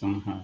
somehow.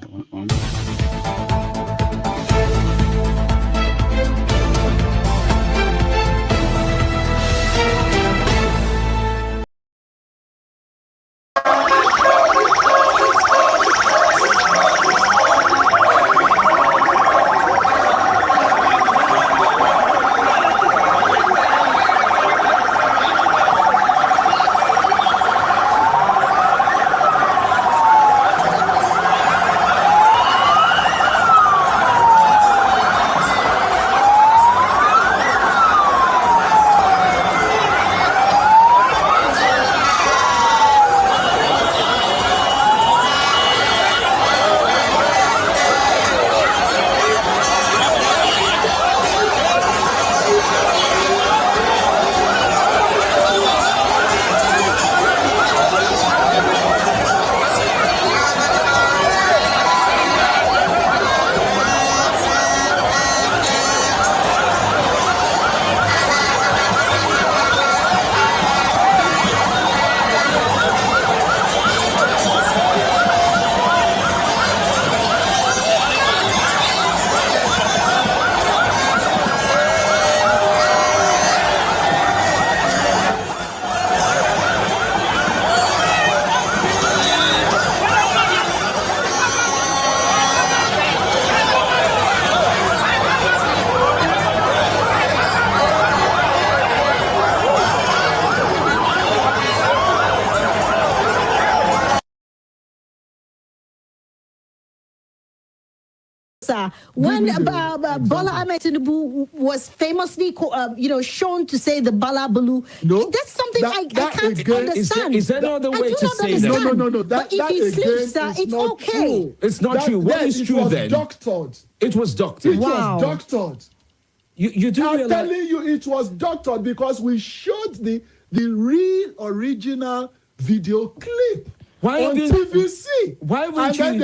When Bola Ahmed Tinubu was famously, shown to say the Bala Balu, that's something I can't understand. Is there no other way to say that? No. But if he sleeps, it's okay. True. It's not true. What is true then? Doctored. It was doctored. It was doctored. You do I'm realize... telling you, it was doctored because we showed the real original video clip. Why on TVC. Why would and you... then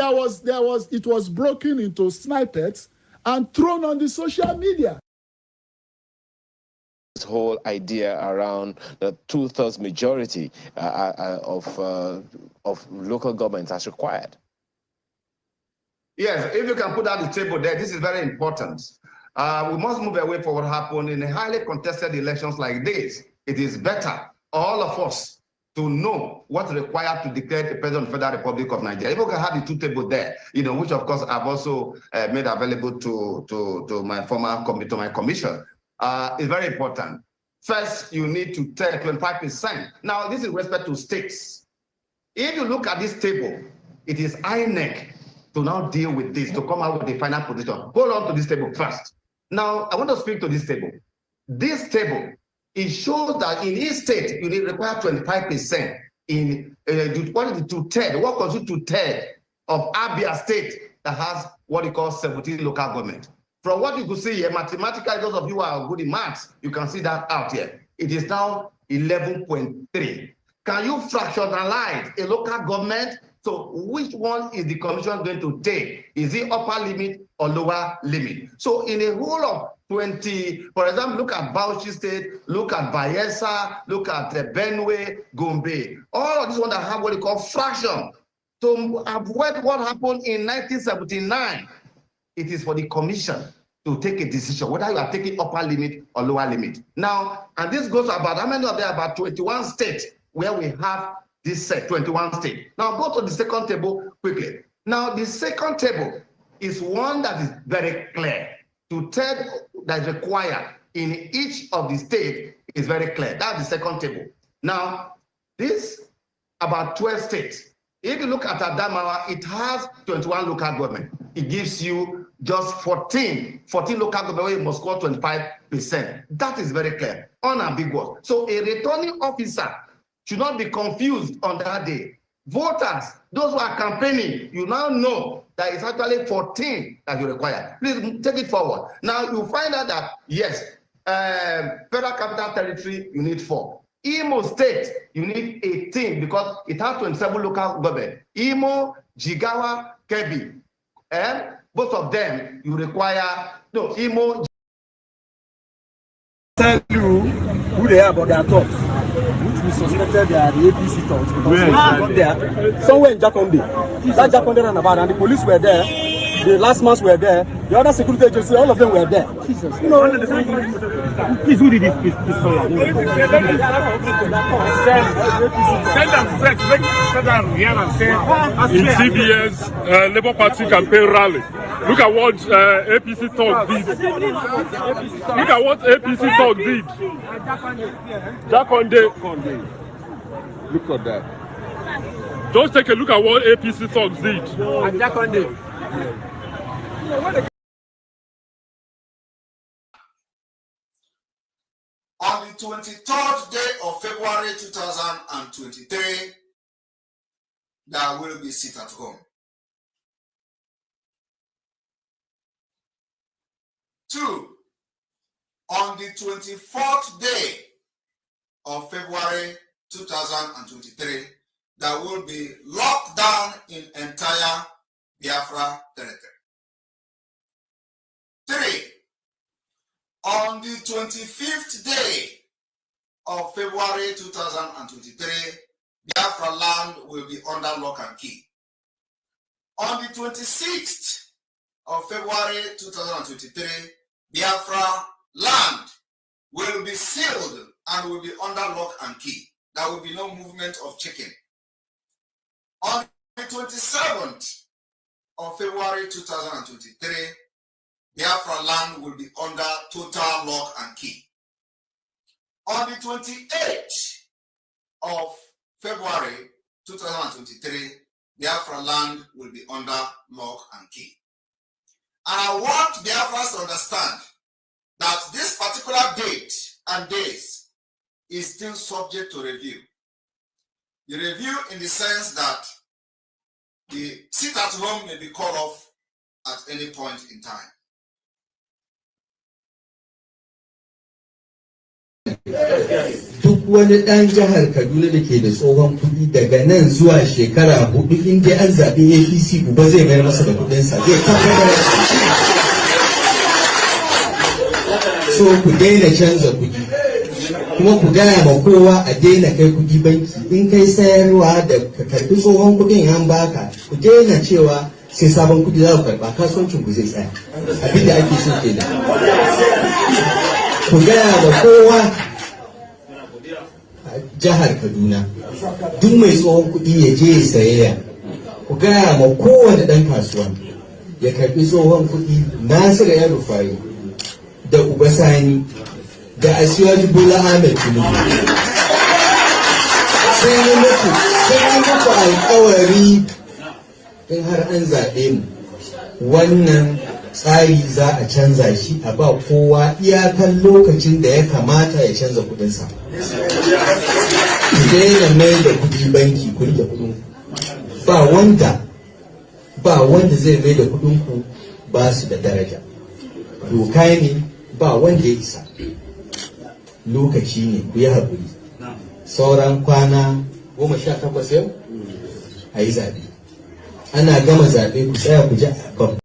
it was broken into snippets and thrown on the social media. This whole idea around the 2/3 majority of local governments as required. Yes, if you can put out the table there, this is very important. We must move away from what happened in a highly contested elections like this. It is better, all of us, to know what's required to declare the President of the Federal Republic of Nigeria. If we can have the two tables there, which of course I've also made available to my commission, is very important. First, you need to take 25%. Now, this is with respect to states. If you look at this table, it is INEC to now deal with this, to come out with the final position. Hold on to this table first. Now, I want to speak to this table. This table, it shows that in each state, you need require 25% in what is the 2/3? What constitutes 2/3 of Abia State that has what you call 17 local government. From what you could see here, mathematically, those of you who are good in maths, you can see that out here. It is now 11.3. Can you fractionalize a local government? So which one is the commission going to take? Is it upper limit or lower limit? So in a whole of 20, for example, look at Bauchi State, look at Bayelsa, look at Benue, Gombe. All of these ones that have what they call fraction. So avoid what happened in 1979. It is for the commission to take a decision, whether you are taking upper limit or lower limit. Now, and this goes about, how many of them? About 21 states where we have this set, 21 states. Now go to the second table quickly. Now the second table is one that is very clear. 2/3 that is required in each of the states is very clear. That's the second table. Now, this about 12 states. If you look at Adamawa, it has 21 local government. It gives you just 14 local government where you must score 25%. That is very clear, unambiguous. So a returning officer should not be confused on that day. Voters, those who are campaigning, you now know that it's actually 14 that you require. Please take it forward. Now you find out that, yes, Federal Capital Territory, you need 4. Imo State, you need 18 because it has 27 local government. Imo, Jigawa, Kebbi. And both of them, you require, no, Imo. Tell you who they are about their thoughts. which we suspected they are the APC thugs. Because we got there, somewhere in Jakonde. That Jakonde roundabout, and the police were there. The last months were there. The other security agency, all of them were there. Jesus. You know, please, who did this? Please, send them straight. Send them here and say, in CBS, Labour Party campaign rally. Look at what APC talk did. Look at what APC talk did. Jakonde. Look at that. Just take a look at what APC talks did. Jakonde. On the 23rd day of February 2023, there will be sit at home. 2. On the 24th day of February 2023, there will be lockdown in entire Biafra territory. 3. On the 25th day of February 2023, Biafra land will be under lock and key. On the 26th of February 2023, Biafra land will be sealed and will be under lock and key. There will be no movement of chicken. On the 27th of February 2023, Biafra land will be under total lock and key. On the 28th of February 2023, Biafra land will be under lock and key. And I want Biafrans to understand that this particular date and days is still subject to review. The review in the sense that the sit at home may be called off at any point in time. Duk wani ɗan jihar Kaduna da ke da tsohon kuɗi daga nan zuwa shekara 4 in dai an zaɓi APC uba zai mayar masa da kuɗinsa zai tabbatar. So ku daina canza kuɗi kuma ku gaya ma kowa a daina kai kuɗi banki in kai sayarwa da ka karɓi tsohon kuɗin an baka ku daina cewa sai sabon kuɗi za ku karɓa kasuwancin ku zai tsaya abinda ake so kenan. Ku gaya da kowa a jihar Kaduna duk mai tsohon kuɗi ya je ya sayayya. Ku gaya ma kowane ɗan kasuwa ya karɓi tsohon kuɗi Nasiru ya Rufai da Uba Sani da Asiwaju Bola Ahmed Tinubu. Sai yi muku alƙawari in har an zaɓe mu wannan tsari za a canza shi a ba kowa iyakan lokacin da ya kamata ya canza kudinsa. Ku daina mai da kudi banki ku rike kudin ba wanda zai mai da kudin ku ba su da daraja. Doka ne ba wanda ya isa. Lokaci ne ku yi haƙuri. Sauran kwana 18 yau a yi zaɓe. Ana gama zaɓe ku tsaya ku ji babban.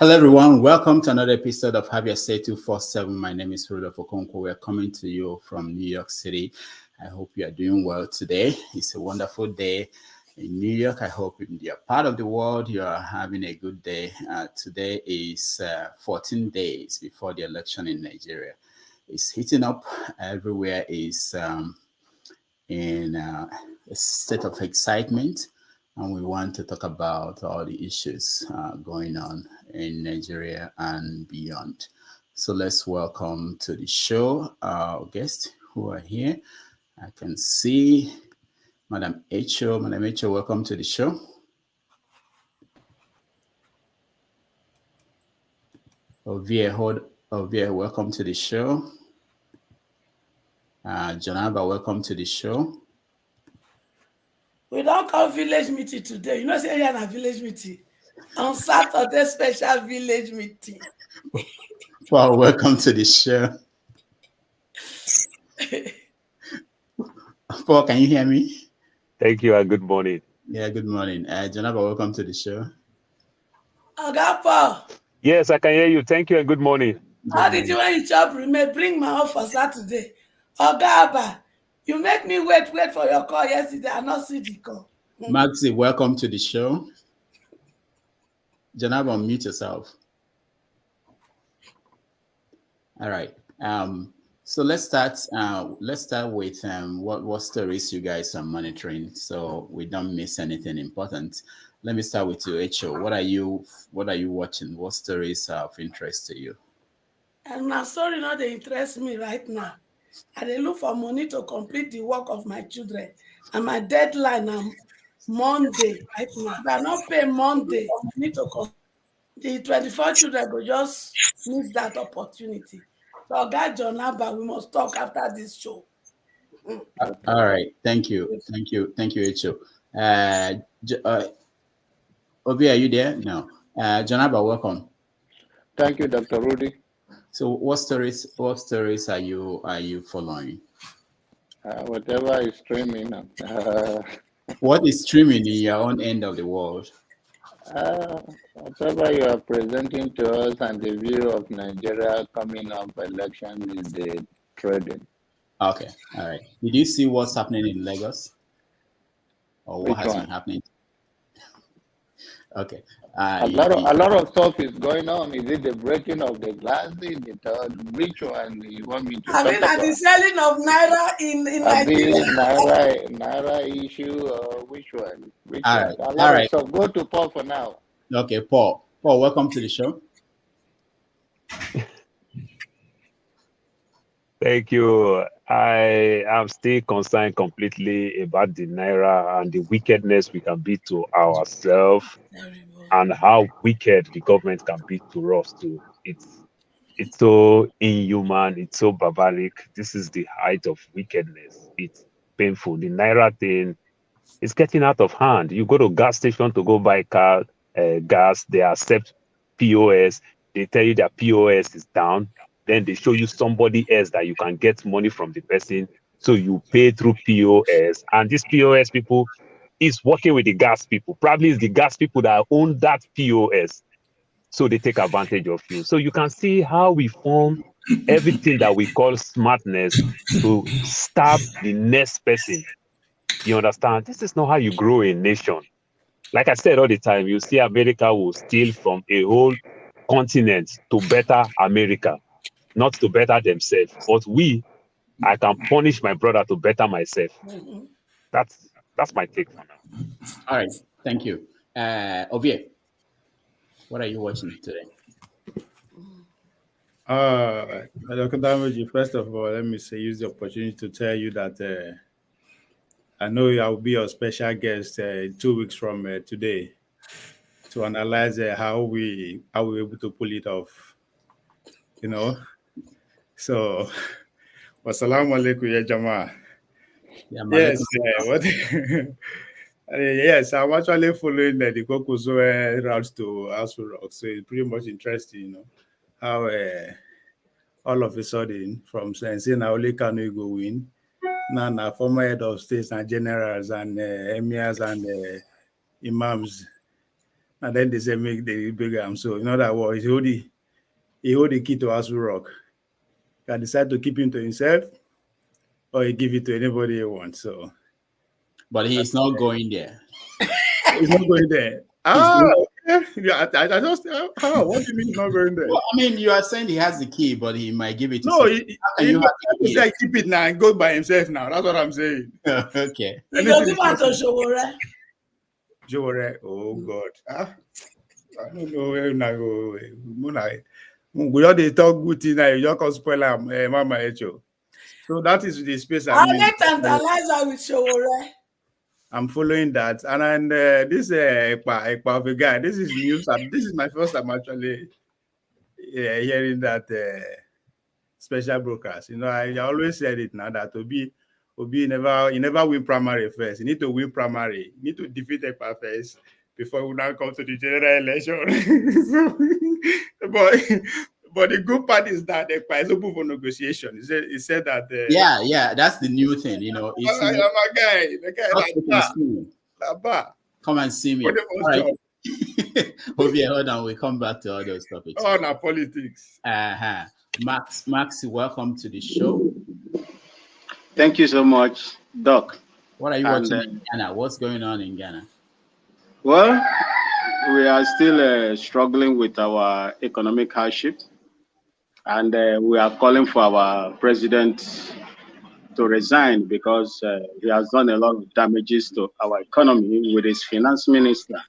Hello, everyone. Welcome to another episode of Have Your Say 247. My name is Rudolph Okonkwo. We're coming to you from New York City. I hope you are doing well today. It's a wonderful day in New York. I hope in your part of the world you are having a good day. Today is 14 days before the election in Nigeria. It's heating up. Everywhere is in a state of excitement. And we want to talk about all the issues going on in Nigeria and beyond. So let's welcome to the show our guests who are here. I can see Madam Echo. Madam Echo, welcome to the show. Ovie, welcome to the show. Janaba, welcome to the show. We don't call village meeting today. You know, say you're a village meeting. On Saturday, special village meeting. Well, welcome to the show. Paul, can you hear me? Thank you and good morning. Yeah, good morning. Janaba, welcome to the show. Paul. Yes, I can hear you. Thank you and good morning. How did you when you chop remain? Bring my own for Saturday. Abba, you make me wait for your call yesterday. I not see the call. Maxi, welcome to the show. Janaba, unmute yourself. All right. So let's start. Let's start with what stories you guys are monitoring, so we don't miss anything important. Let me start with you, H.O. What are you watching? What stories are of interest to you? And my story not they interest me right now. I dey look for money to complete the work of my children, and my deadline on Monday right now. If I not pay Monday, I need to call the 24 children go just miss that opportunity. So, guy John Abba, we must talk after this show. All right, thank you, H.O. Obi, are you there? No. John Abba, welcome. Thank you, Dr. Rudy. So, what stories are you following? Whatever is streaming. What is streaming in your own end of the world? Whatever you are presenting to us and the view of Nigeria coming up election is the trading. Okay, all right. Did you see what's happening in Lagos? Or what has been happening? Okay. A lot of stuff is going on. Is it the breaking of the glass? Is it which one you want me to I mean, at the selling of Naira in Nigeria. Naira issue or which one? All right. A lot of stuff. Go to Paul for now. Okay, Paul. Paul, welcome to the show. Thank you. I am still concerned completely about the Naira and the wickedness we can be to ourselves and how wicked the government can be to us too. It's so inhuman, it's so barbaric. This is the height of wickedness. It's painful. The Naira thing is getting out of hand. You go to gas station to go buy gas, they accept POS, they tell you that POS is down. Then they show you somebody else that you can get money from the person. So you pay through POS. And these POS people is working with the gas people. Probably it's the gas people that own that POS. So they take advantage of you. So you can see how we form everything that we call smartness to stab the next person. You understand? This is not how you grow a nation. Like I said all the time, you see America will steal from a whole continent to better America. Not to better themselves, but I can punish my brother to better myself. That's my take for now. All right, thank you. Ovie, what are you watching today? Dr. Damaji, first of all, let me use the opportunity to tell you that I know I will be your special guest 2 weeks from today to analyze how we were able to pull it off. You know. So, wassalamu alaikum ya jama. Yes, what? Yes, I'm actually following the Kokoso route to Asu Rock, so it's pretty much interesting, you know, how all of a sudden from saying Naoli Kanu go win, now former head of states and generals and emirs and imams, and then they say make the bigger. So in other words, he hold the key to Asu Rock. Can decide to keep him to himself, or he give it to anybody he wants. So, but he's not going there. He's not going there. Yeah. I just what do you mean he's not going there? Well, I mean, you are saying he has the key, but he might give it to. No, he like keep it now and go by himself now. That's what I'm saying. Okay. You go give out to Showore. Showore. Oh God. I don't know where I go. We all they talk good thing now. You just come spoil Mama Echo. So that is the space I'm in. I'll tantalize her with Showore. I'm following that, and this Ekpa of a guy. This is news. This is my first time actually hearing that special broadcast. You know, I always said it now that Obi never win primary first. You need to win primary. You need to defeat Ekpa first before we now come to the general election. But the good part is that Ekpa is open for negotiation. He said that. Yeah, that's the new thing. You know, I'm a guy. The guy come and see me. All right. Hold on. We come back to all those topics. Oh, now politics. Max, welcome to the show. Thank you so much, Doc. What are you watching in Ghana? What's going on in Ghana? Well, we are still struggling with our economic hardship, and we are calling for our president to resign because he has done a lot of damages to our economy with his finance minister.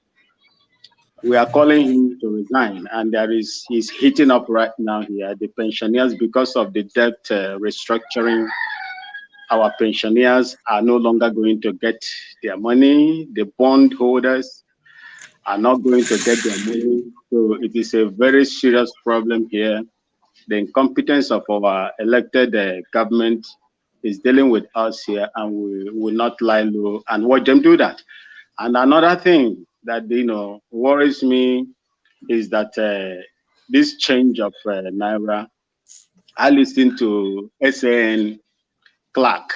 We are calling him to resign, and he's heating up right now here. The pensioners, because of the debt restructuring, our pensioners are no longer going to get their money. The bond holders are not going to get their money. So it is a very serious problem here. The incompetence of our elected government is dealing with us here, and we will not lie low and watch them do that. And another thing that worries me is that this change of Naira. I listened to SAN Clark.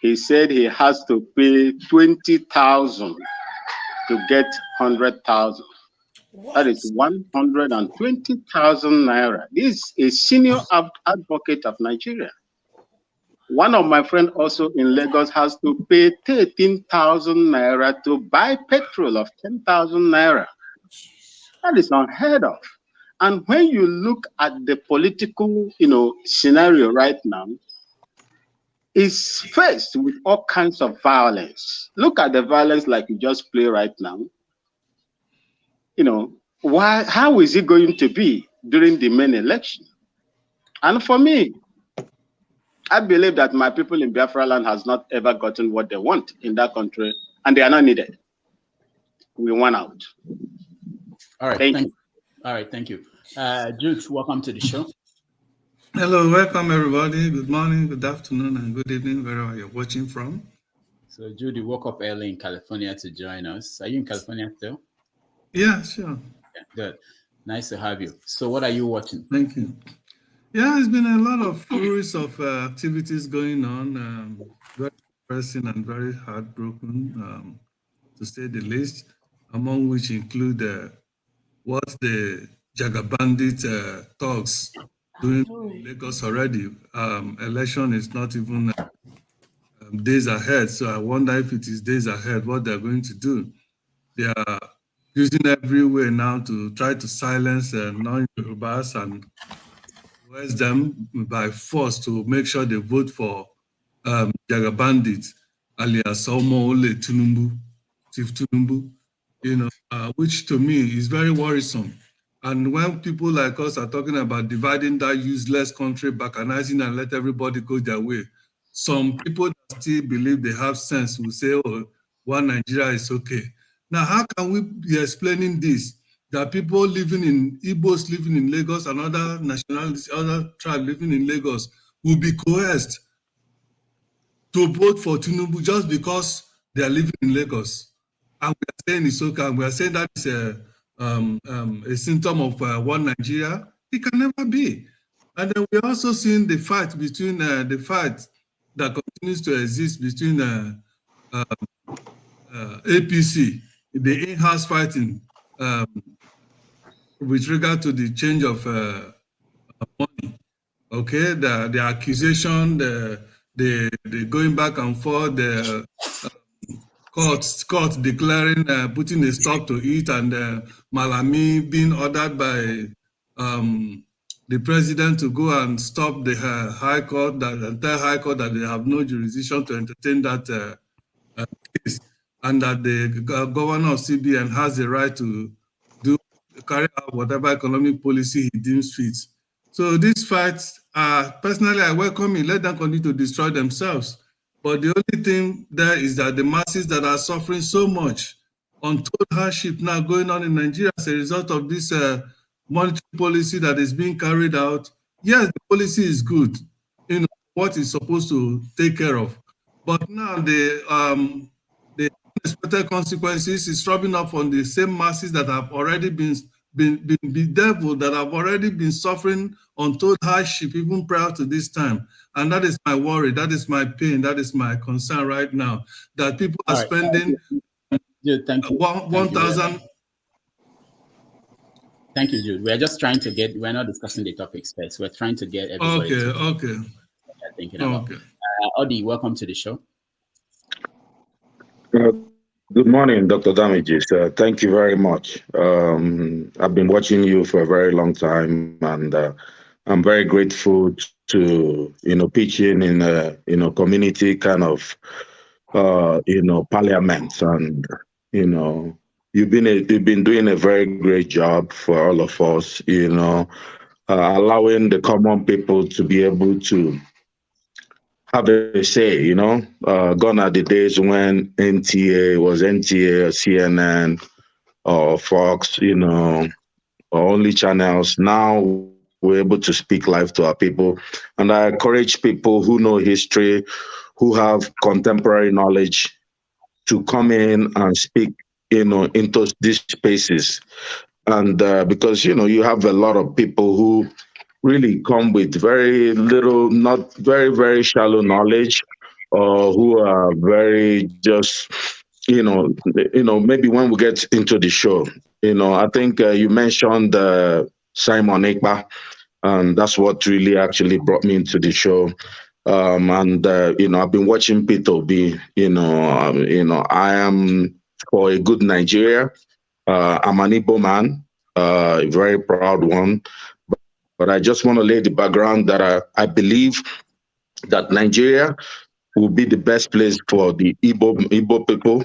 He said he has to pay 20,000 to get 100,000. That is 120,000 naira. This is a senior advocate of Nigeria. One of my friends also in Lagos has to pay 13,000 naira to buy petrol of 10,000 naira. That is unheard of. And when you look at the political, scenario right now, is faced with all kinds of violence. Look at the violence like you just play right now. How is it going to be during the main election? And for me, I believe that my people in Biafra land has not ever gotten what they want in that country, and they are not needed. We won out. All right, thank you. All right, thank you. Jude, welcome to the show. Hello, welcome everybody. Good morning, good afternoon, and good evening, wherever you're watching from. So, Jude, you woke up early in California to join us. Are you in California still? Yeah, sure. Yeah, good. Nice to have you. So, what are you watching? Thank you. Yeah, it's been a lot of flurries of activities going on. Very depressing and very heartbroken, to say the least, among which include what the Jagabandit thugs doing in Lagos already. Election is not even days ahead, so I wonder if it is days ahead, what they're going to do. They are using every way now to try to silence non-Yorubas and coerce them by force to make sure they vote for Jagabandit, alias Omoole Tinubu, Chief Tinubu, which to me is very worrisome. And when people like us are talking about dividing that useless country, balkanizing and let everybody go their way, some people that still believe they have sense will say, oh, one Nigeria is okay. Now, how can we be explaining this? That people living in Igbos living in Lagos and other nationalities, other tribes living in Lagos will be coerced to vote for Tinubu just because they are living in Lagos. And we are saying it's okay. And we are saying that is a symptom of one Nigeria. It can never be. And then we're also seeing the fight between the fight that continues to exist between APC, the in-house fighting with regard to the change of money. Okay, the accusation, the going back and forth, the court declaring, putting a stop to it, and Malami being ordered by the president to go and stop the High Court, the entire High Court, that they have no jurisdiction to entertain that case, and that the governor of CBN has the right to carry out whatever economic policy he deems fit. So these fights, personally, I welcome it. Let them continue to destroy themselves. But the only thing there is that the masses that are suffering so much untold hardship now going on in Nigeria as a result of this monetary policy that is being carried out. Yes, the policy is good, what it's supposed to take care of. But now the unexpected consequences is rubbing off on the same masses that have already been been bedeviled, that have already been suffering untold hardship even prior to this time. And that is my worry, that is my pain, that is my concern right now, that people are spending thank you. 1,000. Thank you, Jude. We're just trying to get, we're not discussing the topics first. We're trying to get everybody thinking about. Odi, welcome to the show. Good morning, Dr. Damages. Thank you very much. I've been watching you for a very long time, and I'm very grateful to pitching in community kind of parliament, and you've been doing a very great job for all of us. Allowing the common people to be able to have a say, gone are the days when NTA was NTA or CNN or Fox, or only channels. Now we're able to speak live to our people. And I encourage people who know history, who have contemporary knowledge, to come in and speak, into these spaces. And because, you have a lot of people who really come with very little, not very, very shallow knowledge, or who are very just, maybe when we get into the show, I think you mentioned Simon Ekpa, and that's what really actually brought me into the show. And I've been watching P2B, I am for a good Nigeria. I'm an Igbo man, a very proud one. But I just want to lay the background that I believe that Nigeria will be the best place for the Igbo people,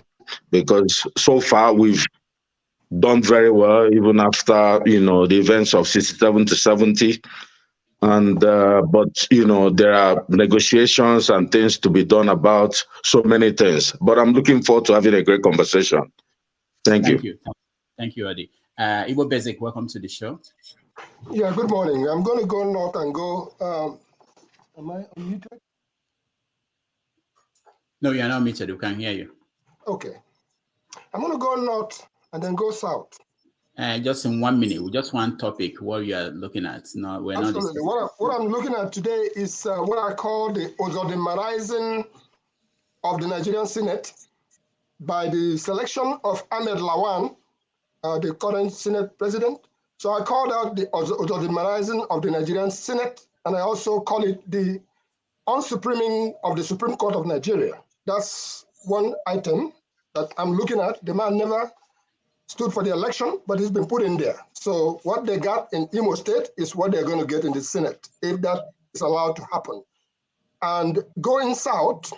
because so far we've done very well, even after, the events of 67 to 70. And, but, there are negotiations and things to be done about so many things. But I'm looking forward to having a great conversation. Thank you. Thank you, Adi. Igbo Basic, welcome to the show. Yeah, good morning. I'm going to go north and go. Am I unmuted? No, you're not muted. We can hear you. Okay. I'm going to go north and then go south. Just in 1 minute. We just one topic. What you are looking at? No, we're Absolutely. not. What I'm looking at today is what I call the Ozodimarizing of the Nigerian Senate by the selection of Ahmed Lawan, the current Senate president. So I called out the Ozodimarizing of the Nigerian Senate, and I also call it the unsupriming of the Supreme Court of Nigeria. That's one item that I'm looking at. The man never stood for the election, but he's been put in there. So what they got in Imo State is what they're going to get in the Senate, if that is allowed to happen. And going south,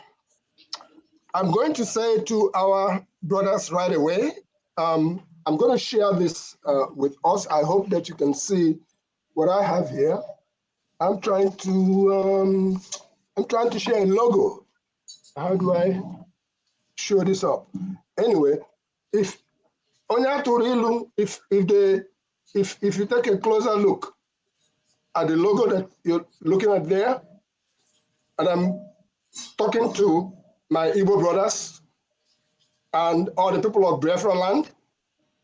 I'm going to say to our brothers right away, I'm going to share this with us. I hope that you can see what I have here. I'm trying to share a logo. How do I show this up? Anyway, if you take a closer look at the logo that you're looking at there, and I'm talking to my Igbo brothers and all the people of Biafra land,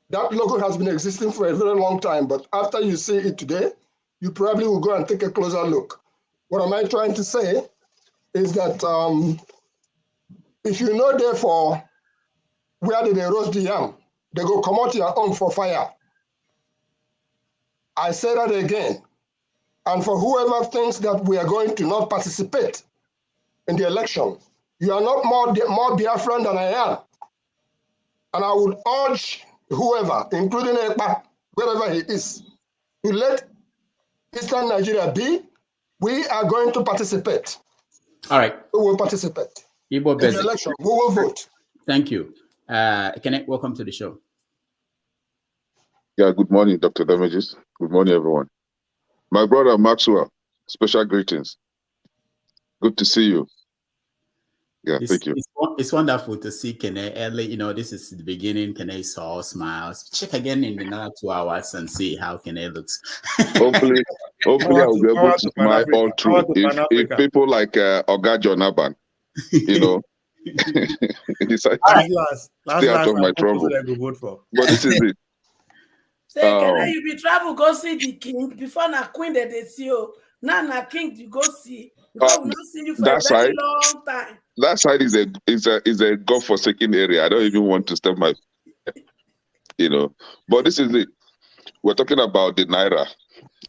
that logo has been existing for a very long time, but after you see it today, you probably will go and take a closer look. What am I trying to say is that if you know therefore where did they roast the yam, they go come out your own for fire. I say that again. And for whoever thinks that we are going to not participate in the election, you are not more Biafran than I am. And I would urge whoever, including Ekpa, wherever he is, to let Eastern Nigeria be. We are going to participate. All right. We will participate. Igbo in the election. We will vote. Thank you. Kenneth, welcome to the show. Yeah, good morning, Dr. Damages. Good morning, everyone. My brother Maxwell, special greetings. Good to see you. Yeah, thank you. It's wonderful to see Kenneth early. This is the beginning. Kenneth saw smiles. Check again in another 2 hours and see how Kenneth looks. Hopefully I will be able to smile all through. If people like Oga John Aban, decide to stay out of my trouble. But this is it. Say, can you be travel go see the king before na queen that they see you? Now na king you go see because we not see you for a very long time. That side is a God-forsaken area. I don't even want to step my, But this is it. We're talking about the Naira.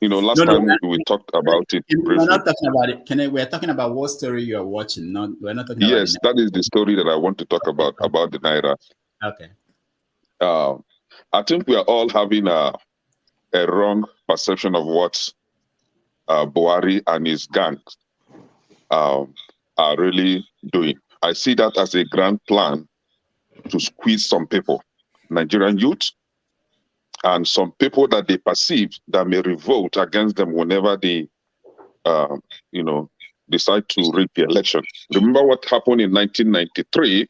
Last time we talked about it briefly. We're not talking about it. We're talking about what story you are watching. We're not talking about. Yes, that is the story that I want to talk about the Naira. Okay. I think we are all having a wrong perception of what Buhari and his gang are really doing. I see that as a grand plan to squeeze some people, Nigerian youth, and some people that they perceive that may revolt against them whenever they, decide to rig the election. Remember what happened in 1993?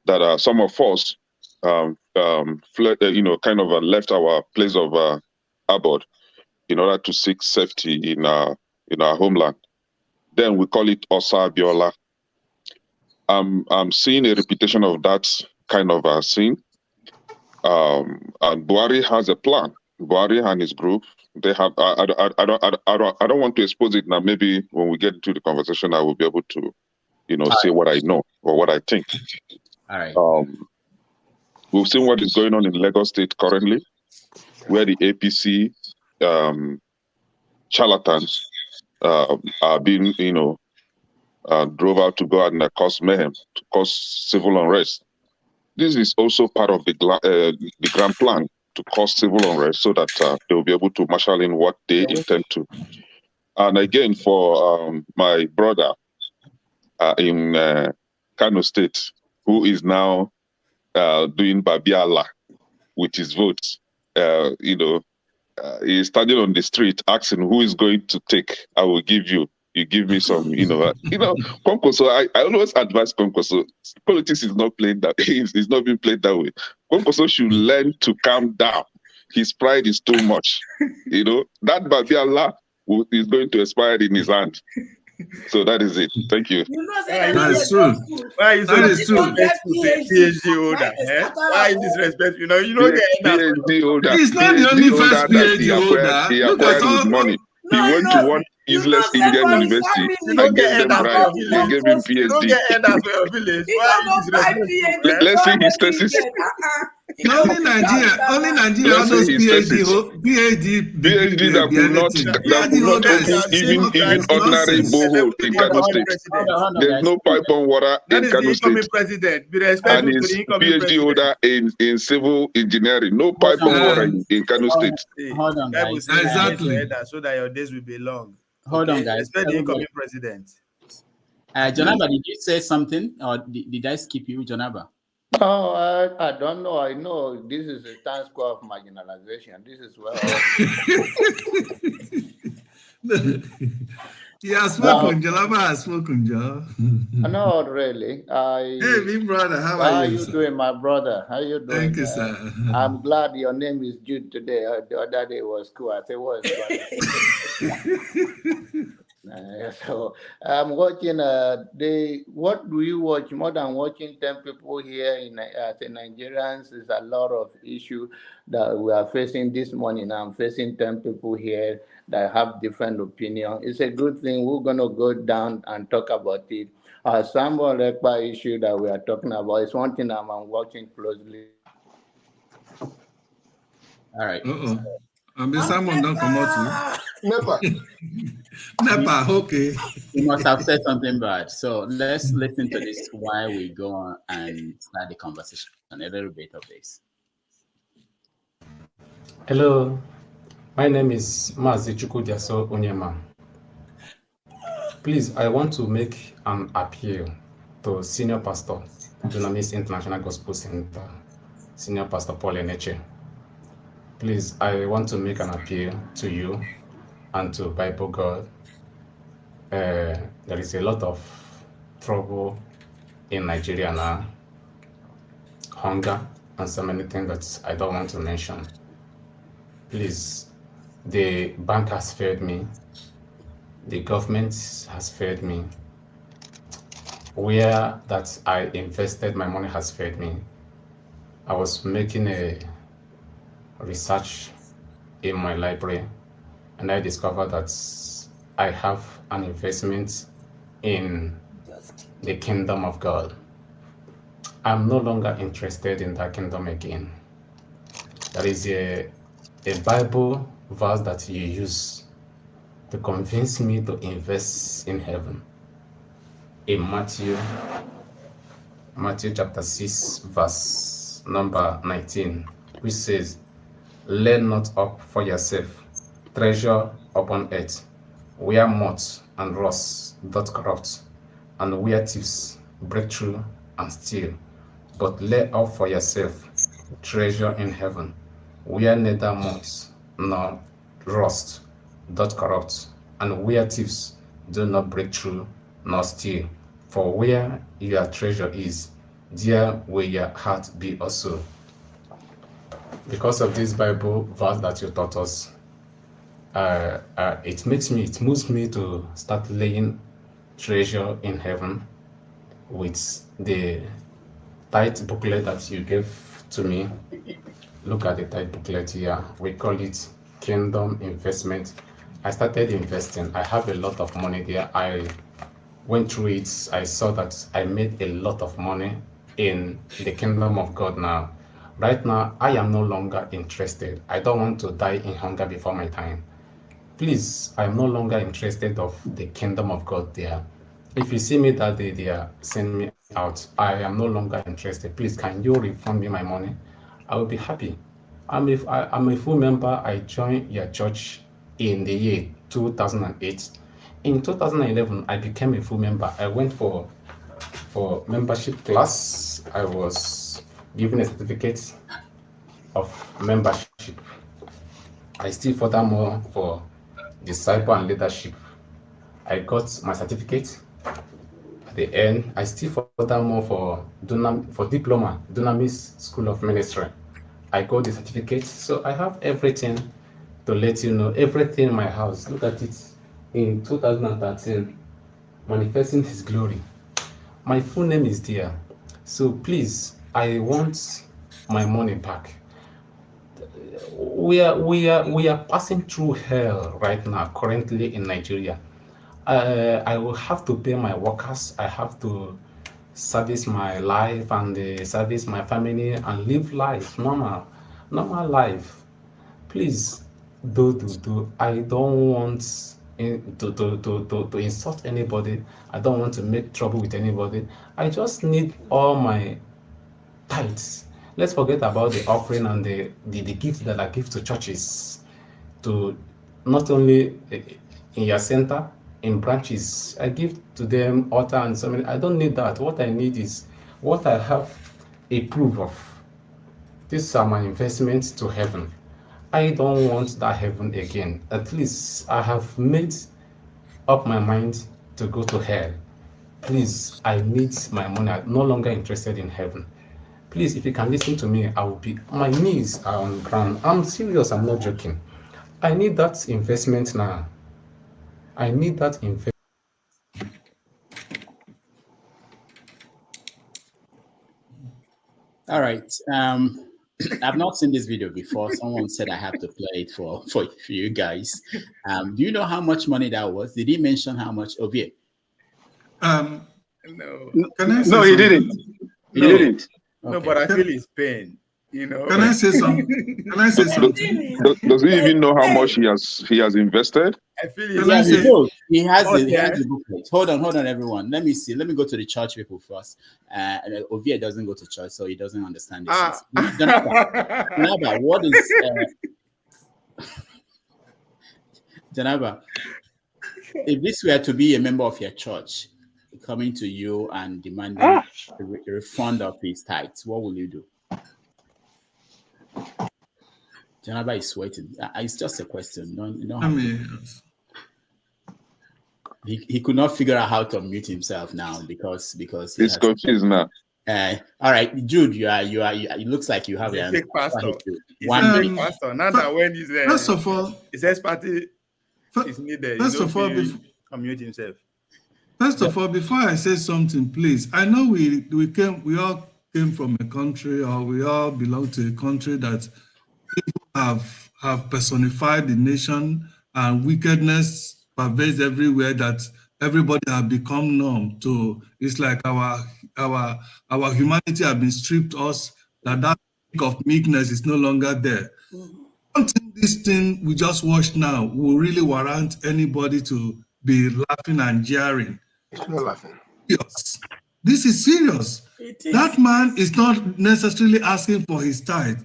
That some of us fled, kind of left our place of abode in order to seek safety in our homeland. Then we call it Osa Abiola. I'm seeing a repetition of that kind of scene. And Buhari has a plan. Buhari and his group, they have. I don't want to expose it now. Maybe when we get into the conversation, I will be able to, say what I know or what I think. All right. We've seen what is going on in Lagos State currently, where the APC charlatans are being, drove out to go and cause mayhem, to cause civil unrest. This is also part of the grand plan to cause civil unrest so that they will be able to marshal in what they intend to. And again, for my brother in Kano State, who is now doing Babiala with his votes, he's standing on the street asking who is going to take. I will give you. You give me some, Konkoso, I always advise Konkoso, politics is not played that it's not being played that way. Konkoso should learn to calm down. His pride is too much. That Babiala is going to expire in his hand. So that is it. Thank you. That is true. Why is that is true? PhD holder. Why is this respect? You don't get PhD holder. He's not the only first PhD holder. He acquired with money. He went to one useless Indian university and gave them right. They gave him PhD. Let's see his thesis. Only Nigeria, all those PhD that will not open even ordinary borehole in Kano State. There's no pipe on water in Kano State. And his PhD holder in civil engineering. No pipe on water in Kano State. Hold on, guys. Exactly. So that your days will be long. Hold on, guys. Respect the incoming president. Jonaba, did you say something, or did I skip you, Jonaba? No, I don't know. I know this is a time square of marginalization. This is where. He has spoken, Jalaba has spoken, Joe. No, really. Hey, big brother, how are you? How you doing, my brother? How you doing? Thank you, sir. I'm glad your name is Jude today. The other day was cool. I said, what? So I'm watching what do you watch more than watching 10 people here as a Nigerians? Is a lot of issue that we are facing this morning. I'm facing 10 people here that have different opinion. It's a good thing. We're gonna go down and talk about it. Samuel Ekpa issue that we are talking about is one thing I'm watching closely. All right. I mean, someone don't come out Nepa. Nepa, okay. You must have said something bad. So let's listen to this while we go on and start the conversation. A little bit of this. Hello, my name is Mazi Chukwudiaso Onyema. Please, I want to make an appeal to Senior Pastor, Dunamis International Gospel Center, Senior Pastor Paul Eneche. Please, I want to make an appeal to you and to Bible God. There is a lot of trouble in Nigeria now, hunger, and so many things that I don't want to mention. Please, the bank has failed me. The government has failed me. Where that I invested my money has failed me. I was making a research in my library, and I discovered that I have an investment in the kingdom of God. I'm no longer interested in that kingdom again. There is a Bible verse that you use to convince me to invest in heaven. In Matthew chapter 6, verse number 19, which says, "Lay not up for yourself treasure upon earth, where moth and rust doth corrupt, and where thieves break through and steal. But lay up for yourself treasure in heaven, where neither moth nor rust doth corrupt, and where thieves do not break through nor steal. For where your treasure is, there will your heart be also." Because of this Bible verse that you taught us, it moves me to start laying treasure in heaven with the tithe booklet that you gave to me. Look at the tithe booklet here. We call it Kingdom Investment. I started investing. I have a lot of money there. I went through it. I saw that I made a lot of money in the kingdom of God now. Right now, I am no longer interested. I don't want to die in hunger before my time. Please, I'm no longer interested of the kingdom of God there. If you see me that day there, send me out. I am no longer interested. Please, can you refund me my money? I will be happy. I'm a full member. I joined your church in the year 2008. In 2011, I became a full member. I went for membership class. I was given a certificate of membership. I still furthermore for disciple and leadership. I got my certificate. At the end, I still furthermore for diploma, Dunamis School of Ministry. I got the certificate, so I have everything to let you know. Everything in my house. Look at it. In 2013, manifesting His glory. My full name is there. So please, I want my money back. We are passing through hell right now, currently in Nigeria. I will have to pay my workers. I have to service my life and service my family and live life, normal life. Please, do. I don't want to insult anybody. I don't want to make trouble with anybody. I just need all my tithes. Let's forget about the offering and the gifts that I give to churches, to not only in your center, in branches. I give to them altar and so many. I don't need that. What I need is what I have a proof of. These are my investments to heaven. I don't want that heaven again. At least I have made up my mind to go to hell. Please, I need my money. I'm no longer interested in heaven. Please, if you can listen to me, my knees are on the ground. I'm serious, I'm not joking. I need that investment now. I need that investment. All right. I've not seen this video before. Someone said I have to play it for you guys. Do you know how much money that was? Did he mention how much of it? No. No, he didn't. He didn't. No, Okay. but I feel his pain. You know. Can I say something? Can I say something? Does he even know how much he has invested? I feel his Yeah, he pain. knows. He has Oh, the booklet. Hold on, everyone. Let me see. Let me go to the church people first. Ovia doesn't go to church, so he doesn't understand this. Janaba, what is Janaba? If this were to be a member of your church coming to you and demanding a refund of his tithes, what will you do? Janaba is sweating. It's just a question. You don't have to. He could not figure out how to mute himself now because he's confused now. All right, Jude, you are. It looks like you have a fake pastor. He's One a fake pastor. Now that when he's first of all, his expertise is needed. First of all, mute himself. First of all, before I say something, please, I know we all came from a country, or we all belong to a country that people have personified the nation, and wickedness pervades everywhere, that everybody have become numb to. It's like our humanity have been stripped us, that of meekness is no longer there. I don't think this thing we just watched now will really warrant anybody to be laughing and jeering. It's not laughing. Yes. This is serious. That man is not necessarily asking for his tithe.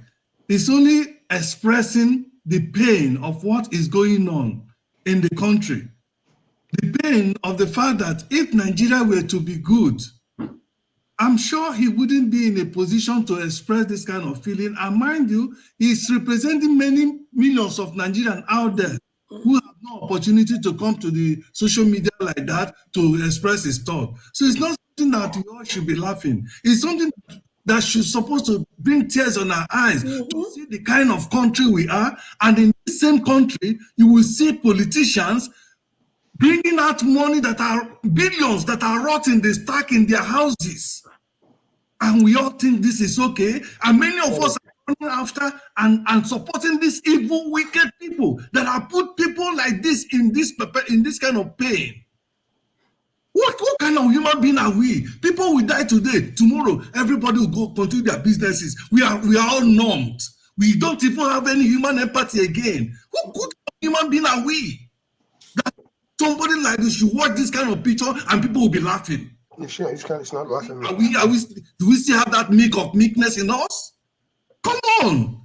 He's only expressing the pain of what is going on in the country. The pain of the fact that if Nigeria were to be good, I'm sure he wouldn't be in a position to express this kind of feeling. And mind you, he's representing many millions of Nigerians out there who have no opportunity to come to the social media like that to express his thought. So it's not something that we all should be laughing. It's something that should supposed to bring tears on our eyes to see the kind of country we are. And in the same country, you will see politicians bringing out money that are billions that are rotting the stack in their houses. And we all think this is okay. And many of us are running after and supporting these evil, wicked people that have put people like this in this kind of pain. What kind of human being are we? People will die today. Tomorrow, everybody will go continue their businesses. We are all numbed. We don't even have any human empathy again. What kind of human being are we? That somebody like this should watch this kind of picture and people will be laughing. It's not laughing. Do we still have that meekness in us? Come on.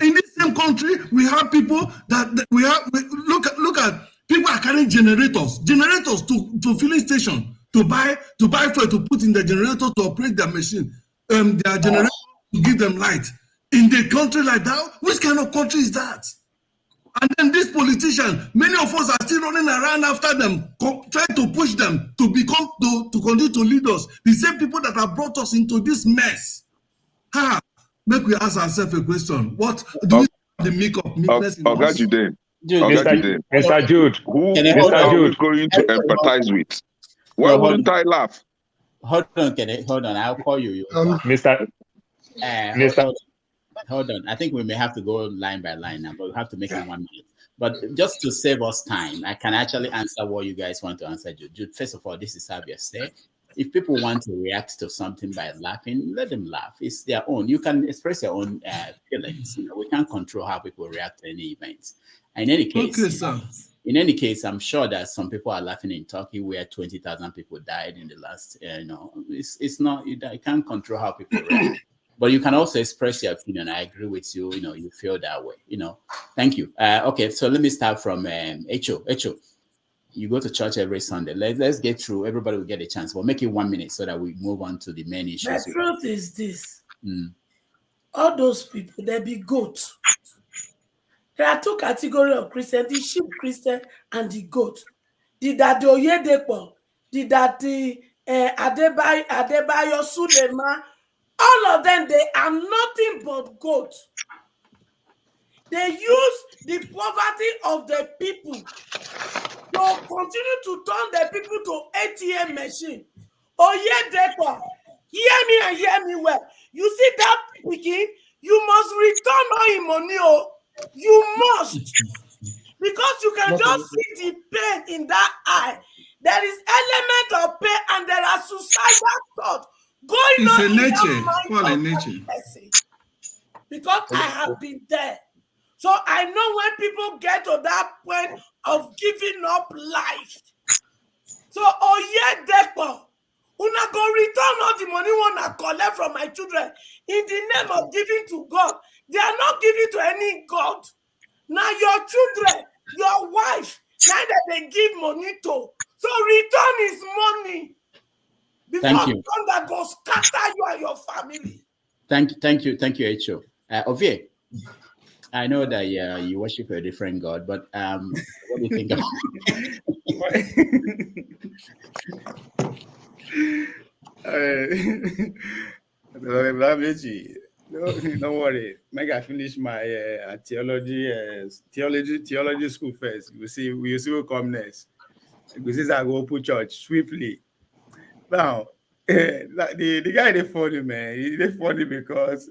In this same country, we have people look at people are carrying generators to filling station to buy fuel to put in the generator to operate their machine, their generator to give them light. In the country like that, which kind of country is that? And then these politicians, many of us are still running around after them, trying to push them to continue to lead us. The same people that have brought us into this mess. Make we ask ourselves a question. What do we have the meekness in us? Mr. Jude, who are we going to empathize with? Why wouldn't I laugh? Hold on. I'll call you. Mr. Hold on. I think we may have to go line by line now, but we have to make it 1 minute. But just to save us time, I can actually answer what you guys want to answer, Jude. First of all, this is how we say. If people want to react to something by laughing, let them laugh. It's their own. You can express your own feelings. We can't control how people react to any event. In any case, I'm sure that some people are laughing in Turkey where 20,000 people died in the last. It's not. You can't control how people react. But you can also express your opinion. I agree with you. You feel that way. Thank you. Okay, so let me start from Echo. You go to church every Sunday. Let's get through. Everybody will get a chance. We'll make it 1 minute so that we move on to the main issues. The truth is this. All those people, they be goats. There are two categories of Christians, the sheep Christian and the goat. The Oyedepo, the Adebayo Sulema, all of them, they are nothing but goats. They use the poverty of the people to continue to turn the people to ATM machine. Oyedepo, hear me and hear me well. You see that picking? You must return all your money. You must. Because you can just see the pain in that eye. There is element of pain and there are suicidal thoughts going on in the mind of the person. Because I have been there. So I know when people get to that point of giving up life. So Oyedepo, una go return all the money wanna collect from my children in the name of giving to God. They are not giving to any God. Now your children, your wife, now that they give money to. So return his money. Before thunder goes scatter you and your family. Thank you, Echo. Ovie, I know that you worship a different God, but what do you think about Don't worry. Make I finish my theology school first. You see what come next. Because I go put church swiftly. Now, the guy they funny, man. They funny because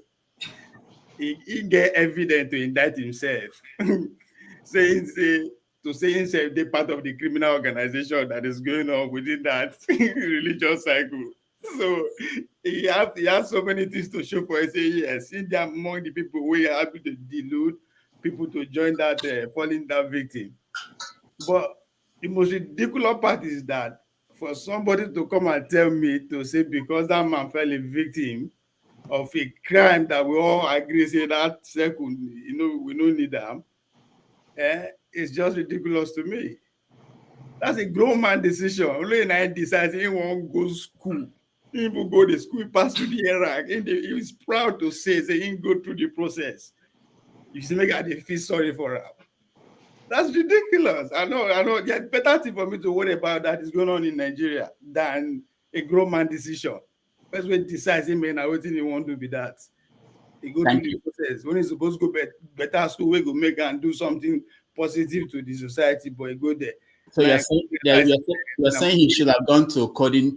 he get evidence to indict himself, saying himself they part of the criminal organization that is going on within that religious cycle. So he has so many things to show for it. Say yes, in there among the people we are happy to delude people to join that falling down victim. But the most ridiculous part is that for somebody to come and tell me to say because that man fell a victim of a crime that we all agree say that circle, we don't need them. It's just ridiculous to me. That's a grown man decision. Only I decides he won't go to school. He will go to school, pass through the Iraq. He's proud to say he go through the process. You see, make I feel sorry for him. That's ridiculous. I know. There's better thing for me to worry about that is going on in Nigeria than a grown man decision. That's when he decides he may not he won't do with that. He go through the process. When he's supposed to go better school, we go make and do something positive to the society, but he go there. So you're saying he should have gone to coding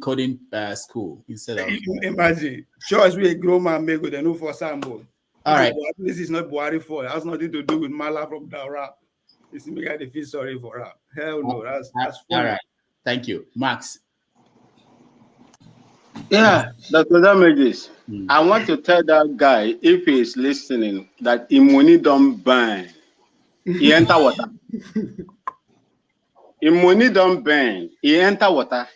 school instead of imagine. Choice with a grown man make with a no for sample. All right. This is not Buhari for. It has nothing to do with Mala from Daura. It's make I feel sorry for her. Hell no, that's funny. All right. Thank you, Max. Yeah, Dr. Damages. I want to tell that guy, if he is listening, that his money don't burn. He enter water. His money don't burn. He enter water.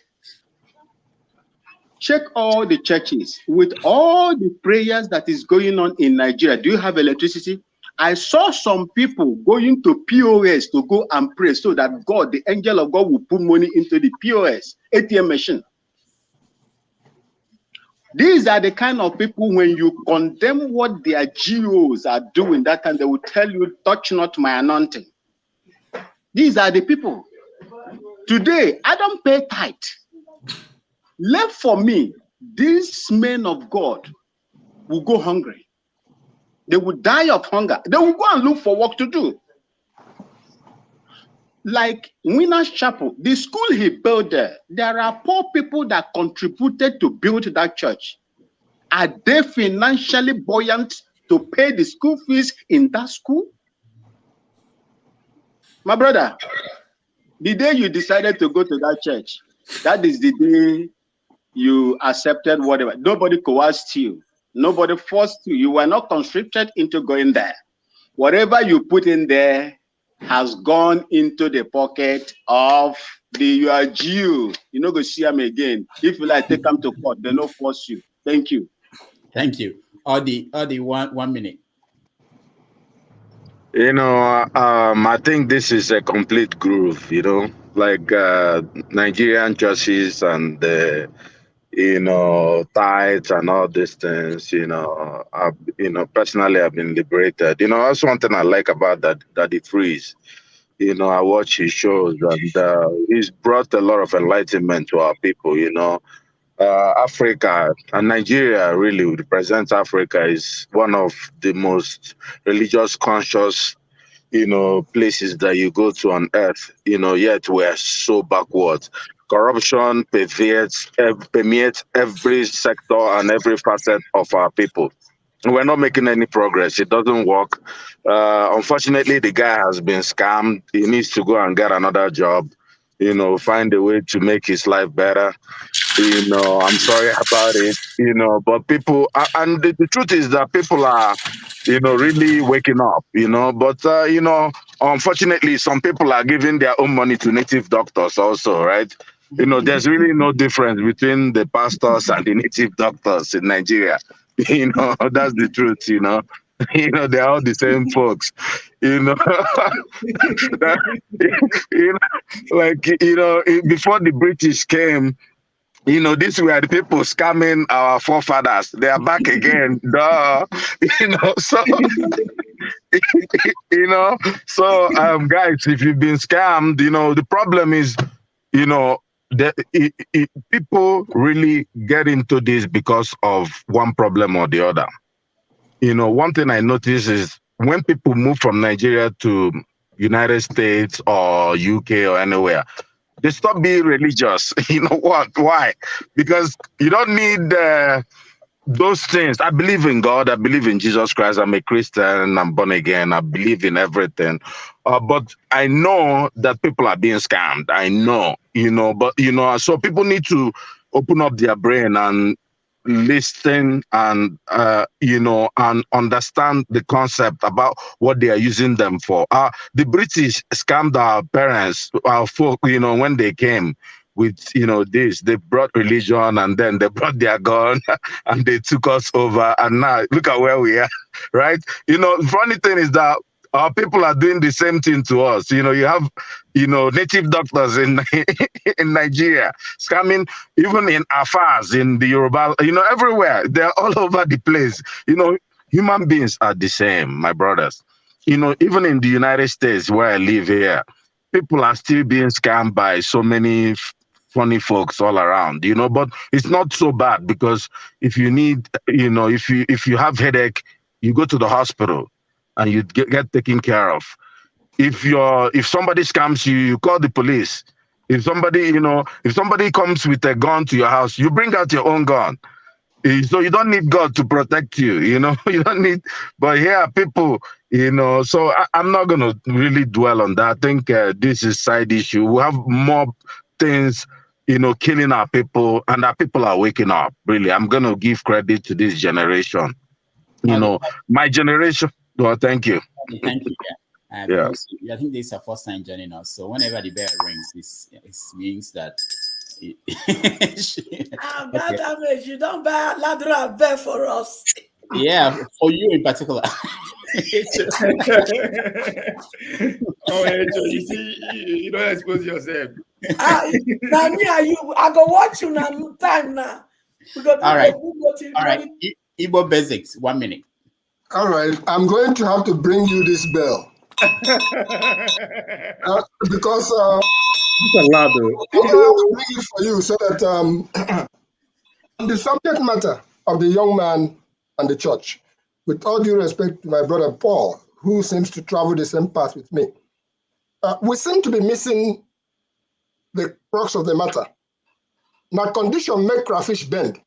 Check all the churches with all the prayers that is going on in Nigeria. Do you have electricity? I saw some people going to POS to go and pray so that God, the angel of God, will put money into the POS ATM machine. These are the kind of people, when you condemn what their GOs are doing, that time they will tell you, touch not my anointing. These are the people. Today, I don't pay tithe. Left for me, these men of God will go hungry. They will die of hunger. They will go and look for work to do. Like Winners Chapel, the school he built there are poor people that contributed to build that church. Are they financially buoyant to pay the school fees in that school? My brother, the day you decided to go to that church, that is the day you accepted whatever. Nobody coerced you. Nobody forced you. You were not constricted into going there. Whatever you put in there has gone into the pocket of your Jew. You know, go see them again. If you like, take them to court. They don't force you. Thank you. Thank you. Audi, 1 minute. I think this is a complete groove, like Nigerian churches and tithes and all these things, personally I've been liberated. That's one thing I like about that he frees. I watch his shows and he's brought a lot of enlightenment to our people, Africa and Nigeria really represents Africa is one of the most religious conscious, places that you go to on earth, yet we're so backwards. Corruption permeates every sector and every facet of our people. We're not making any progress. It doesn't work. Unfortunately, the guy has been scammed. He needs to go and get another job, find a way to make his life better. I'm sorry about it, but people, and the truth is that people are, really waking up, but, unfortunately, some people are giving their own money to native doctors also, right? There's really no difference between the pastors and the native doctors in Nigeria. That's the truth, they're all the same folks, before the British came, these were the people scamming our forefathers. They are back again. Duh. Guys, if you've been scammed, the problem is, people really get into this because of one problem or the other. One thing I notice is when people move from Nigeria to United States or UK or anywhere, they stop being religious. You know what? Why? Because you don't need those things. I believe in God. I believe in Jesus Christ. I'm a Christian. I'm born again. I believe in everything. But I know that people are being scammed. I know, so people need to open up their brain and listen and, and understand the concept about what they are using them for. The British scammed our parents, our folk, when they came with this. They brought religion and then they brought their gun and they took us over, and now look at where we are. Right? Funny thing is that our people are doing the same thing to us. You have native doctors in in Nigeria scamming, even in Afars, in the Yoruba, everywhere. They're all over the place. Human beings are the same, my brothers. Even in the United States where I live here, people are still being scammed by so many funny folks all around, but it's not so bad, because if you need, if you have headache, you go to the hospital and you get taken care of. If somebody scams you, you call the police. If somebody comes with a gun to your house, you bring out your own gun. So you don't need God to protect you, you don't need, but here people, so I'm not going to really dwell on that. I think this is side issue. We have more things, killing our people, and our people are waking up, really. I'm going to give credit to this generation. My generation. Well, thank you. Thank you. Yeah. Because I think this is our first time joining us. So whenever the bell rings, it means that. Bad damage. You don't buy ladder bell for us. Yeah, for you in particular. You see, you don't expose yourself. Now me and you, I go watch you now. Time now. All right. Igbo basics. 1 minute. All right. I'm going to have to bring you this bell. Because I'm going to bring it for you so that the subject matter of the young man and the church, with all due respect to my brother Paul, who seems to travel the same path with me, we seem to be missing the crux of the matter. Now, condition make crayfish bend.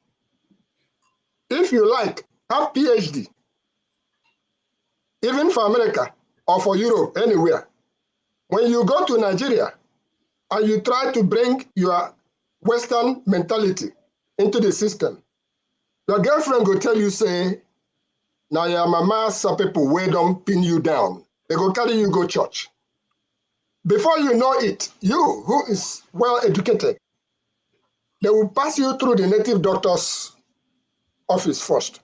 If you like, have PhD, even for America or for Europe, anywhere. When you go to Nigeria and you try to bring your Western mentality into the system, your girlfriend will tell you, say, now your mama some people way don't pin you down. They go carry you go church. Before you know it, you who is well educated, they will pass you through the native doctor's office first.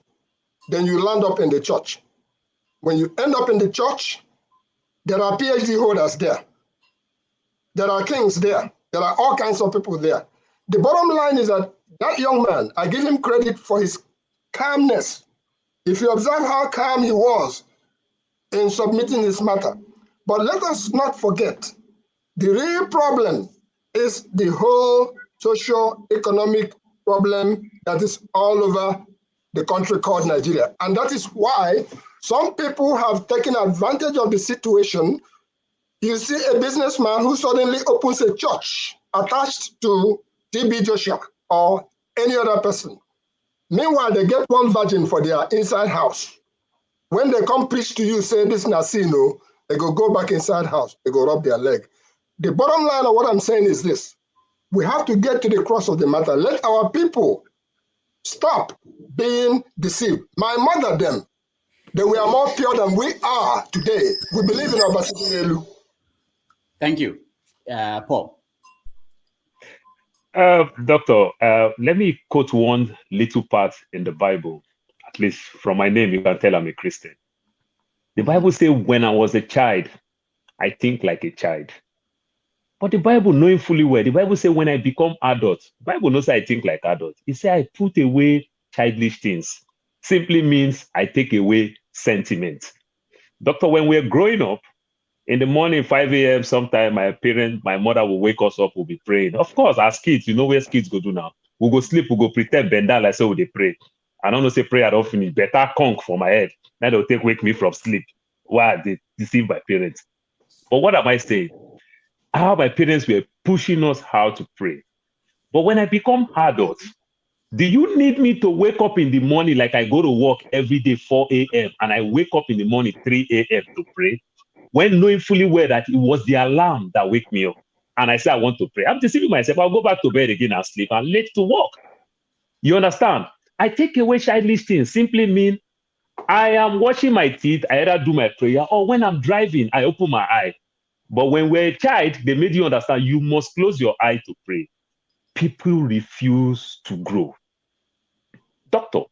Then you land up in the church. When you end up in the church, there are PhD holders there. There are kings there. There are all kinds of people there. The bottom line is that that young man, I give him credit for his calmness. If you observe how calm he was in submitting his matter. But let us not forget, the real problem is the whole socio-economic problem that is all over the country called Nigeria. And that is why some people have taken advantage of the situation. You see a businessman who suddenly opens a church attached to TB Joshua or any other person. Meanwhile, they get one virgin for their inside house. When they come preach to you, say this Nasino, they go back inside house, they go rub their leg. The bottom line of what I'm saying is this. We have to get to the crux of the matter. Let our people stop being deceived. My mother, them, they were more pure than we are today. We believe in Obasidirelu. Thank you. Paul. Doctor, let me quote one little part in the Bible. At least from my name, you can tell I'm a Christian. The Bible says, when I was a child, I think like a child. But the Bible, knowing fully well, the Bible says, when I become adult, the Bible knows I think like adult. It says, I put away childish things. Simply means I take away sentiment. Doctor, when we're growing up, in the morning, 5 a.m., sometime my mother will wake us up, we'll be praying. Of course, as kids, you know where kids go do now. We'll go sleep, we'll go pretend, bend down, like so they pray. I don't know, say prayer, I don't finish. Better conk for my head. Now they'll wake me from sleep. Why? They deceive my parents. But what am I saying? How my parents were pushing us how to pray. But when I become adult, Do you need me to wake up in the morning like I go to work every day 4 a.m. and I wake up in the morning 3 a.m. to pray? When knowing fully well that it was the alarm that wake me up. And I say I want to pray. I'm deceiving myself. I'll go back to bed again and sleep and late to work. You understand? I take away childish things simply mean I am washing my teeth, I either do my prayer, or when I'm driving, I open my eye. But when we're a child, they made you understand you must close your eye to pray. People refuse to grow. Doctor,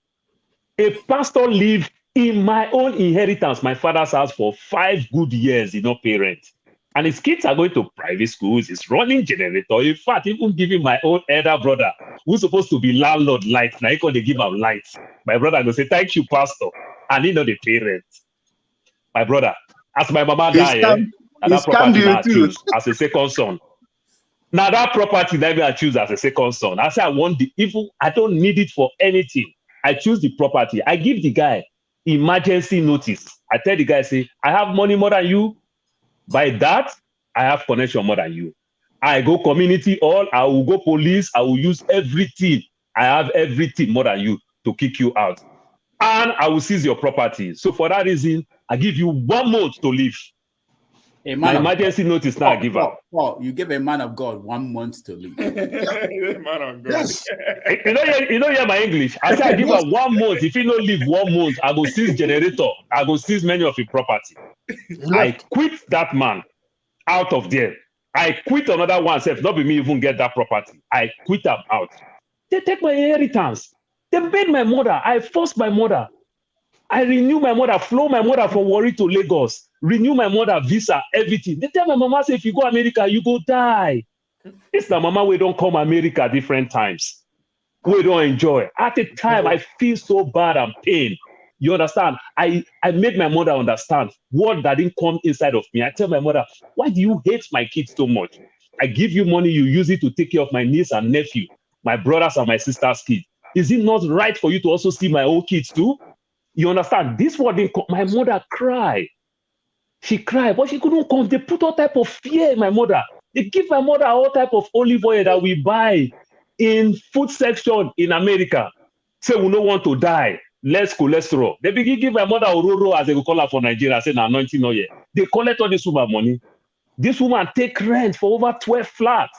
a pastor lived in my own inheritance, my father's house, for 5 good years, you know, parents. And his kids are going to private schools, he's running generator. In fact, even giving my own elder brother, who's supposed to be landlord lights, now they give him lights. My brother will say, thank you, pastor. And he know the parents. My brother, as my mama died, that property that I choose as a second son. Now that property that I choose as a second son. I say I want the even I don't need it for anything. I choose the property. I give the guy emergency notice. I tell the guy, say, I have money more than you. By that, I have connection more than you. I go community hall, I will go police, I will use everything. I have everything more than you to kick you out. And I will seize your property. So for that reason, I give you 1 month to leave. My emergency notice now I give up. Paul, you give a man of God 1 month to leave. Man of God. Yes. You know my English. I say I give her 1 month. If you don't leave 1 month, I go seize generator. I go seize many of your property. I quit that man out of there. I quit another one. Self, not be me even get that property. I quit them out. They take my inheritance. They made my mother. I forced my mother. I renew my mother, flow my mother from Warri to Lagos, renew my mother visa, everything. They tell my mama, say, if you go America, you go die. It's the mama we don't come America different times. We don't enjoy. At the time, I feel so bad and pain. You understand? I made my mother understand what that didn't come inside of me. I tell my mother, why do you hate my kids so much? I give you money, you use it to take care of my niece and nephew, my brothers and my sister's kids. Is it not right for you to also see my own kids too? You understand? This one, my mother cried. She cried, but she couldn't come. They put all type of fear in my mother. They give my mother all type of olive oil that we buy in food section in America. Say we don't want to die. Less cholesterol. They begin give my mother Ororo, as they will call her for Nigeria, say na anointing oil. They collect all this woman money. This woman take rent for over 12 flats.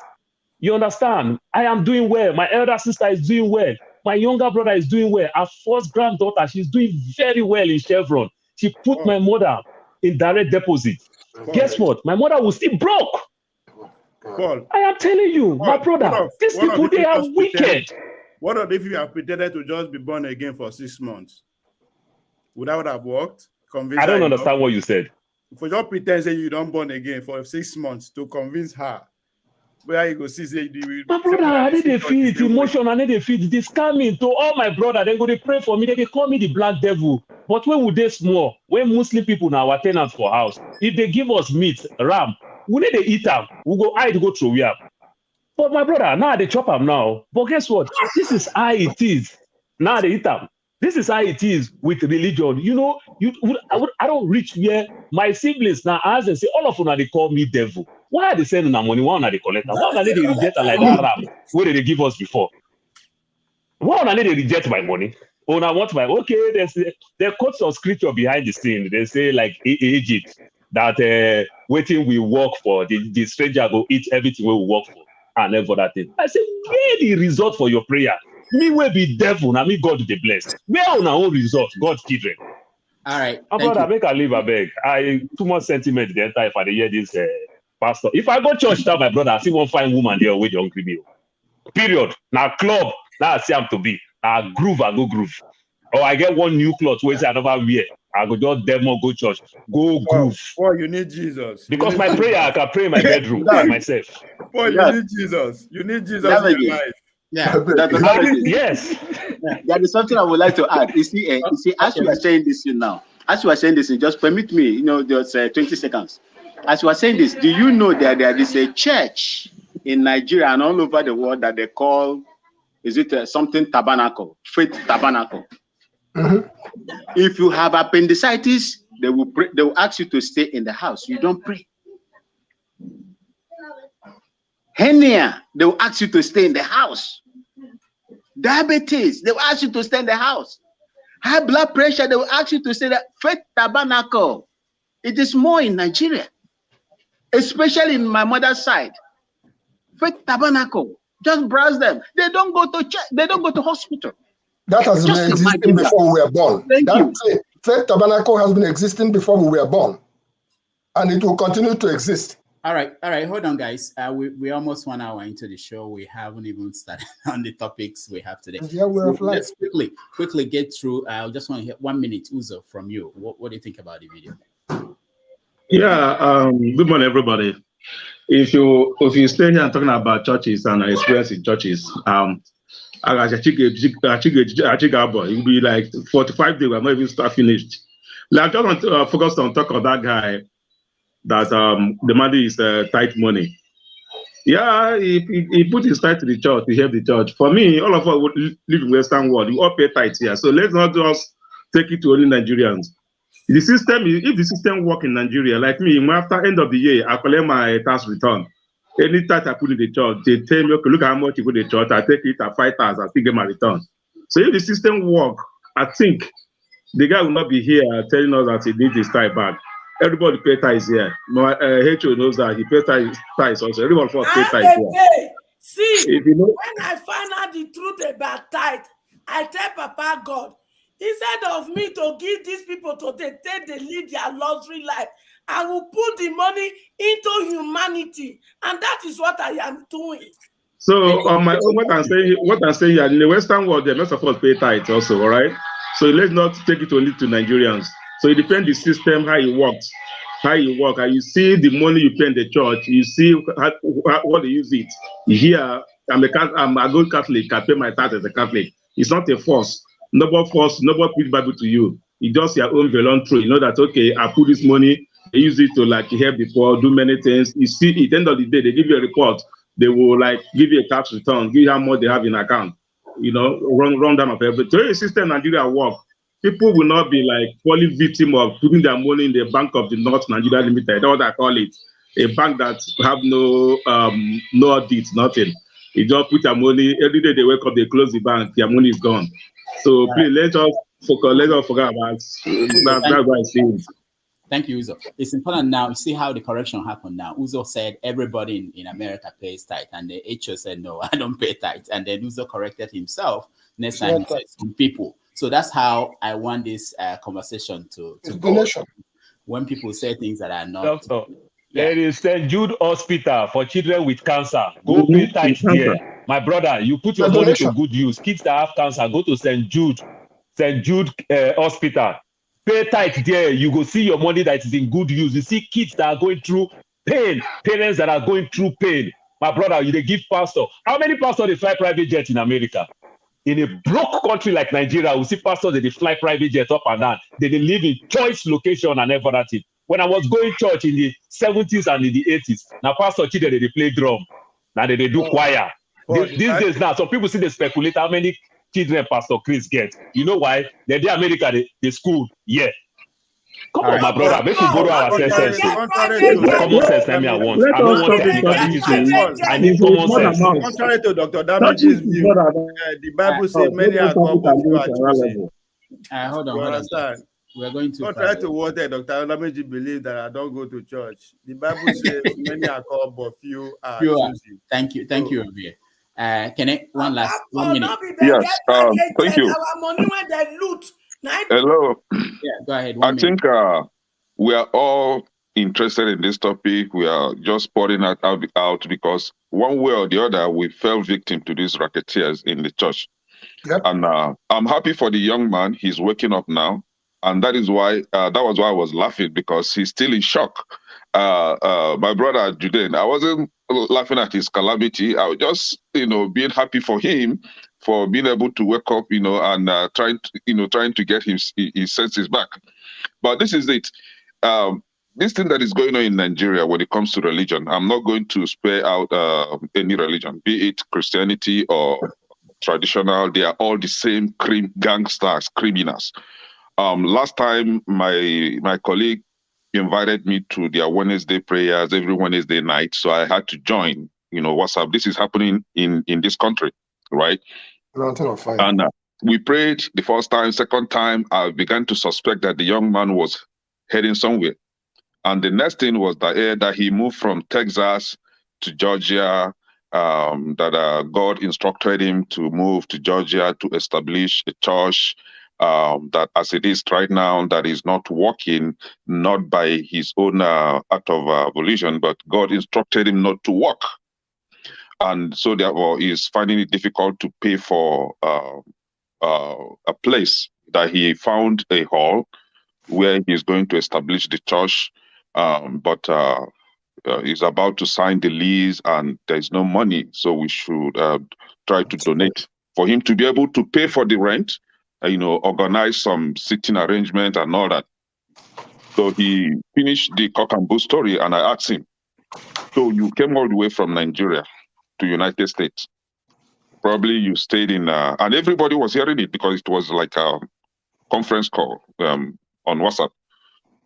You understand? I am doing well. My elder sister is doing well. My younger brother is doing well. Our first granddaughter, she's doing very well in Chevron. She put my mother in direct deposit. Guess what? My mother will still broke. Paul, I am telling you, my brother, these people, they are wicked. What if you have pretended to just be born again for 6 months? Would that have worked? I don't understand what you said. If you just pretend say you don't born again for 6 months to convince her, where you go see say my brother, I need to feed it emotion, I need to feed this coming to all my brother. They go to pray for me. They call me the black devil. But when would they small? When Muslim people now are tenants for house, if they give us meat, ram, we need to eat them. We go hide, go through here. But my brother, now they chop them now. But guess what? This is how it is. Now they eat them. This is how it is with religion. You know, I don't reach where my siblings now, as they say, all of them, they call me devil. Why are they sending them money? Why are they collecting? Why are they reject like that ram? What did they give us before? Why are they reject my money? Oh, I want my, okay, there's quotes of scripture behind the scene. They say like Egypt, that waiting we work for, the stranger go eat everything we work for. And then for that thing. I say, where the result for your prayer? Me will be devil, now me God the blessed. Where on our own result, God's children. All right. My brother, make a leave a beg. I too much sentiment the entire if I hear this pastor. If I go church now, my brother, I see one fine woman there with the hungry meal. Period. Now club, now I see him to be. I groove, I go groove. Or I get one new cloth where I never wear. I go just demo, go church, go groove. Boy, you need Jesus. Because my prayer, I can pray in my bedroom by myself. Boy, you need Jesus. You need Jesus in your life. Yeah, yes. There is something I would like to add. You see, as you are saying this now, just permit me, just 20 seconds. As you are saying this, do you know that there is a church in Nigeria and all over the world that they call, is it something tabernacle, faith tabernacle? Mm-hmm. If you have appendicitis, they will pray, they will ask you to stay in the house. You don't pray. Hernia, they will ask you to stay in the house. Diabetes, they will ask you to stay in the house. High blood pressure, they will ask you to stay there. Faith Tabernacle, it is more in Nigeria, especially in my mother's side. Faith Tabernacle, just browse them. They don't go to church, they don't go to hospital. That has been existing before we were born. Thank you. Faith Tabernacle has been existing before we were born, and it will continue to exist. All right, hold on, guys. We're almost 1 hour into the show. We haven't even started on the topics we have today. Yeah, let's quickly get through. I just want to hear 1 minute, Uzo, from you. What do you think about the video? Yeah, good morning, everybody. If you stay here and talking about churches and experience in churches, you'll be like 45 days. We're not even start finished. Like, I just want to focus on talk of that guy that the money is tight money. Yeah, he put his tithe to the church, he helped the church. For me, all of us would live in Western world. We all pay tithes here. So let's not just take it to only Nigerians. The system, if the system work in Nigeria, like me, after end of the year, I collect my tax return. Any tithe I put in the church, they tell me, okay, look how much you put in the church, I take it at 5,000, I still get my return. So if the system work, I think the guy will not be here telling us that he needs his tithe back. Everybody pay tithes here. My HO knows that he pays tithes also. Everybody for pay tithes here. See, when I find out the truth about tithe, I tell Papa God, instead of me to give these people to take they lead their luxury life, I will put the money into humanity, and that is what I am doing. So on my own, what I'm saying here, in the Western world, they're not supposed to pay tithes also, all right? So let's not take it only to Nigerians. So it depends the system, how it works, and you see the money you pay in the church, you see what they use it. Here, I'm a good Catholic, I pay my tax as a Catholic. It's not a force. Nobody put Bible to you. It's just your own voluntary. You know that, okay, I put this money, they use it to like help the poor, do many things. You see, at the end of the day, they give you a report. They will like give you a tax return, give you how much they have in account. You know, run down of everything. So the system in Nigeria work. People will not be like falling victim of putting their money in the Bank of the North Nigeria Limited, or what I call it, a bank that have no audit, nothing. You just put your money, every day they wake up, they close the bank, your money is gone. So please, let us forget about that's what I think. Thank you, Uzo. It's important now. You see how the correction happened now. Uzo said everybody in America pays tithe, and the HO said, no, I don't pay tithe. And then Uzo corrected himself. Next time he said some people. So that's how I want this conversation to go. When people say things that are not. Doctor, there is St. Jude Hospital for children with cancer. Go pay tithe there. My brother, you put your money to good use. Kids that have cancer, go to St. Jude Hospital. Pay tithe there. You go see your money that is in good use. You see kids that are going through pain, parents that are going through pain. My brother, they give pastor. How many pastors they fly private jet in America? In a broke country like Nigeria, we see pastors they fly private jet up and down. They live in choice location and everything. When I was going church in the 70s and in the 80s, now pastor children they play drum. Now they do choir. These days now, some people see they speculate how many children Pastor Chris get. You know why? They're in America, they school. Yeah. Come on, my brother. Make we borrow our senses. Common sense, I want. I don't want technicalities. I need common sense. Contrary to Dr. Damage's view, the Bible says many are called, but few are chosen. Hold on. We're going to contrary to what Dr. Damage believe that I don't go to church. The Bible says many are called, but few are chosen. Thank you, Ovie. Can I 1 minute? Yes, thank you. Our money when they loot. Hello. Yeah, go ahead. I think we are all interested in this topic. We are just pouring it out because one way or the other, we fell victim to these racketeers in the church. Yep. And I'm happy for the young man. He's waking up now. And that is why, that was why I was laughing, because he's still in shock. My brother Judean, I wasn't laughing at his calamity. I was just, being happy for him for being able to wake up, and trying to get his senses back. But this is it. This thing that is going on in Nigeria when it comes to religion, I'm not going to spare out any religion, be it Christianity or traditional. They are all the same gangsters, criminals. Last time, my colleague invited me to their Wednesday prayers every Wednesday night, so I had to join. WhatsApp. This is happening in this country, right? And we prayed the first time. Second time, I began to suspect that the young man was heading somewhere. And the next thing was that he moved from Texas to Georgia, that God instructed him to move to Georgia to establish a church that as it is right now, that is not working, not by his own act of volition, but God instructed him not to work. And so therefore he's finding it difficult to pay for a place that he found a hall where he's going to establish the church, but he's about to sign the lease and there's no money, so we should try to donate for him to be able to pay for the rent, organize some sitting arrangement and all that. So he finished the cock and bull story, and I asked him, so you came all the way from Nigeria to United States. Probably you stayed in, and everybody was hearing it because it was like a conference call on WhatsApp.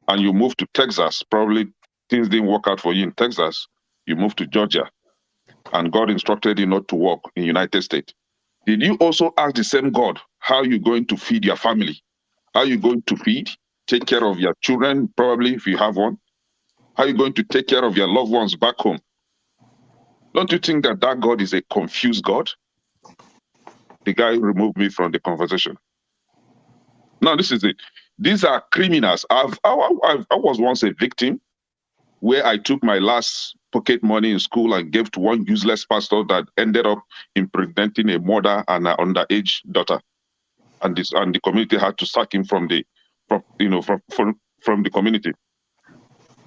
And you moved to Texas. Probably things didn't work out for you in Texas. You moved to Georgia, and God instructed you not to work in United States. Did you also ask the same God how you're going to feed your family? How you going to feed, take care of your children, probably if you have one? How you going to take care of your loved ones back home? Don't you think that God is a confused God? The guy removed me from the conversation. Now, this is it. These are criminals. I was once a victim where I took my last pocket money in school and gave to one useless pastor that ended up impregnating a mother and an underage daughter. And the community had to sack him from the community.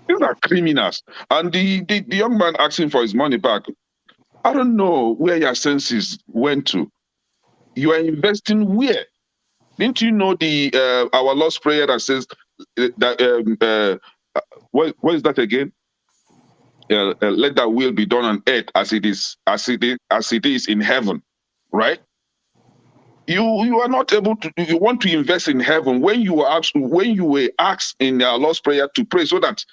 These are criminals. And the young man asking for his money back, I don't know where your senses went to. You are investing where? Didn't you know our Lord's Prayer that says that what is that again? Let that will be done on earth as it is in heaven, right? You are not able to. You want to invest in heaven when you were asked in our Lord's Prayer to pray so that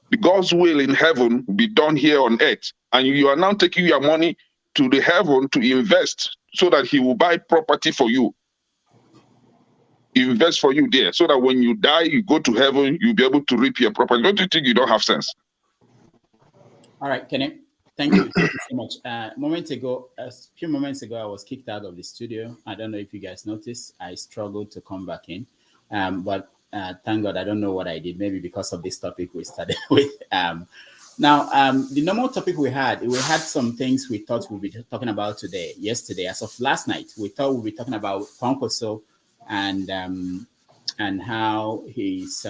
the God's will in heaven be done here on earth, and you are now taking your money to the heaven to invest so that He will buy property for you. Invest for you there, so that when you die, you go to heaven, you'll be able to reap your property. Don't you think you don't have sense? All right, Kenny. Thank you so much. A few moments ago, I was kicked out of the studio. I don't know if you guys noticed. I struggled to come back in, but thank God I don't know what I did. Maybe because of this topic we started with. Now, the normal topic we had some things we thought we'd be talking about today. Yesterday, as of last night, we thought we'd be talking about Kwankwaso and how his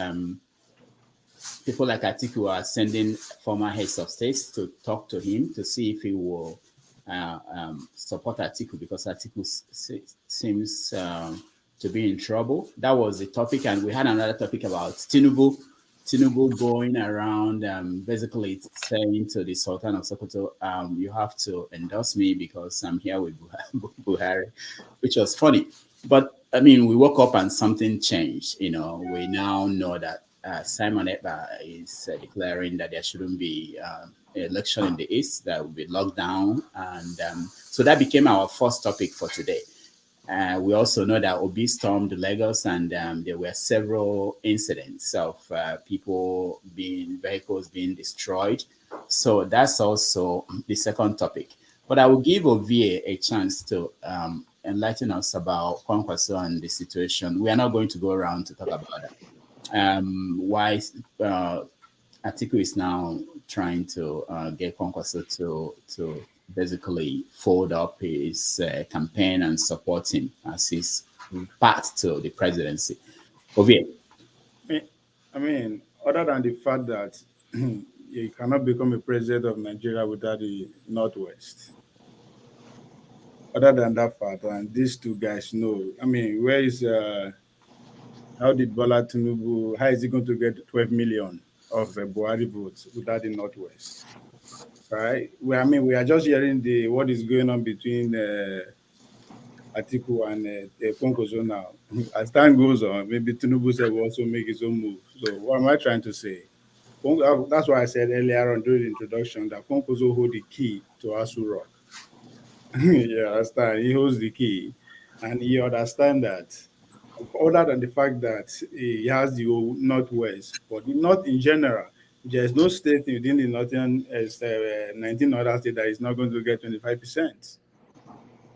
people like Atiku are sending former heads of states to talk to him to see if he will support Atiku, because Atiku seems to be in trouble. That was the topic, and we had another topic about Tinubu going around basically saying to the Sultan of Sokoto, you have to endorse me because I'm here with Buhari, which was funny. But I mean, we woke up and something changed. We now know that Simon Ekpa is declaring that there shouldn't be an election in the East, that will be locked down. And so that became our first topic for today. We also know that Obi stormed Lagos, and there were several incidents of vehicles being destroyed. So that's also the second topic. But I will give Ovie a chance to enlighten us about Kwankwaso and the situation. We are not going to go around to talk about that. Why Atiku is now trying to get Kwankwaso to basically fold up his campaign and support him as his path to the presidency. Ovie. I mean, other than the fact that you cannot become a president of Nigeria without the Northwest. Other than that fact, and these two guys know, I mean, where is, how did Bola Tinubu, how is he going to get 12 million of Buhari votes without the Northwest? Right? We are just hearing what is going on between Atiku and Kwankwaso now. As time goes on, maybe Tinubu will also make his own move. So what am I trying to say? That's why I said earlier on during the introduction that Kwankwaso hold the key to Asu Rock. Yeah, understand. He holds the key. and he understand that. Other than the fact that he has the Northwest, but the North in general, there's no state within the Northern 19 other states that is not going to get 25%.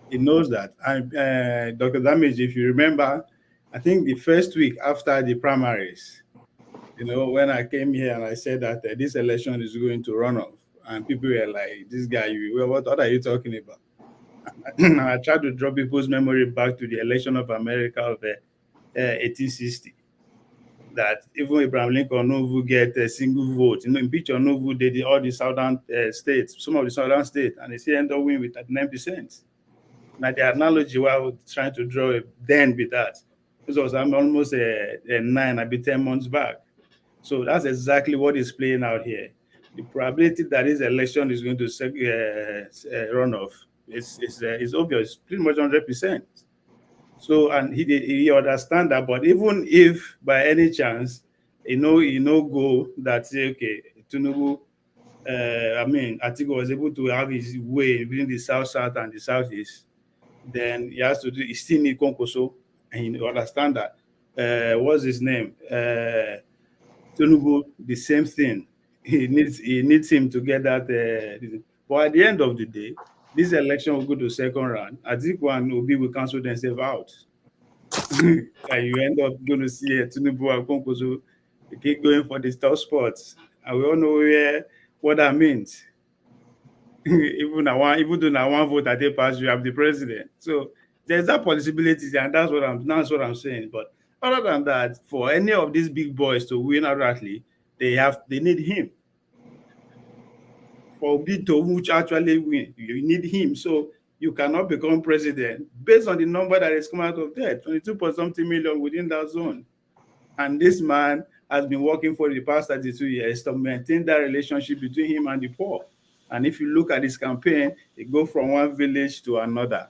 He knows that. And Dr. Damage, if you remember, I think the first week after the primaries, when I came here and I said that this election is going to run off, and people were like, this guy, what are you talking about? And I tried to draw people's memory back to the election of America of 1860. That even Abraham Lincoln no will get a single vote. Impeach or no vote, they did all the southern states, some of the southern states, and they still end up winning with 39%. Now the analogy what I was trying to draw then with that, this was almost a 9, maybe 10 months back. So that's exactly what is playing out here. The probability that this election is going to run off is obvious, pretty much 100%. So, and he understand that, but even if by any chance, go that say, okay, Tinubu, Atiku was able to have his way between the South and the Southeast, then he still need Konkoso, and you understand that. What's his name? Tinubu, the same thing. He needs him to get that. But at the end of the day, this election will go to second round. Atiku and Obi will cancel themselves out. And you end up going to see Tinubu and Konkoso keep going for the top spots. And we all know what that means. Even though one vote that they pass, you have the president. So there's that possibility, and that's what I'm saying. But other than that, for any of these big boys to win outrightly, they need him. For Obi to actually win, you need him. So you cannot become president based on the number that is coming out of there, 22.something million within that zone. And this man has been working for the past 32 years to maintain that relationship between him and the poor. And if you look at his campaign, it goes from one village to another.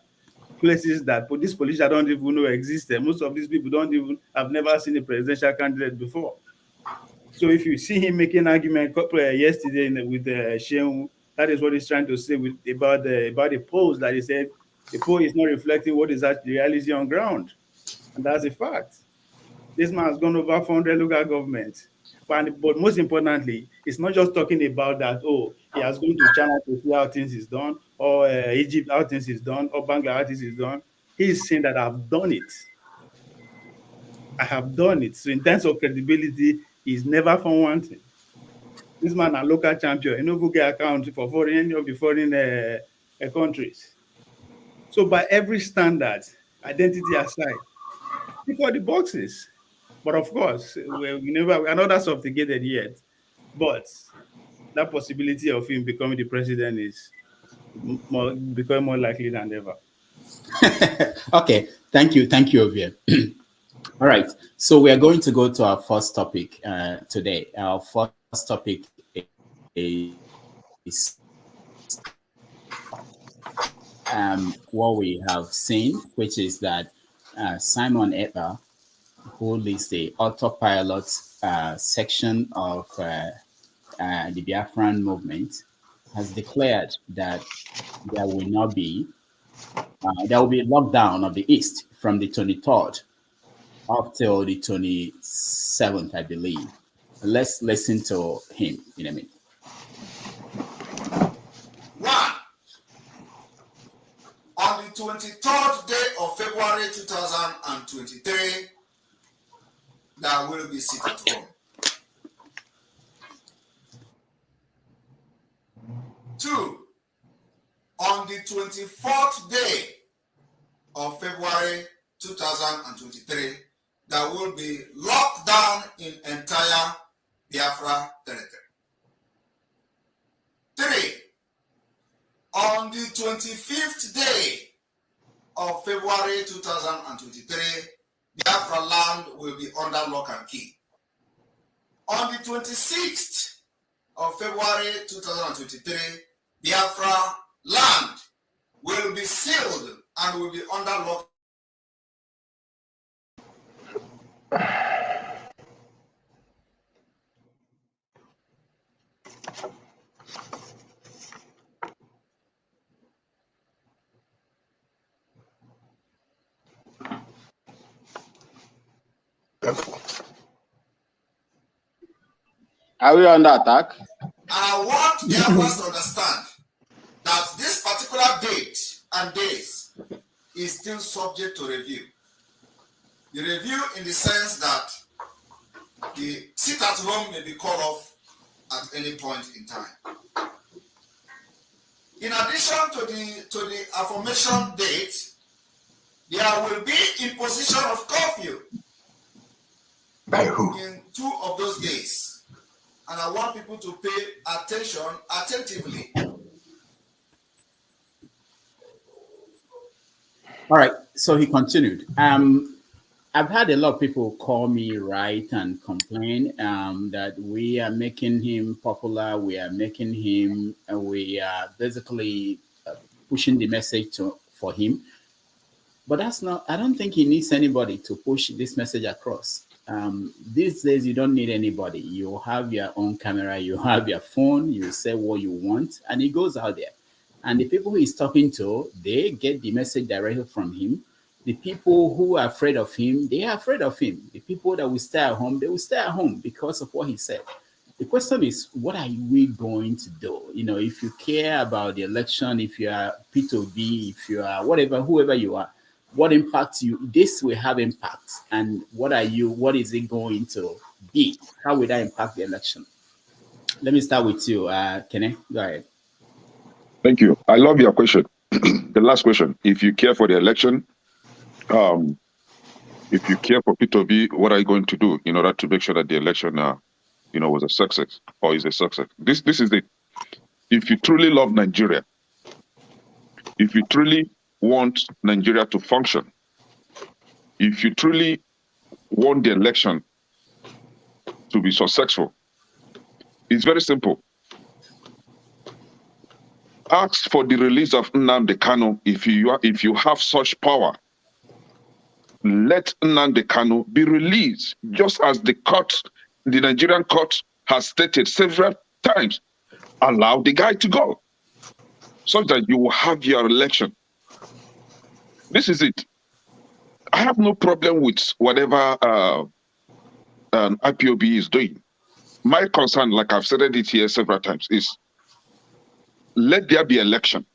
Places that these politicians don't even know existed. Most of these people have never seen a presidential candidate before. So if you see him making an argument yesterday with Seun, that is what he's trying to say about the polls, that he said the poll is not reflecting what is actually reality on ground. And that's a fact. This man has gone over 400 local governments. But most importantly, it's not just talking about that, he has gone to China to see how things is done, or Egypt, how things is done, or Bangladesh, how things is done. He's saying that I've done it. I have done it. So in terms of credibility, he's never found one thing. This man a local champion. He no get account for any of the foreign countries. So by every standard, identity aside, tick all the boxes. But of course, we're not that sophisticated yet. But that possibility of him becoming the president is becoming more likely than ever. Okay, thank you, Ovie. All right, so we are going to go to our first topic today. Our first topic is what we have seen, which is that Simon Ekpa, who leads the autopilot section of the Biafran movement, has declared that there will be a lockdown of the East from the 23rd up till the 27th, I believe. Let's listen to him in a minute. One, on the 23rd day of February 2023, there will be sit at home. 2, on the 24th day of February 2023, there will be lockdown in entire Biafra territory. 3, on the 25th day of February 2023, Biafra land will be under lock and key. On the 26th of February 2023, Biafra land will be sealed and will be under lock. careful. Are we under attack? I want Biafrans to understand that this particular date and days is still subject to review. The review in the sense that the sit at home may be called off at any point in time. In addition to the aforementioned date, there will be imposition of curfew by who? in 2 of those days. And I want people to pay attention attentively. All right, so he continued. I've had a lot of people call me, write, and complain that we are making him popular. We are making him, we are basically pushing the message for him. But that's not, I don't think he needs anybody to push this message across. These days, you don't need anybody. You have your own camera, you have your phone, you say what you want, and it goes out there. And the people he's talking to, they get the message directly from him. The people who are afraid of him, they are afraid of him. The people that will stay at home, they will stay at home because of what he said. The question is, what are we going to do? You know, if you care about the election, if you are P2B, if you are whatever, whoever you are, what impacts you? This will have impact. And what is it going to be? How will that impact the election? Let me start with you, Kene. Go ahead. Thank you. I love your question. The last question. If you care for the election, if you care for P2B, what are you going to do in order to make sure that the election, was a success or is a success? This is it. If you truly love Nigeria, if you truly want Nigeria to function, if you truly want the election to be successful, it's very simple. Ask for the release of Nnamdi Kanu if you have such power. Let Nnamdi Kanu be released, just as the Nigerian court has stated several times. Allow the guy to go, so that you will have your election. This is it. I have no problem with whatever IPOB is doing. My concern, like I've said it here several times, is let there be election.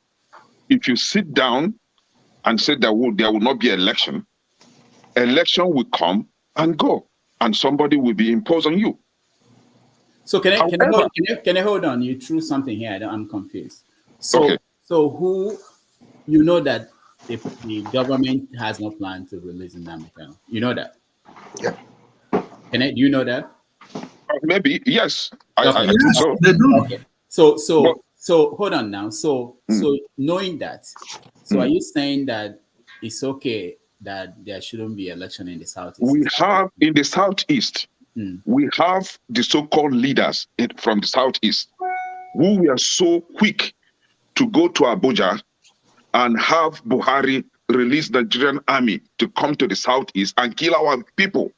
If you sit down and say there will not be election, election will come and go, and somebody will be imposed on you. So can I hold on? You threw something here. I'm confused. So okay. So who, you know that the government has no plan to release Nnamdi Kanu. You know that? Yeah. Do you know that? Maybe yes. Okay. I think so. They do. Okay. So hold on now. So knowing that, are you saying that it's okay that there shouldn't be election in the Southeast? We have in the Southeast, we have the so-called leaders from the Southeast who were so quick to go to Abuja and have Buhari release the Nigerian army to come to the Southeast and kill our people.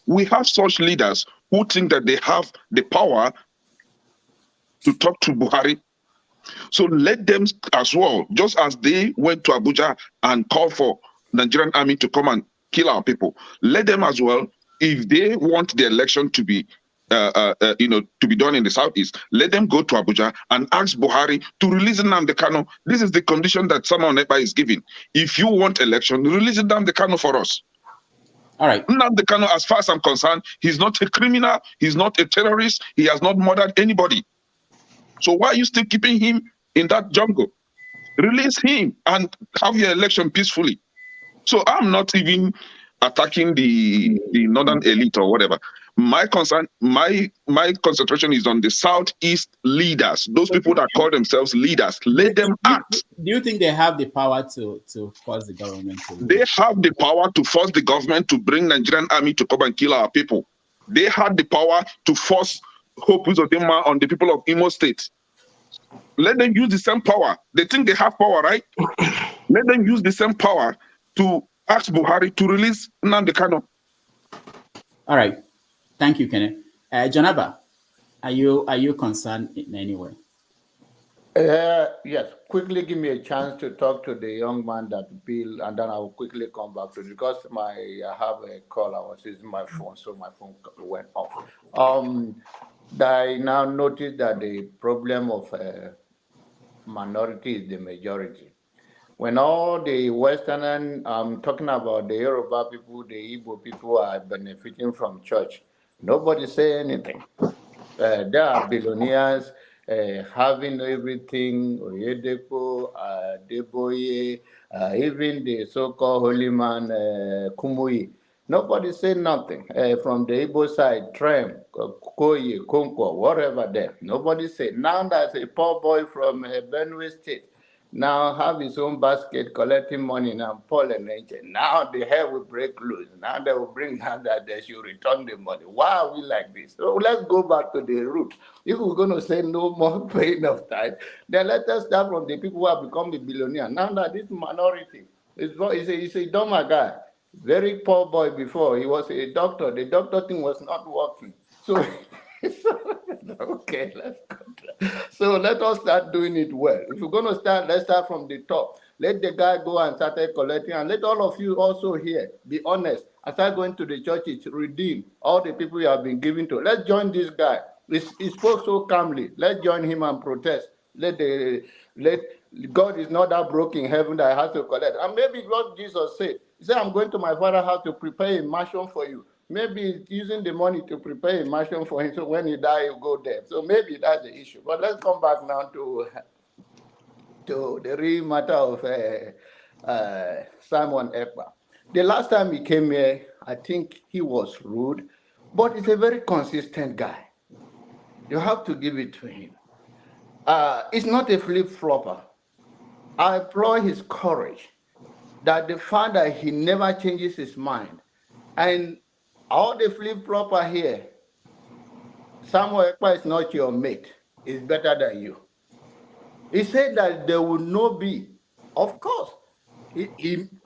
We have such leaders who think that they have the power to talk to Buhari. So let them as well, just as they went to Abuja and called for the Nigerian army to come and kill our people, let them as well, if they want the election to be to be done in the Southeast, let them go to Abuja and ask Buhari to release Nnamdi Kanu. This is the condition that Samuel Ekpa is giving. If you want election, release Nnamdi Kanu for us. All right. Nnamdi Kanu, as far as I'm concerned, he's not a criminal, he's not a terrorist, he has not murdered anybody. So why are you still keeping him in that jungle? Release him and have your election peacefully. So I'm not even attacking the northern elite or whatever. My concern, my concentration is on the Southeast leaders, those people that call themselves leaders. Let them act. Do you think they have the power to force the government to? They have the power to force the government to bring Nigerian army to come and kill our people. They had the power to force Hope Uzodinma on the people of Imo State. Let them use the same power. They think they have power, right? Let them use the same power to ask Buhari to release Nnamdi Kanu. All right. Thank you, Kenneth. Janaba, are you concerned in any way? Yes, quickly give me a chance to talk to the young man that Bill, and then I will quickly come back to it because I have a call. I was using my phone, so my phone went off. I now noticed that the problem of minority is the majority. When all the Western, I'm talking about the Yoruba people, the Igbo people are benefiting from church, nobody say anything. There are billionaires having everything, Oyedepo, Deboye, even the so-called holy man, Kumuyi. Nobody said nothing. From the Igbo side, Trem, Koye, Konko, whatever there. Nobody said. Now there's a poor boy from Benue State now have his own basket collecting money now, Paul and Angel. Now the hair will break loose. Now they will bring down that they should return the money. Why are we like this? So let's go back to the root. If we're going to say no more paying of tithe, then let us start from the people who have become the billionaire. Now that this minority is a dumber guy. Very poor boy before. He was a doctor. The doctor thing was not working. So okay, let's go. So let us start doing it well. If we're going to start, let's start from the top. Let the guy go and start collecting, and let all of you also here be honest. And start going to the churches, redeem all the people you have been giving to. Let's join this guy. He spoke so calmly. Let's join him and protest. Let God is not that broke in heaven that I have to collect. And maybe what Jesus said, he said, I'm going to my father's house to prepare a mansion for you. Maybe he's using the money to prepare a mansion for him, so when he dies, he'll go there. So maybe that's the issue. But let's come back now to the real matter of Simon Ekpa. The last time he came here, I think he was rude, but he's a very consistent guy. You have to give it to him. It's not a flip-flopper. I applaud his courage, that the fact that he never changes his mind. And all the flip-flopper here, Samuel Ekpa is not your mate. He's better than you. He said that there will not be. Of course.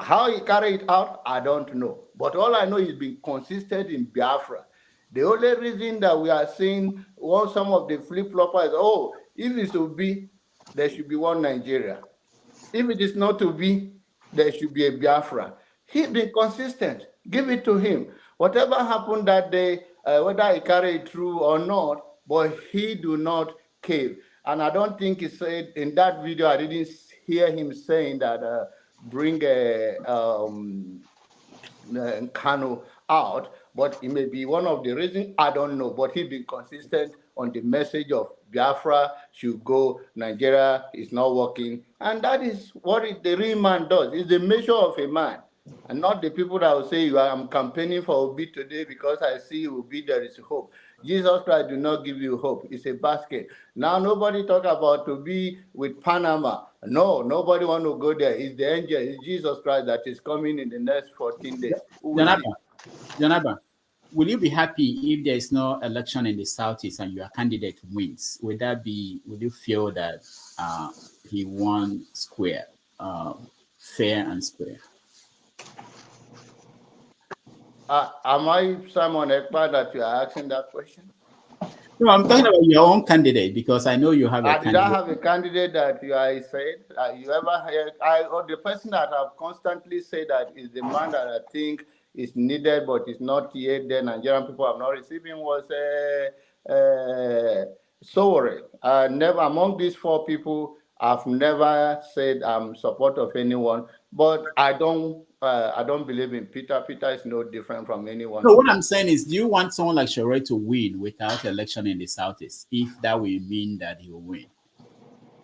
How he carried it out, I don't know. But all I know is being consistent in Biafra. The only reason that we are seeing some of the flip-floppers, if it should be, there should be one Nigeria. If it is not to be, there should be a Biafra. He's been consistent. Give it to him. Whatever happened that day, whether he carried it through or not, but he do not cave. And I don't think he said in that video, I didn't hear him saying that bring Kanu out, but it may be one of the reasons, I don't know, but he's been consistent on the message of Biafra should go, Nigeria is not working, and that is what the real man does. It's the measure of a man, and not the people that will say, I'm campaigning for Obi today because I see Obi, there is hope. Jesus Christ do not give you hope. It's a basket. Now nobody talk about to be with Panama. No, nobody want to go there. It's the angel. It's Jesus Christ that is coming in the next 14 days. Janaba, will you be happy if there is no election in the Southeast and your candidate wins? Would you feel that he won square, fair and square? Am I Simon Ekpa that you are asking that question? No, I'm talking about your own candidate because I know you have a candidate. Did I have a candidate that I said? You ever heard? Or the person that I've constantly said that is the man that I think is needed but is not yet there. Nigerian people have not received him was Sowore. Never among these four people, I've never said I'm support of anyone, but I don't believe in Peter. Peter is no different from anyone. No, what I'm saying is, do you want someone like Sowore to win without election in the Southeast, if that will mean that he will win?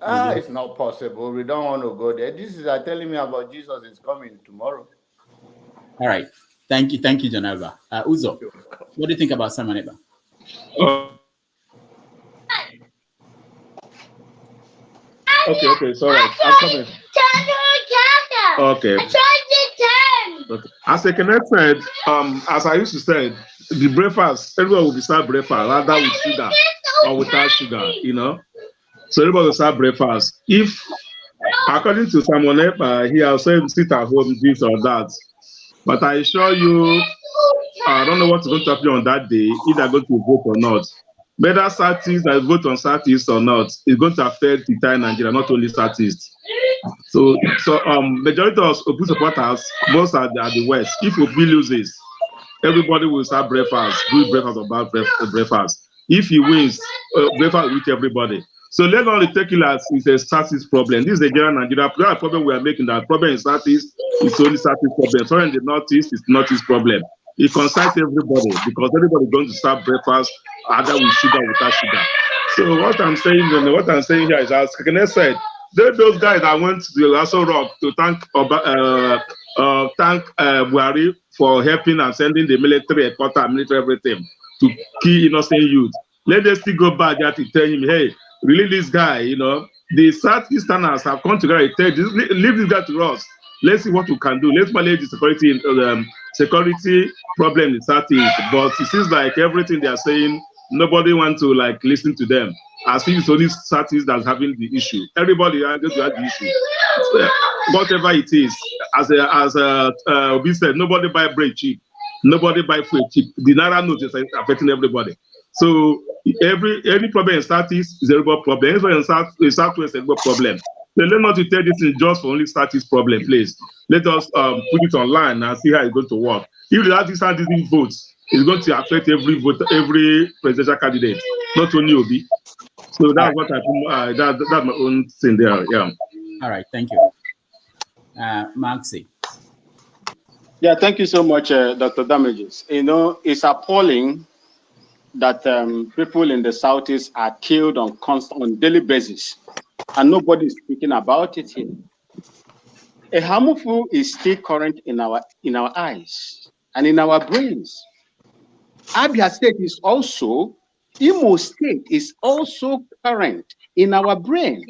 It's not possible. We don't want to go there. This is telling me about Jesus is coming tomorrow. All right. Thank you, Janaba. Uzo, what do you think about Simon Ekpa? Okay, sorry. Okay. As a connected, as I used to say, the breakfast, everyone will be served breakfast, either with sugar or without sugar, So everybody will serve breakfast. If, according to Simon Ekpa, he has said sit at home, this or that. But I assure you, I don't know what's going to happen on that day, if they're going to vote or not. whether Southeast that vote on Southeast or not is going to affect the entire Nigeria, not only Southeast. So majority of Obi supporters, most are the West. If Obi loses, everybody will start breakfast, good breakfast or bad breakfast. If he wins, breakfast with everybody. So let's not take it as it's a Southeast problem. This is the general Nigeria problem we are making. That problem in Southeast is only Southeast problem. So in the Northeast, it's Northeast problem. It concerns everybody because everybody is going to start breakfast either with sugar or without sugar. So what I'm saying here is, as Kekene said, those guys that went to the Lasso Rock to thank Buhari for helping and sending the military headquarters, military everything to kill innocent youth. Let us still go back there to tell him, hey, really this guy, the Southeasterners have come together to tell leave this guy to us. Let's see what we can do. Let's manage the security problem in Southeast. But it seems like everything they are saying, nobody wants to listen to them. As if it's only Southeast that's having the issue. Everybody is going to have the issue. Whatever it is, as Obi said, nobody buy bread cheap. Nobody buy food cheap. The Naira Note is affecting everybody. So any problem in Southeast is a real problem. Any problem in Southwest is a real problem. So let's not tell this is just for only Southeast problem, please. Let us put it online and see how it's going to work. If the Southeast votes, it's going to affect every vote, every presidential candidate, not only Obi. So that's what I think. That's my own thing there. Yeah. All right. Thank you, Maxi. Yeah. Thank you so much, Dr. Damages. It's appalling that people in the Southeast are killed on daily basis, and nobody is speaking about it here. A harmful is still current in our eyes and in our brains. Abia State is also, Imo State is also current in our brain.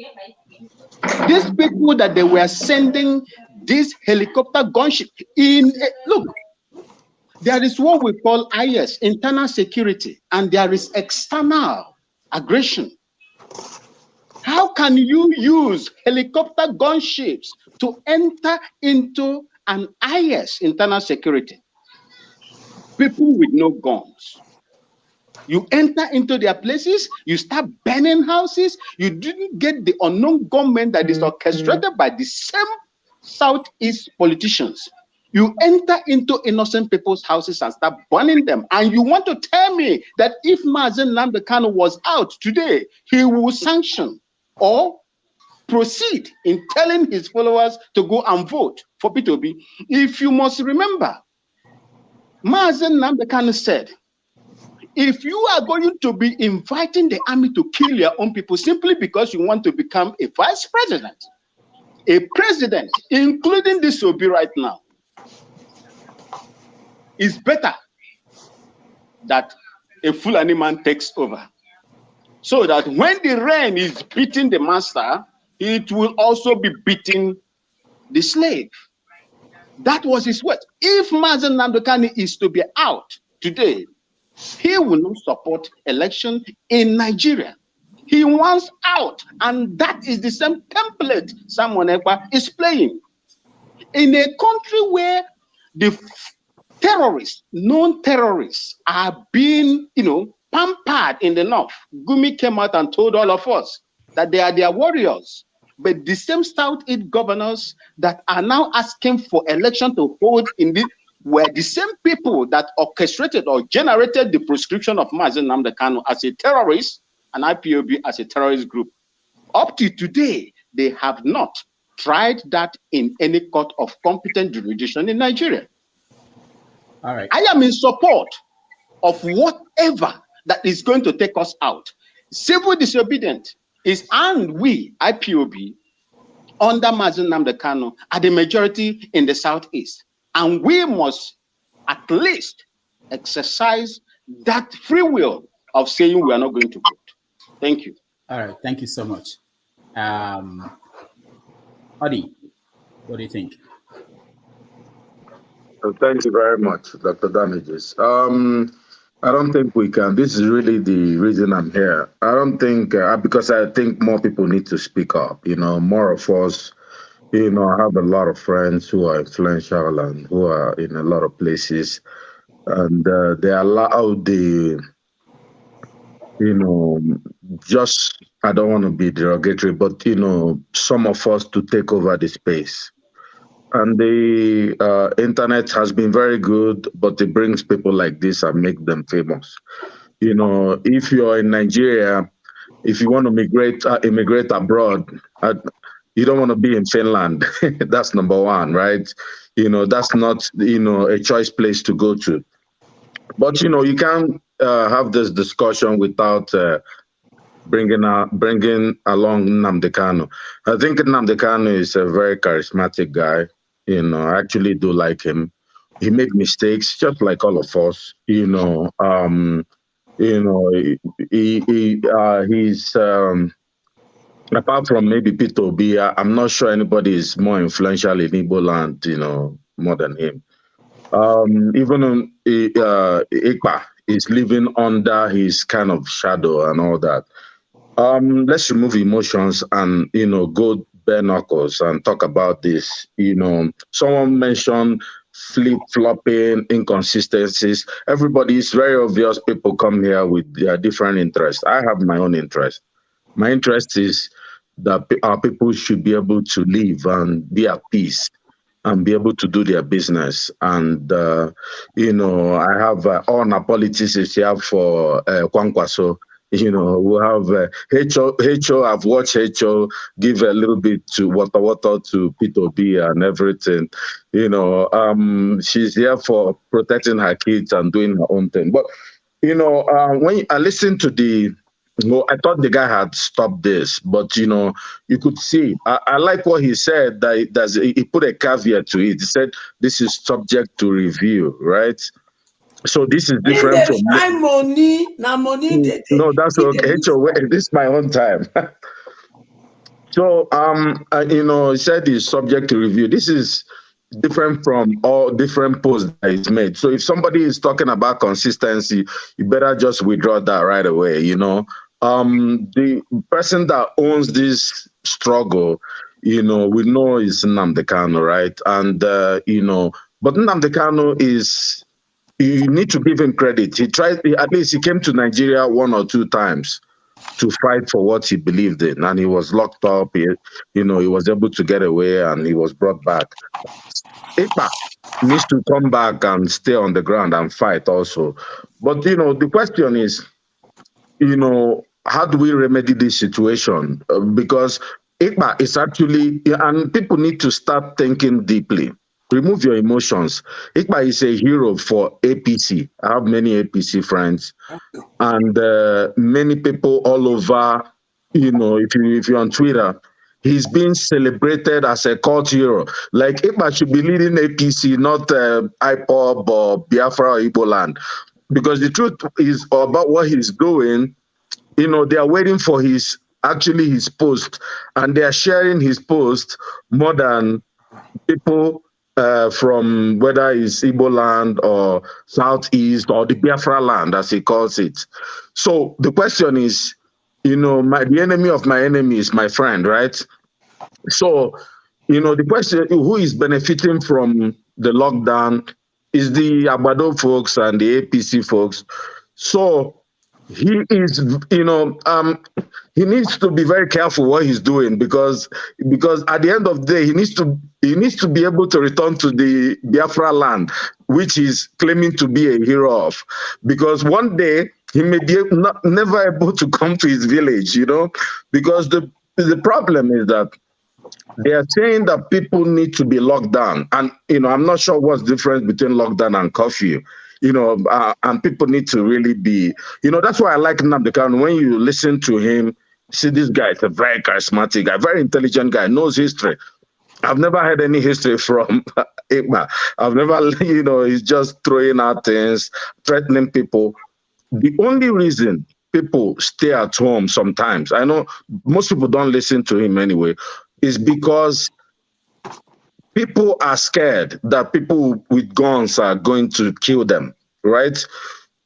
These people that they were sending this helicopter gunship look, there is what we call IS, internal security, and there is external aggression. How can you use helicopter gunships to enter into an IS, internal security? People with no guns. You enter into their places, you start burning houses, you didn't get the unknown gunmen that is orchestrated by the same Southeast politicians. You enter into innocent people's houses and start burning them. And you want to tell me that if Mazen Nnamdi Kanu was out today, he will sanction or proceed in telling his followers to go and vote for P2B. If you must remember, Mazen Nnamdi Kanu said, if you are going to be inviting the army to kill your own people simply because you want to become a vice president, a president, including this Obi right now, it's better that a Fulani man takes over. So that when the rain is beating the master, it will also be beating the slave. That was his word. If Mazen Nnamdi Kanu is to be out today, he will not support election in Nigeria. He wants out, and that is the same template Samuel Ekpa is playing. In a country where the terrorists, known terrorists, are being, pampered in the north. Gumi came out and told all of us that they are their warriors. But the same Southeast governors that are now asking for election to hold in this were the same people that orchestrated or generated the proscription of Mazen Nnamdi Kanu as a terrorist and IPOB as a terrorist group. Up to today, they have not tried that in any court of competent jurisdiction in Nigeria. All right. I am in support of whatever that is going to take us out. Civil disobedience is, and we, IPOB, under Mazen Nnamdi Kanu, are the majority in the Southeast. And we must at least exercise that free will of saying we are not going to vote. Thank you. All right. Thank you so much. Adi, what do you think? Thank you very much, Dr. Damages. I don't think we can. This is really the reason I'm here. I don't think, because I think more people need to speak up. More of us, I have a lot of friends who are influential and who are in a lot of places. And they allow the you know, just, I don't want to be derogatory, but, you know, some of us to take over the space. And the internet has been very good, but it brings people like this and make them famous. You know, if you're in Nigeria, if you want to immigrate abroad, you don't want to be in Finland. That's number one, right? You know, that's not, you know, a choice place to go to. But, you know, you can't have this discussion without bringing along Nnamdi Kanu. I think Nnamdi Kanu is a very charismatic guy. You know, I actually do like him. He made mistakes, just like all of us. You know, he's apart from maybe Peter Obi, I'm not sure anybody is more influential in Igbo land, you know, more than him. Even Ekpa is living under his kind of shadow and all that. Let's remove emotions and, you know, go bare knuckles and talk about this. You know, someone mentioned flip-flopping, inconsistencies. Everybody is very obvious. People come here with their different interests. I have my own interest. My interest is that our people should be able to live and be at peace and be able to do their business. And, you know, I have all our politicians here for Kwankwaso. You know, we have HO, I've watched HO give a little bit to water to Peter B and everything. You know, she's here for protecting her kids and doing her own thing. But, you know, when I listen to well, I thought the guy had stopped this, but, you know, you could see. I like what he said, that he put a caveat to it. He said, this is subject to review, right? So this is different from... money. No, that's okay. This is my own time. So, you know, he said it's subject to review. This is different from all different posts that is made. So if somebody is talking about consistency, you better just withdraw that right away, you know. The person that owns this struggle, you know, we know is Nnamdi Kanu, right? And, you know, but Nnamdi Kanu is, you need to give him credit. At least he came to Nigeria 1 or 2 times to fight for what he believed in, and he was locked up. You know, he was able to get away, and he was brought back. Ekpa needs to come back and stay on the ground and fight also. But, you know, the question is, you know, how do we remedy this situation? Because Ekpa is actually, and people need to start thinking deeply. Remove your emotions. Ekpa is a hero for APC. I have many APC friends, and many people all over. You know, if you're on Twitter, he's being celebrated as a cult hero. Like Ekpa should be leading APC, not IPOB or Biafra or Igbo land, because the truth is about what he's doing. You know, they are waiting for his post, and they are sharing his post more than people from whether it's Igbo land or Southeast or the Biafra land, as he calls it. So the question is, you know, the enemy of my enemy is my friend, right? So, you know, the question, who is benefiting from the lockdown is the Abado folks and the APC folks. So he is, you know, he needs to be very careful what he's doing, because at the end of the day, he needs to be able to return to the Biafra land, which he's claiming to be a hero of, because one day he may be never able to come to his village, you know, because the problem is that they are saying that people need to be locked down. And, you know, I'm not sure what's the difference between lockdown and curfew, you know, and people need to really be, you know, that's why I like Nnamdi Kanu. When you listen to him, see, this guy is a very charismatic guy, very intelligent guy, knows history. I've never heard any history from Ekpa. I've never, you know, he's just throwing out things, threatening people. The only reason people stay at home sometimes, I know most people don't listen to him anyway, is because people are scared that people with guns are going to kill them, right?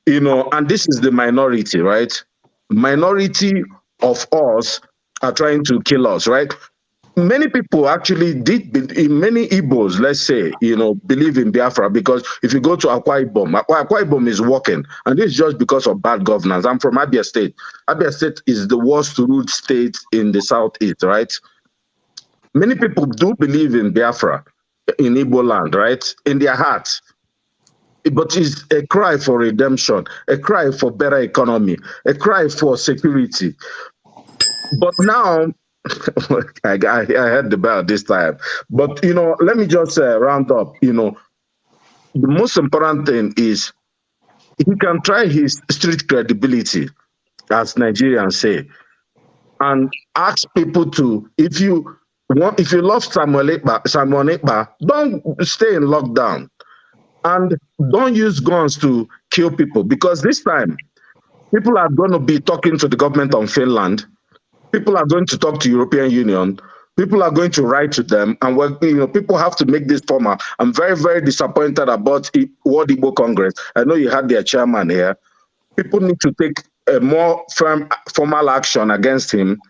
You know, and this is the minority, right? Minority of us are trying to kill us, right? many people actually many Igbos, let's say, believe in Biafra, because if you go to Akwa Ibom is working, and this is just because of bad governance. I'm from Abia State. Abia State is the worst ruled state in the southeast, right? Many people do believe in Biafra in Igbo land, right? In their hearts. But it's a cry for redemption, a cry for better economy, a cry for security. But now, I heard the bell this time. But, let me just round up. The most important thing is he can try his street credibility, as Nigerians say, and ask people to, if you love Samuel Ekpa, don't stay in lockdown. And don't use guns to kill people, because this time people are going to be talking to the government of Finland. People are going to talk to European Union. People are going to write to them, and people have to make this formal. I'm very, very disappointed about World Igbo Congress. I know you had their chairman here. People need to take a more formal action against him,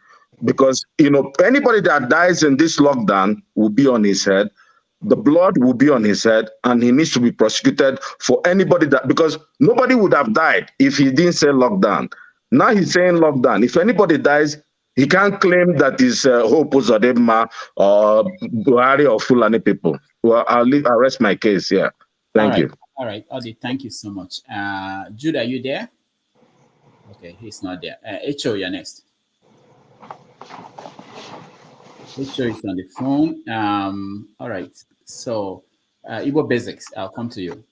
because anybody that dies in this lockdown will be on his head. The blood will be on his head, and he needs to be prosecuted for anybody because nobody would have died if he didn't say lockdown. Now he's saying lockdown. If anybody dies, he can't claim that it's Hope Uzodinma or Buhari or Fulani people. Well, I'll rest my case here. Thank you. All right, Odi, thank you so much. Jude, are you there? Okay, he's not there. Echo, you're next. Echo is on the phone. All right. So, Igbo Basics, I'll come to you.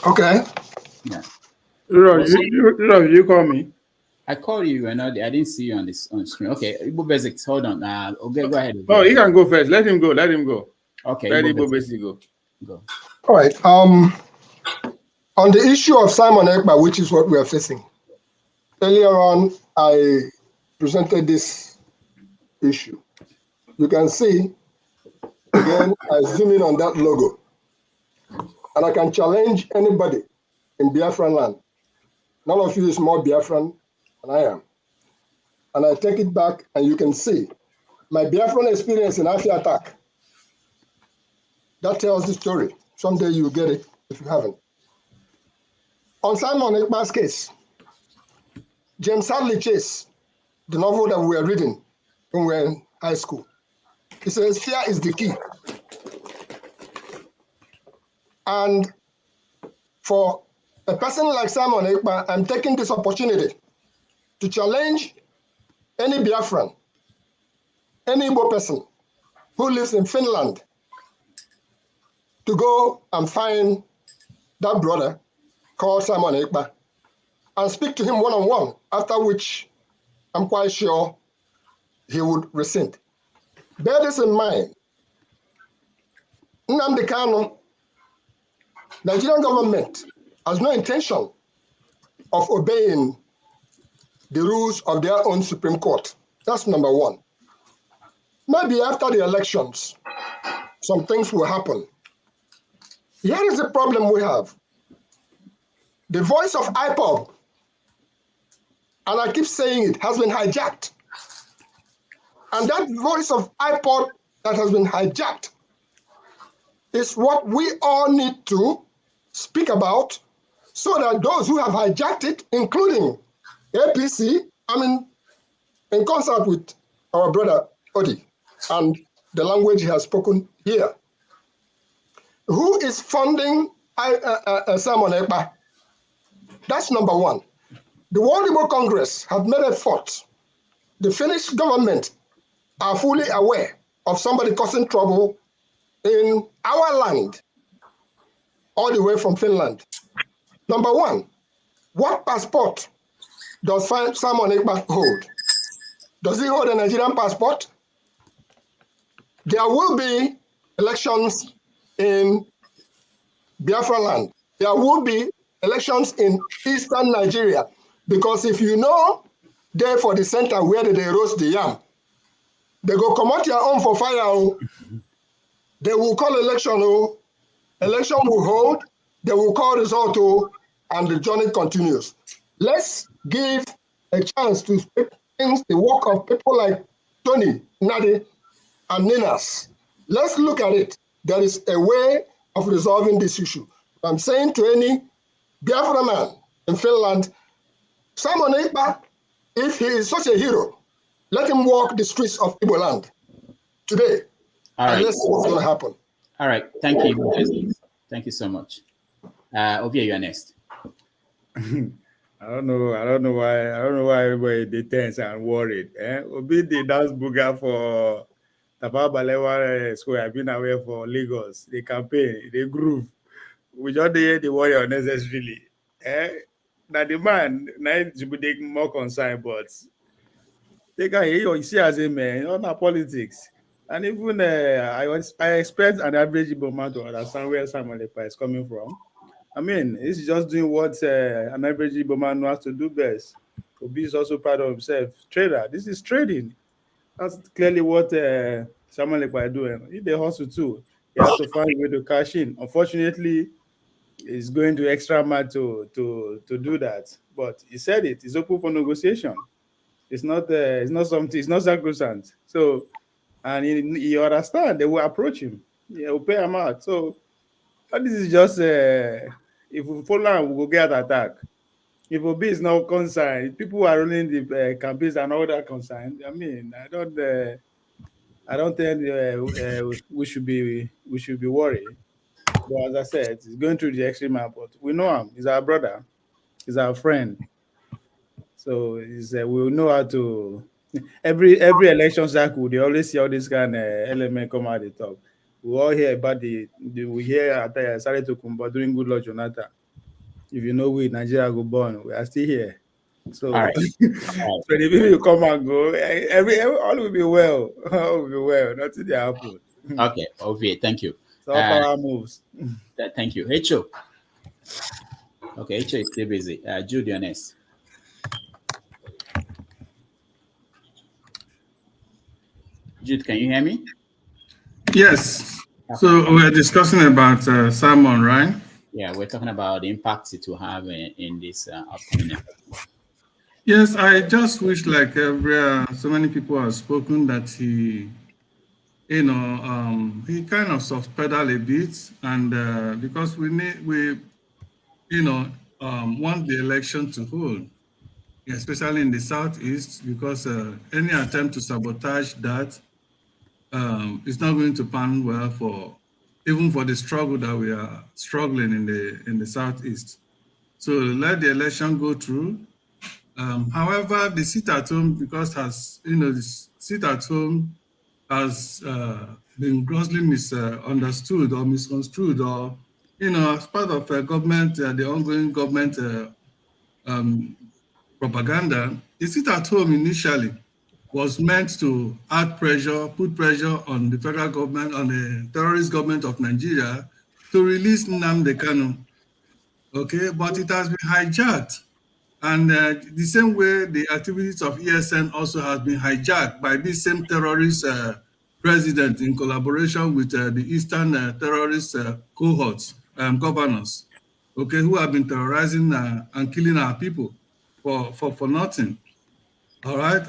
Okay. Yeah. You call me? I called you, and I didn't see you on screen. Okay, Igbo Basics, hold on. Okay, go ahead. No, he can go first. Let him go. Okay. Let Igbo Basics go. All right. On the issue of Simon Ekpa, which is what we are facing, earlier on, I presented this issue. You can see, again, I zoom in on that logo, and I can challenge anybody in Biafran land. None of you is more Biafran than I am. And I take it back, and you can see my Biafran experience in Afia attack. That tells the story. Someday you'll get it if you haven't. On Simon Ekpa's case, James Hadley Chase, the novel that we were reading when we were in high school, he says, fear is the key. And for a person like Simon Ekpa, I'm taking this opportunity to challenge any Biafran, any Igbo person who lives in Finland to go and find that brother called Simon Ekpa and speak to him one-on-one, after which I'm quite sure he would rescind. Bear this in mind. Nnamdi Kanu, Nigerian government has no intention of obeying the rules of their own Supreme Court. That's number one. Maybe after the elections, some things will happen. Here is the problem we have. The voice of IPOB, and I keep saying it, has been hijacked. And that voice of IPOB that has been hijacked is what we all need to speak about, so that those who have hijacked it, including APC, in concert with our brother Odi, and the language he has spoken here, who is funding Simon Ekpa? That's number one. The World Igbo Congress have made a effort. The Finnish government are fully aware of somebody causing trouble in our land, all the way from Finland. Number one, what passport does Simon Ekpa hold? Does he hold a Nigerian passport? There will be elections in Biafra land. There will be elections in eastern Nigeria, because if you know, there for the center where they roast the yam, they go come out your own for fire. They will call election. Election will hold. They will call result. And the journey continues. Let's give a chance to speak things, the work of people like Tony, Nadi, and Ninas. Let's look at it. There is a way of resolving this issue. I'm saying to any Biafra man in Finland, Simon Ekpa, if he is such a hero, let him walk the streets of Igbo land today. All right. And let's see what's going to happen. All right. Thank you. Thank you so much. Ovia, you are next. I don't know why everybody they tense and worried. Obi the dance booger for Tafawa Balewa Square. I've been away for Lagos. They campaign, they groove. We just hear the warrior unnecessarily. Now the man, now should be taking more concern, but they can hear you see as a man on our politics. And even I expect an average Igbo man to understand where Samuel Ekpa is coming from. I mean, he's just doing what an average Igbo man knows to do best. Obi is also proud of himself. Trader, this is trading. That's clearly what Samuel Ekpa is doing. He they hustle too. He has to find a way to cash in. Unfortunately, he's going to extra mile to do that. But he said it. It's open for negotiation. It's not something. It's not sacrosanct. So, and he understand. They will approach him. They will pay him out. So, this is just if we follow, we will get attack. If Obi is not concerned, people are running the campaigns and all that concerned. I mean, I don't think we should be worried. But as I said, it's going through the extreme. But we know him. He's our brother. He's our friend. So we will know how to. Every election cycle, they always see all this kind of element come out the top. We all hear about we hear at Sare Tokunbo during Good Lord Jonathan. If you know we Nigeria go born, we are still here. So, all right. So the people will come and go. All will be well. All will be well. Nothing will happen. Okay, okay, thank you. So power moves. Thank you. Hecho. Okay, Hecho is still busy. Jude, you're next. Jude, can you hear me? Yes. So we're discussing about Simon, right? Yeah, we're talking about the impact it will have in this upcoming election. Yes, I just wish, like so many people have spoken, that he, he kind of soft pedal a bit, and because we want the election to hold, especially in the Southeast, because any attempt to sabotage that is not going to pan well even for the struggle that we are struggling in the Southeast. So let the election go through. However, the sit at home, because the sit at home has been grossly misunderstood or misconstrued, or as part of government, the ongoing government propaganda. The sit at home initially was meant to put pressure on the federal government, on the terrorist government of Nigeria, to release Nnamdi Kanu. Okay, but it has been hijacked. And the same way the activities of ESN also has been hijacked by this same terrorist president in collaboration with the Eastern terrorist cohorts, governors, okay, who have been terrorizing and killing our people for nothing. All right.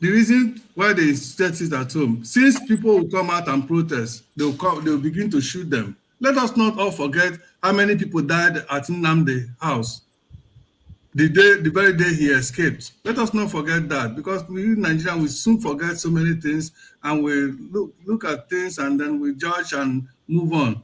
The reason why they set it at home, since people will come out and protest, they'll begin to shoot them. Let us not all forget how many people died at Nnamdi house the very day he escaped. Let us not forget that, because we in Nigeria, we soon forget so many things, and we look at things and then we judge and move on.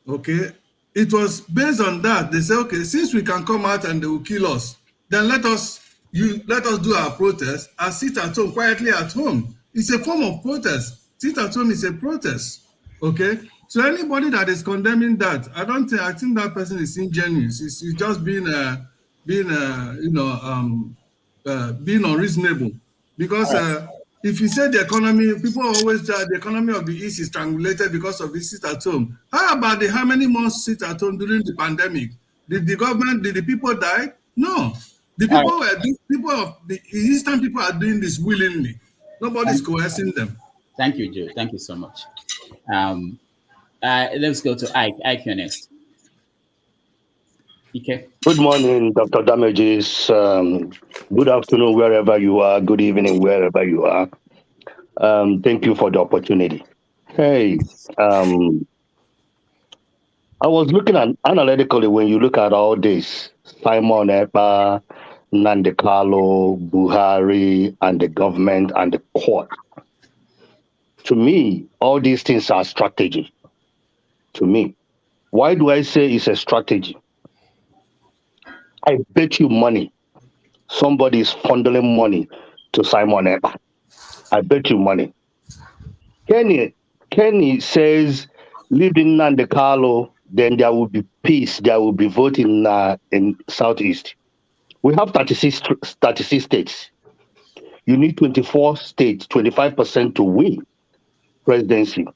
Okay, it was based on that. They say, okay, since we can come out and they will kill us, then let us do our protest and sit at home, quietly at home. It's a form of protest. Sit at home is a protest. Okay, so anybody that is condemning that, I think that person is ingenuous. It's just being unreasonable, because if you say the economy, people always the economy of the East is strangulated because of the sit at home. How about how many months sit at home during the pandemic? Did the people die? No. The people of the Eastern people are doing this willingly. Nobody's coercing them. Thank you, Joe. Thank you so much. Let's go to Ike. Ike, you're next. Okay. Good morning, Dr. Damages. Good afternoon, wherever you are. Good evening, wherever you are. Thank you for the opportunity. Hey, I was looking at analytically when you look at all this, Simon Ekpa, Nandekalo, Buhari, and the government and the court. To me, all these things are strategy. To me. Why do I say it's a strategy? I bet you money somebody is funneling money to Simon Ekpa. I bet you money. Kenny says, leave in Nandekalo, then there will be peace. There will be voting in Southeast. We have 36 states. You need 24 states, 25% to win presidency.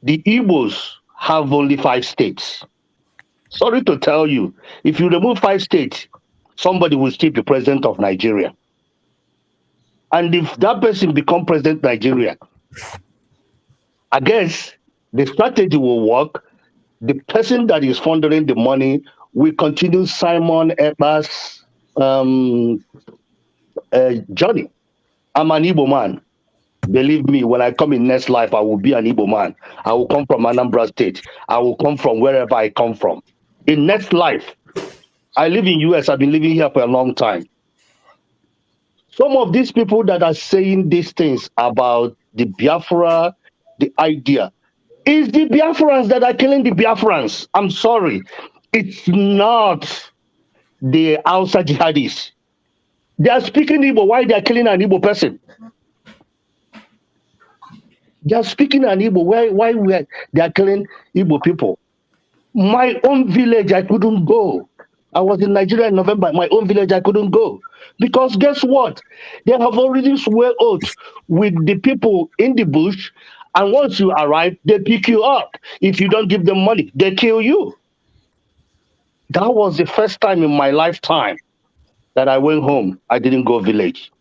The Igbos have only 5 states. Sorry to tell you, if you remove 5 states, somebody will still be president of Nigeria. And if that person become president of Nigeria, I guess the strategy will work. The person that is funding the money will continue Simon Ekpa's journey. I'm an Igbo man. Believe me, when I come in next life, I will be an Igbo man. I will come from Anambra State. I will come from wherever I come from. In next life, I live in US. I've been living here for a long time. Some of these people that are saying these things about the Biafra, the idea, is the Biafrans that are killing the Biafrans. I'm sorry. It's not the Hausa jihadis. They are speaking Igbo. Why they are killing an Igbo person? They are speaking an Igbo. Why they are killing Igbo people? My own village, I couldn't go. I was in Nigeria in November. My own village, I couldn't go. Because guess what? They have already swear oath with the people in the bush. And once you arrive, they pick you up. If you don't give them money, they kill you. That was the first time in my lifetime that I went home. I didn't go village.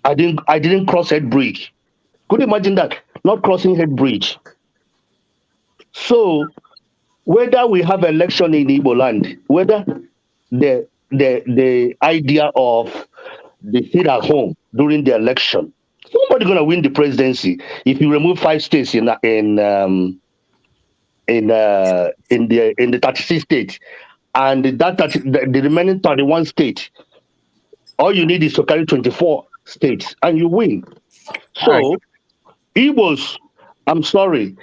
I didn't cross Head Bridge. Could you imagine that? Not crossing Head Bridge. So whether we have election in Igbo land, whether the idea of the sit at home during the election, somebody gonna win the presidency if you remove 5 states in the 36 states, and the remaining 31 states. All you need is to carry 24 states and you win. So, Igbos, I'm sorry,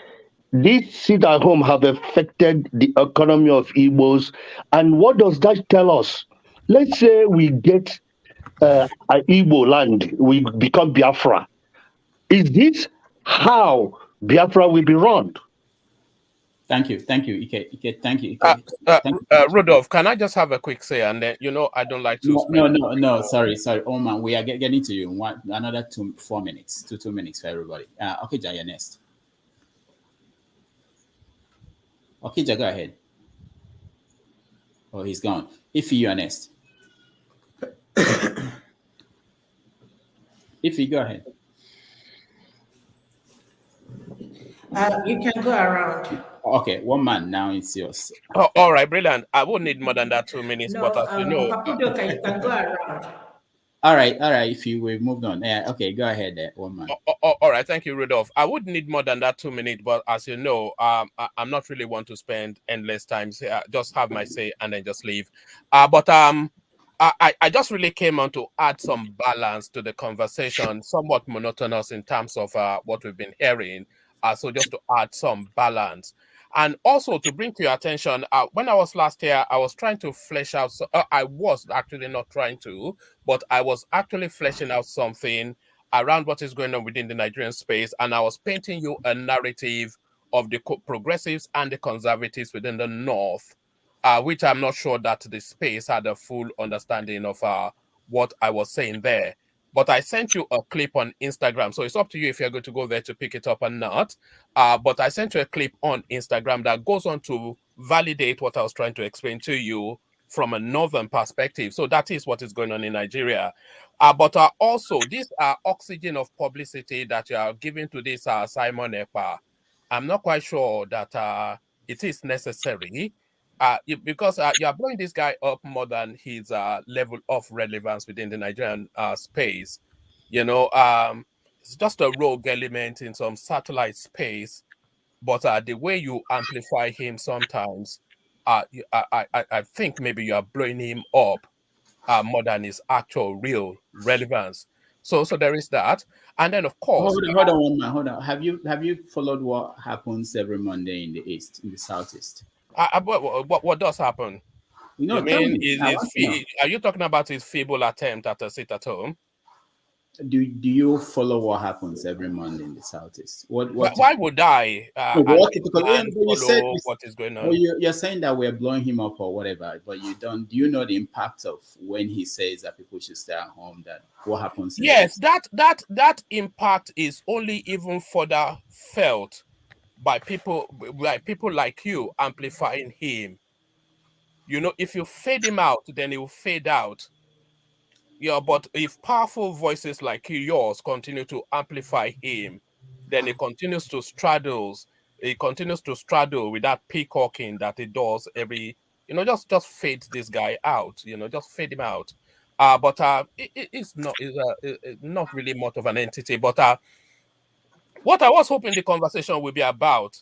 these sit at home have affected the economy of Igbos. And what does that tell us? Let's say we get an Igbo land, we become Biafra. Is this how Biafra will be run? Thank you, Ike, thank you, Ike. Rudolph, can I just have a quick say, and then I don't like to. No. Sorry, Oman. We are getting to you. Another 4 minutes, 2 minutes for everybody. Okay, Jaya, next. Okay, Jaya, go ahead. Oh, he's gone. If you are next. If you go ahead. You can go around. Okay, 1 man now. It's yours. Oh, all right, brilliant. I won't need more than that 2 minutes, No, but as you know, Papudo, you can go around. All right. If you will moved on, okay, go ahead, 1 man. All right, thank you, Rudolph. I would need more than that 2 minutes, but as you know, I'm not really one to spend endless time. Just have my say and then just leave. But I just really came on to add some balance to the conversation, somewhat monotonous in terms of what we've been hearing. So just to add some balance. And also to bring to your attention, when I was last here, I was trying to flesh out. I was actually not trying to, but I was actually fleshing out something around what is going on within the Nigerian space. And I was painting you a narrative of the progressives and the conservatives within the North, which I'm not sure that the space had a full understanding of what I was saying there. But I sent you a clip on Instagram. So it's up to you if you're going to go there to pick it up or not. But I sent you a clip on Instagram that goes on to validate what I was trying to explain to you from a northern perspective. So that is what is going on in Nigeria. But also, this oxygen of publicity that you are giving to this Simon Ekpa, I'm not quite sure that it is necessary, because you are blowing this guy up more than his level of relevance within the Nigerian space. It's just a rogue element in some satellite space, but the way you amplify him sometimes, I think maybe you are blowing him up more than his actual real relevance. So there is that, and then of course, hold on one minute. Hold on. Have you followed what happens every Monday in the east, in the southeast? What does happen? You mean, are you talking about his feeble attempt at a sit at home? Do you follow what happens every Monday in the southeast? Why would I? You said what is going on? You're saying that we're blowing him up or whatever, but you don't. Do you know the impact of when he says that people should stay at home? That what happens? Yes, that impact is only even further felt by people like you amplifying him. If you fade him out, then he will fade out. But if powerful voices like yours continue to amplify him, then he continues to straddle. He continues to straddle with that peacocking that he does every. Just fade this guy out. Just fade him out. But it's not really much of an entity. But what I was hoping the conversation will be about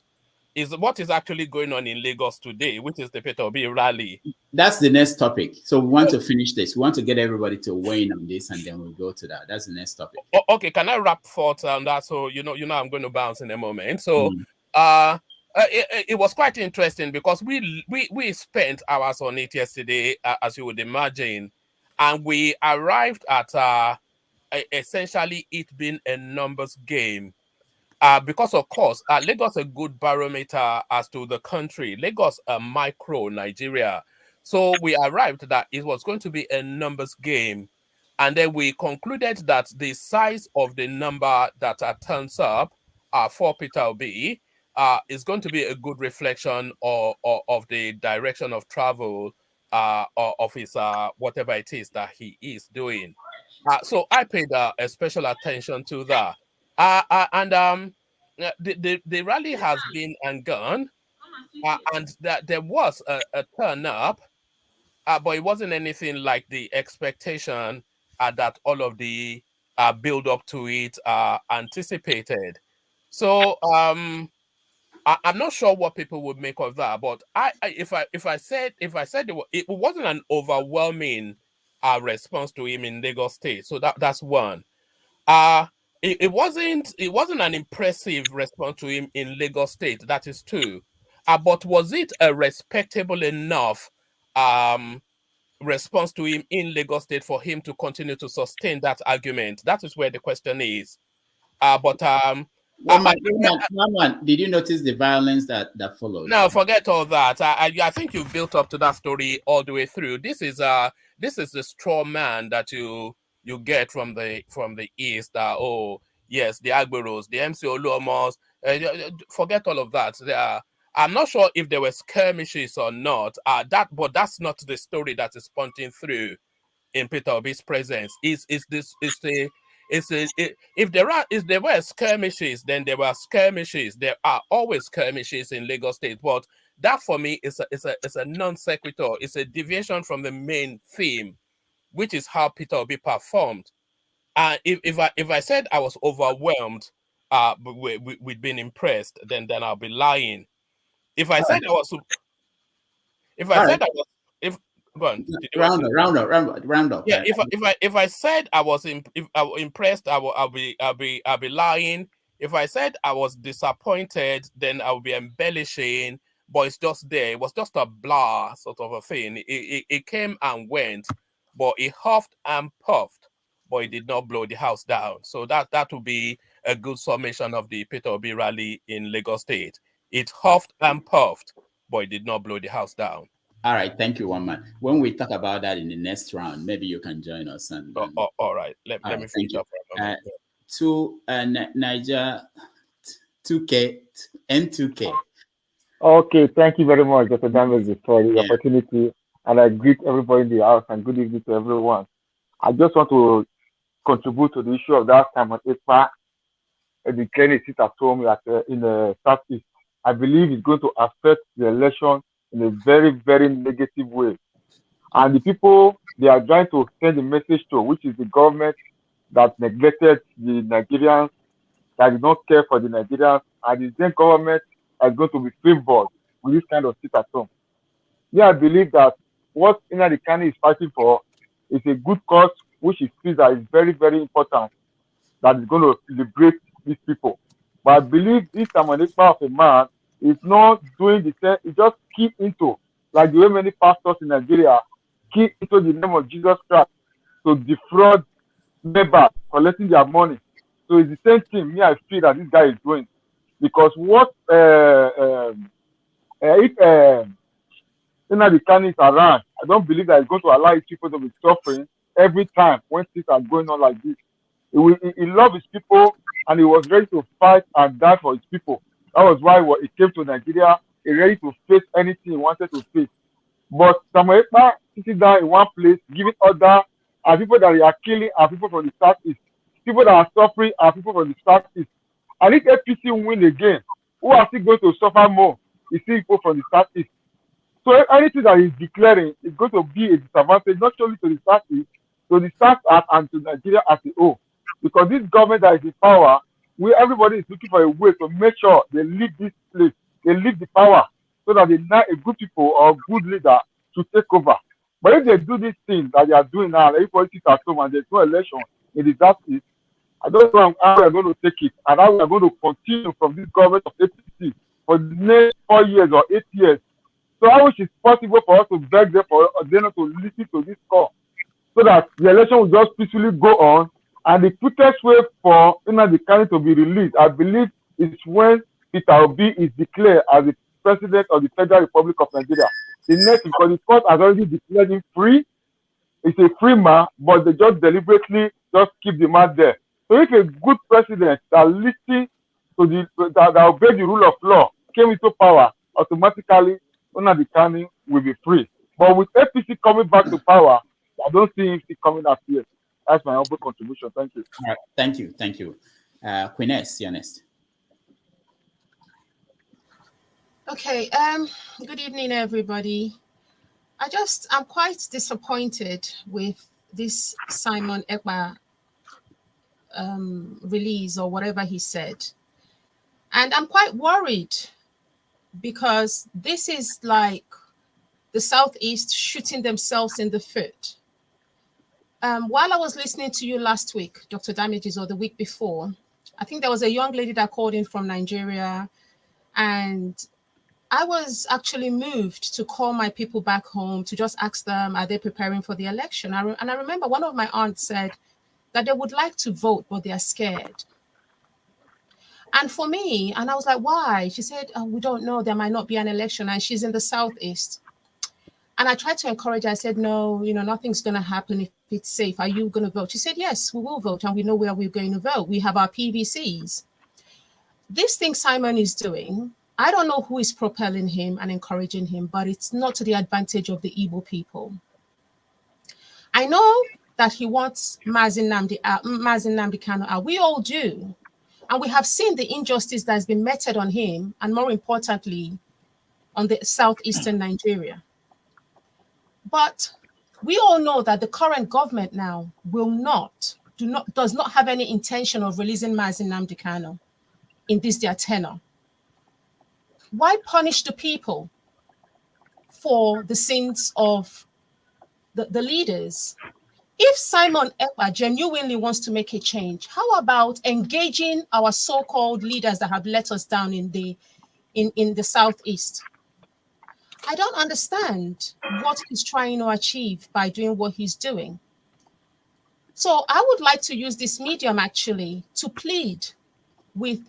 is what is actually going on in Lagos today, which is the Peter Obi rally. That's the next topic. So we want to finish this. We want to get everybody to weigh in on this, and then we'll go to that. That's the next topic. Okay, can I wrap thoughts on that? So I'm going to bounce in a moment. So it was quite interesting because we spent hours on it yesterday, as you would imagine, and we arrived at essentially it being a numbers game. Because of course, Lagos a good barometer as to the country. Lagos a micro Nigeria. So we arrived that it was going to be a numbers game. And then we concluded that the size of the number that turns up for Peter Obi is going to be a good reflection of the direction of travel of his whatever it is that he is doing. So I paid a special attention to that. The rally has been and gone, and that there was a turn up, but it wasn't anything like the expectation that all of the build up to it anticipated. So I'm not sure what people would make of that, but if I said it wasn't an overwhelming response to him in Lagos State, so that's one. It wasn't an impressive response to him in Lagos State. That is two. But was it a respectable enough response to him in Lagos State for him to continue to sustain that argument? That is where the question is. Did you notice the violence that followed? No, forget all that. I think you've built up to that story all the way through. This is the straw man that you get from the east. Oh yes, the Agberos, the MC Oluomos. Forget all of that. I'm not sure if there were skirmishes or not. But that's not the story that is pointing through in Peter Obi's presence. If there were skirmishes, then there were skirmishes. There are always skirmishes in Lagos State, but that for me is a non sequitur. It's a deviation from the main theme, which is how Peter Obi performed. If I said I was overwhelmed with being impressed, then I'll be lying. If I said I was, go on. Round up. Yeah, if I said I was impressed, I'll be lying. If I said I was disappointed, then I will be embellishing. But it's just there. It was just a blah sort of a thing. It came and went, but it huffed and puffed, but it did not blow the house down. So that would be a good summation of the Peter Obi rally in Lagos State. It huffed and puffed, but it did not blow the house down. All right, thank you, one man. When we talk about that in the next round, maybe you can join us. And all right, let me finish up for a moment. To Niger 2K N2K. Okay, thank you very much, Dr. Damage, for the opportunity, and I greet everybody in the house and good evening to everyone. I just want to contribute to the issue of that time on Ekpa declaring a sit at home in the Southeast. I believe it's going to affect the election in a very, very negative way. And the people they are trying to send a message to, which is the government that neglected the Nigerians, that did not care for the Nigerians, and the same government is going to be favored with this kind of sit at home. Yeah, I believe that what Nnamdi Kanu is fighting for is a good cause, which is peace that is very, very important, that is going to liberate these people. But I believe this Simon Ekpa of a man is not doing the same. He just key into, like the way many pastors in Nigeria key into the name of Jesus Christ to defraud members, collecting their money. So it's the same thing me I feel that this guy is doing. Because what if Nnamdi Kanu is around, I don't believe that he's going to allow his people to be suffering every time when things are going on like this. He loved his people and he was ready to fight and die for his people. That was why he came to Nigeria, he ready to face anything he wanted to face. But Samuel Ekpa sitting down in one place, giving order, and people that they are killing are people from the southeast. People that are suffering are people from the southeast. And if APC win again, who are still going to suffer more? Is still people from the southeast. So anything that he's declaring is going to be a disadvantage not only to the southeast, to the south and to Nigeria as a whole. Because this government that is in power, everybody is looking for a way to make sure they leave this place, they leave the power, so that they not a good people or good leader to take over. But if they do this thing that they are doing now, everybody sits at home and there's no election in the southeast, I don't know how we are going to take it, and how we are going to continue from this government of APC for the next 4 years or 8 years. So how much is possible for us to beg them for them to listen to this call, so that the election will just peacefully go on, and the quickest way for Nnamdi Kanu to be released, I believe, is when Peter Obi is declared as the president of the Federal Republic of Nigeria. The next, because the court has already declared him free, it's a free man, but they just deliberately just keep the man there. So if a good president that listens to that obey the rule of law came into power, automatically Nnamdi Kanu will be free. But with APC coming back to power, I don't see him still coming up here. That's my humble contribution. Thank you. All right. Thank you. Thank you. Queen S, you're next. Okay. Good evening, everybody. I'm quite disappointed with this Simon Ekpa release or whatever he said. And I'm quite worried because this is like the Southeast shooting themselves in the foot. While I was listening to you last week, Dr. Damages, or the week before, I think there was a young lady that called in from Nigeria, and I was actually moved to call my people back home to just ask them, are they preparing for the election? And I remember one of my aunts said that they would like to vote, but they are scared. And for me, and I was like, why? She said, we don't know, there might not be an election, and she's in the Southeast. And I tried to encourage her. I said, no, nothing's going to happen if it's safe. Are you going to vote? She said, yes, we will vote, and we know where we're going to vote. We have our PVCs. This thing Simon is doing, I don't know who is propelling him and encouraging him, but it's not to the advantage of the Igbo people. I know that he wants Mazi Nnamdi Kanu out. We all do. And we have seen the injustice that has been meted on him, and more importantly, on the southeastern Nigeria. But we all know that the current government now does not have any intention of releasing Mazi Nnamdi Kanu in this their tenure. Why punish the people for the sins of the leaders? If Simon Ekpa genuinely wants to make a change, how about engaging our so-called leaders that have let us down in the Southeast? I don't understand what he's trying to achieve by doing what he's doing. So I would like to use this medium actually to plead with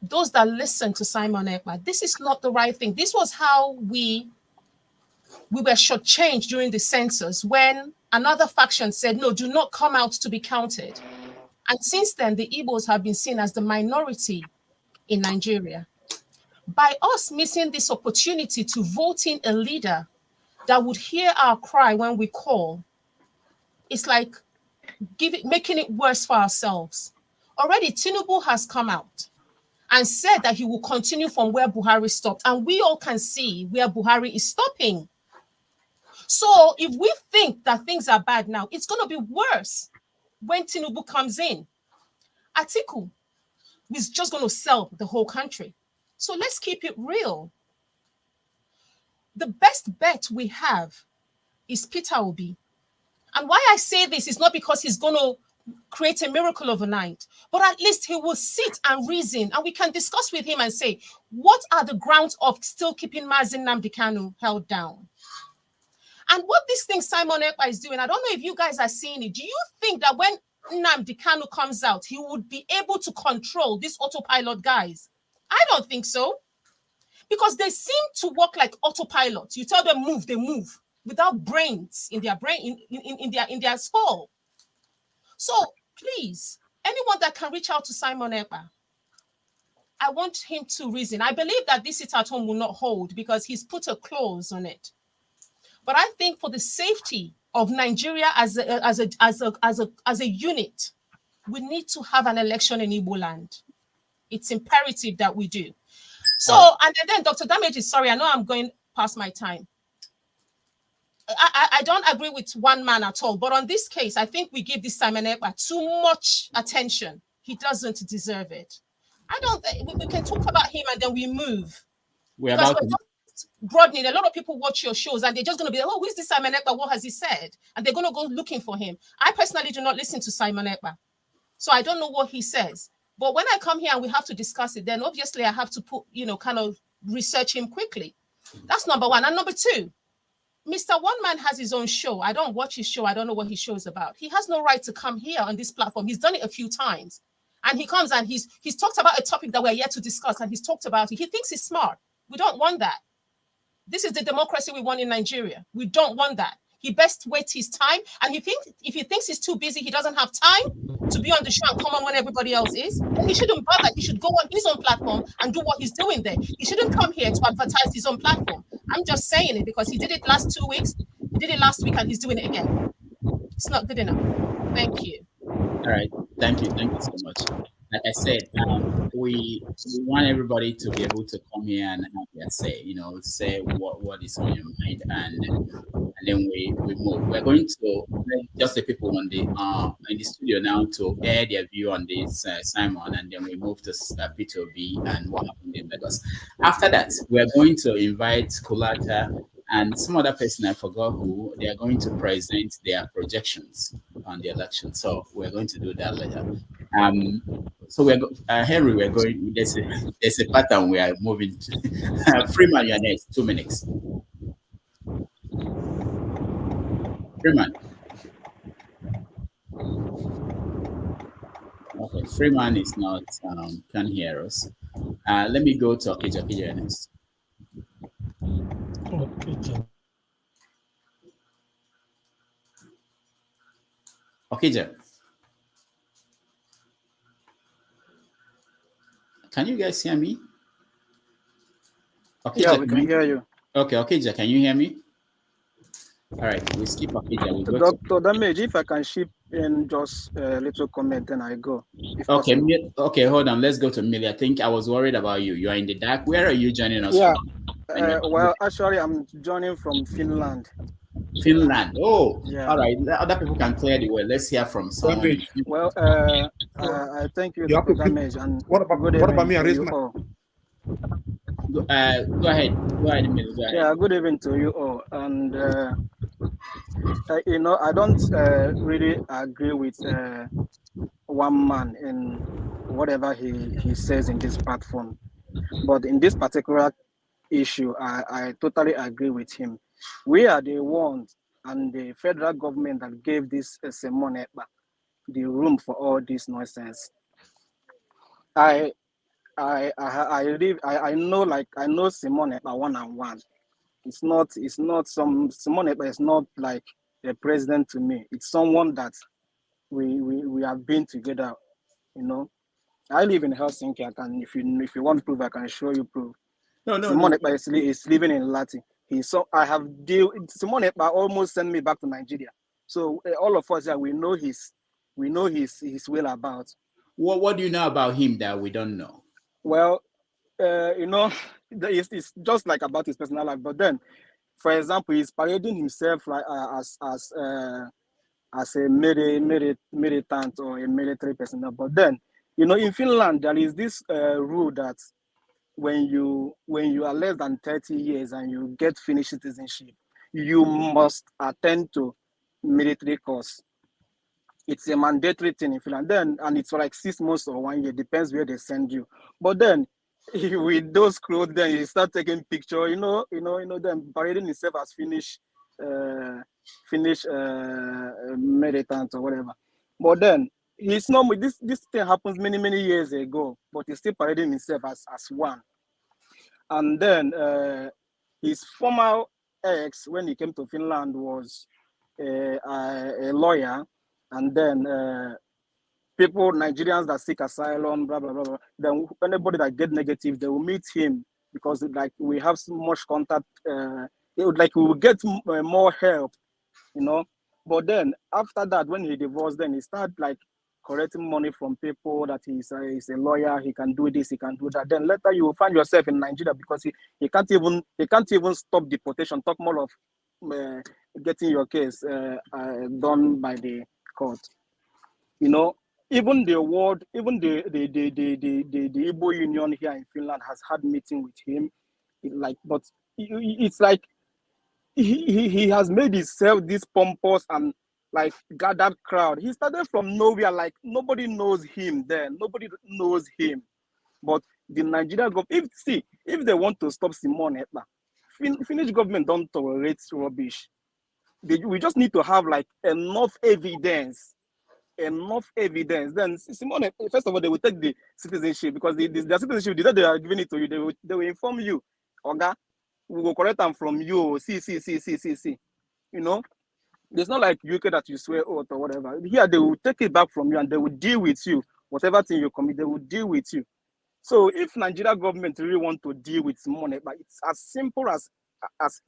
those that listen to Simon Ekpa. This is not the right thing. This was how we were shortchanged during the census when another faction said, no, do not come out to be counted. And since then, the Igbos have been seen as the minority in Nigeria. By us missing this opportunity to vote in a leader that would hear our cry when we call, it's like making it worse for ourselves. Already, Tinubu has come out and said that he will continue from where Buhari stopped. And we all can see where Buhari is stopping. So if we think that things are bad now, it's going to be worse when Tinubu comes in. Atiku is just going to sell the whole country. So let's keep it real. The best bet we have is Peter Obi. And why I say this is not because he's going to create a miracle overnight, but at least he will sit and reason, and we can discuss with him and say, what are the grounds of still keeping Mazi Nnamdi Kanu held down? And what this thing Simon Ekpa is doing, I don't know if you guys are seeing it. Do you think that when Nnamdi Kanu comes out, he would be able to control these autopilot guys? I don't think so. Because they seem to work like autopilot. You tell them move, they move without brains in their brain, in their skull. So please, anyone that can reach out to Simon Ekpa, I want him to reason. I believe that this sit at home will not hold because he's put a clause on it. But I think for the safety of Nigeria as a unit, we need to have an election in Igbo land. It's imperative that we do. So, and then Dr. Damage, sorry, I know I'm going past my time. I don't agree with one man at all, but on this case, I think we give this Simon Ekpa too much attention. He doesn't deserve it. I don't think we can talk about him and then we move. We're about to broadening. A lot of people watch your shows and they're just going to be like, oh, who is this Simon Ekpa? What has he said? And they're going to go looking for him. I personally do not listen to Simon Ekpa, so I don't know what he says. But when I come here and we have to discuss it, then obviously I have to put, kind of research him quickly. That's number one. And number two, Mr. One Man has his own show. I don't watch his show. I don't know what his show is about. He has no right to come here on this platform. He's done it a few times. And he comes and he's talked about a topic that we're yet to discuss, and he's talked about it. He thinks he's smart. We don't want that. This is the democracy we want in Nigeria. We don't want that. He best waits his time. And if he thinks he's too busy, he doesn't have time to be on the show and come on when everybody else is, then he shouldn't bother. He should go on his own platform and do what he's doing there. He shouldn't come here to advertise his own platform. I'm just saying it because he did it last 2 weeks. He did it last week and he's doing it again. It's not good enough. Thank you. All right. Thank you. Thank you so much. Like I said, we want everybody to be able to come here and have their say, say what is on your mind, and then we move. We're going to just the people on the in the studio now to air their view on this, Simon, and then we move to P2B and what happened in Lagos. After that, we're going to invite Kulata and some other person, I forgot who, they are going to present their projections on the election. So we're going to do that later. So Henry, we're going, there's a pattern we are moving to. Freeman, you're next, 2 minutes. Freeman. Okay, Freeman is not, can hear us. Let me go to Okija next. Okija. Can you guys hear me? Okija, yeah, we can hear you. Okay, Okija, can you hear me? All right, we skip Okija. We go Dr. Damage, if I can ship in just a little comment, then I go. Okay, okay, hold on. Let's go to Millie. I think I was worried about you. You are in the dark. Where are you joining us from? Well, actually, I'm joining from Finland. Finland. Oh, yeah. All right. Other people can clear the way. Let's hear from someone. Well, I thank you, Dr. Damage. And what about me? I raise my... Go ahead. Go ahead, Millie. Go ahead. Yeah, good evening to you all. And I don't really agree with one man in whatever he says in this platform. But in this particular issue, I totally agree with him. We are the ones and the federal government that gave this Simon Ekpa the room for all this nonsense. I know Simon Ekpa one-on-one. It's not some Simon Ekpa is not like a president to me. It's someone that we have been together, I live in Helsinki. I can, if you want proof, I can show you proof. Simon Ekpa is living in Lati. Simon Ekpa almost sent me back to Nigeria. So all of us we know his whereabouts. What do you know about him that we don't know? Well, you know, it's just like about his personal life. But then, for example, he's parading himself like as a militant or a military personnel. But then, you know, in Finland there is this rule that when you are less than 30 years and you get Finnish citizenship, you must attend to military course. It's a mandatory thing in Finland. Then, and it's for like 6 months or 1 year, depends where they send you. But then, with those clothes, then you start taking picture. Then parading himself as Finnish militant or whatever. But then he's not. This thing happens many years ago, but he's still parading himself as one. And then his former ex, when he came to Finland, was a lawyer. And then people, Nigerians that seek asylum, blah, blah, blah, blah. Then anybody that get negative, they will meet him because like we have so much contact. We will get more help, you know. But then after that, when he divorced, then he started like collecting money from people that he's a lawyer, he can do this, he can do that. Then later you will find yourself in Nigeria because he can't even stop deportation. Talk more of getting your case done by the court. You know, even the world, even the Igbo Union here in Finland has had meeting with him. But it's like he has made himself this pompous and like gathered crowd. He started from nowhere, like nobody knows him then. Nobody knows him. But the Nigerian government, if they want to stop Simon Ekpa, Finnish government don't tolerate rubbish. We just need to have like enough evidence. Then Simone, first of all, they will take the citizenship because their citizenship, the day they are giving it to you, they will inform you, Oga, we will collect them from you. See. You know, it's not like UK that you swear oath or whatever. Here they will take it back from you and they will deal with you. Whatever thing you commit, they will deal with you. So if Nigeria government really want to deal with money, but it's as simple as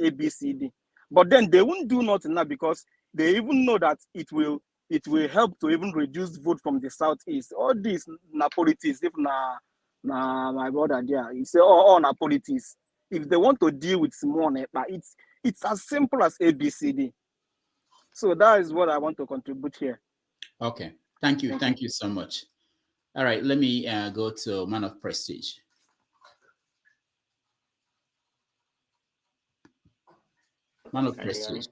ABCD. But then they won't do nothing now because they even know that it will help to even reduce vote from the southeast. All these na politics, if na my brother there, he say all na politics. If they want to deal with money, but it's as simple as ABCD. So that is what I want to contribute here. Okay, thank you so much. All right, let me go to Man of Prestige. Man of Prestige.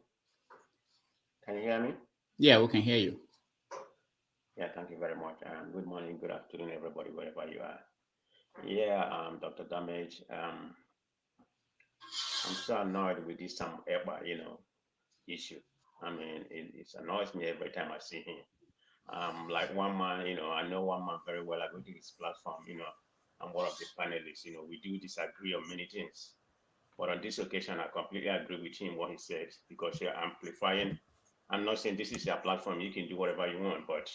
Can you hear me? Yeah, we can hear you. Yeah, thank you very much. Good morning, good afternoon, everybody, wherever you are. Yeah, Dr. Damage. I'm so annoyed with this Ekpa, issue. I mean, it annoys me every time I see him. Like one man, I know one man very well. I go to his platform, I'm one of the panelists. We do disagree on many things. But on this occasion, I completely agree with him what he said because you're amplifying. I'm not saying this is your platform, you can do whatever you want, but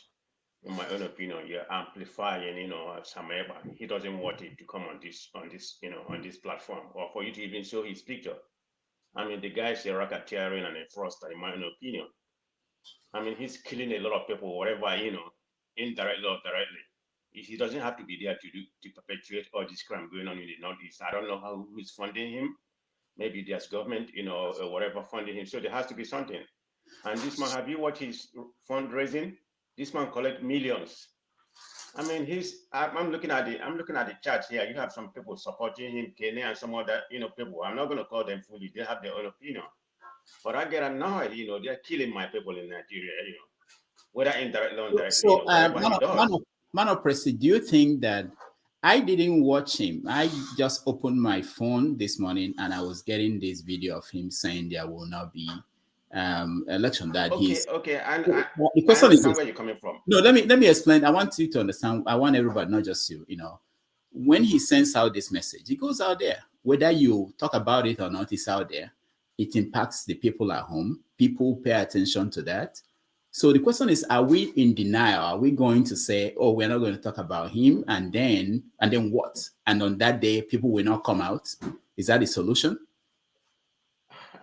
in my own opinion, you're amplifying, Sameba. He doesn't want it to come on this platform or for you to even show his picture. I mean, the guy is a racketeering and a fraudster, in my own opinion. I mean, he's killing a lot of people, whatever, indirectly or directly. He doesn't have to be there to perpetuate all this crime going on in the Northeast. I don't know who is funding him. Maybe there's government, or whatever funding him. So there has to be something. And this man, have you watched his fundraising? This man collect millions. I mean, I'm looking at the chart here. You have some people supporting him, Kenya and some other, people. I'm not going to call them fully. They have their own opinion. But I get annoyed, they're killing my people in Nigeria, whether indirectly or indirectly, So, whatever he does. Man of Prestige, do you think that I didn't watch him? I just opened my phone this morning and I was getting this video of him saying there will not be election. That okay, and the I question understand is where you're coming from. No, let me explain. I want you to understand. I want everybody, not just you. When he sends out this message, it goes out there. Whether you talk about it or not, it's out there. It impacts the people at home. People pay attention to that. So the question is, are we in denial? Are we going to say, oh, we're not going to talk about him, and then what? And on that day, people will not come out? Is that the solution?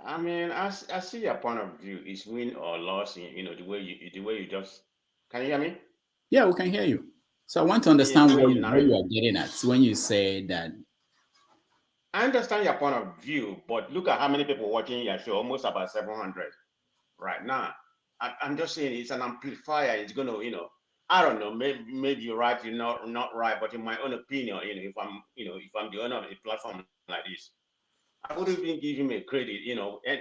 I mean, I see your point of view. Is win or loss, the way you just. Can you hear me? Yeah, we can hear you. So I want to understand the way where you you narrate. are getting at when you say that. I understand your point of view, but look at how many people watching your show, almost about 700 right now. I'm just saying it's an amplifier. It's going to, I don't know, maybe you're right, you're not right, but in my own opinion, if I'm the owner of a platform like this, I wouldn't even give him a credit,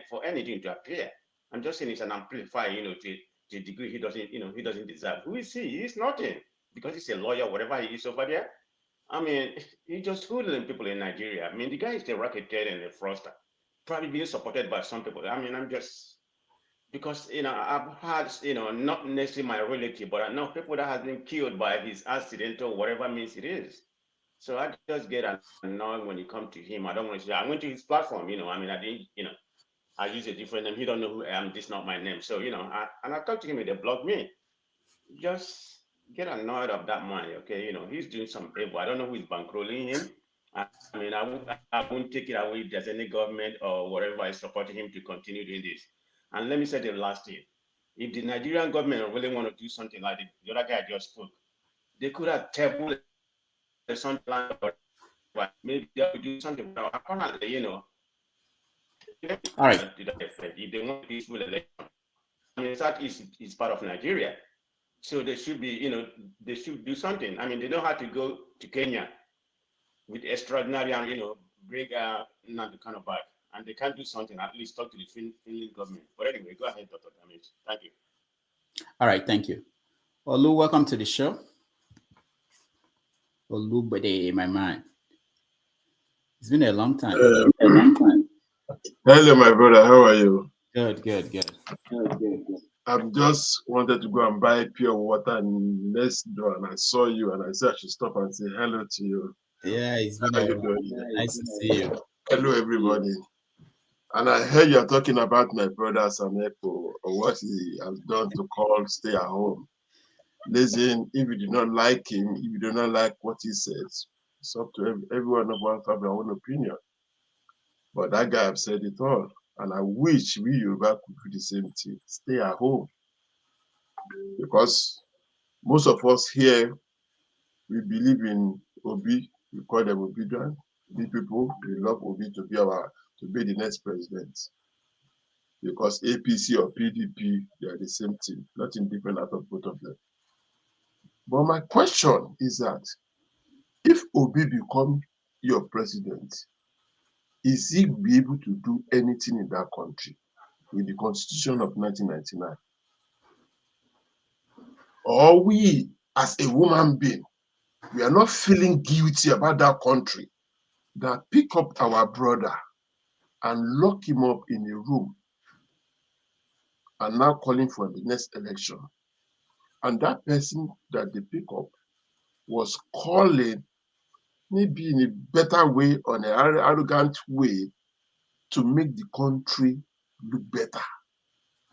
for anything to appear. I'm just saying it's an amplifier, to a degree he doesn't deserve. Who is he? He's nothing, because he's a lawyer, whatever he is over there. I mean, he's just hoodling people in Nigeria. I mean, the guy is the racketeer and the fraudster, probably being supported by some people. I mean, I'm just, because, I've had, not necessarily my relative, but I know people that have been killed by his accidental, whatever means it is. So I just get annoyed when you come to him. I don't want to say, I went to his platform, I mean, I didn't, I use a different name. He don't know who I am. This is not my name. So, I talked to him and they blocked me. Just get annoyed of that money, okay? He's doing some evil. I don't know who is bankrolling him. I mean, I won't take it away if there's any government or whatever is supporting him to continue doing this. And let me say the last thing. If the Nigerian government really want to do something like the other guy just spoke, they could have tabled something like that. Maybe they could do something. But apparently, All right. If they want peaceful election, I mean, South is part of Nigeria. So they should be, they should do something. I mean, they don't have to go to Kenya with extraordinary and, bring Nandukano back. And they can't do something, at least talk to the Finland government. But anyway, go ahead, Dr. Damage. Thank you. All right, thank you. Olu, welcome to the show. Olu, Bade, my man. It's been a long time. Hello, my brother. How are you? Good. I've just wanted to go and buy pure water next door, and I saw you, and I said I should stop and say hello to you. Yeah, it's been nice to see you. Hello, everybody. And I heard you're talking about my brother Sameko, or what he has done to call stay at home. Listen, if you do not like him, if you do not like what he says, it's up to everyone of us to have their own opinion. But that guy have said it all. And I wish we Yoruba could do the same thing. Stay at home. Because most of us here, we believe in Obi. We call them Obidan. We people, we love Obi to be the next president. Because APC or PDP, they are the same thing. Nothing different out of both of them. But my question is that if Obi become your president, is he be able to do anything in that country with the Constitution of 1999? Or we, as a woman being, we are not feeling guilty about that country that pick up our brother and lock him up in a room and now calling for the next election. And that person that they pick up was calling, maybe in a better way, or an arrogant way, to make the country look better,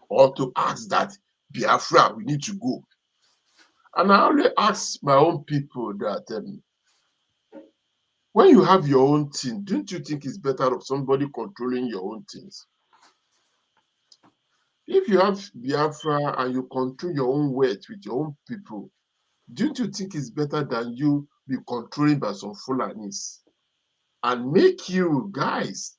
or to ask that Biafra, we need to go. And I only ask my own people that when you have your own thing, don't you think it's better of somebody controlling your own things? If you have Biafra and you control your own weight with your own people, don't you think it's better than you be controlled by some Fulanis and make you guys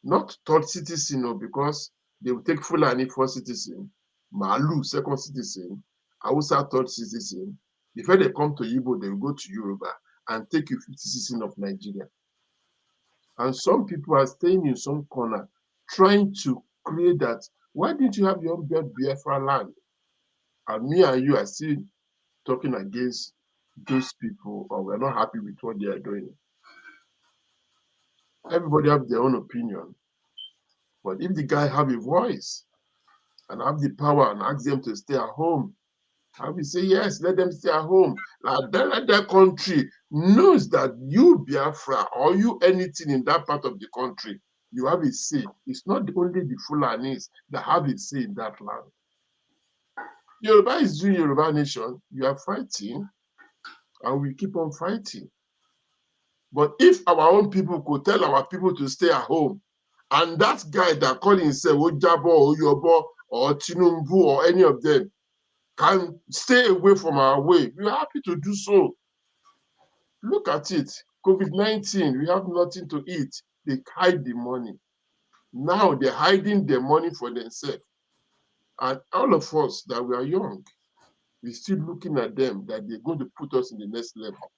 not third citizen, because they will take Fulani first citizen, Malu second citizen, Hausa third citizen. Before they come to Igbo, they will go to Yoruba and take you 50 citizen of Nigeria. And some people are staying in some corner trying to create that. Why didn't you have your own Biafra land? And me and you are still talking against those people, or we're not happy with what they are doing. Everybody have their own opinion. But if the guy have a voice and have the power and ask them to stay at home, I will say, yes, let them stay at home. Like that country knows that you, Biafra, or you anything in that part of the country, you have a say. It's not only the Fulanis that have a say in that land. Yoruba is doing Yoruba nation. You are fighting, and we keep on fighting. But if our own people could tell our people to stay at home, and that guy that call himself Ojabo or Yobo or Tinumbu or any of them, can stay away from our way, we are happy to do so. Look at it. COVID-19, we have nothing to eat. They hide the money. Now they're hiding the money for themselves. And all of us that we are young, we're still looking at them that they're going to put us in the next level.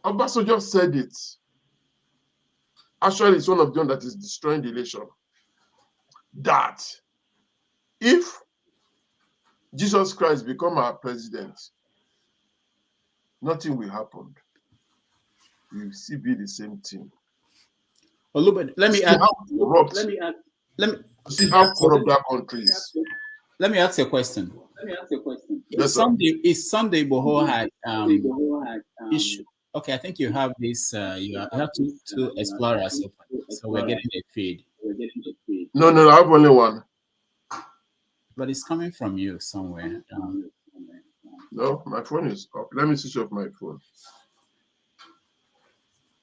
Obasanjo just said it. Actually, it's one of them that is destroying the nation. That if Jesus Christ become our president, nothing will happen. We will still be the same thing. Let me ask. See how corrupt that country is. Let me ask you a question. Yes, Sunday Boho had issue. Okay, I think you have this. You have two explorers open, so we're getting a feed. No, I have only one. But it's coming from you somewhere. No, my phone is up. Let me switch off my phone.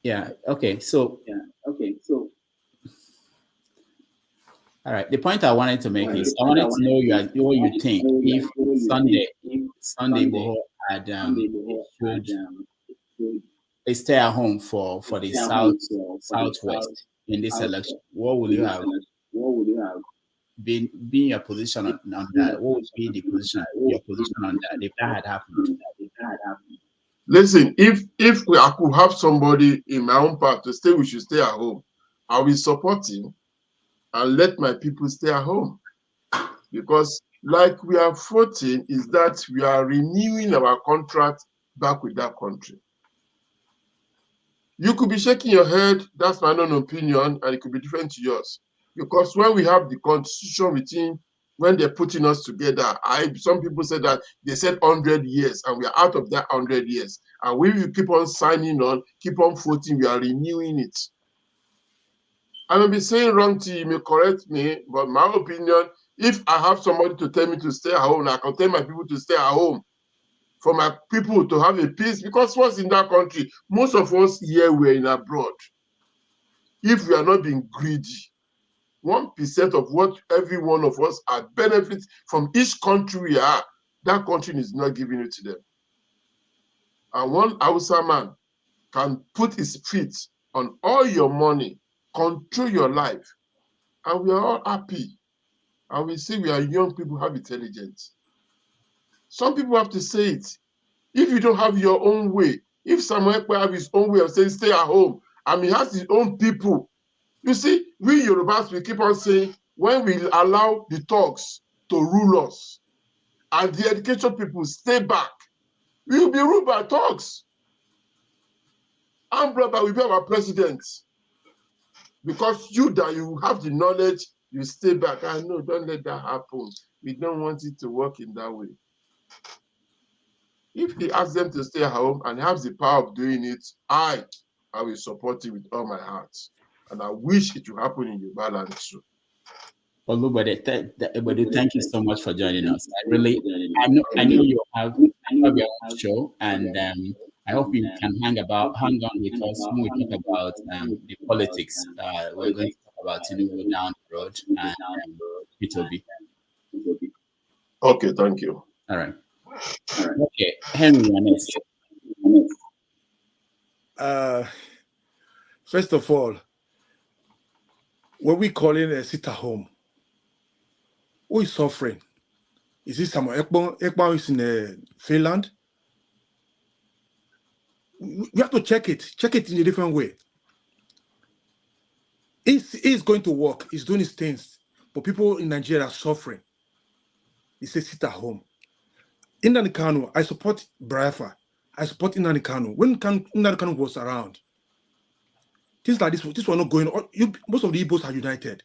Yeah. Okay. So. All right. The point I wanted to make is I wanted to know what you think if Sunday Boho had a stay at home for the Southwest in this election. What would you have been your position on that? What would be your position on that if that had happened? Listen, if I could have somebody in my own part to stay, we should stay at home. I will support him and let my people stay at home. Because like we are voting is that we are renewing our contract back with that country. You could be shaking your head, that's my own opinion, and it could be different to yours. Because when we have the constitution within, when they're putting us together, some people said that they said 100 years, and we are out of that 100 years. And we will keep on signing on, keep on voting, we are renewing it. I may be saying wrong to you, you may correct me, but my opinion, if I have somebody to tell me to stay at home, I can tell my people to stay at home for my people to have a peace, because what's in that country, most of us here were in abroad. If we are not being greedy, 1% of what every one of us are benefits from each country we are, that country is not giving it to them. And one Hausa man can put his feet on all your money, control your life, and we are all happy. And we say we are young people have intelligence. Some people have to say it. If you don't have your own way, if someone have his own way of saying stay at home, and he has his own people, you see, we Yorubas, we keep on saying, when we allow the thugs to rule us, and the education people stay back, we will be ruled by thugs. And brother will be our president. Because you have the knowledge, you stay back. I know, don't let that happen. We don't want it to work in that way. If he asks them to stay at home and has the power of doing it, I will support it with all my heart. And I wish it would happen in Yoruba land too. Olugbade, thank you so much for joining us. I know you have your own show, and I hope you can hang on with us when we talk about the politics. We're going to talk about Tinubu down the road, and it will be. Okay, thank you. All right. Okay, Henry, you're next. First of all, what we calling a sit at home? Who is suffering? Is it someone? Ekpa is in Finland. We have to check it in a different way. He's going to work. He's doing his things, but people in Nigeria are suffering. He says sit at home. Nnamdi Kanu, I support Biafra. I support Nnamdi Kanu. When Nnamdi Kanu was around, things like this were not going on. Most of the Igbos are united.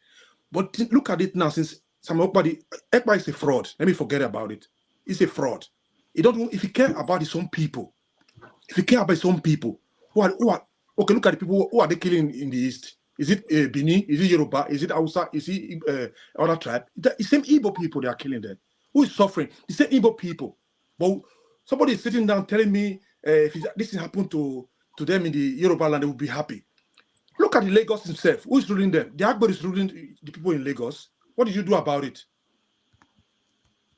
But look at it now, since Ekpa is a fraud. Let me forget about it. It's a fraud. If you care about his own people, who are okay, look at the people who are they killing in the East. Is it Bini? Is it Yoruba? Is it Hausa? Is it other tribe? The same Igbo people they are killing them. Who is suffering? The same Igbo people. But somebody is sitting down telling me if this happened to them in the Yoruba land, they will be happy. Look at the Lagos himself. Who is ruling them? The Agbo is ruling the people in Lagos. What did you do about it?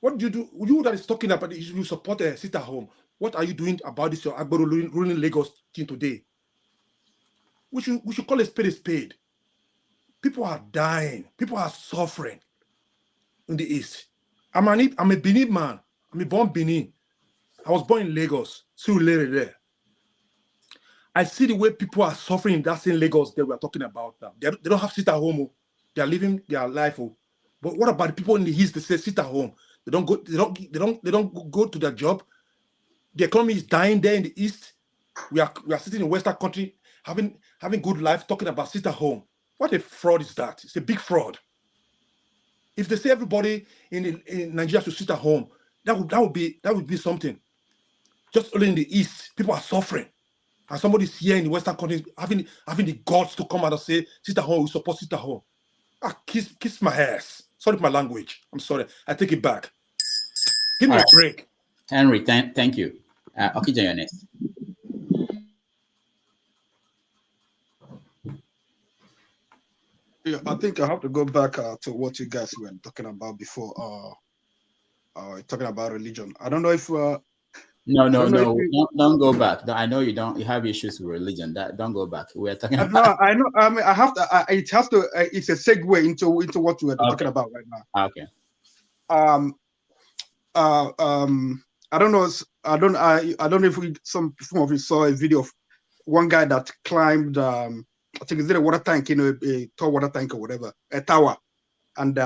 What do you do? You that is talking about you support a sit at home. What are you doing about this? Your Agbero ruling Lagos thing today. We should call a spade a spade. People are dying. People are suffering in the East. I'm a Benin man. I'm a born Benin. I was born in Lagos. Surulere there. I see the way people are suffering in that same Lagos that we are talking about now. They don't have sit at home. They are living their life. But what about the people in the East? They say sit at home. They don't go. They don't go to their job. The economy is dying there in the East. We are sitting in Western country having good life, talking about sit at home. What a fraud is that? It's a big fraud. If they say everybody in Nigeria should sit at home, that would be something. Just only in the East, people are suffering. And somebody's here in the Western countries having the guts to come out and say, sit at home, we support sit at home. Kiss my ass. Sorry for my language. I'm sorry. I take it back. Give me a break. Henry, thank you. Okija, you're next. Yeah, I think I have to go back to what you guys were talking about before. Talking about religion. I don't know if No, don't go back. I know you don't. You have issues with religion. Don't go back. We're talking about. No, I know. I mean, I have to. It has to. It's a segue into what we're talking about right now. Okay. I don't know. I don't know if some of you saw a video of one guy that climbed. I think it's a water tank, a tall water tank or whatever, a tower, and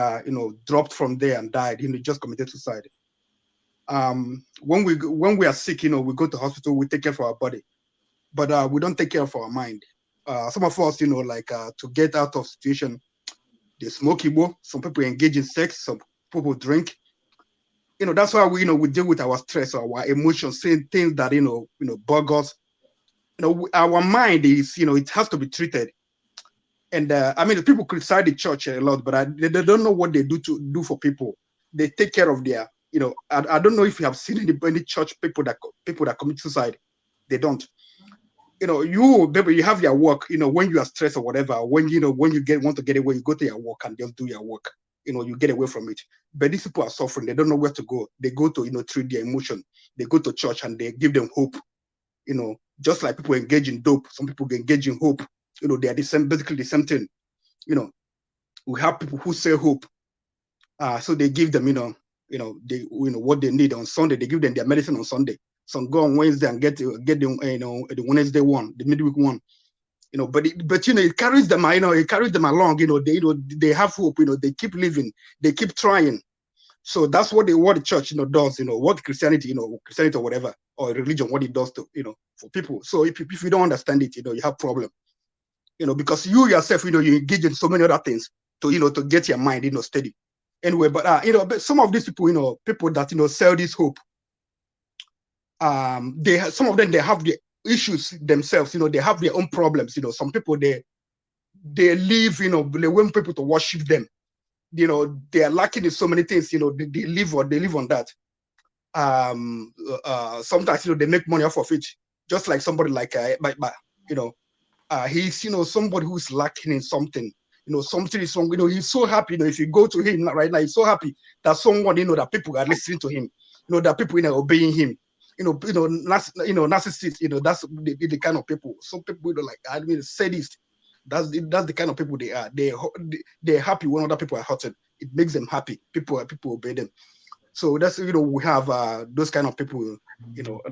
dropped from there and died. Just committed suicide. When we are sick, we go to hospital, we take care of our body, but we don't take care of our mind. Some of us, to get out of situation, they smoke Igbo. Some people engage in sex. Some people drink. That's why we deal with our stress, our emotions, saying things that bug us. Our mind is, it has to be treated. And I mean, people criticize the church a lot, but they don't know what they do for people. They take care of their, I don't know if you have seen any church people that commit suicide. They don't. You have your work. When you are stressed or whatever, when you want to get away, you go to your work and just do your work. You get away from it. But these people are suffering. They don't know where to go. They go to treat their emotion. They go to church and they give them hope. Just like people engage in dope, some people engage in hope. They are basically the same thing. We have people who say hope. So they give them, what they need on Sunday. They give them their medicine on Sunday. Some go on Wednesday and get the Wednesday one, the midweek one. But it carries them, it carries them along. They have hope. They keep living. They keep trying. So that's what the church does. What Christianity or whatever, or religion, what it does to for people. So if you don't understand it, you have problem. Because you yourself, you engage in so many other things to get your mind steady. Anyway, but some of these people, people that sell this hope, some of them, they have the issues themselves. They have their own problems. Some people they live, they want people to worship them. They are lacking in so many things. They live on that. Sometimes they make money off of it, just like somebody like he's somebody who's lacking in something. Something is wrong. He's so happy. If you go to him right now, he's so happy that someone that people are listening to him. That people obeying him. Narcissists. That's the kind of people. Some people sadist. That's the kind of people they are. They're happy when other people are hurting. It makes them happy. People obey them. So that's we have those kind of people.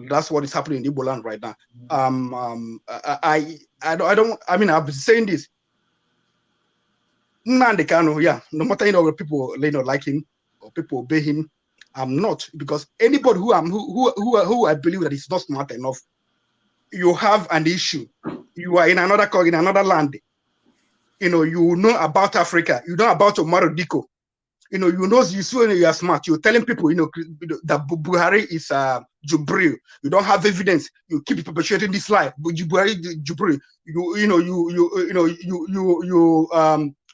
That's what is happening in Igbo land right now. I've been saying this. Nnamdi Kanu, no matter people like him or people obey him, I'm not, because anybody who I believe that is not smart enough, you have an issue. You are in another land. You know about Africa. You know about Omaro Diko. You are smart. You're telling people, that Buhari is Jubril. You don't have evidence. You keep perpetuating this lie. But Jubril, you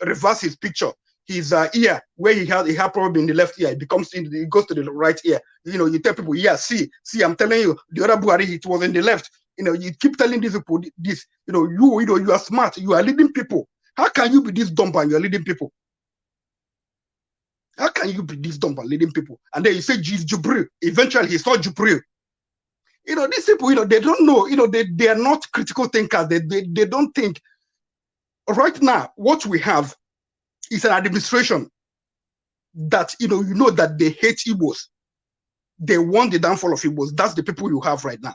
reverse his picture. His ear, where he had problem in the left ear, it goes to the right ear. You tell people, see, I'm telling you, the other Buhari, it was in the left. You keep telling these people this. You are smart. You are leading people. How can you be this dumb and you are leading people? How can you be this dumb and leading people? And then you say he's Jubril. Eventually, he's not Jubril. You know, these people, you know, they don't know, you know, they are not critical thinkers. They don't think. Right now, what we have is an administration that, you know that they hate Igbos. They want the downfall of Igbos. That's the people you have right now.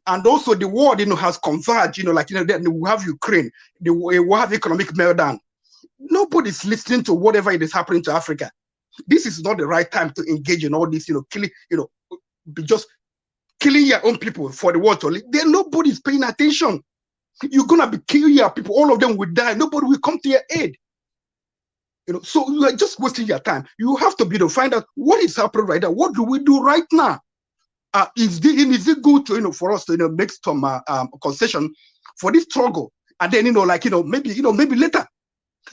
And also the world, you know, has converged, you know, like, you know, then we have Ukraine, we have economic meltdown. Nobody's listening to whatever it is happening to Africa. This is not the right time to engage in all this, you know, killing, you know, just killing your own people for the world to live. Then nobody's paying attention. You're gonna be killing your people, all of them will die, nobody will come to your aid. You know, so you are just wasting your time. You have to be to find out what is happening right now. What do we do right now? Is it good to, you know, for us to, you know, make some concession for this struggle, and then, you know, like, maybe later,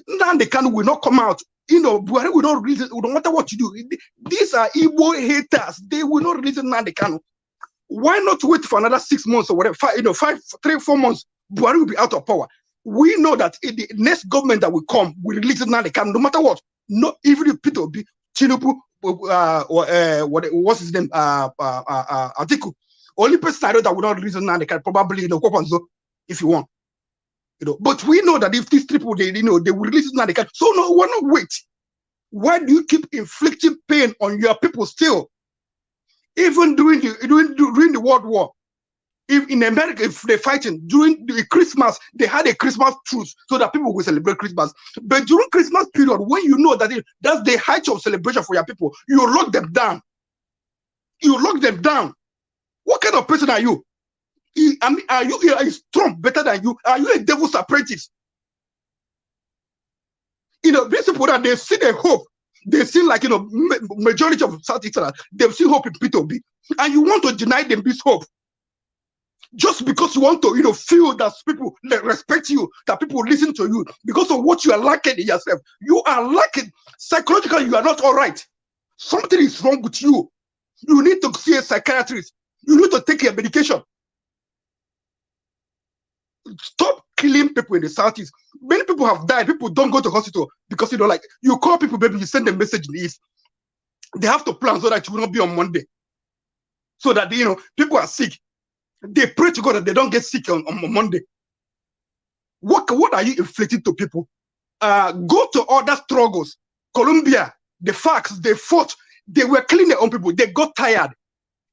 now they will not come out. You know, Buhari will not reason. No matter what you do, these are Igbo haters. They will not reason now. They can. Why not wait for another 6 months or whatever? 3 4 months. Buhari will be out of power. We know that in the next government that will come will release it now. They can, no matter what. No, even if Peter be Tinubu, what's his name? Atiku. Only person I know that will not release it now. They can probably, you know, if you want. You know, but we know that if these people, they will release it now. They can. So no, why not wait? Why do you keep inflicting pain on your people still? Even during the World War, if in America, if they're fighting during the Christmas, they had a Christmas truce so that people will celebrate Christmas. But during Christmas period, when you know that that's the height of celebration for your people, you lock them down. You lock them down. What kind of person are you? Are you strong better than you? Are you a devil's apprentice? You know, these people that they see the hope. They see, like, you know, majority of Southeasterners, they see hope in P2B, and you want to deny them this hope just because you want to, you know, feel that people respect you, that people listen to you because of what you are lacking in yourself. You are lacking psychologically. You are not all right. Something is wrong with you. You need to see a psychiatrist. You need to take your medication. Stop killing people in the Southeast. Many people have died. People don't go to hospital because, you know, like, you call people, maybe you send them message in the East. They have to plan so that you will not be on Monday. So that, you know, people are sick. They pray to God that they don't get sick on Monday. What are you inflicting to people? Go to other struggles. Colombia, the facts, they fought. They were killing their own people. They got tired.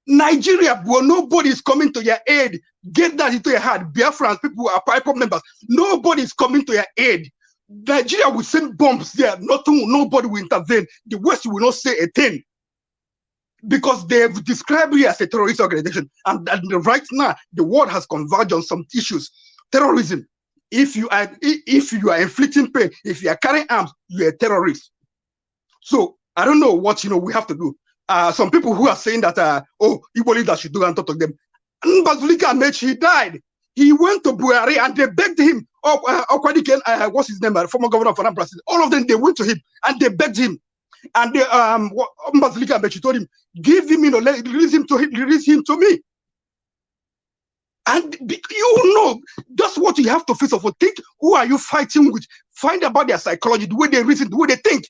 Nigeria, well, nobody is coming to your aid. Get that into your head. Biafrans, people who are PIPOP members, nobody is coming to your aid. Nigeria will send bombs there. Nobody will intervene. The West will not say a thing because they've described it as a terrorist organization. And right now, the world has converged on some issues. Terrorism. If you are inflicting pain, if you are carrying arms, you're a terrorist. So I don't know what, you know, we have to do. Some people who are saying that, Igbo leaders should do and talk to them. Mbazulika Mech, he died. He went to Buhari and they begged him. Okoye, what's his name? Former governor of Anambra State. All of them, they went to him and they begged him. And they, Mbazulika Mech told him, give him, you know, release him to me. And you know, that's what you have to face off. Think, who are you fighting with? Find about their psychology, the way they reason, the way they think,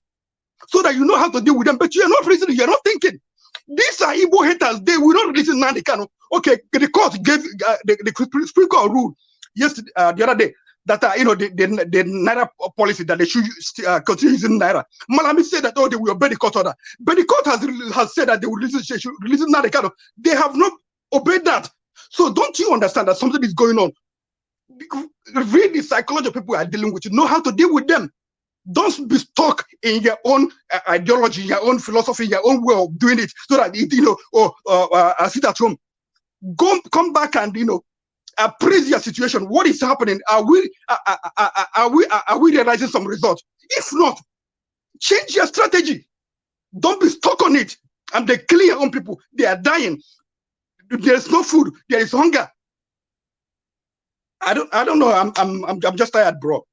so that you know how to deal with them. But you're not reasoning, you're not thinking. These are Igbo haters. They will not listen now. They can. Okay, the court gave the Supreme Court rule yesterday, the other day, that you know, the Naira policy, that they should continue using Naira. Malami said that, they will obey the court order, but the court has said that they will release now. They have not obeyed that. So don't you understand that something is going on? Read the psychology of people who are dealing with. You know how to deal with them. Don't be stuck in your own ideology, your own philosophy, your own way of doing it, so that, you know, sit at home. Come back and, you know, appraise your situation. What is happening? Are we realizing some results? If not, change your strategy. Don't be stuck on it. And they kill your own people. They are dying. There is no food. There is hunger. I don't know. I'm just tired, bro.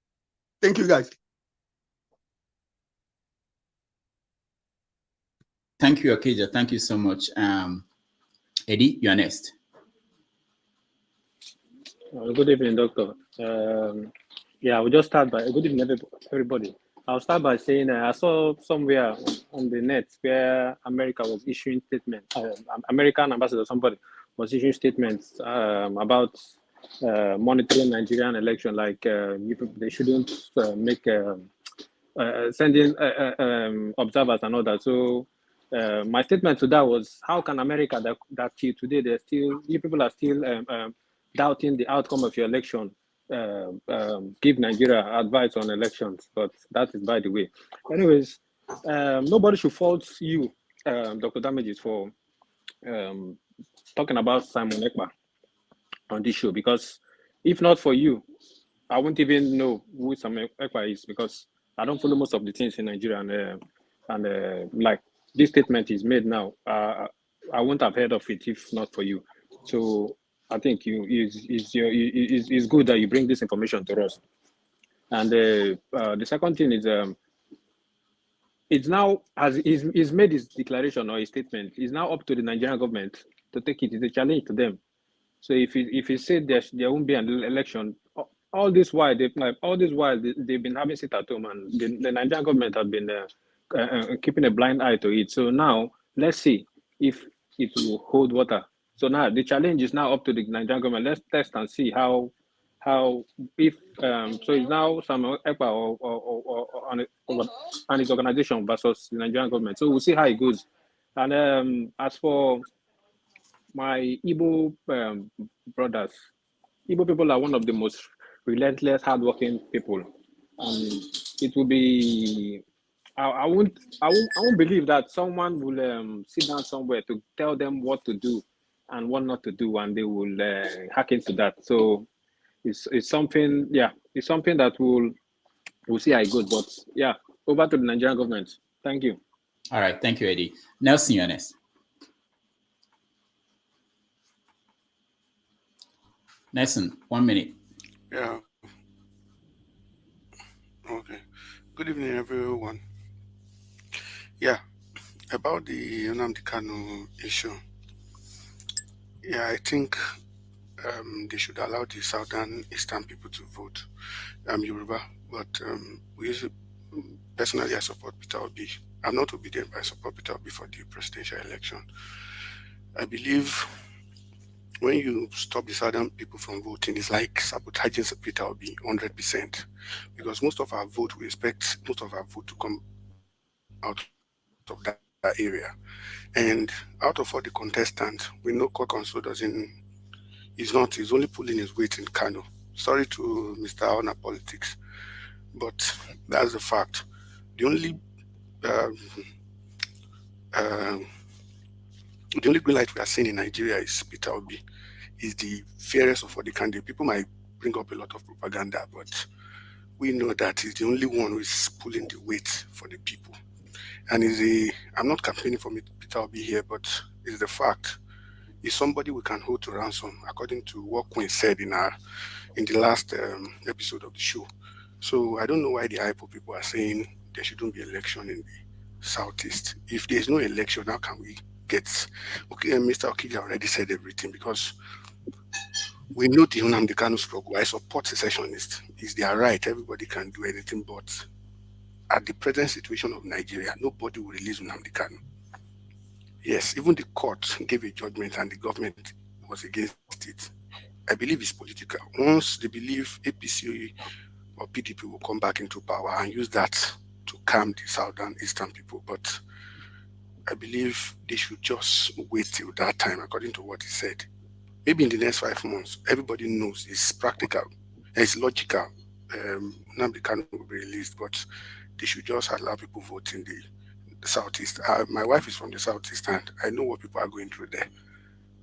Thank you, guys. Thank you, Okija. Thank you so much. Eddie, you're next. Good evening, Doctor. Yeah, we'll just start by good evening, everybody. I'll start by saying I saw somewhere on the net where America was issuing statements. American ambassador, somebody was issuing statements about monitoring Nigerian election, like they shouldn't make sending observers and all that. So my statement to that was, how can America that till today you people are still doubting the outcome of your election, give Nigeria advice on elections? But that is by the way. Anyways, nobody should fault you, Dr. Damages, for talking about Simon Ekpa on this show, because if not for you, I wouldn't even know who Simon Ekpa is, because I don't follow most of the things in Nigeria, and like this statement is made now, I wouldn't have heard of it if not for you. So I think it's good that you bring this information to us. And the second thing is, it's now, as he's made his declaration or his statement, it's now up to the Nigerian government to take it. It's a challenge to them. So if he said there won't be an election, all this while they've been having sit at home, and the Nigerian government has been keeping a blind eye to it. So now let's see if it will hold water. So now the challenge is now up to the Nigerian government. Let's test and see how if so it's now some Ekpa and his organization versus the Nigerian government. So we'll see how it goes. And as for my Igbo brothers, Igbo people are one of the most relentless, hardworking people. It will be, I won't believe that someone will sit down somewhere to tell them what to do and what not to do, and they will hack into that. So it's something, it's something that we'll see how it goes. But yeah, over to the Nigerian government. Thank you. All right, thank you, Eddie. Nelson Yones. Nelson, 1 minute. Yeah. Okay. Good evening, everyone. Yeah, about the Nnamdi Kanu issue. Yeah, I think they should allow the southern eastern people to vote. Yoruba, but personally I support Peter Obi. I'm not obedient, but I support Peter Obi for the presidential election. I believe when you stop the southern people from voting, it's like sabotaging Peter Obi 100%, because most of our vote, we expect most of our vote to come out of that area. And out of all the contestants, we know Kokonso he's only pulling his weight in Kano. Sorry to Mr. Honor Politics, but that's the fact. The only green light we are seeing in Nigeria is Peter Obi. He's the fairest of all the candidates. People might bring up a lot of propaganda, but we know that he's the only one who is pulling the weight for the people. And I'm not campaigning for Peter Obi here, but it's the fact. He's somebody we can hold to ransom, according to what Queen said in the last episode of the show. So I don't know why the hypo people are saying there shouldn't be election in the Southeast. If there's no election, how can we get... Okay, Mr. Okija already said everything, because we know the Nnamdi Kanu struggle. I support secessionists. It's their right. Everybody can do anything, but at the present situation of Nigeria, nobody will release Nnamdi Kanu. Yes, even the court gave a judgment and the government was against it. I believe it's political. Once they believe APC or PDP will come back into power and use that to calm the southern eastern people, but I believe they should just wait till that time, according to what he said. Maybe in the next 5 months, everybody knows it's practical, it's logical. Nnamdi Kanu will be released, but they should just allow people vote in the Southeast. My wife is from the Southeast, and I know what people are going through there.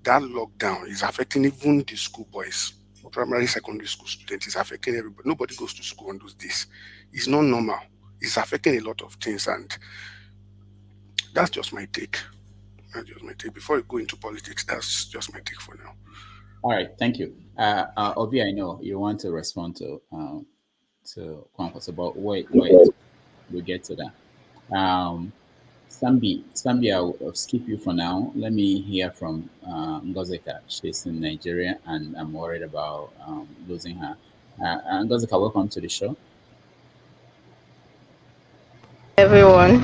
That lockdown is affecting even the school boys, primary, secondary school students. It's affecting everybody. Nobody goes to school on those days. It's not normal. It's affecting a lot of things, and that's just my take. That's just my take. Before you go into politics, that's just my take for now. All right, thank you. Obi, I know you want to respond to Kwankwaso, but wait, we'll get to that. Sambi, I'll skip you for now. Let me hear from Ngozika. She's in Nigeria, and I'm worried about losing her. Ngozika, welcome to the show. Everyone.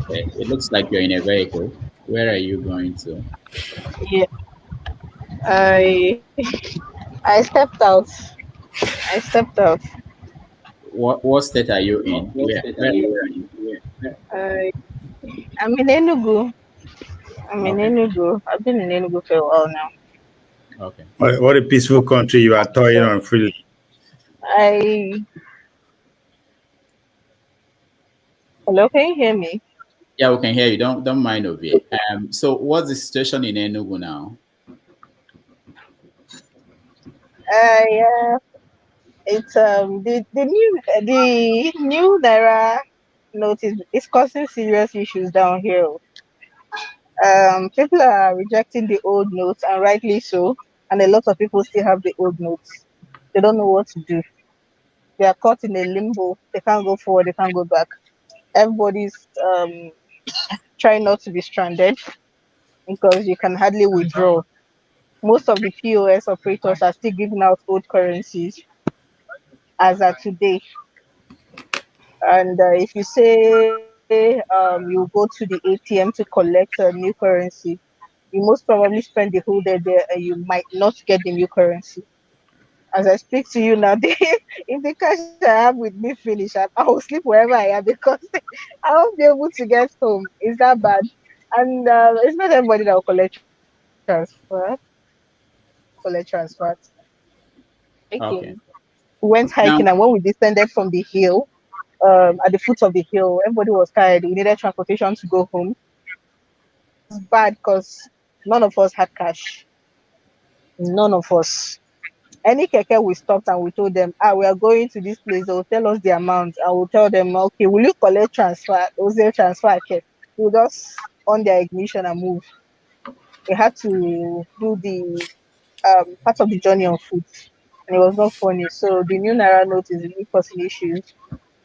Okay. It looks like you're in a vehicle. Where are you going to? Yeah. I I stepped out. I stepped out. What state are you in? What state are Where you are you? in? I I'm in Enugu. I'm in Okay. Enugu. I've been in Enugu for a while now. Okay. What a peaceful country you are toying on freely. I Hello, can you hear me? Yeah, we can hear you. Don't mind of it. So what's the situation in Enugu now? Yeah. It's the new Naira Note is causing serious issues down here. People are rejecting the old notes, and rightly so. And a lot of people still have the old notes. They don't know what to do. They are caught in a limbo. They can't go forward. They can't go back. Everybody's trying not to be stranded because you can hardly withdraw. Most of the POS operators are still giving out old currencies as at today. And if you say you go to the ATM to collect a new currency, you most probably spend the whole day there and you might not get the new currency. As I speak to you now, if the cash I have with me finish, I will sleep wherever I am because I won't be able to get home. Is that bad? And it's not everybody that will collect transfer. Collect transfer. Okay. Hiking. We went Now, hiking, and when we descended from the hill, at the foot of the hill, everybody was tired. We needed transportation to go home. It's bad because none of us had cash. None of us. Any keke we stopped and we told them, we are going to this place. They will tell us the amount. I will tell them, okay, will you collect transfer? They will say transfer. Okay. We'll just on their ignition and move. We had to do the part of the journey on foot, and it was not funny. So the new Naira note is really causing issues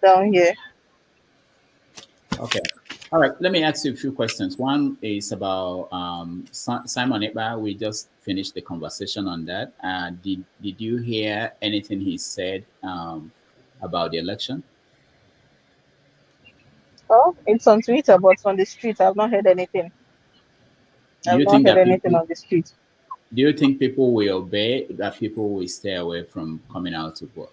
down here. okay. All right. Let me ask you a few questions. One is about Simon Ekpa. We just finished the conversation on that. Did you hear anything he said about the election? Oh, it's on Twitter, but on the street, I've not heard anything. Do I've you not think heard that anything people on the street. do you think people will obey, that people will stay away from coming out to vote?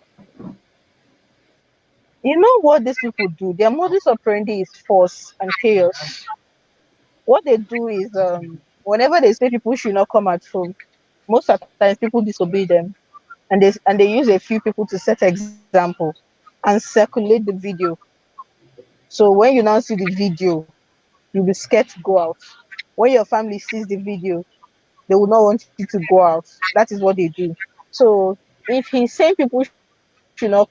You know what these people do? Their modus operandi is force and chaos. What they do is, whenever they say people should not come at home, most of the times people disobey them, and they use a few people to set example and circulate the video. So when you now see the video, you'll be scared to go out. When your family sees the video, they will not want you to go out. That is what they do. So if he's saying people should not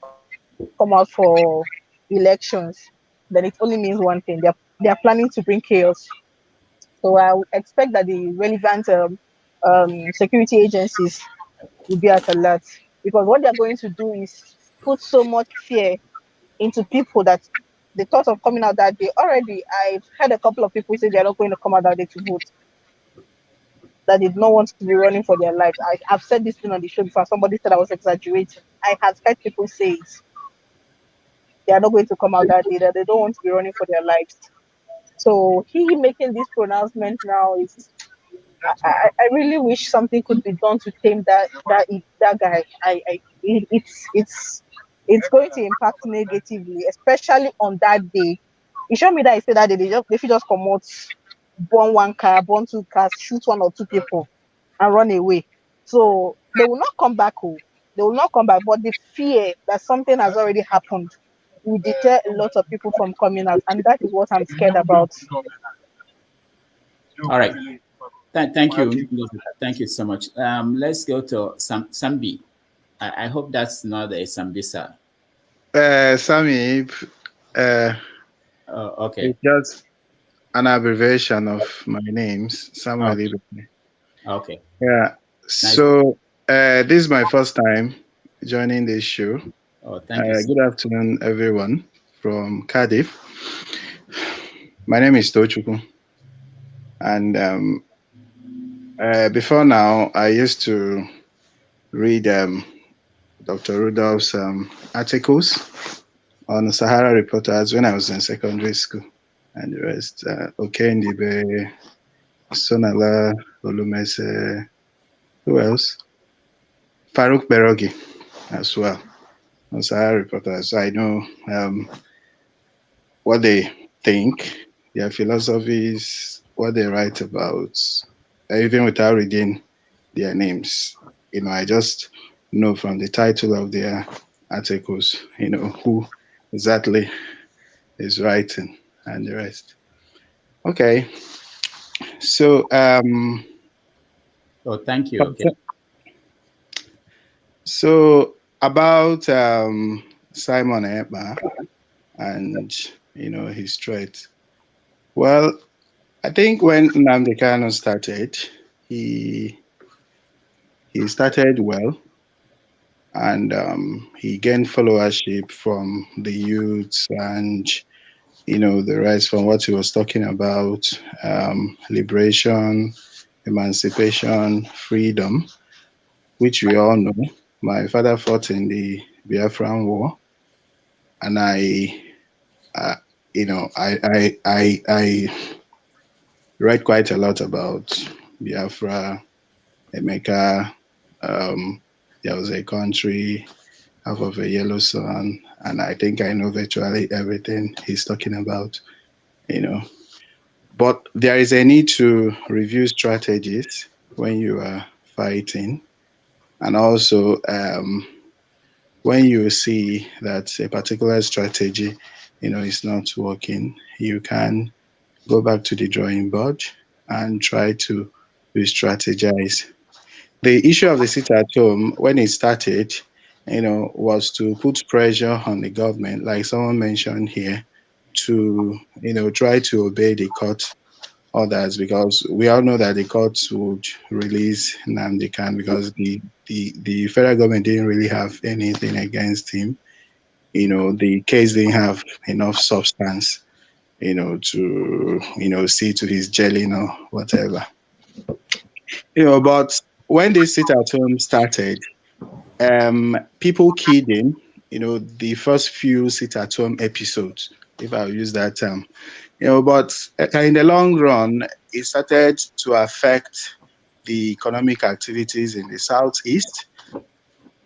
come out for elections, then it only means one thing. They are planning to bring chaos. So I would expect that the relevant security agencies will be at alert, because what they're going to do is put so much fear into people that the thought of coming out that day. Already, I've heard a couple of people say they're not going to come out that day to vote, that they don't want to be running for their lives. I've said this thing on the show before. Somebody said I was exaggerating. I have heard people say it. They are not going to come out that day, that they don't want to be running for their lives. So he making this pronouncement now is, I really wish something could be done to tame that guy. It's going to impact negatively, especially on that day. It showed me that I said that they should just come out, burn one car, burn two cars, shoot one or two people, and run away. So they will not come back. They will not come back. But the fear that something has already happened will deter a lot of people from coming out, and that is what I'm scared about. All right. Thank you. Thank you so much. Let's go to Sambi. I hope that's not a Sambisa. Sammy, Okay. it's just an abbreviation of my names, Samuel Okay. Ibe. Okay. Yeah. Nice. So this is my first time joining this show. Oh, thank you. Good afternoon, everyone from Cardiff. My name is Tochukwu, and before now, I used to read Dr. Rudolph's articles on Sahara Reporters when I was in secondary school, and the rest. Okoye Ndibe, Sonala, Olumese, who else? Farouk Berogi as well on Sahara Reporters. So I know what they think, their philosophies, what they write about, even without reading their names. I just know from the title of their articles, who exactly is writing and the rest. Okay. So Oh, thank you. Okay. So about Simon Ekpa and his threat. Well, I think when Nnamdi Kanu started, he started well, and he gained followership from the youths and the rest, from what he was talking about, liberation, emancipation, freedom, which we all know. My father fought in the Biafran War, and I read quite a lot about Biafra, Emeka. There was a country, half of a yellow sun, and I think I know virtually everything he's talking about. But there is a need to review strategies when you are fighting, and also when you see that a particular strategy, is not working, you can go back to the drawing board and try to re-strategize. The issue of the sit at home, when it started, was to put pressure on the government, like someone mentioned here, to, try to obey the court orders, because we all know that the courts would release Nnamdi Kanu because the federal government didn't really have anything against him. The case didn't have enough substance, to, see to his jailing or whatever. But when this sit at home started, people keyed in, the first few sit at home episodes, if I'll use that term. But in the long run, it started to affect the economic activities in the Southeast,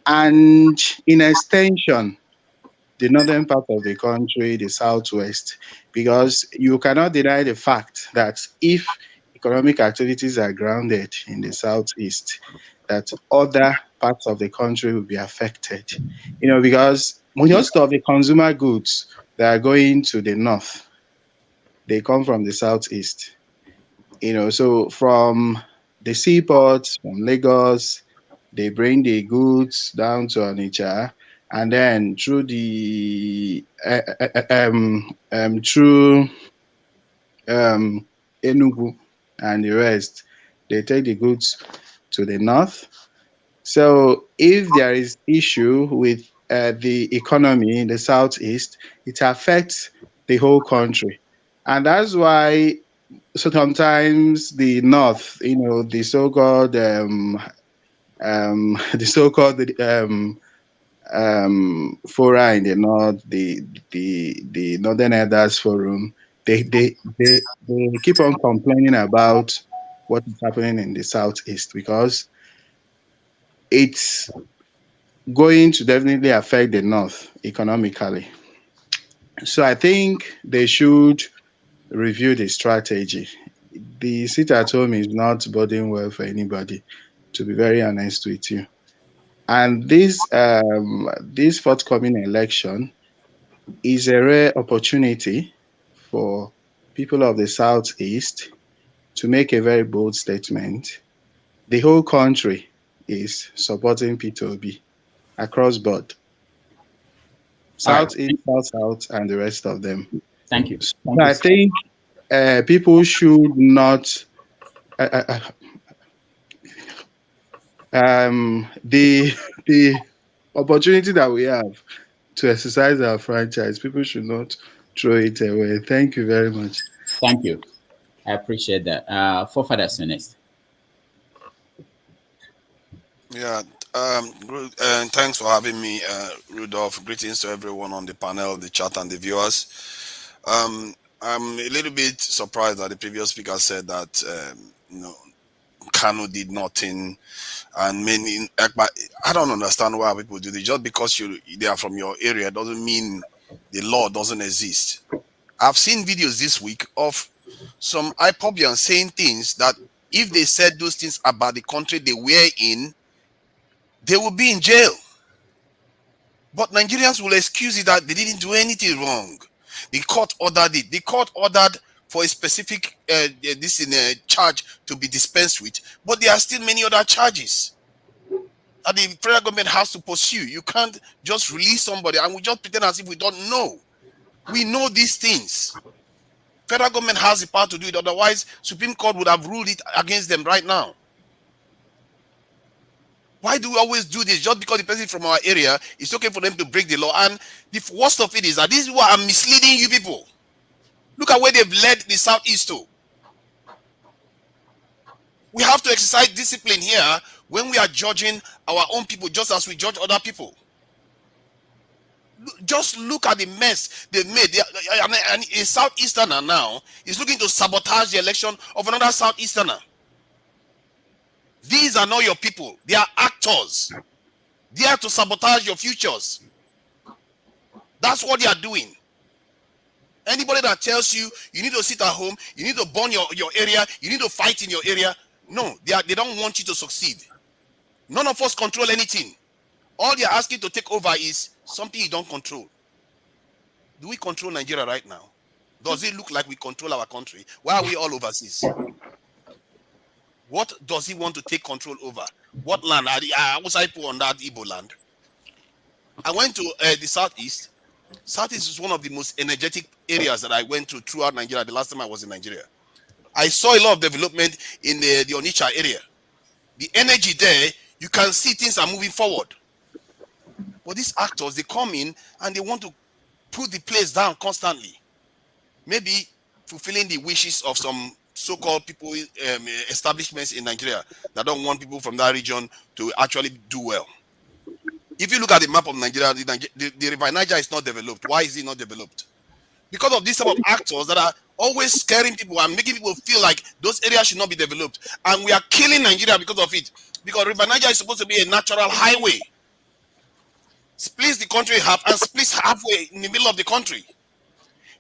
and in extension, the northern part of the country, the Southwest, because you cannot deny the fact that if economic activities are grounded in the Southeast, that other parts of the country will be affected. Because most of the consumer goods that are going to the north, they come from the Southeast. So from the seaports, from Lagos, they bring the goods down to Onitsha, and then through the through Enugu and the rest, they take the goods to the north. So if there is issue with the economy in the Southeast, it affects the whole country, and that's why sometimes the north, the so-called the so-called fora in the north, the Northern Elders Forum, they keep on complaining about what is happening in the Southeast, because it's going to definitely affect the north economically. So I think they should review the strategy. The sit at home is not boding well for anybody, to be very honest with you. And this forthcoming election is a rare opportunity for people of the Southeast to make a very bold statement. The whole country is supporting P2B across board. Southeast, South, and the rest of them. Thank you. So I think people should not the opportunity that we have to exercise our franchise, people should not throw it away. Thank you very much. Thank you. I appreciate that. Forefather Sunnis. Yeah, And thanks for having me, Rudolph. Greetings to everyone on the panel, the chat, and the viewers. I'm a little bit surprised that the previous speaker said that Kanu did nothing, and many. But I don't understand why people do this. Just because they are from your area doesn't mean the law doesn't exist. I've seen videos this week of some IPOBians saying things that if they said those things about the country they were in, they will be in jail. But Nigerians will excuse it that they didn't do anything wrong. The court ordered it. The court ordered for a specific charge to be dispensed with, but there are still many other charges that the federal government has to pursue. You can't just release somebody and we just pretend as if we don't know. We know these things. Federal government has the power to do it. Otherwise, Supreme Court would have ruled it against them right now. Why do we always do this? Just because the person from our area, it's okay for them to break the law. And the worst of it is that this is what I'm misleading you people. Look at where they've led the Southeast to. We have to exercise discipline here when we are judging our own people just as we judge other people. Just look at the mess they've made. And a Southeasterner now is looking to sabotage the election of another Southeasterner. These are not your people. They are actors. They are to sabotage your futures. That's what they are doing. Anybody that tells you you need to sit at home, you need to burn your area, you need to fight in your area, no, they don't want you to succeed. None of us control anything. All they are asking to take over is something you don't control. Do we control Nigeria right now? Does it look like we control our country? Why are we all overseas? What does he want to take control over? What land? I was put on that Igbo land. I went to the Southeast. Southeast is one of the most energetic areas that I went to throughout Nigeria the last time I was in Nigeria. I saw a lot of development in the Onitsha area. The energy there, you can see things are moving forward. But these actors, they come in and they want to put the place down constantly. Maybe fulfilling the wishes of some so-called people, establishments in Nigeria that don't want people from that region to actually do well. If you look at the map of Nigeria, the River Niger is not developed. Why is it not developed? Because of this type of actors that are always scaring people and making people feel like those areas should not be developed. And we are killing Nigeria because of it. Because River Niger is supposed to be a natural highway. Splits the country half and splits halfway in the middle of the country.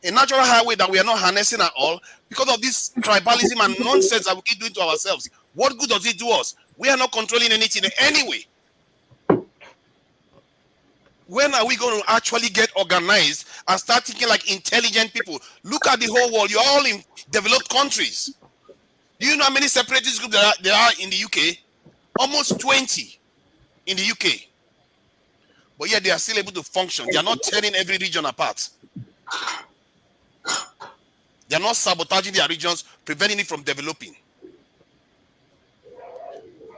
A natural highway that we are not harnessing at all because of this tribalism and nonsense that we keep doing to ourselves. What good does it do us? We are not controlling anything anyway. When are we going to actually get organized and start thinking like intelligent people? Look at the whole world. You're all in developed countries. Do you know how many separatist groups there are in the UK? Almost 20 in the UK. But yet they are still able to function. They are not tearing every region apart. They are not sabotaging their regions, preventing it from developing.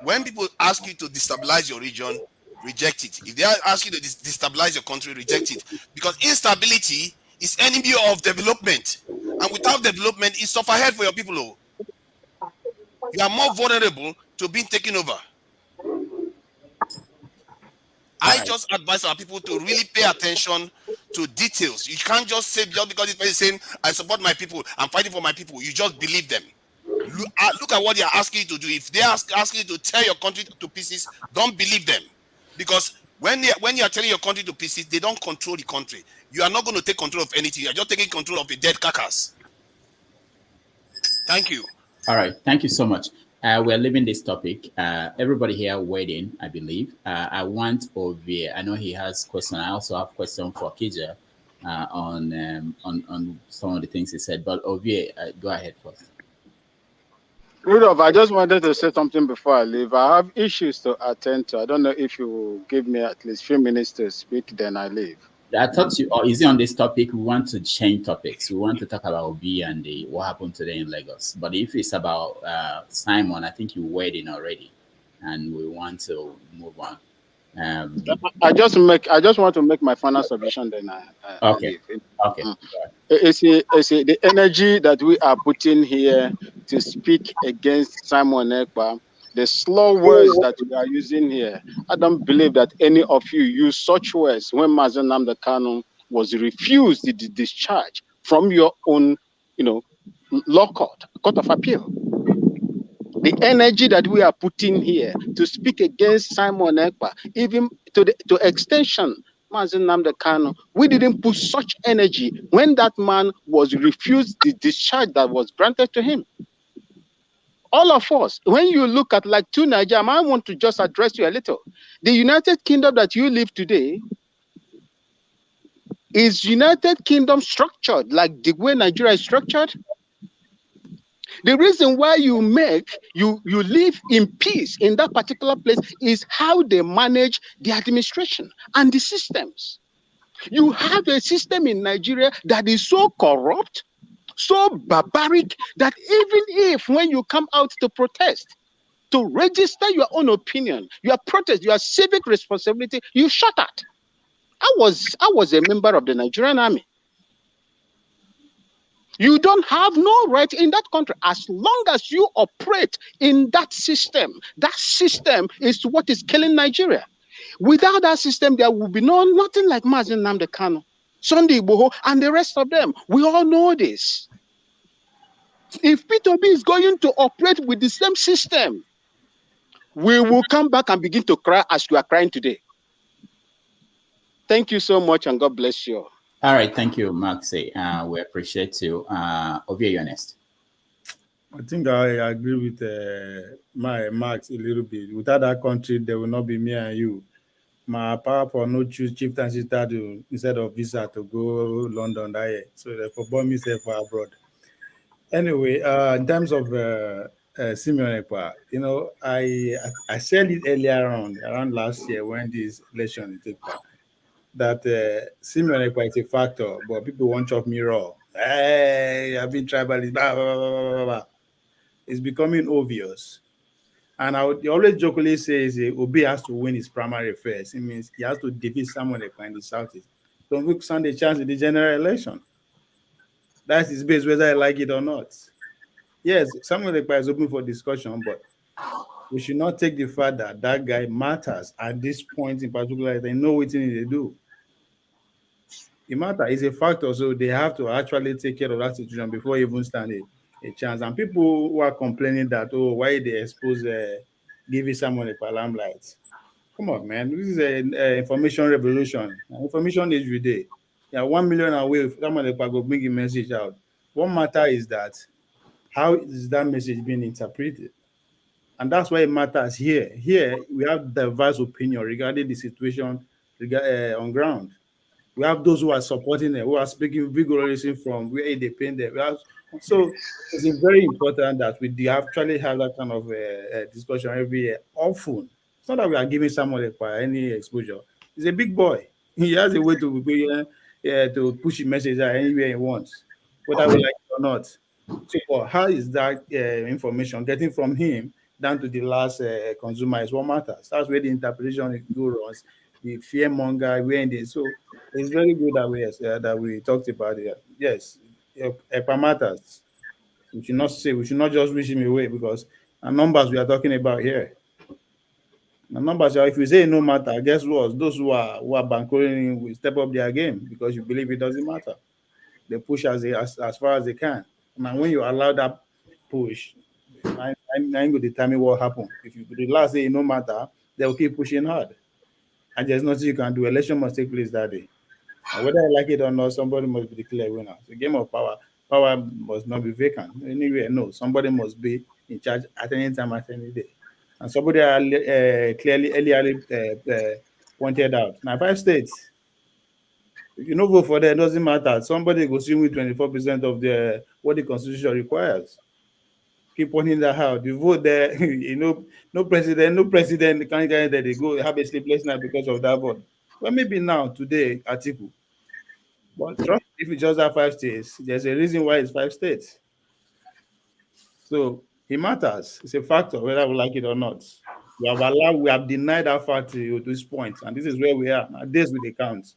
When people ask you to destabilize your region, reject it. If they ask you to destabilize your country, reject it. Because instability is enemy of development. And without development, it's tough ahead for your people. You are more vulnerable to being taken over. I just advise our people to really pay attention to details. You can't just say, just because this person is saying, I support my people, I'm fighting for my people, you just believe them. Look at what they are asking you to do. If they are asking you to tear your country to pieces, don't believe them. Because when you are tearing your country to pieces, they don't control the country. You are not going to take control of anything. You are just taking control of a dead carcass. Thank you. All right. Thank you so much. We're leaving this topic. Everybody here waiting, I believe. I want Ovie. I know he has questions. I also have questions for Kija on some of the things he said. But Ovie, go ahead first. Rudolph, I just wanted to say something before I leave. I have issues to attend to. I don't know if you will give me at least a few minutes to speak, then I leave. I thought you, or is it on this topic? We want to change topics. We want to talk about Obi and what happened today in Lagos. But if it's about Simon, I think you're waiting already, and we want to move on. I just want to make my final submission. Then I okay. leave. Okay. It's the energy that we are putting here to speak against Simon Ekpa The slow words that we are using here, I don't believe that any of you use such words when Mazen Nnamdi Kanu was refused the discharge from your own, law court of appeal. The energy that we are putting here to speak against Simon Ekpa, even to extension, Mazen Nnamdi Kanu, we didn't put such energy when that man was refused the discharge that was granted to him. All of us, when you look at like two Nigeria, I want to just address you a little. The United Kingdom that you live today is United Kingdom structured like the way Nigeria is structured. The reason why you live in peace in that particular place is how they manage the administration and the systems. You have a system in Nigeria that is so corrupt, so barbaric, that even if when you come out to protest, to register your own opinion, your protest, your civic responsibility, you shut at. I was a member of the Nigerian army. You don't have no right in that country as long as you operate in that system. That system is what is killing Nigeria. Without that system, there will be nothing like Mazen Nnamdi Kanu, Sunday Igboho, and the rest of them. We all know this. If P2B is going to operate with the same system, we will come back and begin to cry as you are crying today. Thank you so much, and God bless you. All right, thank you, Maxi. We appreciate you. Ovie, you're next. I think I agree with my Max a little bit. Without that country, there will not be me and you. My papa for no choose chieftaincy title instead of visa to go London that year. So therefore, bought myself for abroad. Anyway, in terms of Simeon Ekpa, I said it earlier on, around last year when this election took place, that Simeon Ekpa is a factor, but people won't chop me raw. Hey, I've been tribalist, blah, blah, blah, blah, blah. It's becoming obvious. And I would always jokingly say Obi has to win his primary first. It means he has to defeat someone in the Southeast. Don't we stand a chance in the general election? That's his base, whether I like it or not. Yes, Samuel Ekpa is open for discussion, but we should not take the fact that that guy matters at this point in particular. They know what they do. It matters. It's a factor, so they have to actually take care of that situation before even stand a chance. And people who are complaining that, why they expose giving someone a limelight. Come on, man. This is an information revolution. Information is every day. Yeah, 1 million away. Someone go bring a message out. What matter is that how is that message being interpreted? And that's why it matters here. Here, we have diverse opinion regarding the situation on ground. We have those who are supporting it, who are speaking vigorously from where they paint them. So it's very important that we actually have that kind of discussion every year, often. It's not that we are giving someone any exposure. He's a big boy. He has a way to push a message out anywhere he wants, whether we like it or not. So how is that information getting from him down to the last consumer is what matters. That's where the interpretation goes, the fear monger, where in this. So it's very good that we talked about it. Yes, Ekpa matters. We should not just wish him away because the numbers we are talking about here. The numbers are, if you say no matter, guess what? Those who are bankrolling will step up their game because you believe it doesn't matter. They push as far as they can. And when you allow that push, I ain't going to determine what happened. If you relax, say no matter, they'll keep pushing hard. And there's nothing you can do. Election must take place that day. And whether I like it or not, somebody must be the clear winner. It's a game of power. Power must not be vacant. Anyway, no, somebody must be in charge at any time, at any day. And somebody clearly earlier pointed out. Now, 5 states, if you don't vote for them, it doesn't matter. Somebody goes in with 24% of what the Constitution requires. Keep pointing that out. You vote there, no president can't get that they go have a sleepless night because of that vote. Well, maybe now, today, article. But trust me, if you just have 5 states, there's a reason why it's 5 states. So it matters. It's a factor, whether we like it or not. We have denied that fact to this point, and this is where we are. Now, this with the counts.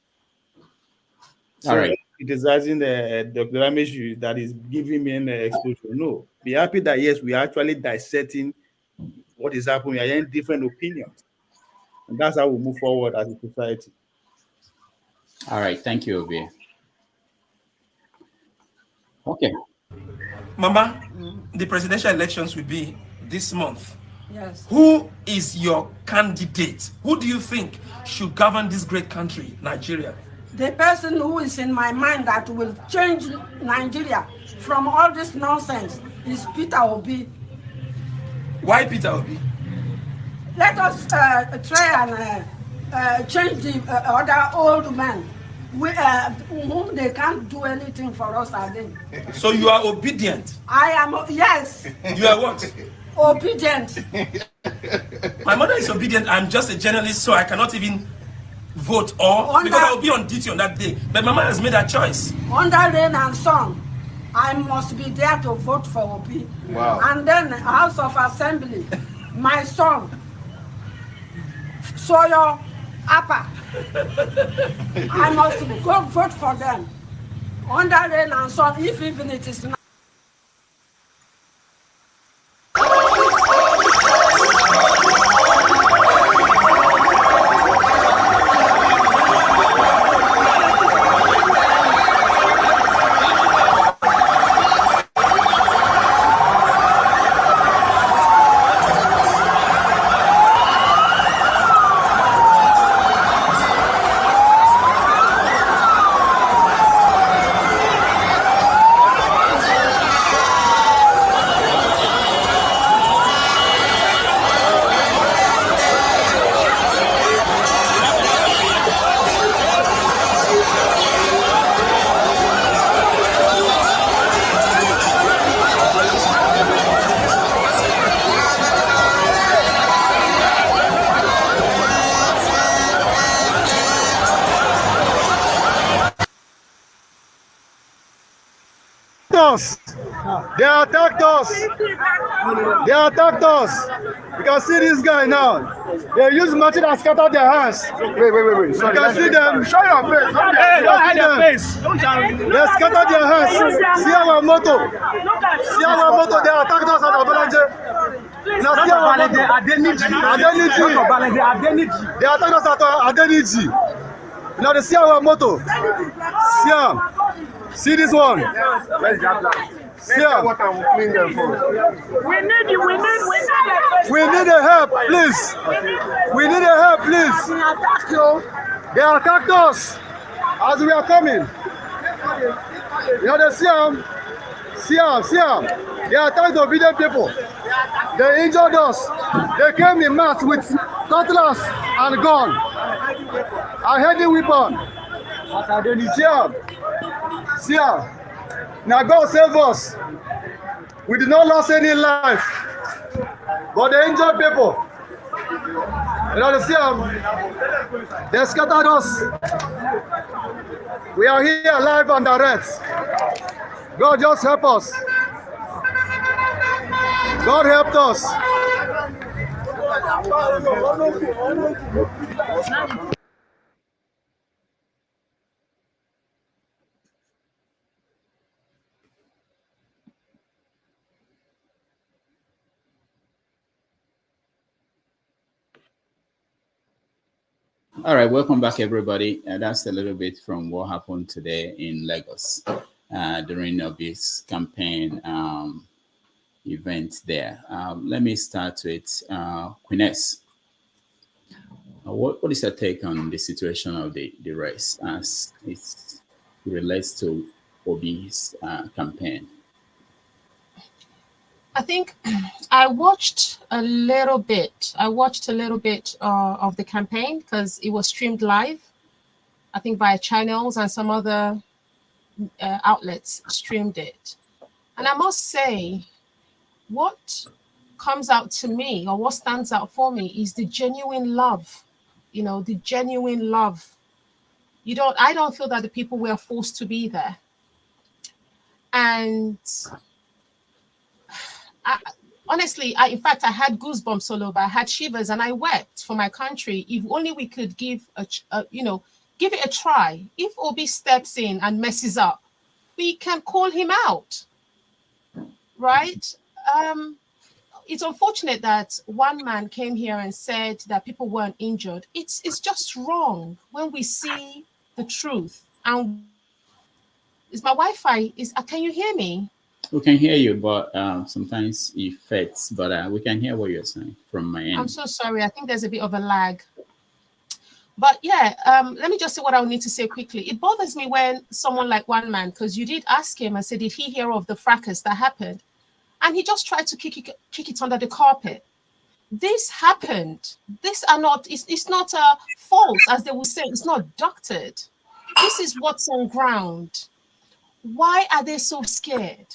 So, all right. Criticizing Dr. Ramesh that is giving me an exposure. No. Be happy that, yes, we are actually dissecting what is happening. We are hearing different opinions. And that's how we move forward as a society. All right, thank you, Obi. Okay. Mama, the presidential elections will be this month. Yes. Who is your candidate? Who do you think should govern this great country, Nigeria? The person who is in my mind that will change Nigeria from all this nonsense is Peter Obi. Why Peter Obi? Let us try and change the other old men whom they can't do anything for us again. So you are obedient? I am, yes. You are what? Obedient. My mother is obedient. I'm just a journalist, so I cannot even vote because I will be on duty on that day. But Mama has made that choice. Under rain and sun, I must be there to vote for Obi. Wow. And then House of Assembly, my son, Soyo Apa. I must go vote for them. Under rain and sun, if even it is not. us. They attacked us. They attacked us. You can see this guy now. They use machine and scatter their hands. Wait. Sorry, you can see them. Show your face. Hey, don't hide your face. They scatter their hands. See our motto. See our motto. They attacked us at Abalanje. Now see our motto. Adeniji. They attacked us at Adeniji. Now they see our motto. See them. See this one. See them. We need a help, please. We need a help, please. They attacked us as we are coming. You know, they see them. See them. They attacked the obedient people. They injured us. They came in mass with cutlass and gun. A heavy weapon. See them. Now God save us. We did not lose any life. But the injured people, you know, see them, they scattered us. We are here alive and direct. God just help us. God helped us. All right, welcome back, everybody. That's a little bit from what happened today in Lagos during Obi's campaign event there. Let me start with Queen S. What is your take on the situation of the race as it relates to Obi's campaign? I think I watched a little bit. of the campaign because it was streamed live, I think via channels, and some other outlets streamed it. And I must say, what comes out to me, or what stands out for me, is the genuine love. You know, the genuine love. I don't feel that the people were forced to be there. And honestly, in fact, I had goosebumps all over. I had shivers, and I wept for my country. If only we could give it a try. If Obi steps in and messes up, we can call him out, right? it's unfortunate that one man came here and said that people weren't injured. It's just wrong when we see the truth. And is my Wi-Fi can you hear me? We can hear you, but sometimes it fades. But we can hear what you're saying from my end. I'm so sorry. I think there's a bit of a lag. But yeah, let me just say what I need to say quickly. It bothers me when someone like one man, because you did ask him and said, did he hear of the fracas that happened? And he just tried to kick it under the carpet. This happened. These are not, it's not false, as they will say. It's not doctored. This is what's on ground. Why are they so scared?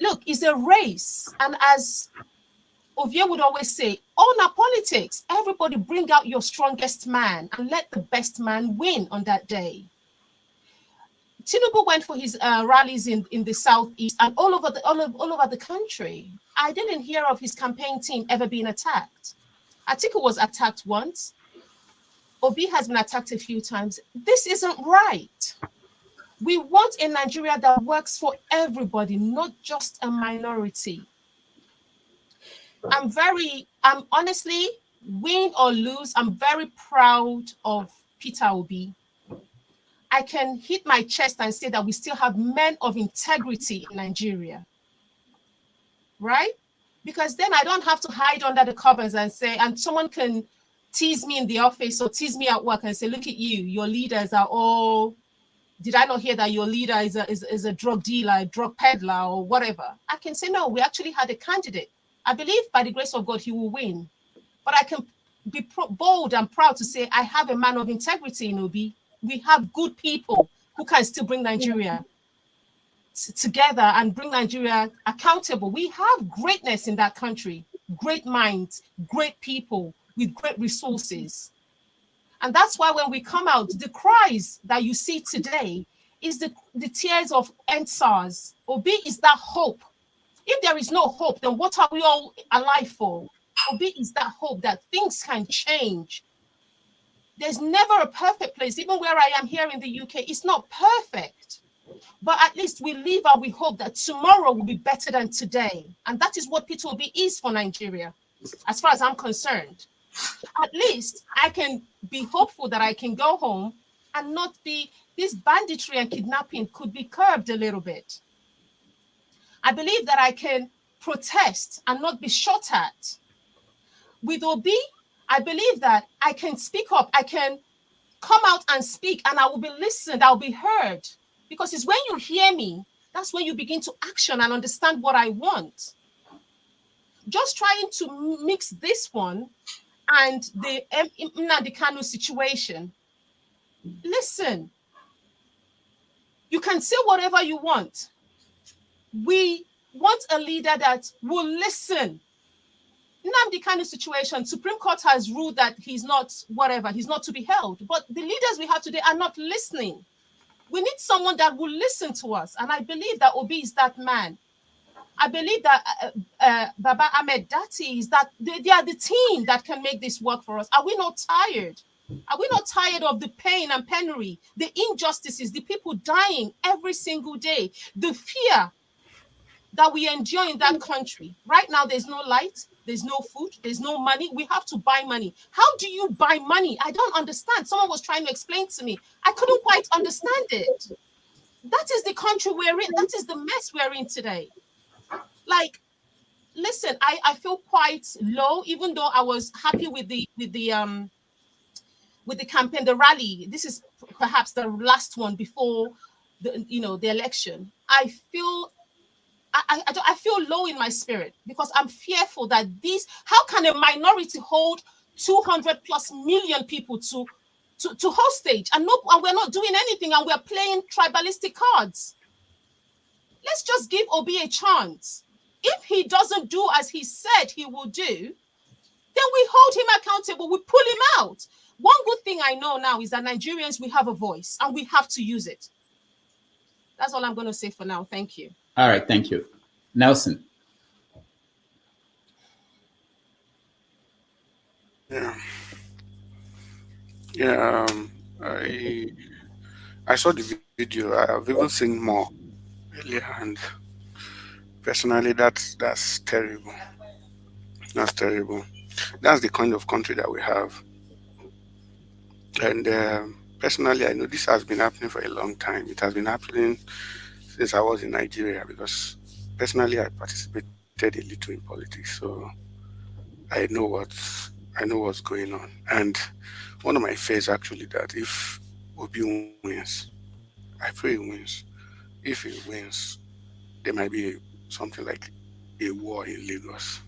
Look, it's a race. And as Ovie would always say, on our politics, everybody bring out your strongest man and let the best man win on that day. Tinubu went for his rallies in the southeast and all over the country. I didn't hear of his campaign team ever being attacked. Atiku was attacked once. Obi has been attacked a few times. This isn't right. We want a Nigeria that works for everybody, not just a minority. I'm honestly, win or lose, I'm very proud of Peter Obi. I can hit my chest and say that we still have men of integrity in Nigeria, right? Because then I don't have to hide under the covers and say, and someone can tease me in the office or tease me at work and say, look at you, your leaders are all, did I not hear that your leader is a drug dealer, a drug peddler or whatever? I can say, no, we actually had a candidate. I believe by the grace of God, he will win. But I can be bold and proud to say, I have a man of integrity in Obi. We have good people who can still bring Nigeria together and bring Nigeria accountable. We have greatness in that country, great minds, great people with great resources. And that's why when we come out, the cries that you see today is the tears of NSARS. Obi is that hope. If there is no hope, then what are we all alive for? Obi is that hope that things can change. There's never a perfect place. Even where I am here in the UK, it's not perfect. But at least we live and we hope that tomorrow will be better than today. And that is what Peter Obi is for Nigeria, as far as I'm concerned. At least I can be hopeful that I can go home and not be, this banditry and kidnapping could be curbed a little bit. I believe that I can protest and not be shot at. With Obi, I believe that I can speak up. I can come out and speak and I will be listened. I'll be heard. Because it's when you hear me, that's when you begin to action and understand what I want. Just trying to mix this one and the Nnamdi Kanu situation. Listen, you can say whatever you want. We want a leader that will listen. Nnamdi Kanu situation, Supreme Court has ruled that he's not whatever, he's not to be held. But the leaders we have today are not listening. We need someone that will listen to us. And I believe that Obi is that man. I believe that Baba Ahmed Dati is that they are the team that can make this work for us. Are we not tired? Are we not tired of the pain and penury, the injustices, the people dying every single day, the fear that we endure in that country? Right now, there's no light, there's no food, there's no money. We have to buy money. How do you buy money? I don't understand. Someone was trying to explain to me. I couldn't quite understand it. That is the country we're in. That is the mess we're in today. Like, listen, I feel quite low, even though I was happy with the campaign, the rally. This is perhaps the last one before the election. I feel low in my spirit because I'm fearful that how can a minority hold 200 plus million people to hostage and we're not doing anything and we're playing tribalistic cards? Let's just give Obi a chance. If he doesn't do as he said he will do, then we hold him accountable, we pull him out. One good thing I know now is that Nigerians, we have a voice and we have to use it. That's all I'm going to say for now. Thank you. All right, thank you. Nelson. Yeah, I saw the video. I've even seen more earlier, and personally, that's terrible. That's terrible. That's the kind of country that we have. And personally, I know this has been happening for a long time. It has been happening since I was in Nigeria because personally, I participated a little in politics, so I know what's going on. And one of my fears actually that if Obi wins, I pray he wins. If he wins, there might be something like a war in Lagos.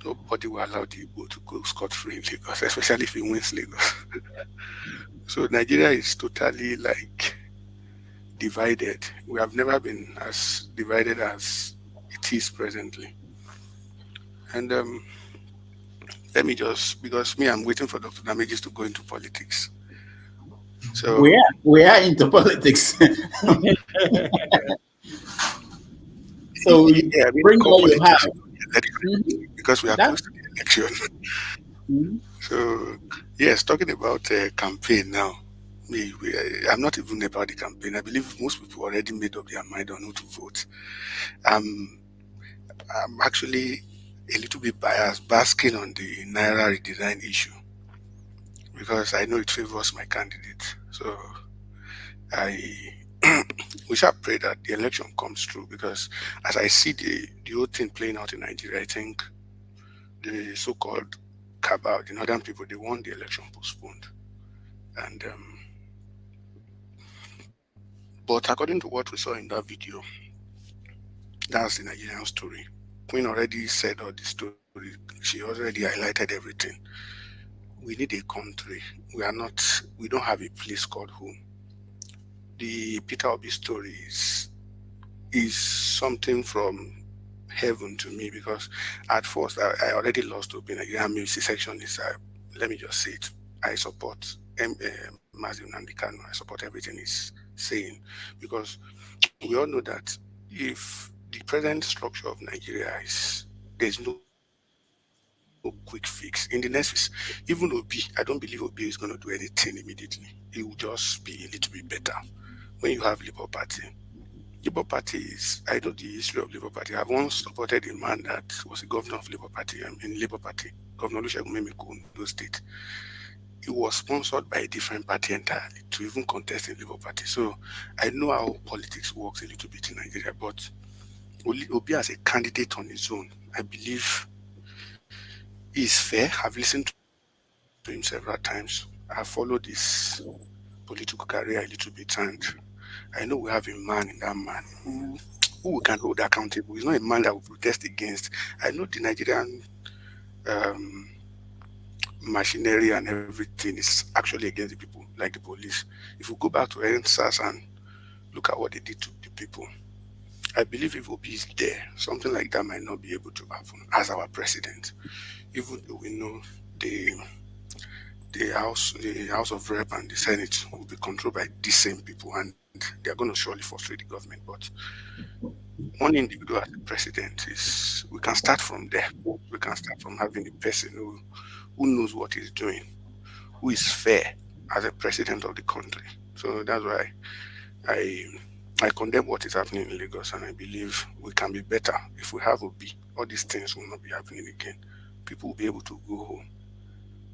Nobody will allow the Igbo to go scot-free in Lagos, especially if he wins Lagos. So Nigeria is totally like divided. We have never been as divided as it is presently. And let me just, because me, I'm waiting for Dr. Damages to go into politics. So we are into politics. So you yeah, we bring call what you have. politics because we are close to the election. So yes, talking about campaign now. I'm not even about the campaign. I believe most people already made up their mind on who to vote. I'm actually a little bit biased, basking on the Naira redesign issue because I know it favors my candidate. So we shall pray that the election comes through because as I see the whole thing playing out in Nigeria, I think the so-called cabal, the northern people, they want the election postponed. And but according to what we saw in that video, that's the Nigerian story. Queen already said all the story. She already highlighted everything. We need a country. We don't have a place called home. The Peter Obi story is something from heaven to me because at first I already lost hope in Nigeria. I'm a secessionist. Let me just say it. I support Mazin Nandikano. I support everything he's saying because we all know that if the present structure of Nigeria there's no quick fix in the next even Obi, I don't believe Obi is going to do anything immediately. It will just be a little bit better. When you have Labour Party I know the history of Labour Party. I've once supported a man that was a governor of Labour Party, Labour Party, Governor Olusegun Memiko in those states. He was sponsored by a different party entirely to even contest in Labour Party. So I know how politics works a little bit in Nigeria, but Obi as a candidate on his own, I believe is fair. I've listened to him several times. I've followed his political career a little bit, and I know we have a man in that man who we can hold accountable. He's not a man that will protest against. I know the Nigerian machinery and everything is actually against the people, like the police. If we go back to NSAS and look at what they did to the people, I believe if Obi is there, something like that might not be able to happen as our president. Even though we know the House of Rep and the Senate will be controlled by these same people, and they are going to surely frustrate the government. But one individual as the president we can start from there. We can start from having a person who knows what he's doing, who is fair as a president of the country. So that's why I condemn what is happening in Lagos, and I believe we can be better if we have Obi. All these things will not be happening again. People will be able to go home.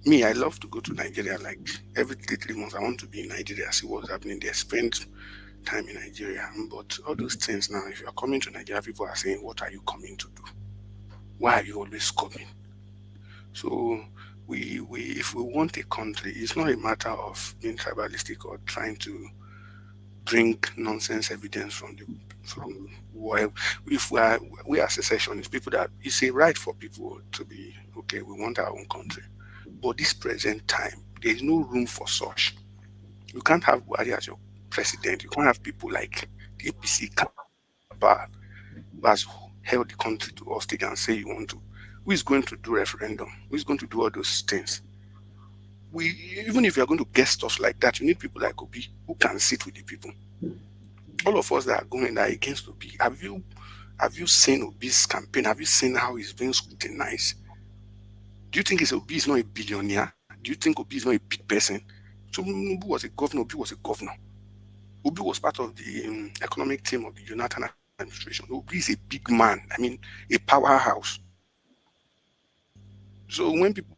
Me, I love to go to Nigeria. Like every 3 months, I want to be in Nigeria, see what's happening there, spend time in Nigeria. But all those things now, if you are coming to Nigeria, people are saying, "What are you coming to do? Why are you always coming?" So if we want a country, it's not a matter of being tribalistic or trying to bring nonsense evidence from where if we are secessionists, people that it's a right for people to be okay. We want our own country, but this present time, there is no room for such. You can't have Buhari as your president. You can't have people like the APC cabal who has held the country to hostage and say you want to. Who is going to do referendum? Who is going to do all those things? Even if you're going to get stuff like that, you need people like Obi who can sit with the people. All of us that are going that are against Obi, have you seen Obi's campaign? Have you seen how he's being scrutinized? Do you think Obi is not a billionaire? Do you think Obi is not a big person? So Obi was a governor. Obi was part of the economic team of the Jonathan administration. Obi is a big man. I mean, a powerhouse. So when people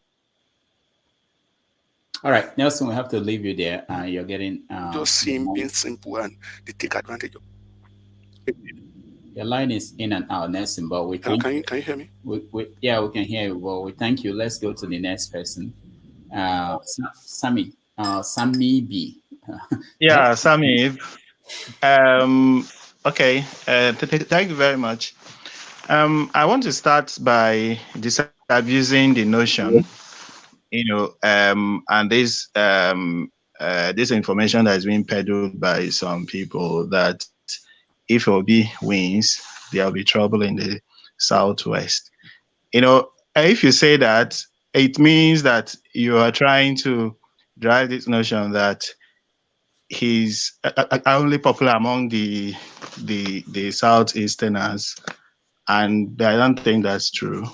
All right, Nelson, we have to leave you there. You're getting just see him being simple and they take advantage of. Your line is in and out, Nelson, but we Hello, thank can you hear me? Yeah, we can hear you. Well, we thank you. Let's go to the next person. Sammy B. Yeah, Sammy. Okay. Thank you very much. I want to start by disabusing the notion, and this information that is being peddled by some people that if Obi wins, there will be trouble in the Southwest. If you say that, it means that you are trying to drive this notion that he's only popular among the Southeasterners, and I don't think that's true.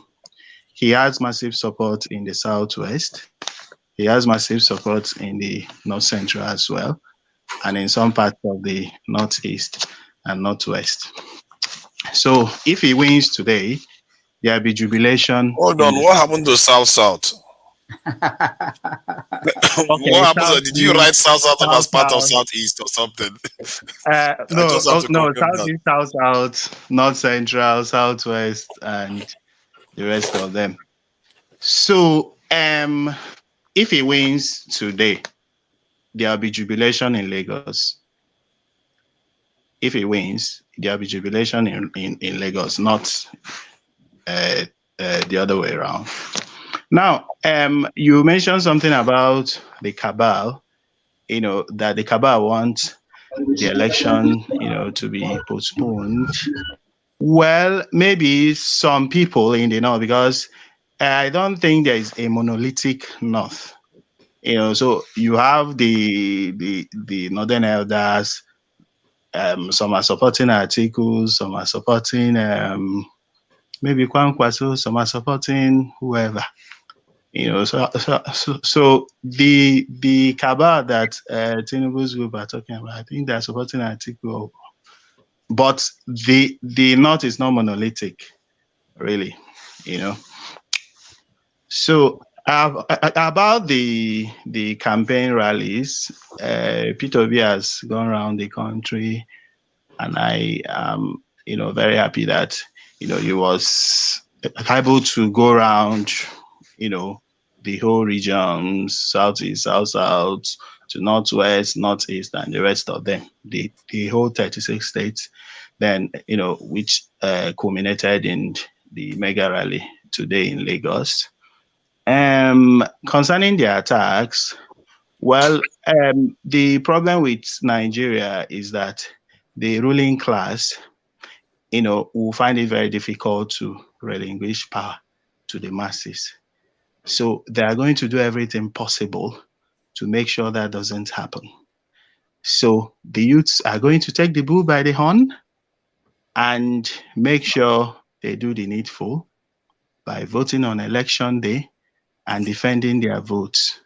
He has massive support in the Southwest. He has massive support in the North Central as well, and in some parts of the Northeast and Northwest. So if he wins today, there'll be jubilation. Hold on, what happened to South? Okay, what happened? Did you write South as part of Southeast or something? No, Southeast, South, North Central, Southwest, and the rest of them. So, if he wins today, there'll be jubilation in Lagos. If he wins, there'll be jubilation in Lagos, not the other way around. Now, you mentioned something about the cabal, that the cabal wants the election, to be postponed. Well, maybe some people in the North, because I don't think there is a monolithic North. So you have the Northern elders. Some are supporting articles, some are supporting maybe Kwankwaso, some are supporting whoever. So the cabal that Tinubu's group are talking about, I think they're supporting an article, but the North is not monolithic, really, So about the campaign rallies, Peter Obi has gone around the country, and I am, very happy that he was able to go around, the whole regions, Southeast, South, to Northwest, Northeast, and the rest of them, the whole 36 states, then, which culminated in the mega rally today in Lagos. Concerning the attacks, well, the problem with Nigeria is that the ruling class, will find it very difficult to relinquish power to the masses. So they are going to do everything possible to make sure that doesn't happen. So the youths are going to take the bull by the horn and make sure they do the needful by voting on election day and defending their votes,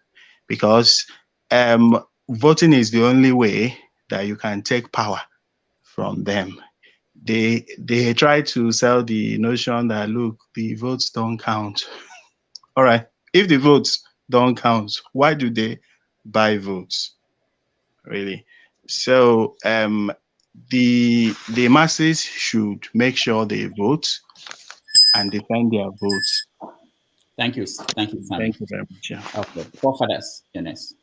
because voting is the only way that you can take power from them. They try to sell the notion that, look, the votes don't count. All right, if the votes don't count, why do they buy votes, really? So the masses should make sure they vote and defend their votes. Thank you, Sam. Thank you very much. Yeah. Okay, forefathers, Ernest.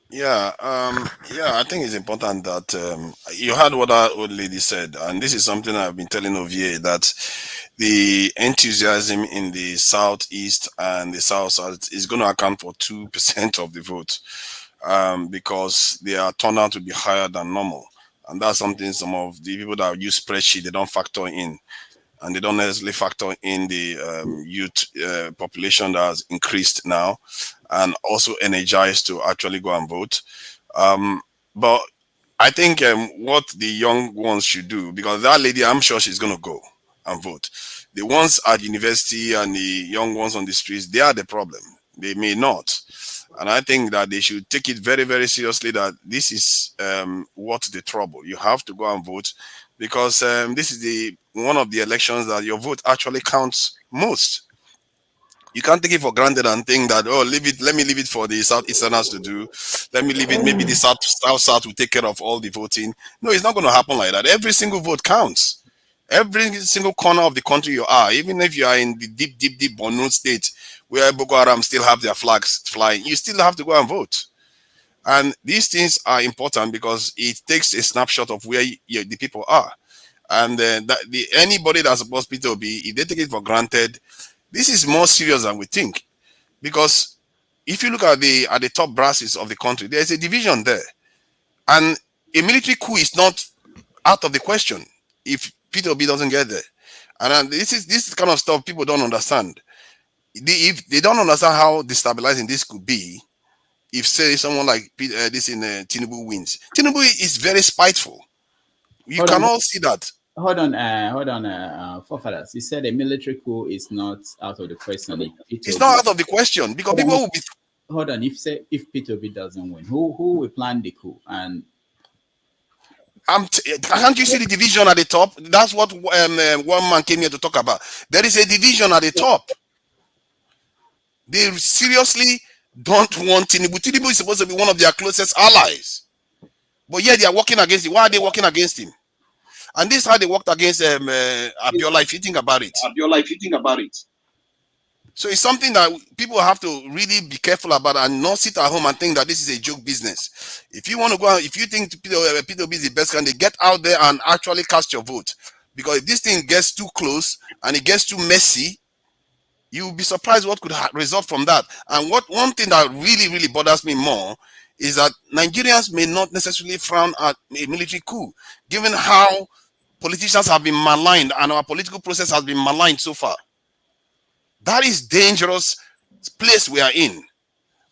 Yeah, I think it's important that you heard what our old lady said, and this is something I've been telling Ovie, that the enthusiasm in the Southeast and the South is going to account for 2% of the vote, because their turnout will be higher than normal, and that's something some of the people that use spreadsheet, they don't factor in. And they don't necessarily factor in the youth population that has increased now and also energized to actually go and vote. But I think what the young ones should do, because that lady, I'm sure she's going to go and vote. The ones at university and the young ones on the streets, they are the problem. They may not. And I think that they should take it very, very seriously that this is what's the trouble. You have to go and vote because this is the one of the elections that your vote actually counts most. You can't take it for granted and think that, oh, leave it, let me leave it for the Southeasterners to do. Let me leave it, maybe the South will take care of all the voting. No, it's not going to happen like that. Every single vote counts. Every single corner of the country you are, even if you are in the deep Borno state where Boko Haram still have their flags flying, you still have to go and vote. And these things are important because it takes a snapshot of where the people are. And anybody that's supposed to be, if they take it for granted, this is more serious than we think. Because if you look at the top brasses of the country, there's a division there. And a military coup is not out of the question if Peter Obi doesn't get there. And this kind of stuff people don't understand. If they don't understand how destabilizing this could be, if say someone like Tinubu wins, Tinubu is very spiteful. You can all see that. Hold on, forefathers. You said a military coup is not out of the question. It's not out of the question because people will be. Hold on. If Peter Obi doesn't win, who will plan the coup? And can't you see the division at the top? That's what one man came here to talk about. There is a division at the top. They seriously don't want Tinubu. Tinubu is supposed to be one of their closest allies. But yet they are working against him. Why are they working against him? And this is how they worked against Abiola, if you think about it. So it's something that people have to really be careful about and not sit at home and think that this is a joke business. If you want to go out, if you think Peter Obi is the best candidate, get out there and actually cast your vote. Because if this thing gets too close and it gets too messy, you'll be surprised what could result from that. And one thing that really, really bothers me more is that Nigerians may not necessarily frown at a military coup, given how politicians have been maligned and our political process has been maligned so far. That is dangerous place we are in.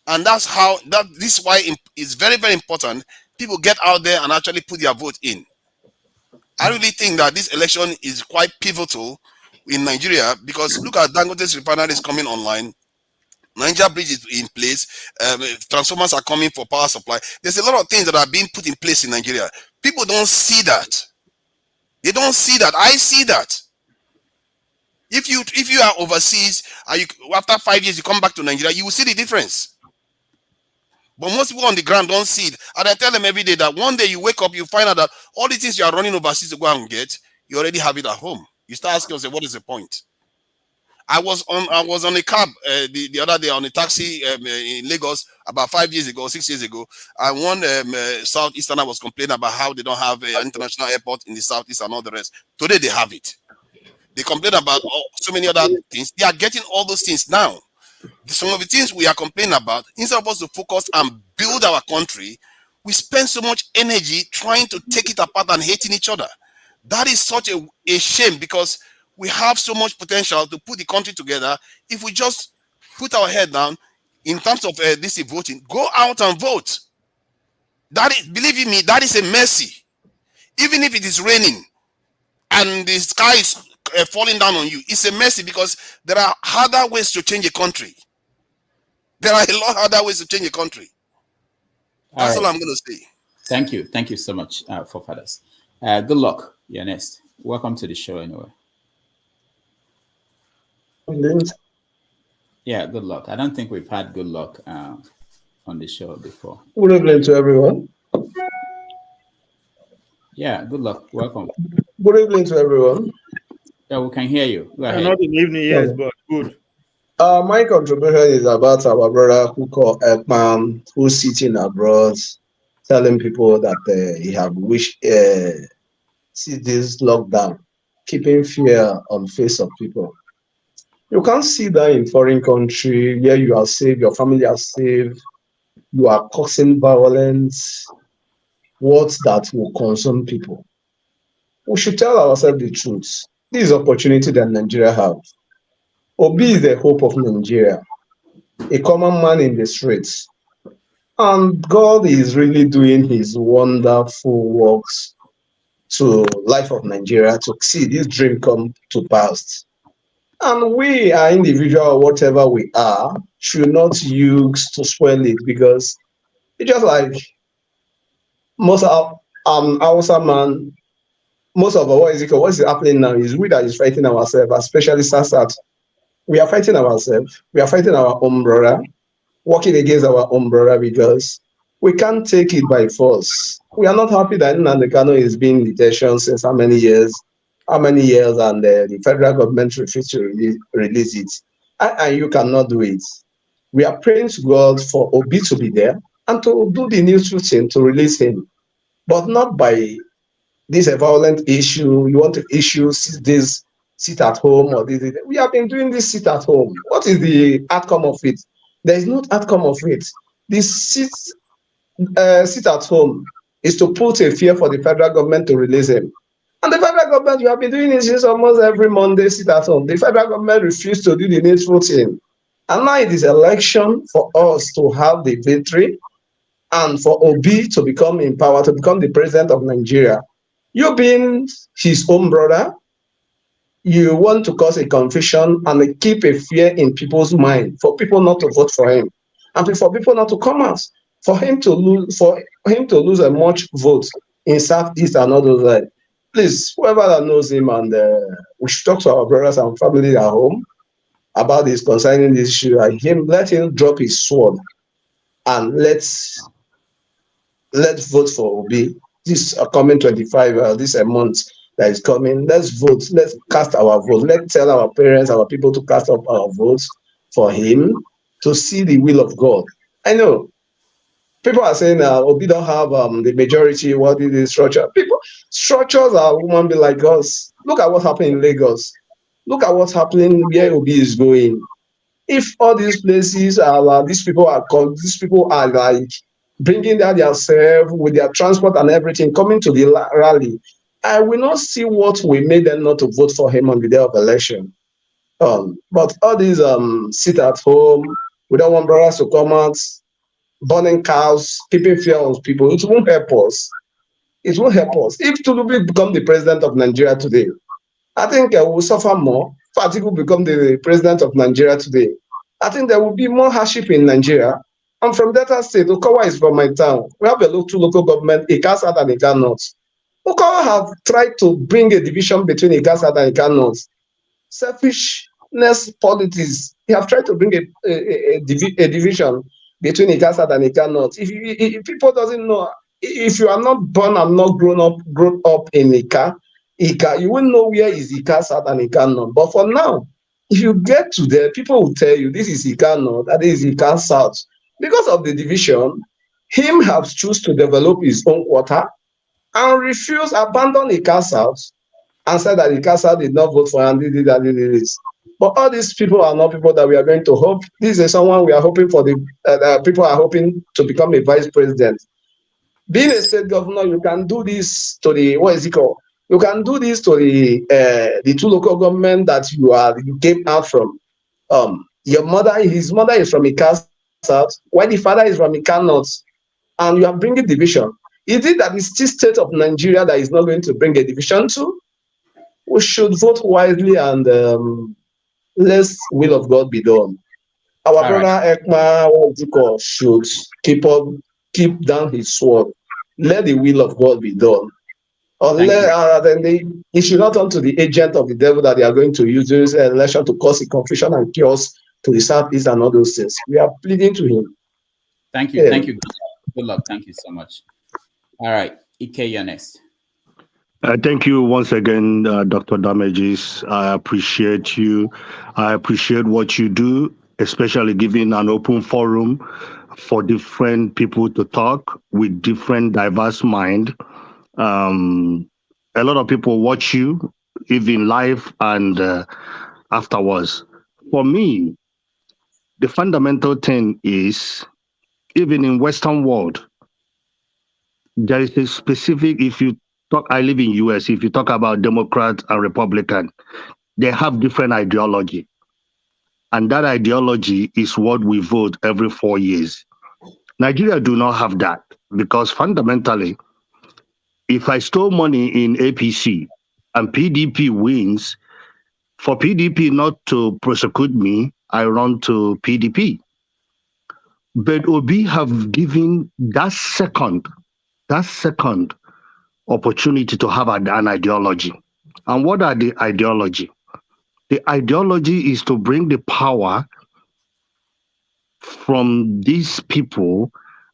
And this is why it's very, very important people get out there and actually put their vote in. I really think that this election is quite pivotal in Nigeria because look at Dangote's refinery is coming online. Niger Bridge is in place. Transformers are coming for power supply. There's a lot of things that are being put in place in Nigeria. People don't see that. They don't see that. I see that. If you are overseas and after 5 years you come back to Nigeria, you will see the difference. But most people on the ground don't see it. And I tell them every day that one day you wake up, you find out that all the things you are running overseas to go and get, you already have it at home. You start asking yourself, what is the point? I was on a cab the other day on a taxi in Lagos about 5 years ago, 6 years ago, and one Southeasterner was complaining about how they don't have an international airport in the Southeast and all the rest. Today they have it. They complain about so many other things. They are getting all those things now. Some of the things we are complaining about, instead of us to focus and build our country, we spend so much energy trying to take it apart and hating each other. That is such a shame because we have so much potential to put the country together if we just put our head down in terms of this voting. Go out and vote. That is, believe me, that is a mercy. Even if it is raining and the sky is falling down on you, it's a mercy because there are harder ways to change a country. There are a lot harder ways to change a country. That's all I'm going to say. Thank you. Thank you so much, forefathers. Good luck. You're next. Welcome to the show anyway. Yeah, good luck. I don't think we've had good luck on the show before. Good evening to everyone. Yeah, good luck. Welcome. Good evening to everyone. Yeah, we can hear you. Go ahead. Not in the evening, yes, but good. My contribution is about our brother who called Ekpa, who's sitting abroad, telling people that he have wished see this lockdown, keeping fear on face of people. You can't see that in foreign country where you are safe, your family are safe, you are causing violence, words that will consume people. We should tell ourselves the truth. This is opportunity that Nigeria have. Obi is the hope of Nigeria, a common man in the streets. And God is really doing his wonderful works to life of Nigeria to see this dream come to pass. And we are individual, whatever we are, should not use to spoil it, because it's just like most of Hausa man, most of what is happening now is we that is fighting ourselves, especially SASAT. We are fighting ourselves. We are fighting our own brother, working against our own brother, because we can't take it by force. We are not happy that Nnamdi Kanu is being in detention since how many years, and the federal government refused to release it. And you cannot do it. We are praying to God for Obi to be there and to do the needful thing to release him, but not by this a violent issue. You want to issue this sit at home or this. We have been doing this sit at home. What is the outcome of it? There is no outcome of it. This sit at home is to put a fear for the federal government to release him. And the federal government, you have been doing it since almost every Monday, sit at home. The federal government refused to do the needful thing. And now it is election for us to have the victory and for Obi to become in power, to become the president of Nigeria. You being his own brother, you want to cause a confusion and keep a fear in people's mind for people not to vote for him, and for people not to come out, for him to lose a much vote in Southeast and all those like. Please, whoever that knows him, and we should talk to our brothers and family at home about this concerning this issue. And let him drop his sword and let's vote for Obi. This coming 25, this a month that is coming. Let's vote. Let's cast our vote. Let's tell our parents, our people to cast up our votes for him to see the will of God. I know people are saying Obi don't have the majority. What is the structure? Structures are human beings like us. Look at what's happening in Lagos. Look at what's happening where Obi is going. If all these places are these people are like bringing that themselves with their transport and everything, coming to the rally, I will not see what we made them not to vote for him on the day of election. But all these sit at home, we don't want brothers to come out, burning cows, keeping fear on people. It won't help us. It won't help us. If Tinubu become the president of Nigeria today, I think we'll suffer more. If Atiku become the president of Nigeria today, I think there will be more hardship in Nigeria. I'm from Delta State. Okoye is from my town. We have two local government, Ika South and Ika North. Okoye have tried to bring a division between Ika South and Ika North. Selfishness politics. He have tried to bring a division between Ika South and Ika North. If people doesn't know, if you are not born and not grown up in Ika, you won't know where is Ika South and Ika North. But for now, if you get to there, people will tell you this is Ika North, that is Ika South. Because of the division, him has choose to develop his own quarter and refuse, abandon Ika South, and said that Ika South did not vote for him. But all these people are not people that we are going to hope. This is someone we are hoping for. People are hoping to become a vice president. Being a state governor, you can do this to the you can do this to the two local government that you came out from. His mother is from Ika South, while the father is from Ika North, and you are bringing division. Is it that it's still state of Nigeria that is not going to bring a division to? We should vote wisely and let will of God be done. Our brother Ekpa should keep down his sword. Let the will of God be done. Then he should not turn to the agent of the devil that they are going to use this election to cause a confusion and chaos to the Southeast and all those things. We are pleading to him. Thank you. Yeah. Thank you. Good luck. Thank you so much. All right. Ike, you're next. Thank you once again, Dr. Damages. I appreciate you. I appreciate what you do, especially giving an open forum for different people to talk with different diverse mind. A lot of people watch you, even live and afterwards. For me, the fundamental thing is, even in Western world, there is a specific, I live in US, if you talk about Democrat and Republican, they have different ideology. And that ideology is what we vote every 4 years. Nigeria do not have that, because fundamentally, if I stole money in APC and PDP wins, For PDP not to prosecute me, I run to PDP. But Obi have given that second opportunity to have an ideology. And what are the ideology? The ideology is to bring the power from these people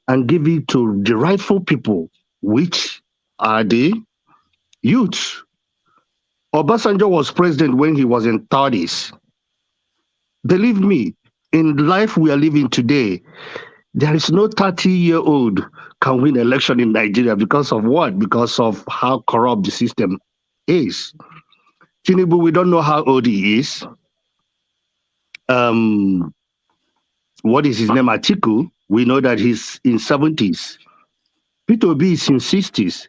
and give it to the rightful people, which are the youths. Obasanjo was president when he was in 30s. Believe me, in life we are living today, there is no 30-year-old can win election in Nigeria because of what? Because of how corrupt the system is. Tinubu, we don't know how old he is. What is his name? Atiku, we know that he's in 70s. Peter Obi is in 60s.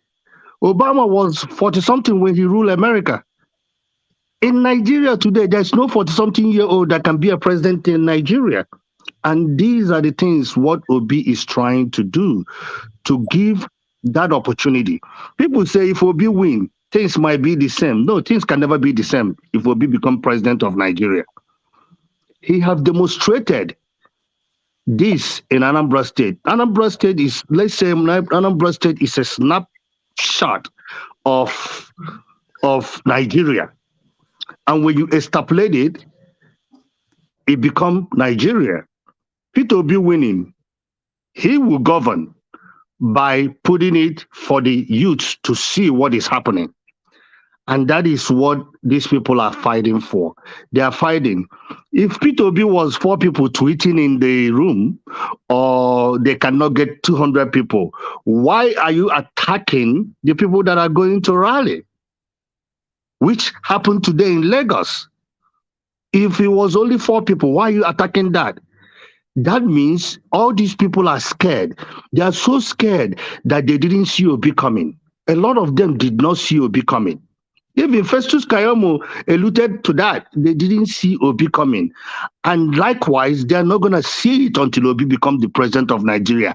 Obama was 40-something when he ruled America. In Nigeria today, there's no 40-something-year-old that can be a president in Nigeria. And these are the things what Obi is trying to do, to give that opportunity. People say if Obi win, things might be the same. No, things can never be the same if Obi become president of Nigeria. He have demonstrated this in Anambra State. Anambra State is, let's say, Anambra State is a snapshot of Nigeria. And when you extrapolate it, it becomes Nigeria. Peter Obi winning, he will govern by putting it for the youths to see what is happening. And that is what these people are fighting for. They are fighting. If Peter Obi was 4 people tweeting in the room, or they cannot get 200 people, why are you attacking the people that are going to rally? Which happened today in Lagos. If it was only 4 people, why are you attacking that? That means all these people are scared. They are so scared that they didn't see Obi coming. A lot of them did not see Obi coming. Even Festus Kayamo alluded to that. They didn't see Obi coming. And likewise, they are not going to see it until Obi becomes the president of Nigeria.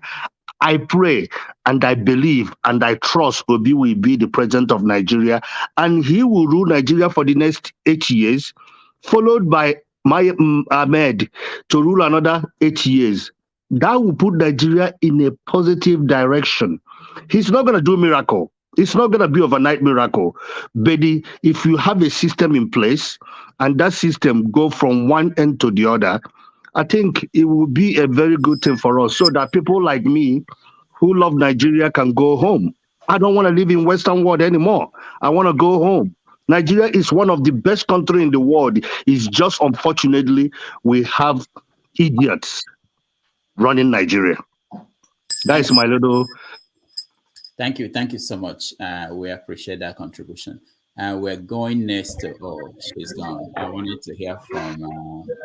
I pray and I believe and I trust Obi will be the president of Nigeria, and he will rule Nigeria for the next 8 years, followed by Ahmed to rule another 8 years. That will put Nigeria in a positive direction. He's not going to do miracle. It's not going to be overnight miracle. But if you have a system in place and that system go from one end to the other, I think it will be a very good thing for us, so that people like me who love Nigeria can go home. I don't want to live in Western world anymore. I want to go home. Nigeria is one of the best countries in the world. It's just unfortunately we have idiots running Nigeria. That is my little. Thank you so much. We appreciate that contribution. We're going next to, she's gone. I wanted to hear from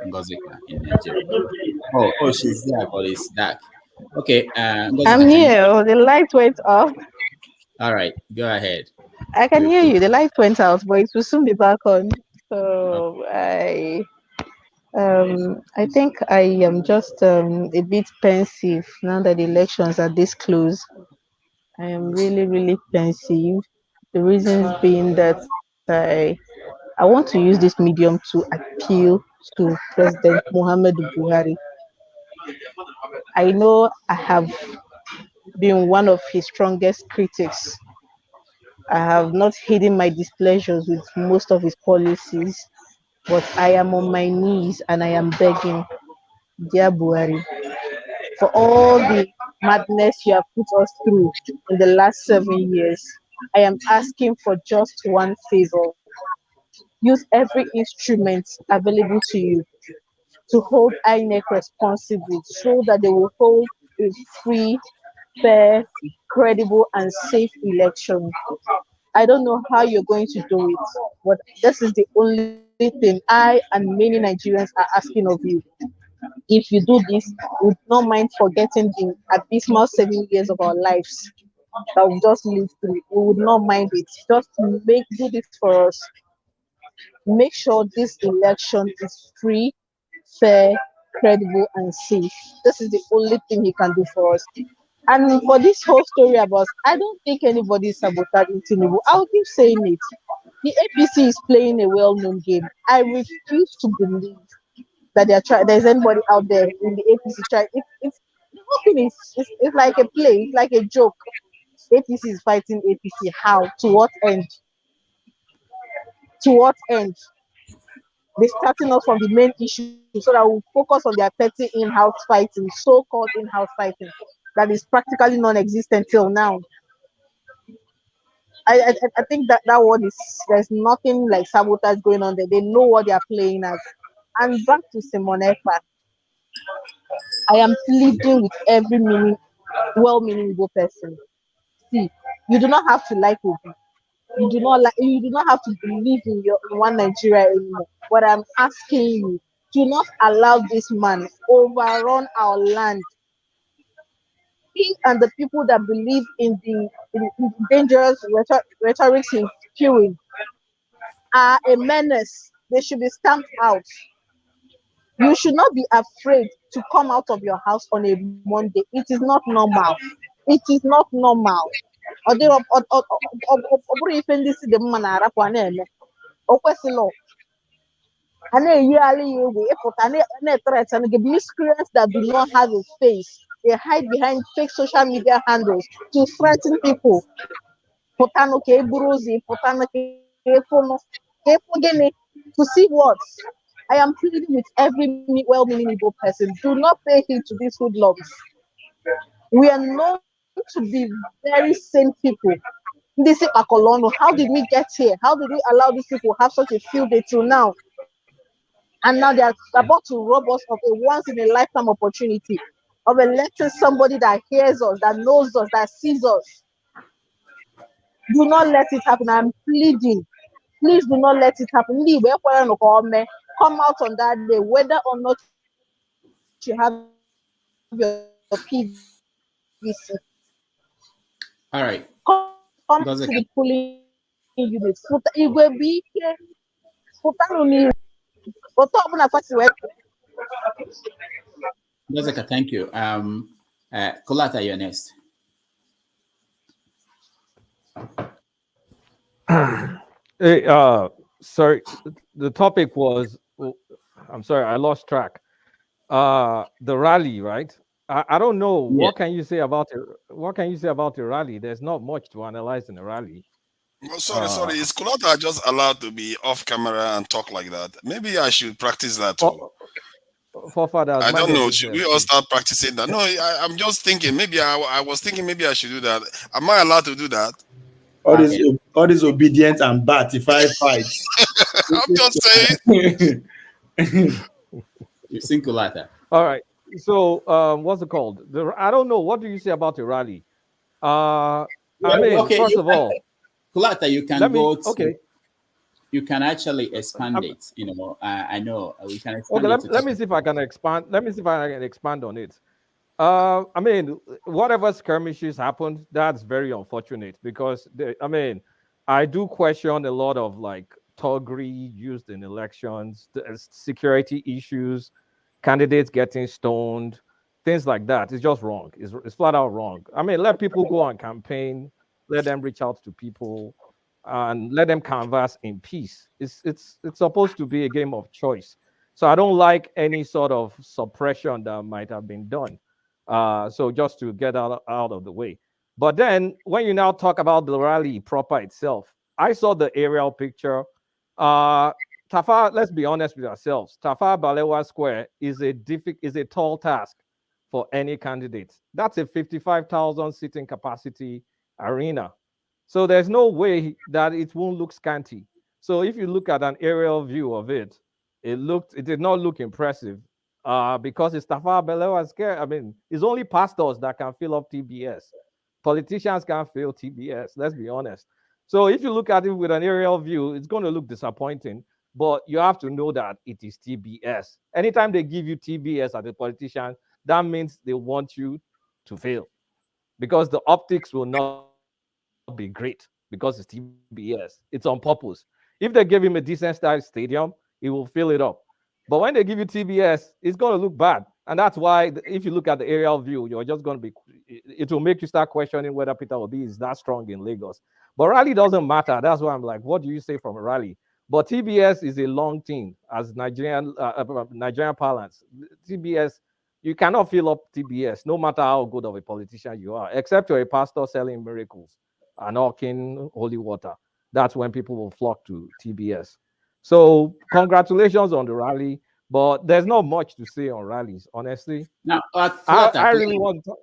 Ngozika in Nigeria. Oh, she's there, but it's dark. Okay, Ngozika, I'm here. The light went off. All right, go ahead. I can hear you. The light went out, but it will soon be back on. So I think I am just a bit pensive now that the elections are this close. I am really, really pensive. The reasons being that I want to use this medium to appeal to President Muhammad Buhari. I know I have been one of his strongest critics. I have not hidden my displeasures with most of his policies, but I am on my knees and I am begging, dear Buhari, for all the madness you have put us through in the last 7 years, I am asking for just one favor. Use every instrument available to you to hold INEC responsible so that they will hold a free, fair, credible, and safe election. I don't know how you're going to do it, but this is the only thing I and many Nigerians are asking of you. If you do this, we would not mind forgetting the abysmal 7 years of our lives that we just lived through. We would not mind it. Just do this for us. Make sure this election is free, fair, credible, and safe. This is the only thing he can do for us. And for this whole story about, I don't think anybody is sabotaging Tinubu. I'll keep saying it. The APC is playing a well-known game. I refuse to believe that there's anybody out there in the APC trying. It's the whole thing it's like a play, it's like a joke. APC is fighting APC. How? To what end? To what end? They're starting us from the main issue so that we'll focus on their petty in-house fighting, so-called in-house fighting, that is practically non-existent till now. I think that one is, there's nothing like sabotage going on there. They know what they are playing as. And back to Simon Ekpa, I am pleading with every well-meaning Igbo person. See, you do not have to like Obi. You do not have to believe in one Nigeria anymore. But I'm asking you, do not allow this man overrun our land. He and the people that believe in dangerous rhetoric he's spewing are a menace. They should be stamped out. You should not be afraid to come out of your house on a Monday. It is not normal. It is not normal. Ọ bụrụ ife ndị si dị mma na-arapụ a na-eme o kwesịrị a na-eyigharị ya egwu ịpụta na-eteretana gị miscreants that do not have a face. They hide behind fake social media handles to threaten people. Pụtanụ ka e buru ụzọ pụtanụ ka efu gịnị to see what? I am pleading with every well-meaning Igbo person. Do not pay heed to these hoodlums. We are known to be very sane people. This is Akolono. How did we get here? How did we allow these people have such a field day till now? And now they are about to rob us of a once-in-a-lifetime opportunity of electing somebody that hears us, that knows us, that sees us. Do not let it happen. I'm pleading. Please do not let it happen. Come out on that day, whether or not you have your PVC. All right. Come to the polling unit. It will be here. Jessica, thank you. Kolata, you're next. Hey, sorry, the topic was, I'm sorry, I lost track. The rally, right? I don't know. Yeah. What can you say about it? What can you say about the rally? There's not much to analyze in the rally. Oh, sorry. Is Kulata just allowed to be off camera and talk like that? Maybe I should practice that too. Forefathers, I don't know. business, Should we all start practicing that? No, I'm just thinking. Maybe I was thinking maybe I should do that. Am I allowed to do that? All this obedience and bat if I fight. I'm just saying. You've seen Kulata. All right. So, what's it called? I don't know. What do you say about the rally? I mean, okay, first of all, Kulata, you can go. Okay. You can actually expand it. You know, I know we can expand okay, it. let me see if I can expand. Let me see if I can expand on it. I mean, whatever skirmishes happened, that's very unfortunate because I do question a lot of like thuggery used in elections, the security issues, candidates getting stoned, things like that. It's just wrong. It's flat out wrong. I mean, let people go on campaign, let them reach out to people, and let them canvass in peace. It's supposed to be a game of choice. So I don't like any sort of suppression that might have been done. So just to get out of the way. But then when you now talk about the rally proper itself, I saw the aerial picture. Tafa, let's be honest with ourselves. Tafa Balewa Square is a tall task for any candidate. That's a 55,000 seating capacity arena. So there's no way that it won't look scanty. So if you look at an aerial view of it, it did not look impressive. Because it's Tafa Balewa Square. I mean, it's only pastors that can fill up TBS. Politicians can't fill TBS. Let's be honest. So if you look at it with an aerial view, it's going to look disappointing. But you have to know that it is TBS. Anytime they give you TBS as a politician, that means they want you to fail, because the optics will not be great because it's TBS. It's on purpose. If they give him a decent sized stadium, he will fill it up. But when they give you TBS, it's going to look bad. And that's why if you look at the aerial view, you're just going to be, it will make you start questioning whether Peter Obi is that strong in Lagos. But rally doesn't matter. That's why I'm like, what do you say from a rally? But TBS is a long thing, as Nigerian parlance. TBS, you cannot fill up TBS, no matter how good of a politician you are, except you're a pastor selling miracles and hawking holy water. That's when people will flock to TBS. So congratulations on the rally, but there's not much to say on rallies, honestly. Now, I really want to.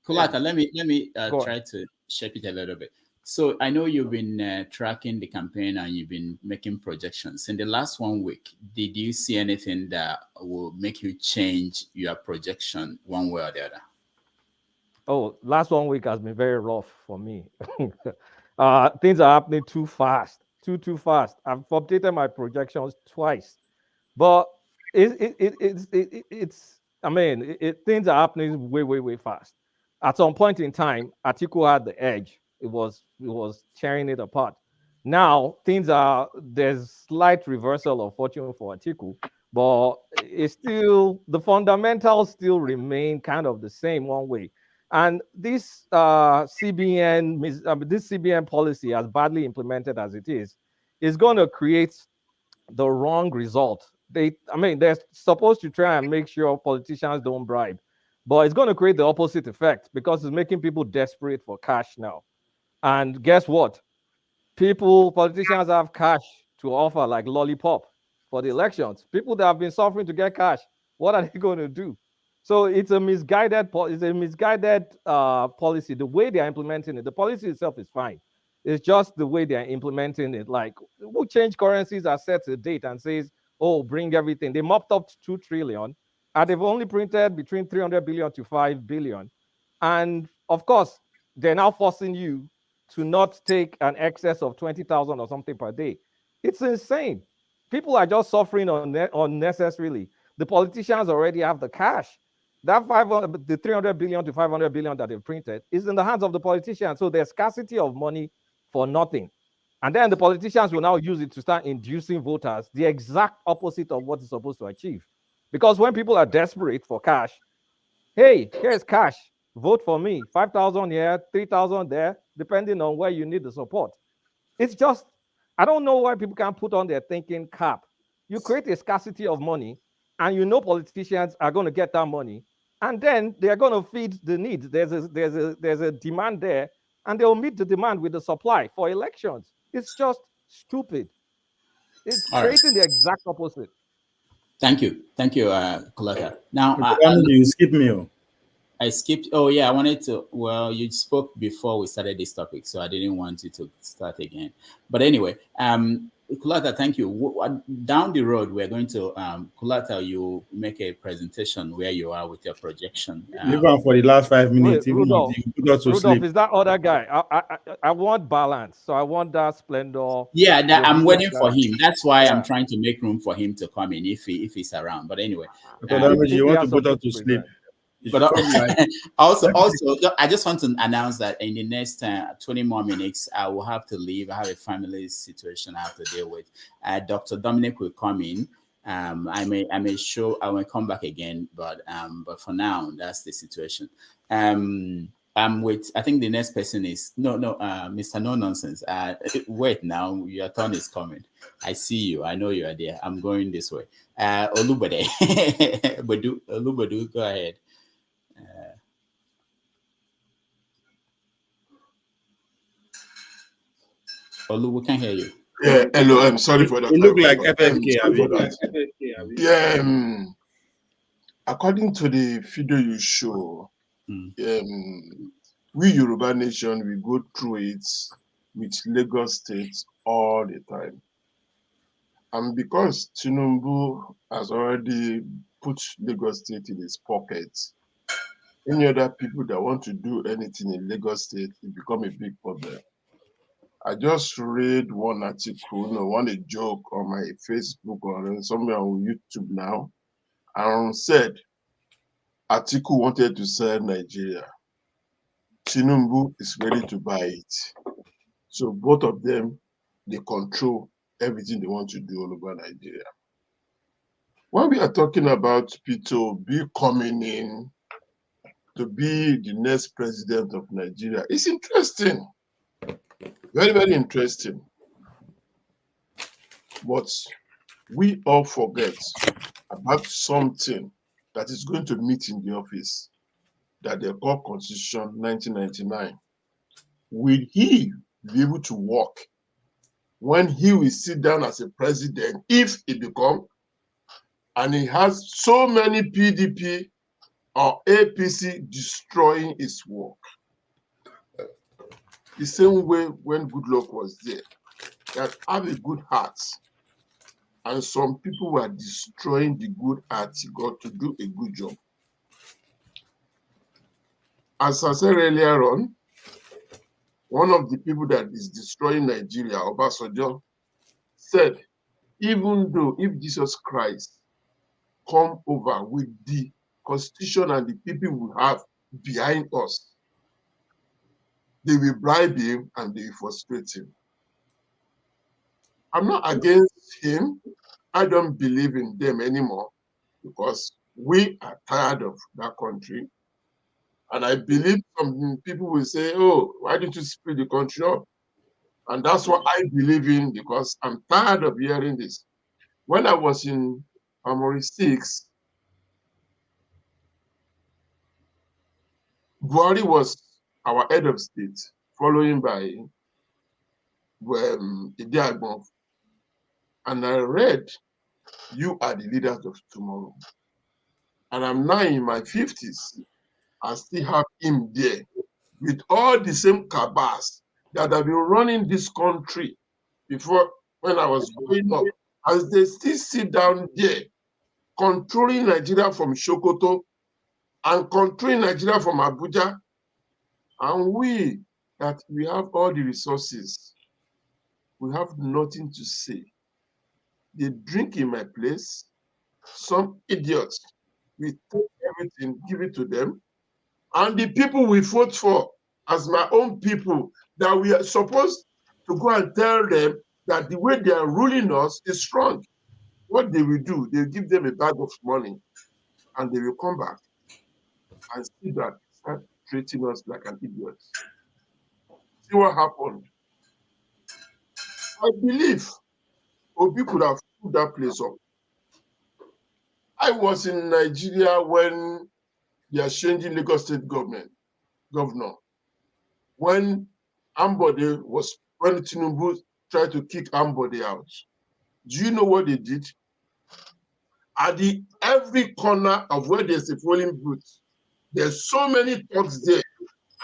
Kulata, let me Go on. try to shape it a little bit. So I know you've been tracking the campaign and you've been making projections. In the last 1 week, did you see anything that will make you change your projection one way or the other? Oh, last 1 week has been very rough for me. Things are happening too fast, too fast. I've updated my projections twice, but it's. I mean, things are happening way fast. At some point in time, Atiku had the edge. It was tearing it apart. Now there's slight reversal of fortune for Atiku, but it's still the fundamentals still remain kind of the same one way. And this CBN policy, as badly implemented as it is going to create the wrong result. They're supposed to try and make sure politicians don't bribe, but it's going to create the opposite effect because it's making people desperate for cash now. And guess what? Politicians have cash to offer like lollipop for the elections. People that have been suffering to get cash, what are they going to do? So it's a misguided policy. The way they are implementing it, the policy itself is fine. It's just the way they are implementing it. Like, who change currencies are set a date and says, "Oh, bring everything." They mopped up 2 trillion, and they've only printed between 300 billion to 5 billion. And of course, they're now forcing you to not take an excess of 20,000 or something per day. It's insane. People are just suffering unnecessarily. The politicians already have the cash. That the 300 billion to 500 billion that they've printed is in the hands of the politicians. So there's scarcity of money for nothing. And then the politicians will now use it to start inducing voters, the exact opposite of what it's supposed to achieve. Because when people are desperate for cash, hey, here's cash, vote for me, 5,000 here, 3,000 there, depending on where you need the support. It's just, I don't know why people can't put on their thinking cap. You create a scarcity of money, and you know politicians are going to get that money, and then they're going to feed the need. There's a demand there, and they'll meet the demand with the supply for elections. It's just stupid. It's creating the exact opposite. Thank you, Kulata. Now, you skip me. I skipped. Oh yeah, I wanted to. Well, you spoke before we started this topic, so I didn't want you to start again. But anyway, Kulata, thank you. Down the road, we're going to Kulata. You make a presentation where you are with your projection. Even for the last 5 minutes, Wait, even Rudolph, sleep. is that other guy? I want balance, so I want that splendor. Yeah, I'm waiting for him. That's why I'm trying to make room for him to come in if he's around. But anyway, you want to put us to sleep. But also, I just want to announce that in the next 20 more minutes, I will have to leave. I have a family situation I have to deal with. Dr. Dominic will come in. I may will come back again, but for now, that's the situation. I'm with. I think the next person is Mr. No Nonsense. Wait now, your turn is coming. I see you. I know you are there. I'm going this way. Olubade, Olubadu, go ahead. Olu, we can't hear you. Yeah, hello. I'm sorry for that. You look like FFK. Yeah. According to the video you show, we Yoruba Nation, we go through it with Lagos State all the time. And because Tinubu has already put Lagos State in his pocket, any other people that want to do anything in Lagos State, it become a big problem. I just read one article, one a joke on my Facebook or somewhere on YouTube now, and said Atiku wanted to sell Nigeria. Tinubu is ready to buy it. So both of them, they control everything they want to do all over Nigeria. When we are talking about Peter Obi coming in to be the next president of Nigeria, it's interesting Very, very interesting. But we all forget about something that is going to meet in the office that they call Constitution 1999. Will he be able to work when he will sit down as a president, if he become, and he has so many PDP or APC destroying his work? The same way when Goodluck was there, that have a good heart, and some people were destroying the good heart he got to do a good job. As I said earlier on, one of the people that is destroying Nigeria, Obasanjo, said, even though if Jesus Christ come over with the constitution and the people we have behind us, they will bribe him and they will frustrate him. I'm not against him. I don't believe in them anymore because we are tired of that country. And I believe some people will say, oh, why didn't you split the country up? And that's what I believe in because I'm tired of hearing this. When I was in Primary 6, Buhari was our head of state, following by Idiagbon. And I read, you are the leaders of tomorrow. And I'm now in my 50s. I still have him there with all the same cabals that have been running this country before when I was growing up. As they still sit down there, controlling Nigeria from Sokoto and controlling Nigeria from Abuja. And we, that we have all the resources, we have nothing to say. They drink in my place. Some idiots, we take everything, give it to them. And the people we fought for, as my own people, that we are supposed to go and tell them that the way they are ruling us is wrong. What they will do, they'll give them a bag of money and they will come back and see that start treating us like an idiot. See what happened. I believe Obi could have put that place up. I was in Nigeria when they are changing Lagos State governor. When Tinubu tried to kick Ambode out. Do you know what they did? At every corner of where there's a polling booth, there's so many talks there,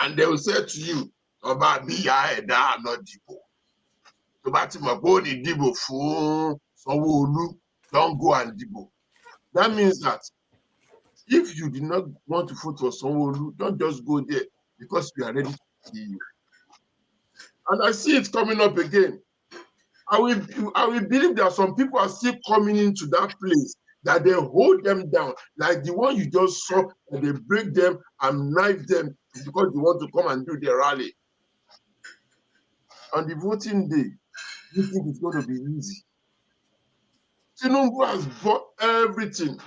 and they will say to you, Oba Biya Eda not Dibo. Tobatima go the Dibo for Sanwo-Olu, don't go and Dibo. That means that if you did not want to vote for Sanwo-Olu, don't just go there because we are ready to see you. And I see it coming up again. I will believe that some people are still coming into that place, that they hold them down, like the one you just saw, that they break them and knife them because they want to come and do their rally. On the voting day, you think it's going to be easy? Tinubu has bought everything.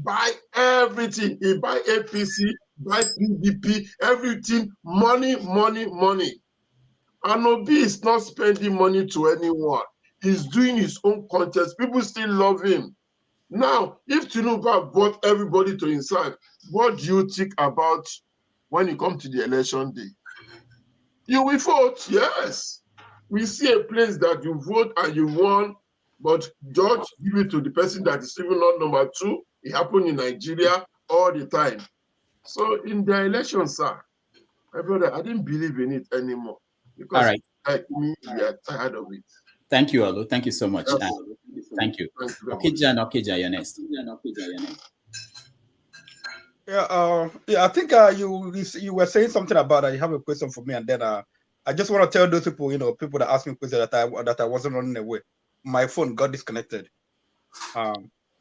Buy everything. He buy APC, buy PDP, everything. Money, money, money. And Obi is not spending money to anyone. He's doing his own contest. People still love him. Now, if Tinubu brought everybody to himself, what do you think about when you come to the election day? You will vote, yes. We see a place that you vote and you won, but judge give it to the person that is even not number 2. It happened in Nigeria all the time. So in the election, sir, my brother, I didn't believe in it anymore. Because all right. Like me, we are tired of it. Thank you, Olu. Thank you so much. Thank you. Okija, you're next. Yeah, I think you were saying something about that. You have a question for me, and then I just want to tell those people, people that ask me questions that I wasn't running away. My phone got disconnected.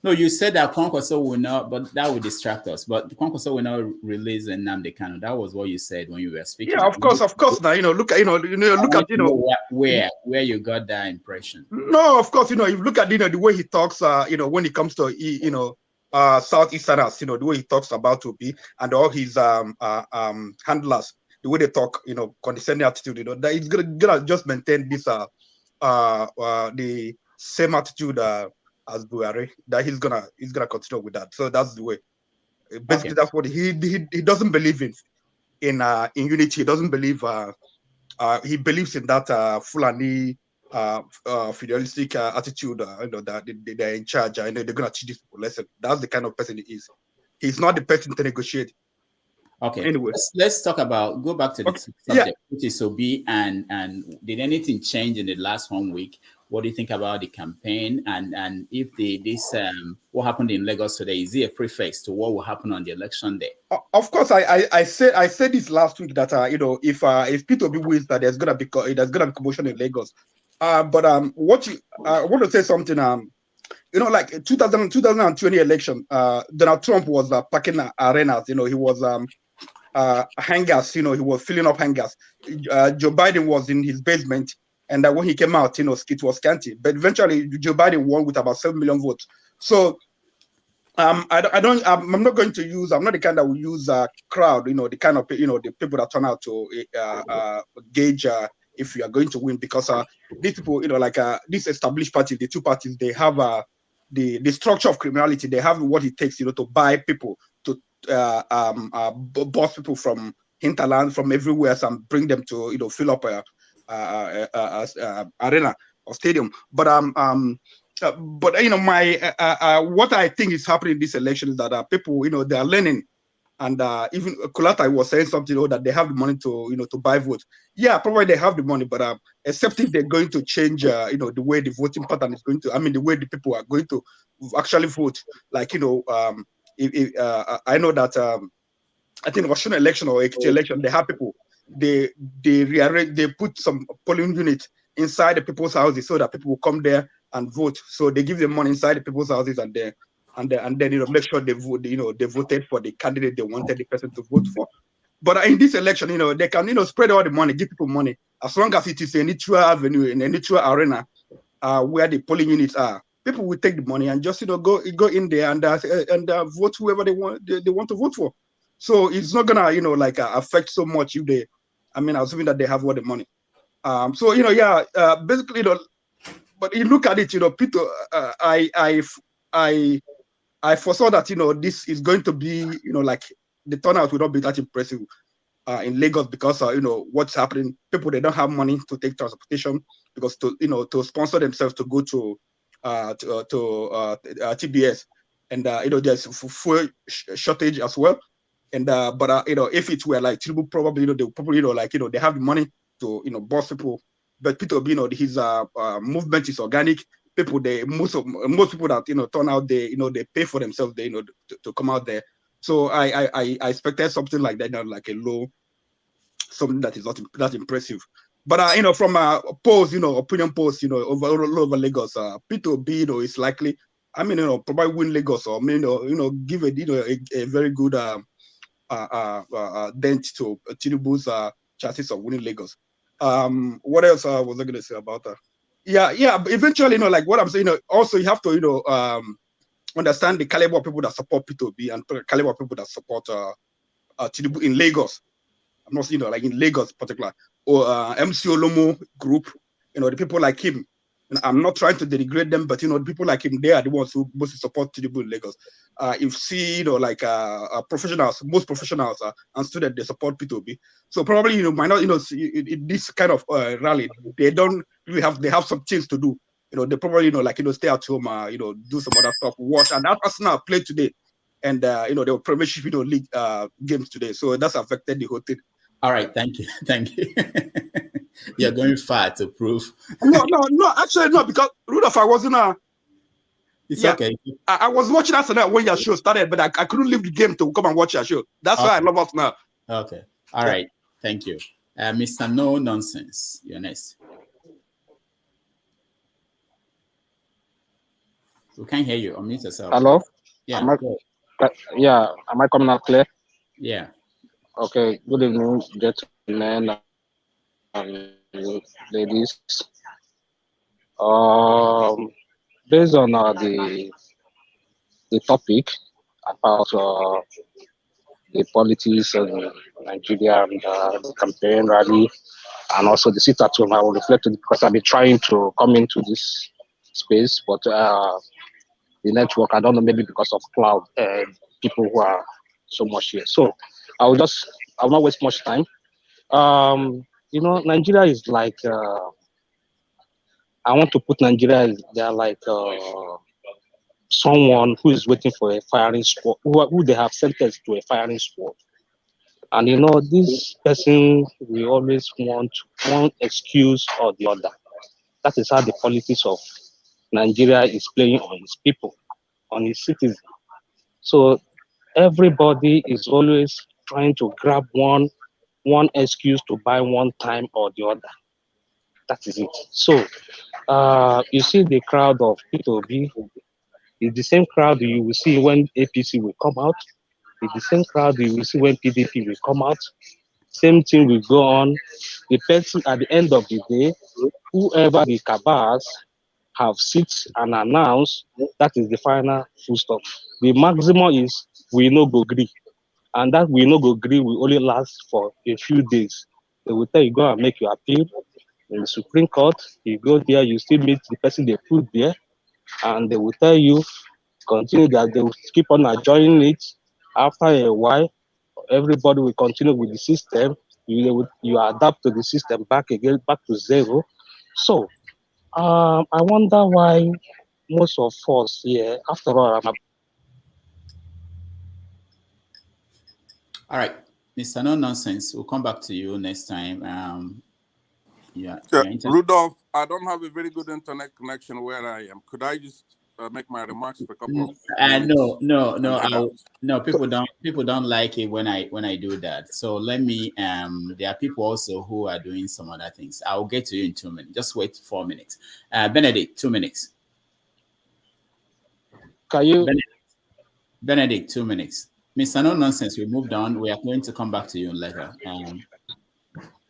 No, you said that Kwankwaso will not, but that would distract us. But Kwankwaso will not release Nnamdi Kanu. That was what you said when you were speaking. Yeah, of course. Now, look at where you got that impression. No, of course, you look at the way he talks. When it comes to Southeasterners, the way he talks about Obi and all his handlers. the way they talk, condescending attitude, that he's gonna just maintain this the same attitude as Buhari, that he's gonna continue with that. So that's the way. Basically, that's what he doesn't believe in unity. He doesn't believe. He believes in that Fulani feudalistic attitude. That they're in charge. They're gonna teach these people lesson. That's the kind of person he is. He's not the person to negotiate. Okay. Anyway, let's talk about, go back to the subject, which is Obi, and did anything change in the last 1 week? What do you think about the campaign, and if what happened in Lagos today, is it a prefix to what will happen on the election day? Of course, I said this last week that if P2B wins, that there's gonna be commotion in Lagos. But I want to say something. Like 2020 election, Donald Trump was packing arenas. He was hangars. He was filling up hangars. Joe Biden was in his basement, and when he came out, it was scanty. But eventually, Joe Biden won with about 7 million votes. So I'm not going to use. I'm not the kind that will use crowd. The kind of the people that turn out to gauge if you are going to win, because these people, this established party, the two parties, they have the structure of criminality. They have what it takes, to buy people, to boss people from hinterland, from everywhere, and bring them to fill up a arena or stadium. But what I think is happening in this election is that people, they are learning, and even Kulata was saying something, that they have the money to buy votes. Yeah, probably they have the money, but except if they're going to change, the way the voting pattern is going to, the way the people are going to actually vote. Like, I know that I think Russian election or Ekiti election, they have people, they rearrange, they put some polling units inside the people's houses so that people will come there and vote. So they give them money inside the people's houses, and then make sure they vote. They voted for the candidate they wanted the person to vote for. But in this election, they can spread all the money, give people money, as long as it is a neutral avenue, in a neutral arena where the polling units are. People will take the money and just go in there and vote whoever they want to vote for. So it's not gonna affect so much if they, assuming that they have all the money. Basically, but you look at it, Peter, I foresaw that this is going to be the turnout will not be that impressive in Lagos, because what's happening, people, they don't have money to take transportation, because to sponsor themselves to go to TBS, and there's fuel shortage as well. And but if it were like Tinubu, probably they probably they have the money to boss people. But Peter, his movement is organic. People, most people that turn out, they pay for themselves, to come out there. So I expected something like that, like a low, something that is not that impressive. But from a polls, opinion polls, over Lagos, P2B, is likely, probably win Lagos, or give a very good dent to Tinubu's chances of winning Lagos. What else was I going to say about that? Yeah. But eventually, like what I'm saying, also you have to, understand the caliber of people that support P2B and the caliber of people that support Tinubu in Lagos. I'm not, like in Lagos in particular, or MC Olomo group, the people like him. I'm not trying to denigrate them, but the people like him, they are the ones who mostly support Tinubu in Lagos. If see, professionals, most professionals and students, they support P2B. So probably, might not, this kind of rally, they don't really have, they have some things to do. They probably, stay at home, do some other stuff, watch. And Arsenal played today, and they were Premiership, league games today. So that's affected the whole thing. All right, thank you. You're going far to prove. No, actually, no, because Rudolph, I wasn't. It's okay. I was watching Arsenal when your show started, but I couldn't leave the game to come and watch your show. That's why I love Arsenal. Okay. All right. Thank you. Mr. No Nonsense, you're next. We can't hear you. Unmute yourself. Hello? Yeah. Am I coming out clear? Yeah. Okay. Good evening, gentlemen and ladies. Based on the topic about the politics of Nigeria and the campaign rally, and also the sit at home. I will reflect on it because I've been trying to come into this space, but the network, I don't know, maybe because of cloud, people who are so much here. So I'll not waste much time. Nigeria is like, I want to put Nigeria, they're like someone who is waiting for a firing squad, who they have sentenced to a firing squad. And this person will always want one excuse or the other. That is how the politics of Nigeria is playing on its people, on its citizens. So everybody is always trying to grab one excuse to buy one time or the other. That is it. So you see the crowd of P2B is the same crowd you will see when APC will come out. It's the same crowd you will see when PDP will come out. Same thing will go on. The person at the end of the day, whoever the cabals have sit and announced, that is the final full stop. The maximum is we no go agree. And that we no go agree will only last for a few days. They will tell you go and make your appeal in the Supreme Court. You go there, you still meet the person they put there, and they will tell you continue that they will keep on adjoining it. After a while, everybody will continue with the system. You adapt to the system back to zero. So I wonder why most of us here, after all, All right, Mr. No Nonsense, we'll come back to you next time. Yeah, Rudolph, I don't have a very good internet connection where I am. Could I just make my remarks for a couple of minutes? No. People don't like it when I do that. So let me. There are people also who are doing some other things. I'll get to you in 2 minutes. Just wait 4 minutes. Benedict, 2 minutes. Can you? Benedict, 2 minutes. Mr. No Nonsense, we moved on. We are going to come back to you later.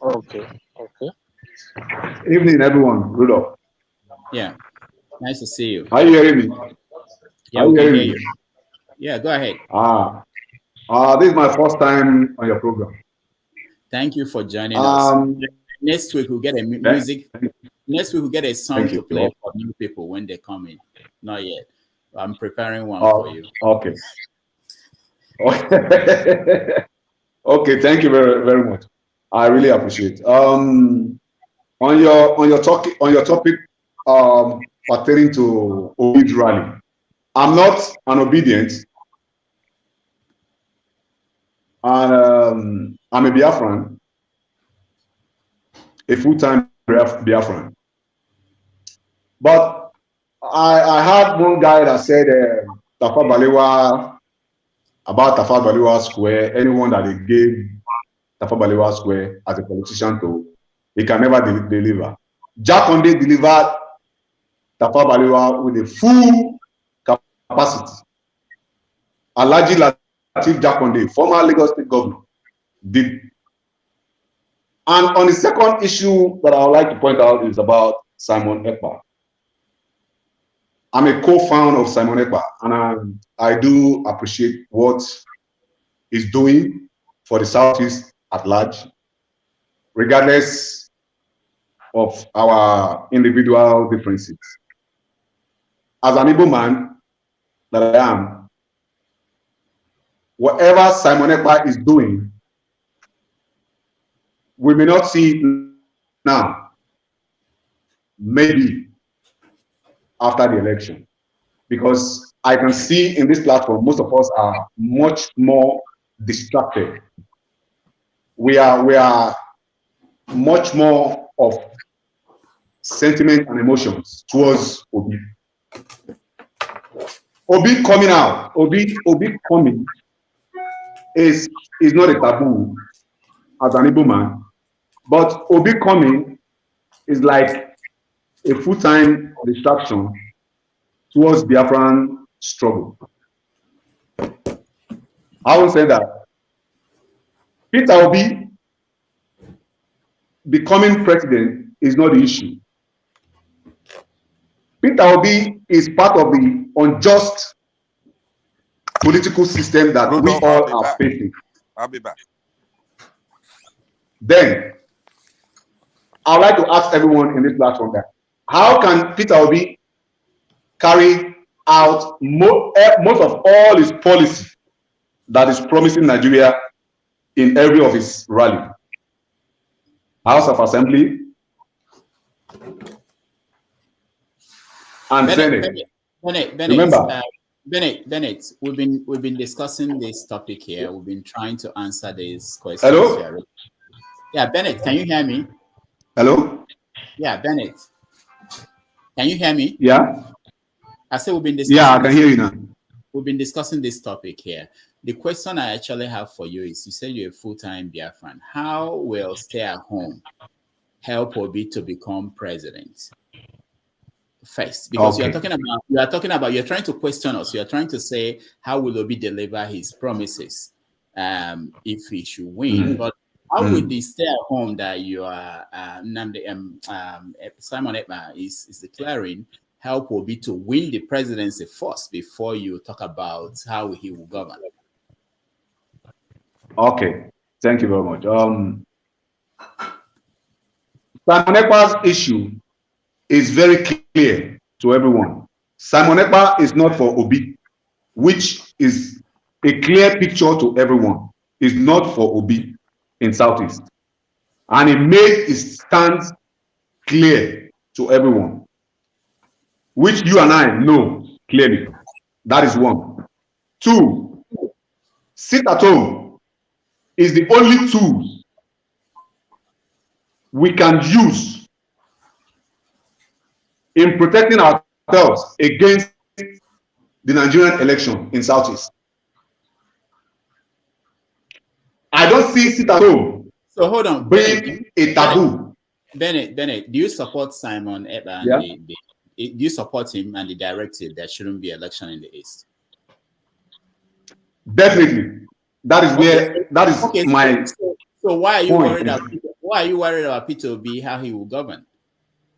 Okay. Evening, everyone. Rudolph. Yeah. Nice to see you. Are you hearing me? Yeah, we can hear you. Yeah, go ahead. This is my first time on your program. Thank you for joining us. Next week we'll get a music. Next week we'll get a song to play for new people when they come in. Not yet. I'm preparing one for you. Okay. Okay, thank you very, very much. I really appreciate it. On your topic pertaining to Obid rally, I'm not an obedient, and I'm a Biafran, a full-time Biafran. But I had one guy that said Tafa Balewa, about Tafa Balewa Square, anyone that they gave Tafa Balewa Square as a politician to, he can never deliver. Jakonde delivered Tafa Balewa with a full capacity. Alhaji Lateef Jakonde, former Lagos State Governor, did. And on the second issue that I would like to point out is about Simon Ekpa. I'm a co-founder of Simon Ekpa, and I do appreciate what he's doing for the Southeast at large, regardless of our individual differences. As an Igbo man that I am, whatever Simon Ekpa is doing, we may not see it now, maybe after the election, because I can see in this platform, most of us are much more distracted. We are much more of sentiment and emotions towards Obi. Obi coming out, Obi coming is not a taboo as an Igbo man, but Obi coming is like a full-time distraction towards Biafran struggle. I will say that Peter Obi becoming president is not the issue. Peter Obi is part of the unjust political system that we all are facing. I'll be back. Then, I'd like to ask everyone in this platform that how can Peter Obi carry out most of all his policy that is promising Nigeria in every of his rally? House of Assembly and Senate. Remember, Bennett, we've been discussing this topic here. We've been trying to answer these questions. Hello? Yeah, Bennett, can you hear me? Hello? Yeah, Bennett. Can you hear me? Yeah. I said we've been discussing. Yeah, I can hear you now. We've been discussing this topic here. The question I actually have for you is, you said you're a full-time Biafran. How will stay at home help Obi to become president? First, because you're trying to question us. You're trying to say, how will Obi deliver his promises if he should win? But how would the stay at home that you are Simon Ekpa is declaring help Obi to win the presidency first before you talk about how he will govern? Okay, thank you very much. Simon Ekpa's issue is very clear to everyone. Simon Ekpa is not for Obi, which is a clear picture to everyone. Is not for Obi in Southeast. And he made his stance clear to everyone, which you and I know clearly. That is one. Two, sit at home is the only tool we can use in protecting ourselves against the Nigerian election in Southeast. I don't see sit at home. So hold on, being a taboo. Bennett, do you support Simon Ekpa? Yeah. Do you support him and the directive there shouldn't be election in the East? Definitely. That is where my so why are you point. worried about why are you worried about Peter Obi, how he will govern?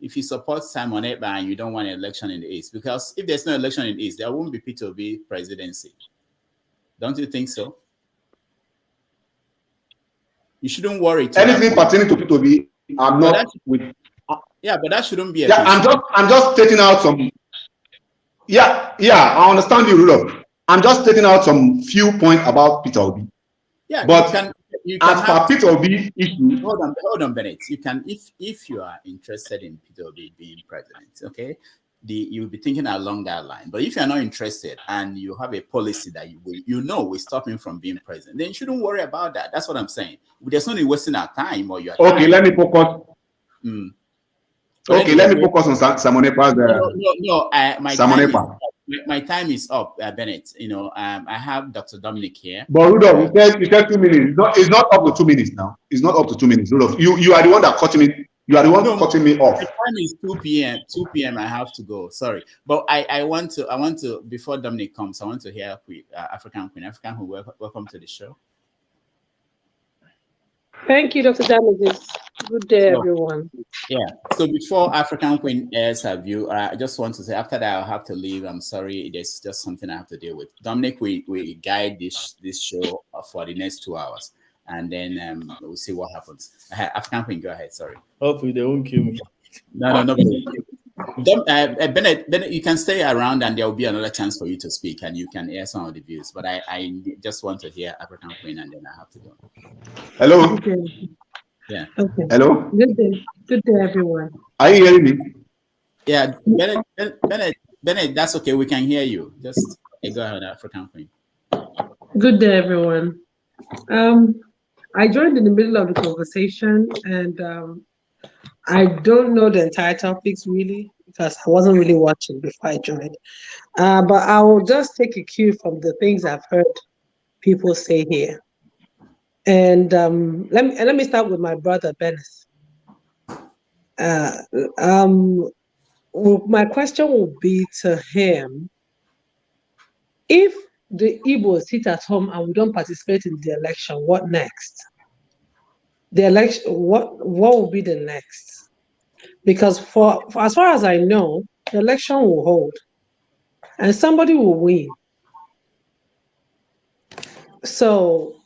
If you support Simon Ekpa and you don't want an election in the East, because if there's no election in the East, there won't be Peter Obi presidency. Don't you think so? You shouldn't worry. Anything pertaining to Peter Obi, I'm not with. Yeah, but that shouldn't be. I'm just stating out some. Yeah, I understand you, Rudolph. I'm just stating out some few points about Peter Obi. Yeah, but you can as for Peter Obi issue. Hold on, Bennett. You can, if you are interested in Peter Obi being president, okay, you'll be thinking along that line. But if you're not interested and you have a policy that will stop him from being president, then you shouldn't worry about that. That's what I'm saying. There's no need wasting our time or your time. Okay, let me focus. Okay, let me focus on Simon Ekpa's. My time is up, Bennett. I have Dr. Dominic here. But Rudolph, you said 2 minutes. It's not up to 2 minutes now. It's not up to 2 minutes. Rudolph, you are the one that cutting me. You are the one cutting me off. The time is 2 p.m. 2 p.m. I have to go. Sorry, but I want to before Dominic comes, I want to hear African Queen. African Queen, welcome to the show. Thank you, Dr. Damages. Good day, everyone. Yeah. So before African Queen airs her view, I just want to say after that I'll have to leave. I'm sorry, there's just something I have to deal with. Dominic, we guide this show for the next 2 hours, and then we'll see what happens. African Queen, go ahead. Sorry. Hopefully they won't kill me. No. Bennett, you can stay around, and there will be another chance for you to speak, and you can air some of the views. But I just want to hear African Queen, and then I have to go. Hello. Okay. Yeah. Okay. Hello. Good day. Good day, everyone. Are you hearing me? Yeah, Bennett, that's okay. We can hear you. Just go ahead, African Queen. Good day, everyone. I joined in the middle of the conversation, and I don't know the entire topics really because I wasn't really watching before I joined. But I will just take a cue from the things I've heard people say here. And let me start with my brother Benes. My question will be to him: if the Igbos sit at home and we don't participate in the election, what next? The election, what will be the next? Because for as far as I know, the election will hold, and somebody will win. So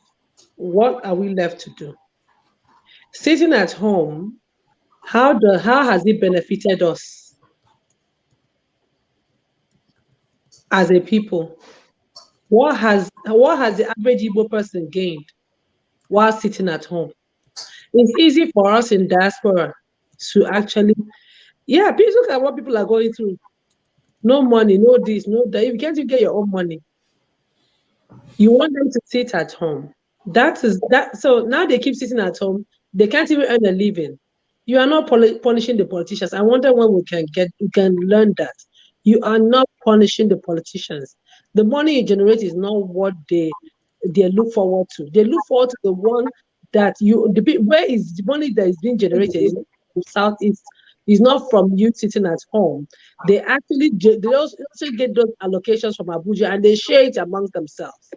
what are we left to do? Sitting at home, how has it benefited us as a people? What has the average Igbo person gained while sitting at home? It's easy for us in diaspora to actually, please look at what people are going through. No money, no this, no that. You can't even get your own money. You want them to sit at home. That is that. So now they keep sitting at home. They can't even earn a living. You are not punishing the politicians. I wonder when we can learn that. You are not punishing the politicians. The money you generate is not what they look forward to. They look forward to the one that where is the money that is being generated is from Southeast. Is not from you sitting at home. They actually also get those allocations from Abuja and they share it amongst themselves.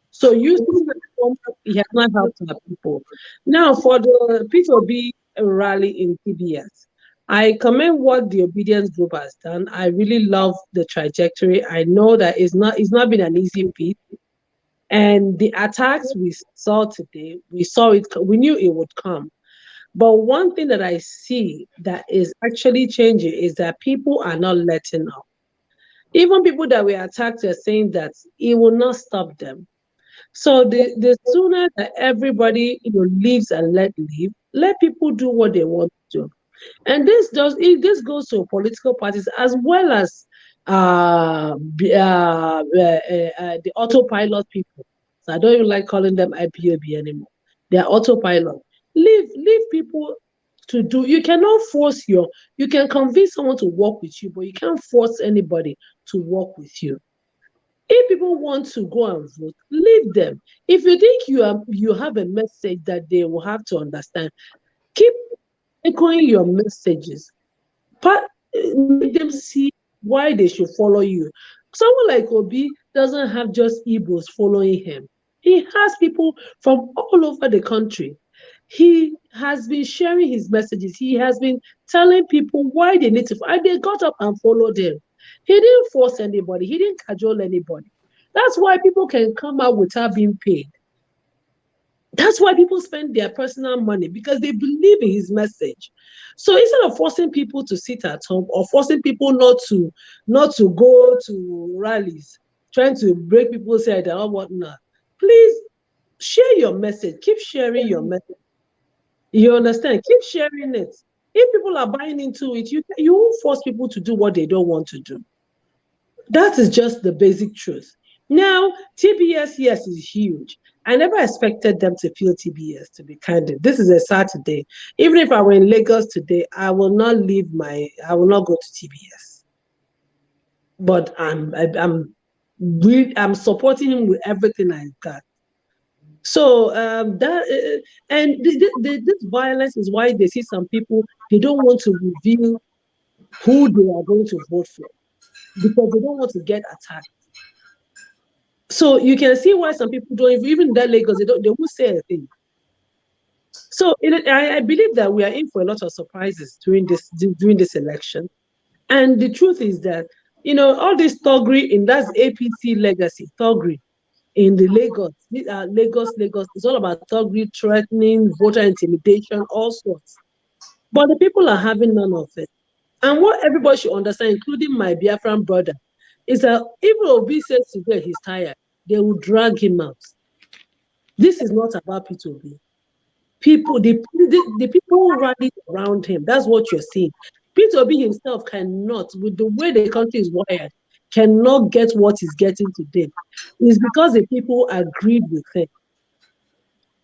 So you sitting at home, it has not helped the people. Now for the P2B rally in TBS, I commend what the obedience group has done. I really love the trajectory. I know that it's not been an easy feat. And the attacks we saw today, we knew it would come. But one thing that I see that is actually changing is that people are not letting up. Even people that were attacked are saying that it will not stop them. So the sooner that everybody leaves and let people do what they want to do. And this goes to political parties as well as the autopilot people. So I don't even like calling them IPOB anymore. They are autopilot. Leave people to do. You cannot force you can convince someone to work with you, but you can't force anybody to work with you. If people want to go and vote, leave them. If you think you have a message that they will have to understand, keep echoing your messages. But make them see why they should follow you. Someone like Obi doesn't have just Igbos following him. He has people from all over the country. He has been sharing his messages. He has been telling people why they need to, and they got up and followed him. He didn't force anybody. He didn't cajole anybody. That's why people can come out without being paid. That's why people spend their personal money, because they believe in his message. So instead of forcing people to sit at home or forcing people not to go to rallies, trying to break people's head or whatnot, please share your message. Keep sharing your message. You understand? Keep sharing it. If people are buying into it, you won't force people to do what they don't want to do. That is just the basic truth. Now, TBS, yes, is huge. I never expected them to feel TBS, to be candid. This is a Saturday. Even if I were in Lagos today, I will not go to TBS. But I'm supporting him with everything I've got. So this violence is why they see some people, they don't want to reveal who they are going to vote for, because they don't want to get attacked. So you can see why some people don't, even in that Lagos, they won't say a thing. So I believe that we are in for a lot of surprises during this election. And the truth is that, all this thuggery, and that's APC legacy, thuggery in the Lagos. Lagos. It's all about thuggery, threatening, voter intimidation, all sorts. But the people are having none of it. And what everybody should understand, including my Biafran brother, is that even Obi says today he's tired, they will drag him out. This is not about P2B. The people rallied around him. That's what you're seeing. P2B himself cannot, with the way the country is wired, cannot get what he's getting today. It's because the people agreed with him.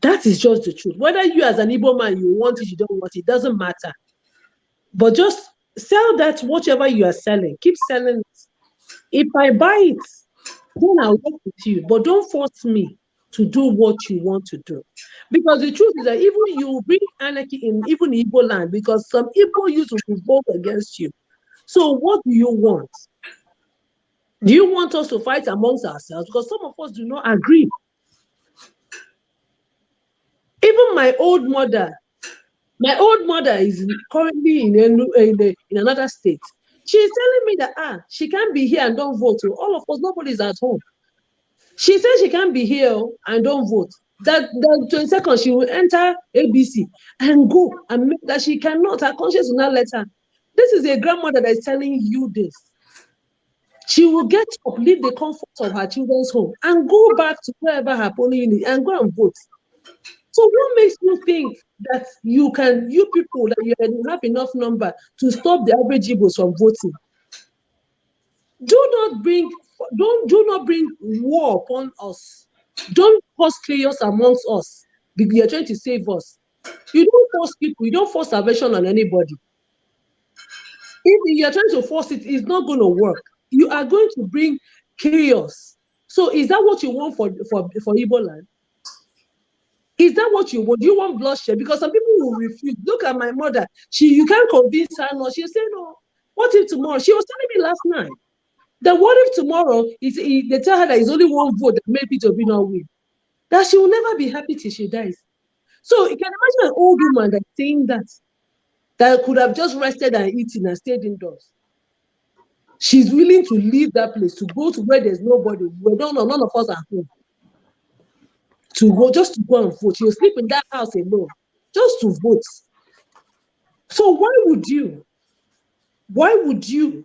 That is just the truth. Whether you as an Igbo man, you want it, you don't want it, doesn't matter. But just sell that, whatever you are selling. Keep selling it. If I buy it, then I'll work with you. But don't force me to do what you want to do. Because the truth is that even you bring anarchy in even Igbo land, because some Igbo youth will revolt against you. So what do you want? Do you want us to fight amongst ourselves? Because some of us do not agree. Even my old mother is currently in another state. She's telling me that she can't be here and don't vote. All of us, nobody's at home. She says she can't be here and don't vote. that 22nd she will enter ABC and go and make that she cannot, her conscience will not let her. This is a grandmother that is telling you this. She will get up, leave the comfort of her children's home, and go back to wherever her polling unit and go and vote. So what makes you think that you people, that you have enough number to stop the average Igbos from voting? Do not bring war upon us. Don't cause chaos amongst us because you're trying to save us. You don't force people, you don't force salvation on anybody. If you're trying to force it, it's not going to work. You are going to bring chaos. So is that what you want for Igbo land? Is that what you want? Do you want bloodshed? Because some people will refuse. Look at my mother. You can't convince her. No, she'll say no. What if tomorrow? She was telling me last night that what if tomorrow they tell her that it's only one vote that made Peter Obi not win? That she will never be happy till she dies. So you can imagine an old woman that's saying that could have just rested and eaten and stayed indoors. She's willing to leave that place to go to where there's nobody, where none of us are home. To go and vote. She'll sleep in that house alone, just to vote. So why would you,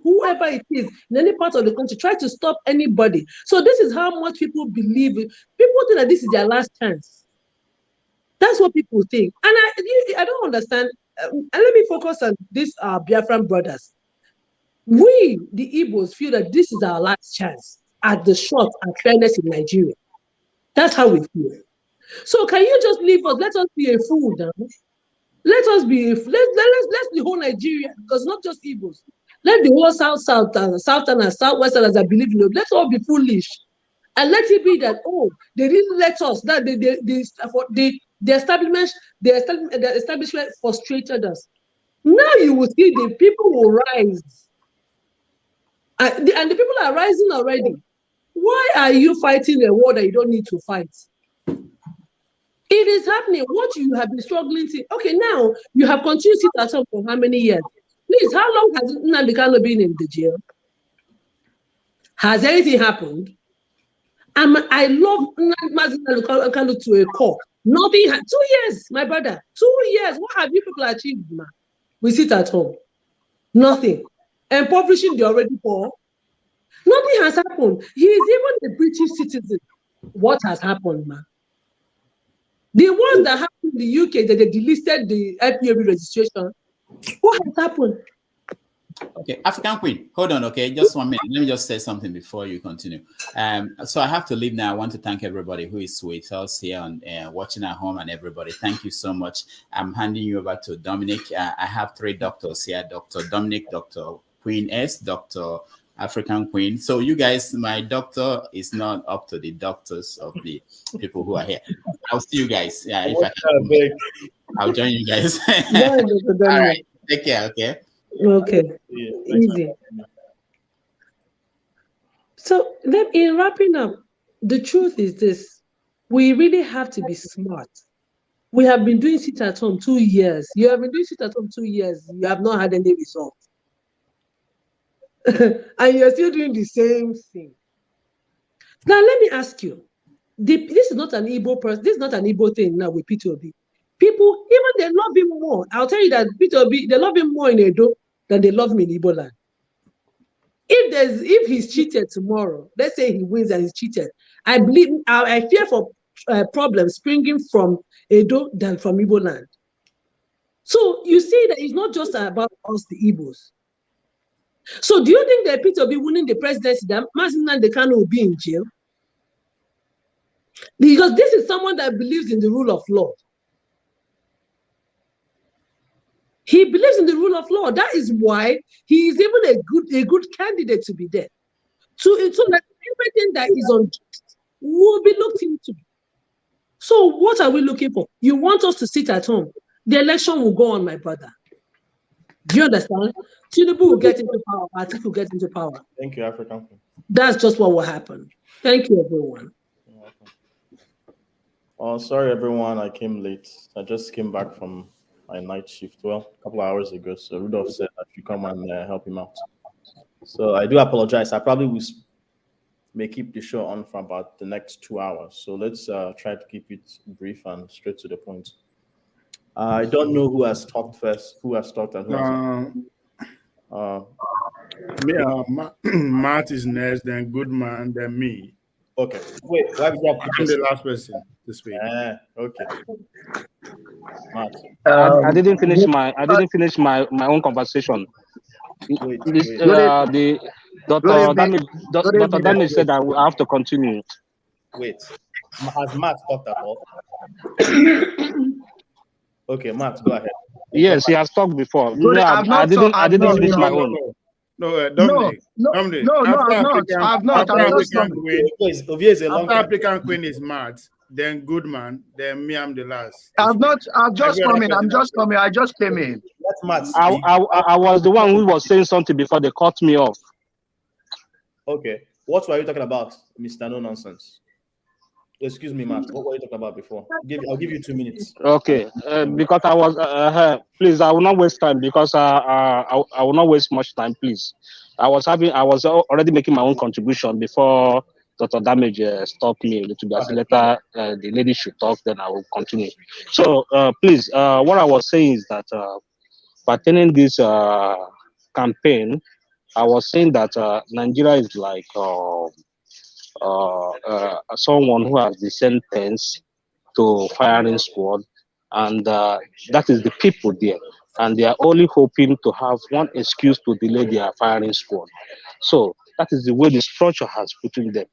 whoever it is in any part of the country, try to stop anybody? So this is how much people believe it. People think that this is their last chance. That's what people think. And I don't understand. And let me focus on these Biafran brothers. We, the Igbos, feel that this is our last chance at the shot at fairness in Nigeria. That's how we feel. So can you just leave us? Let us be a fool now. Let us be. Let's the whole Nigeria, because not just Igbos. Let the whole Southern and Southwesterners that believe in it. Let's all be foolish, and let it be that they didn't let us. That the establishment frustrated us. Now you will see the people will rise, and the people are rising already. Why are you fighting a war that you don't need to fight? It is happening. What you have been struggling to. Okay, now you have continued to sit at home for how many years? Please, how long has Nnamdi Kanu been in the jail? Has anything happened? I love Nnamdi Kanu to a core. Nothing. 2 years, my brother. 2 years. What have you people achieved, man? We sit at home. Nothing. Impoverishing the already poor. Nothing has happened. He is even a British citizen. What has happened, man? The ones that happened in the UK, that they delisted the IPOB registration. What has happened? Okay, African Queen, hold on, okay? Just 1 minute. Let me just say something before you continue. So I have to leave now. I want to thank everybody who is with us here and watching at home and everybody. Thank you so much. I'm handing you over to Dominic. I have 3 doctors here, Dr. Dominic, Dr. Queen S, Dr. African Queen. So you guys, my doctor is not up to the doctors of the people who are here. I'll see you guys. Yeah, if I can, I'll join you guys. All right, take care, okay? Okay, easy. So then in wrapping up, the truth is this: we really have to be smart. We have been doing sit at home 2 years. You have been doing sit at home 2 years. You have not had any result. And you're still doing the same thing. Now, let me ask you, this is not an Igbo person, this is not an Igbo thing now with Peter Obi. People, even they love him more. I'll tell you that Peter Obi, they love him more in Edo than they love me in Igbo land. If he's cheated tomorrow, let's say he wins and he's cheated, I fear for problems springing from Edo than from Igbo land. So you see that it's not just about us, the Igbos. So do you think that Peter Obi winning the presidency, that Mazi Nnamdi Kanu will be in jail? Because this is someone that believes in the rule of law. He believes in the rule of law. That is why he is even a good candidate to be there. So that everything that is unjust will be looked into. So what are we looking for? You want us to sit at home. The election will go on, my brother. Do you understand? Tinubu will get into power. Atiku will get into power. Thank you, African. That's just what will happen. Thank you, everyone. Oh, sorry, everyone. I came late. I just came back from my night shift. Well, a couple of hours ago. So Rudolph said I should come and help him out. So I do apologize. I probably will may keep the show on for about the next 2 hours. So let's try to keep it brief and straight to the point. I don't know who has talked first, who has talked and who has not. Matt is next, then Goodman, then me. Okay. Wait, why did you have I'm the last person to speak. Okay. Matt. I didn't finish my own conversation. The Dr. Damage said I will have to continue. Wait, has Matt talked at all? Okay, Matt, go ahead. Yes, he has talked before. No, I didn't finish my own. No, Dominic. Dominic. I've not. After African Queen is Matt, then Goodman, then me, I'm the last. I've just come in. I'm just coming. I just came in. That's Matt. I was the one who was saying something before they cut me off. Okay. What were you talking about, Mr. No Nonsense? Excuse me, Matt. What were you talking about before? I'll give you 2 minutes. Okay. Because I was please, I will not waste time because I will not waste much time, please. I was already making my own contribution before Dr. Damage stopped me a little bit. Later, the lady should talk, then I will continue. So, please, what I was saying is that pertaining this campaign, I was saying that Nigeria is like someone who has the sentence to firing squad, and that is the people there, and they are only hoping to have one excuse to delay their firing squad. So that is the way the structure has put in them.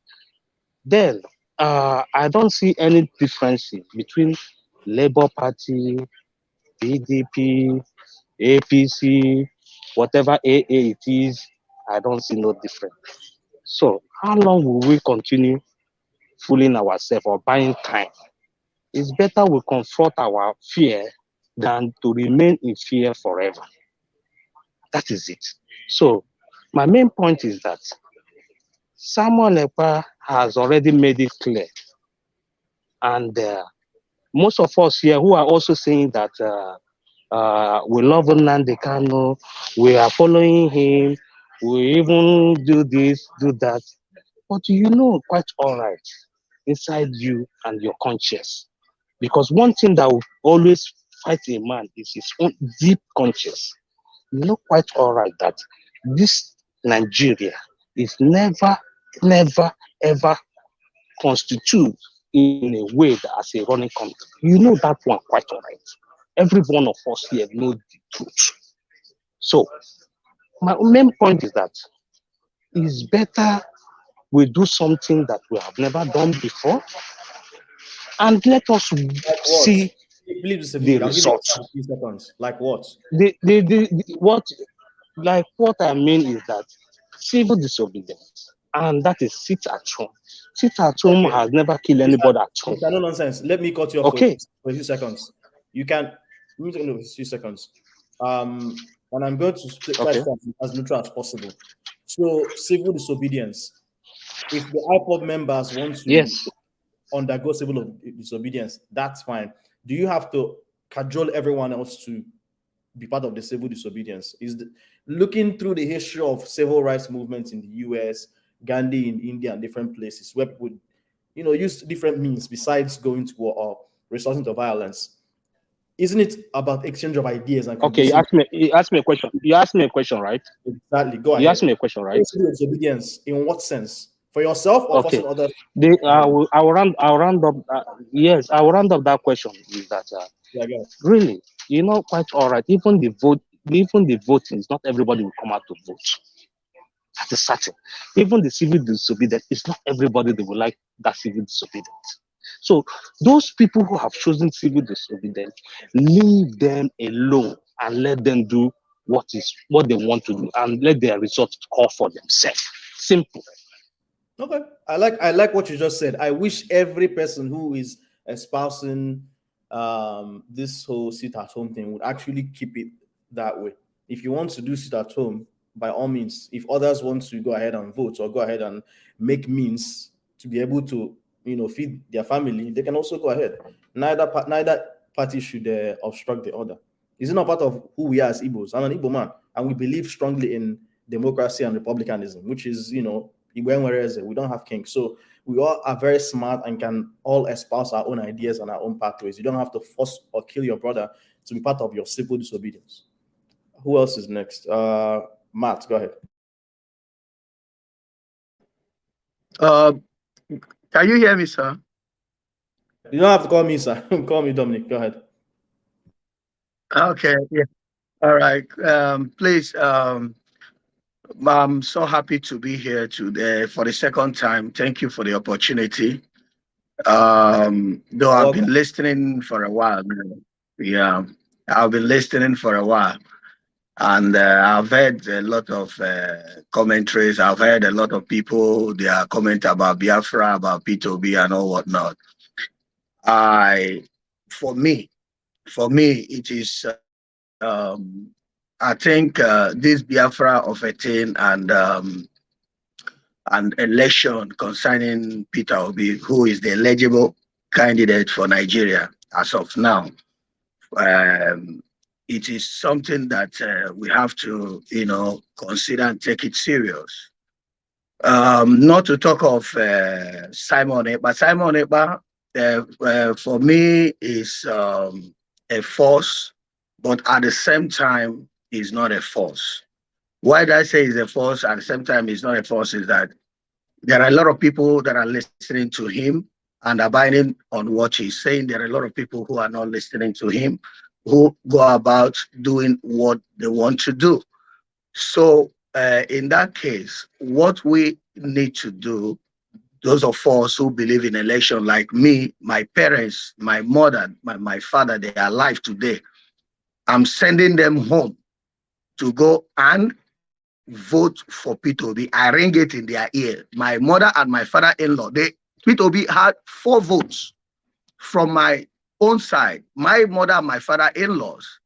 Then I don't see any difference between Labour Party, PDP, APC, whatever AA it is. I don't see no difference. So how long will we continue fooling ourselves or buying time? It's better we confront our fear than to remain in fear forever. That is it. So my main point is that Samuel Ekpa has already made it clear. And most of us here who are also saying that we love Nnamdi Kanu, we are following him, we even do this, do that. But you know quite all right inside you and your conscience. Because one thing that will always fight a man is his own deep conscience. You know quite all right that this Nigeria is never, ever constituted in a way that as a running country. You know that one quite all right. Every one of us here knows the truth. So my main point is that it's better we do something that we have never done before, and let us see the results. Like what? What I mean is that civil disobedience, and that is sit at home. Sit at home has never killed anybody at home. No nonsense. Let me cut you off for a few seconds. You can. Let me take a few seconds. And I'm going to try to be as neutral as possible. So civil disobedience. If the IPOB members want to undergo civil disobedience, that's fine. Do you have to cajole everyone else to be part of the civil disobedience? Looking through the history of civil rights movements in the US, Gandhi in India, and different places where people, use different means besides going to war or resorting to violence. Isn't it about exchange of ideas? And you asked me a question. You asked me a question, right? Exactly. Go ahead. You asked me a question, right? Civil disobedience in what sense? For yourself or for some others? I will round up. Yes, I will round up that question. Is that really? Quite all right. Even the voting is not everybody will come out to vote. That is certain. Even the civil disobedience is not everybody that will like that civil disobedience. So those people who have chosen civil disobedience, leave them alone and let them do what they want to do, and let their results call for themselves. Simple. Okay, I like what you just said. I wish every person who is espousing this whole sit at home thing would actually keep it that way. If you want to do sit at home, by all means. If others want to go ahead and vote or go ahead and make means to be able to, feed their family, they can also go ahead. Neither party should obstruct the other. It's not part of who we are as Igbos. I'm an Igbo man, and we believe strongly in democracy and republicanism, which is, We don't have kings. So we all are very smart and can all espouse our own ideas and our own pathways. You don't have to force or kill your brother to be part of your civil disobedience. Who else is next? Matt, go ahead. Can you hear me, sir? You don't have to call me, sir. Call me Dominic. Go ahead. Okay. Yeah. All right. Please. I'm so happy to be here today for the second time. Thank you for the opportunity. Though I've been listening for a while. Yeah, I've been listening for a while. And I've heard a lot of commentaries. I've heard a lot of people, they are comment about Biafra, about P2B and all whatnot. For me, it is, I think this Biafra of a thing and election concerning Peter Obi, who is the eligible candidate for Nigeria as of now. It is something that we have to, consider and take it serious. Not to talk of Simon Ekpa. Simon Ekpa, for me, is a force, but at the same time, is not a force. Why do I say is a force at the same time is not a force is that there are a lot of people that are listening to him and abiding on what he's saying. There are a lot of people who are not listening to him, who go about doing what they want to do. So in that case, what we need to do, those of us who believe in election, like me, my parents, my mother, my father, they are alive today. I'm sending them home to go and vote for P2B. I ring it in their ear. My mother and my father-in-law, P2B had 4 votes from my own side. My mother and my father-in-laws.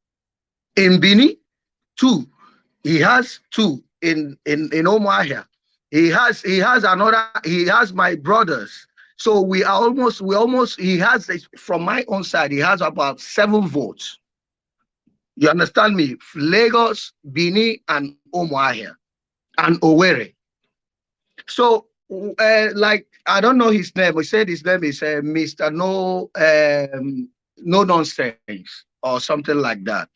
In Bini, 2. He has 2 in Omaha. He has my brothers. So he has, from my own side, he has about 7 votes. You understand me? Lagos, Bini, and Omaha, and Owerri. So, I don't know his name. We said his name is Mr. No Nonsense or something like that.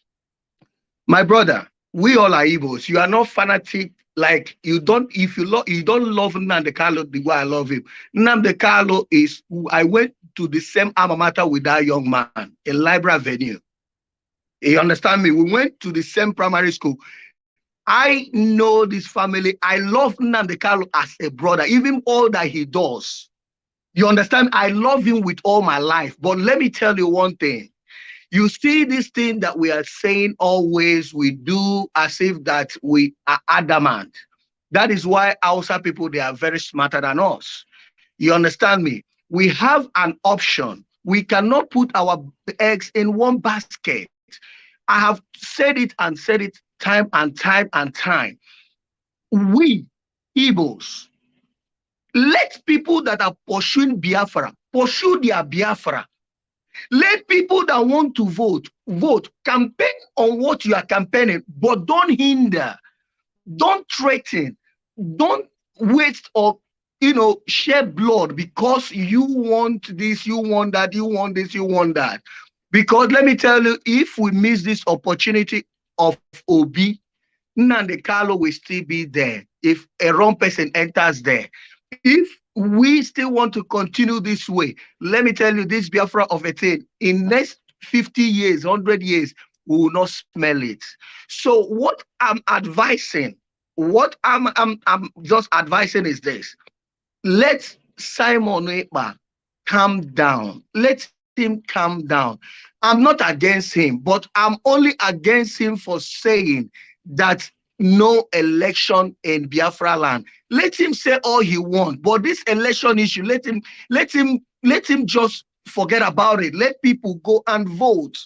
My brother, we all are Igbos. You are not fanatic. Like you don't love Nnamdi Kanu the way I love him. Nnamdi Kanu is. I went to the same alma mater with that young man in Library Avenue. You understand me? We went to the same primary school. I know this family. I love Nnamdi Kanu as a brother, even all that he does. You understand? I love him with all my life. But let me tell you one thing. You see this thing that we are saying always, we do as if that we are adamant. That is why Hausa people, they are very smarter than us. You understand me? We have an option. We cannot put our eggs in one basket. I have said it time and time and time. We, Igbos, let people that are pursuing Biafra, pursue their Biafra. Let people that want to vote, campaign on what you are campaigning, but don't hinder, don't threaten, don't waste or shed blood because you want this, you want that, you want this, you want that. Because let me tell you, if we miss this opportunity of Obi, Nnamdi Kanu will still be there if a wrong person enters there. If we still want to continue this way, let me tell you, this Biafra of a thing, in next 50 years, 100 years, we will not smell it. So what I'm advising, what I'm just advising is this. Let Simon Ekpa calm down. Let him calm down. I'm not against him, but I'm only against him for saying that no election in Biafra land. Let him say all he wants, but this election issue, let him just forget about it. Let people go and vote.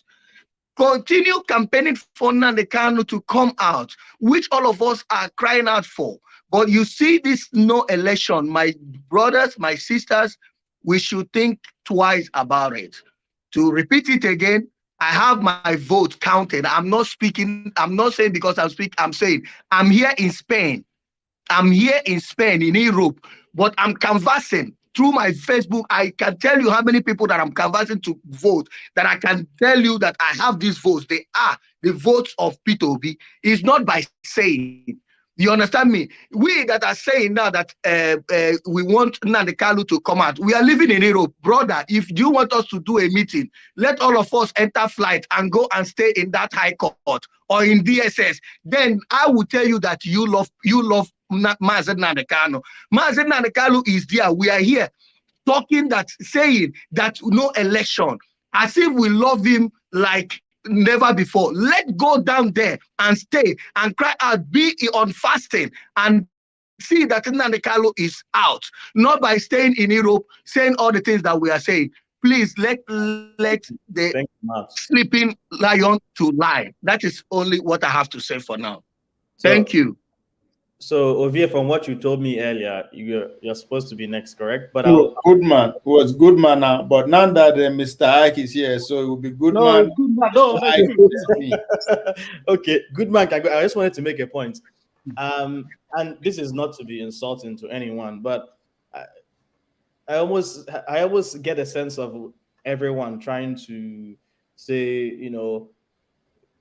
Continue campaigning for Nnamdi Kanu to come out, which all of us are crying out for. But you see this no election, my brothers, my sisters, we should think twice about it. To repeat it again, I have my vote counted. I'm not speaking, I'm not saying because I'm saying I'm here in Spain. I'm here in Spain, in Europe, but I'm canvassing through my Facebook. I can tell you how many people that I'm canvassing to vote, that I can tell you that I have these votes. They are the votes of P2B. It's not by saying. You understand me? We that are saying now that we want Nnamdi Kanu to come out. We are living in Europe. Brother, if you want us to do a meeting, let all of us enter flight and go and stay in that high court or in DSS. Then I will tell you that you love Mazen Nnamdi Kanu. Mazen Nnamdi Kanu is there. We are here talking that, saying that no election, as if we love him like never before. Let's go down there and stay and cry out, be on fasting and see that Nnamdi Kanu is out, not by staying in Europe saying all the things that we are saying. Please let the sleeping lion to lie. That is only what I have to say for now. Thank you. So, Ovie, from what you told me earlier, you're supposed to be next, correct? But Goodman was Goodman now, but now that Mr. Ike is here, so it will be Goodman. No, Goodman. No, okay, Goodman. I just wanted to make a point, and this is not to be insulting to anyone, but I always get a sense of everyone trying to say, you know,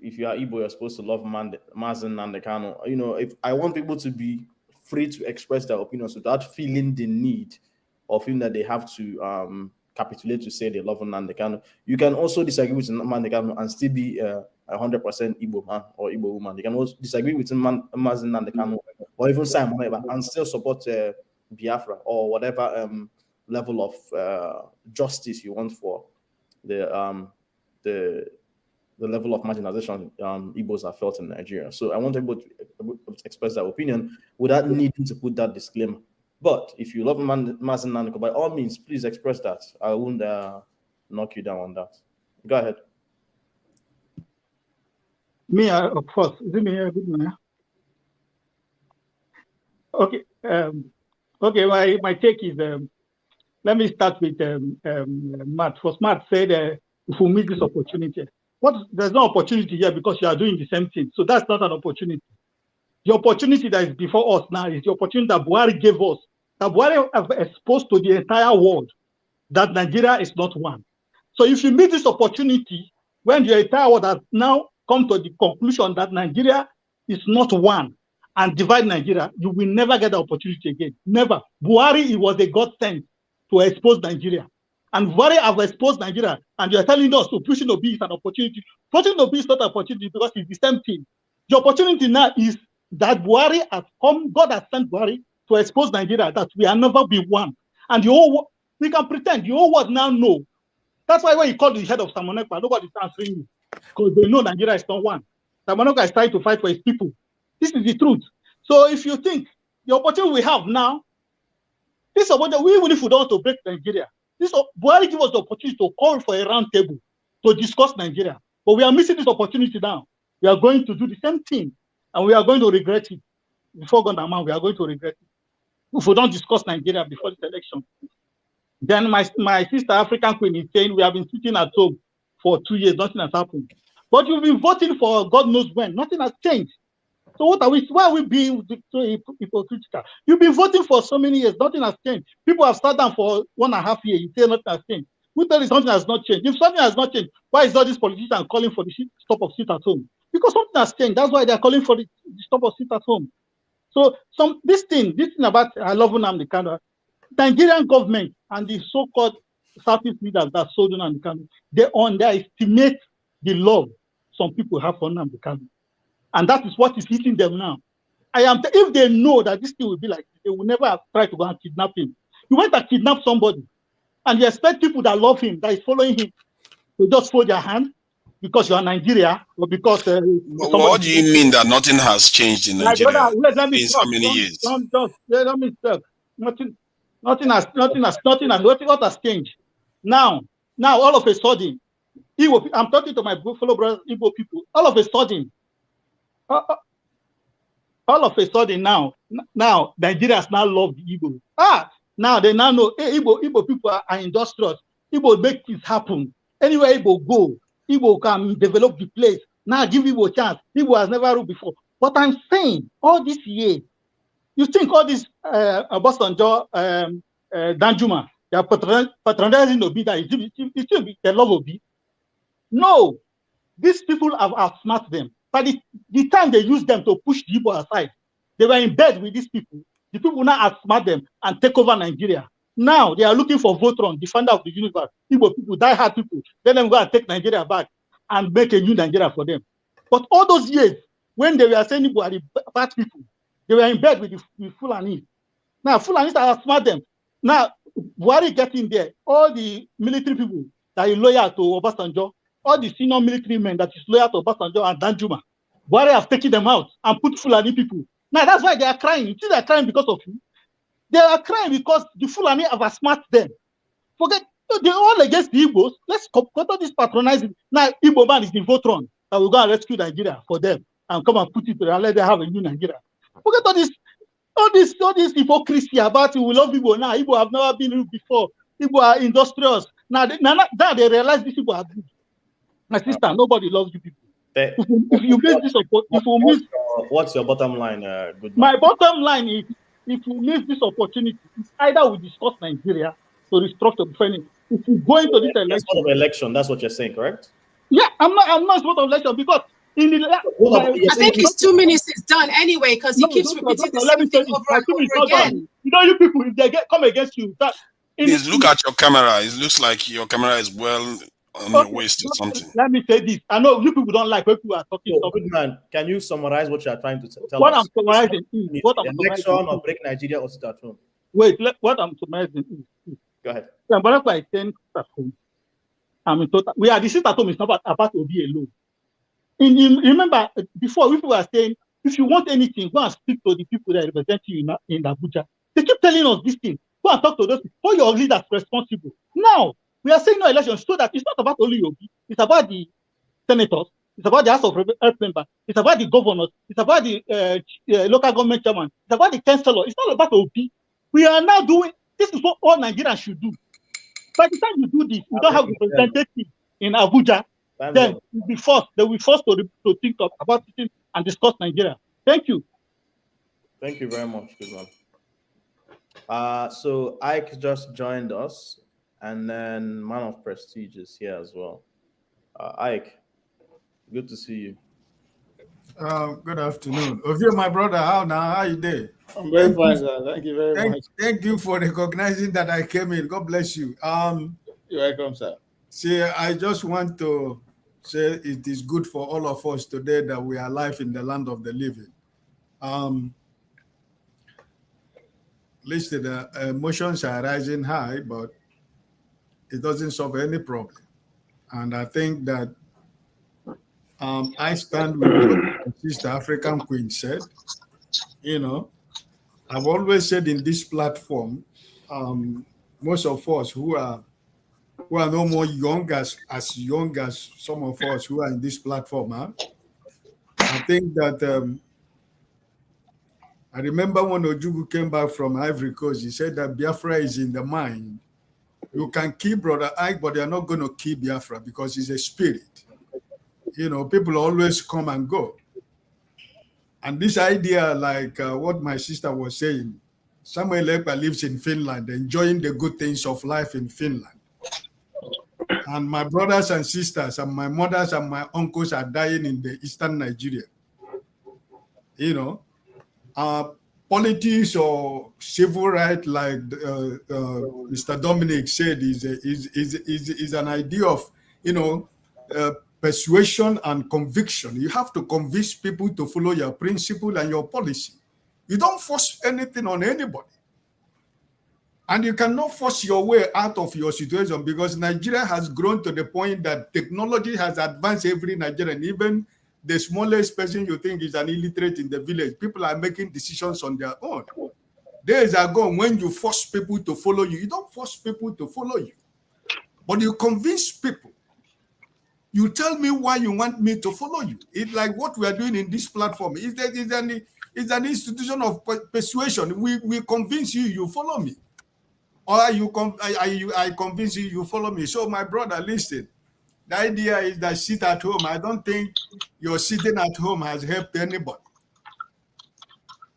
if you are Igbo, you're supposed to love Mazen Nnamdi Kanu. You know, if I want people to be free to express their opinions without feeling the need or feeling that they have to capitulate to say they love Nnamdi Kanu. You can also disagree with Nnamdi Kanu and still be 100% Igbo man or Igbo woman. You can also disagree with Mazen Nnamdi Kanu or even Simon and still support Biafra or whatever level of justice you want for the level of marginalization Igbos are felt in Nigeria. So I want everybody to express their opinion without needing to put that disclaimer. But if you love Mazen Nnamdi, by all means, please express that. I won't knock you down on that. Go ahead. Me, of course. Is it me? Good man. Okay. Okay. My take is. Let me start with Matt. First, Matt said, "If we miss this opportunity, there's no opportunity here because you are doing the same thing. So that's not an opportunity. The opportunity that is before us now is the opportunity that Buhari gave us. That Buhari have exposed to the entire world that Nigeria is not one. So if you miss this opportunity, when the entire world has now come to the conclusion that Nigeria is not one and divide Nigeria, you will never get the opportunity again. Never. Buhari, it was a God sent to expose Nigeria. And Buhari have exposed Nigeria, and you are telling us to pushing Obi is an opportunity. Pushing Obi is not an opportunity because it's the same thing. The opportunity now is that Buhari has come, God has sent Buhari to expose Nigeria, that we are never be one. And the whole, we can pretend, the whole world now know. That's why when you call the head of Simon Ekpa, nobody's answering you, because they know Nigeria is not one. Simon Ekpa is trying to fight for his people. This is the truth. So if you think the opportunity we have now, this opportunity, even if we don't want to break Nigeria, this Buhari give us the opportunity to call for a round table to discuss Nigeria. But we are missing this opportunity now. We are going to do the same thing, and we are going to regret it. Before God and man, we are going to regret it if we don't discuss Nigeria before this election. Then my sister African Queen is saying we have been sitting at home for 2 years, nothing has happened. But you've been voting for God knows when, nothing has changed. So what are we? Why are we being so hypocritical? You've been voting for so many years, nothing has changed. People have sat down for 1.5 years. You say nothing has changed. Who tell you something has not changed? If something has not changed, why is all these politicians calling for the stop of sit at home? Because something has changed. That's why they are calling for the stop of sit at home. So this thing about I love Nnamdi Kanu, Nigerian government and the so-called Southeast leaders that sold Nnamdi Kanu, they underestimate the love some people have for Nnamdi Kanu. And that is what is hitting them now. If they know that this thing will be like this, they will never have tried to go and kidnap him. You went to kidnap somebody, and you expect people that love him, that is following him, to just fold their hand because you are Nigeria or because. What do you mean that nothing has changed in Nigeria in so many years? Let me talk. Nothing has changed. Now, all of a sudden, I'm talking to my fellow brothers, Igbo people. All of a sudden, now Nigerians now love the Igbo. Now they now know, hey, Igbo people are industrious. Igbo make things happen. Anywhere Igbo go, Igbo can develop the place. Now give Igbo a chance. Igbo has never ruled before. But I'm saying, all these years, You think all these Obasanjo, Danjuma, they are patronizing Obi, that it should be the love Obi. No, these people have outsmarted them. By the time they use them to push the Igbo aside, they were in bed with these people. The people now outsmart them and take over Nigeria. Now they are looking for Voltron, defender of the universe. Igbo people, die-hard people. Let them go and take Nigeria back and make a new Nigeria for them. But all those years, when they were saying Igbo are the bad people, they were in bed with Fulani. Now Fulani outsmart them. Now Buhari getting there, all the military people that are loyal to Obasanjo, all the senior military men that is loyal to Obasanjo and Danjuma, Buhari have taken them out and put Fulani people. Now that's why they are crying. You see, they are crying because of you. They are crying because the Fulani have outsmarted them. Forget, they're all against the Igbos. Let's cut all this patronizing. Now Igbo man is the Voltron that will go and rescue Nigeria for them and come and put it there and let them have a new Nigeria. Forget all this hypocrisy about we love Igbo now. Igbo have never been here before. Igbo are industrious. Now they realize these people are good. My sister, nobody loves you people. If you miss this opportunity, what's your bottom line? My bottom line is, if you miss this opportunity, it's either we discuss Nigeria to restructure defending. If you go into this election, that's what you're saying, correct? Yeah, I'm not support of election because in the I think his 2 minutes is done anyway because he keeps repeating the same thing over and over again. You know, you people, if they come against you, please look at your camera. It looks like your camera is well on your waist or something. Let me say this. I know you people don't like when people are talking. Good man, can you summarize what you are trying to tell what us? I'm summarizing is election or break Nigeria or sit at home. Wait, what I'm summarizing is. Go ahead. By 10 at home. I mean, total. We are the sit at home is not about to be alone. Remember, before people were saying, if you want anything, go and speak to the people that represent you in Abuja. They keep telling us this thing. Go and talk to those people. All your leaders responsible. Now, we are saying no election so that it's not about only Yogi. It's about the senators. It's about the House of Representatives. It's about the governors. It's about the local government chairman. It's about the councillor. It's not about Obi. We are now doing, this is what all Nigerians should do. By the time you do this, we don't have representative in Abuja, then we'll be forced. They will be forced to think about it and discuss Nigeria. Thank you. Thank you very much, good one. So Ike just joined us, and then Man of Prestige is here as well. Ike, good to see you. Good afternoon. Ovio, my brother, how you doing? I'm very fine, sir. Thank you very much. Thank you for recognizing that I came in. God bless you. You're welcome, sir. See, I just want to say it is good for all of us today that we are alive in the land of the living. Listen, the emotions are rising high, but it doesn't solve any problem. And I think that I stand with what my sister African Queen said. You know, I've always said in this platform, most of us who are no more young as some of us who are in this platform, I think that I remember when Ojugu came back from Ivory Coast, he said that Biafra is in the mind. You can kill Brother Ike, but they're not going to kill Biafra because he's a spirit. You know, people always come and go. And this idea, like what my sister was saying, Samuel Ekpa lives in Finland, enjoying the good things of life in Finland. And my brothers and sisters and my mothers and my uncles are dying in the eastern Nigeria. You know, politics or civil rights, like Mr. Dominic said, is an idea of, you know, persuasion and conviction. You have to convince people to follow your principle and your policy. You don't force anything on anybody. And you cannot force your way out of your situation because Nigeria has grown to the point that technology has advanced every Nigerian. Even the smallest person you think is an illiterate in the village, people are making decisions on their own. Days ago, when you force people to follow you, you don't force people to follow you, but you convince people. You tell me why you want me to follow you. It's like what we are doing in this platform. It's an institution of persuasion. We convince you, you follow me. Or I convince you, you follow me. So my brother, listen. The idea is that sit at home. I don't think your sitting at home has helped anybody.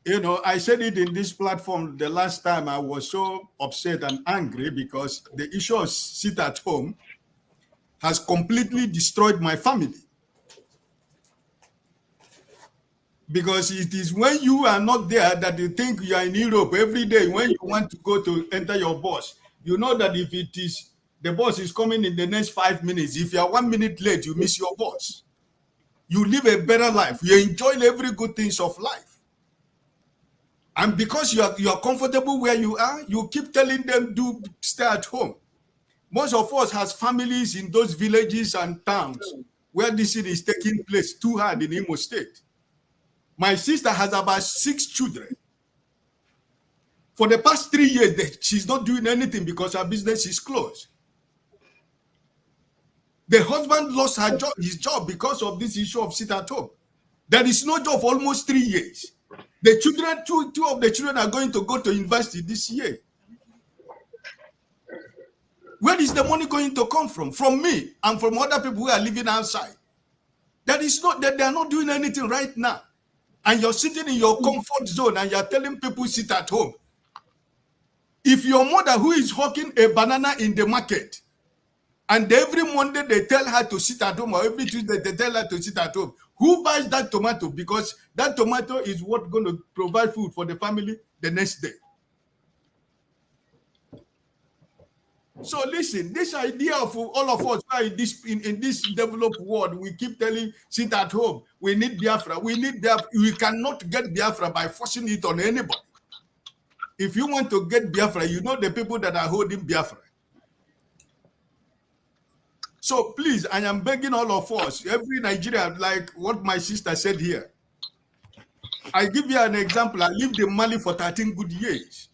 You know, I said it in this platform the last time. I was so upset and angry because the issue of sit at home has completely destroyed my family. Because it is when you are not there that you think you are in Europe every day. When you want to go to enter your bus, you know that if it is the bus is coming in the next 5 minutes, if you are 1 minute late, you miss your bus. You live a better life. You enjoy every good things of life. And because you are comfortable where you are, you keep telling them to stay at home. Most of us has families in those villages and towns where this thing is taking place too hard in Imo State. My sister has about 6 children. For the past 3 years, she's not doing anything because her business is closed. The husband lost his job because of this issue of sit at home. There is no job for almost 3 years. The children, two of the children are going to go to university this year. Where is the money going to come from? From me and from other people who are living outside. That is not that they are not doing anything right now. And you're sitting in your comfort zone and you're telling people sit at home. If your mother who is hawking a banana in the market and every Monday they tell her to sit at home, or every Tuesday they tell her to sit at home, who buys that tomato? Because that tomato is what's going to provide food for the family the next day. So listen, this idea of all of us in this developed world, we keep telling sit at home. We need Biafra. We need Biafra. We cannot get Biafra by forcing it on anybody. If you want to get Biafra, you know the people that are holding Biafra. So please, I am begging all of us, every Nigerian, like what my sister said here. I give you an example. I lived in Mali for 13 good years.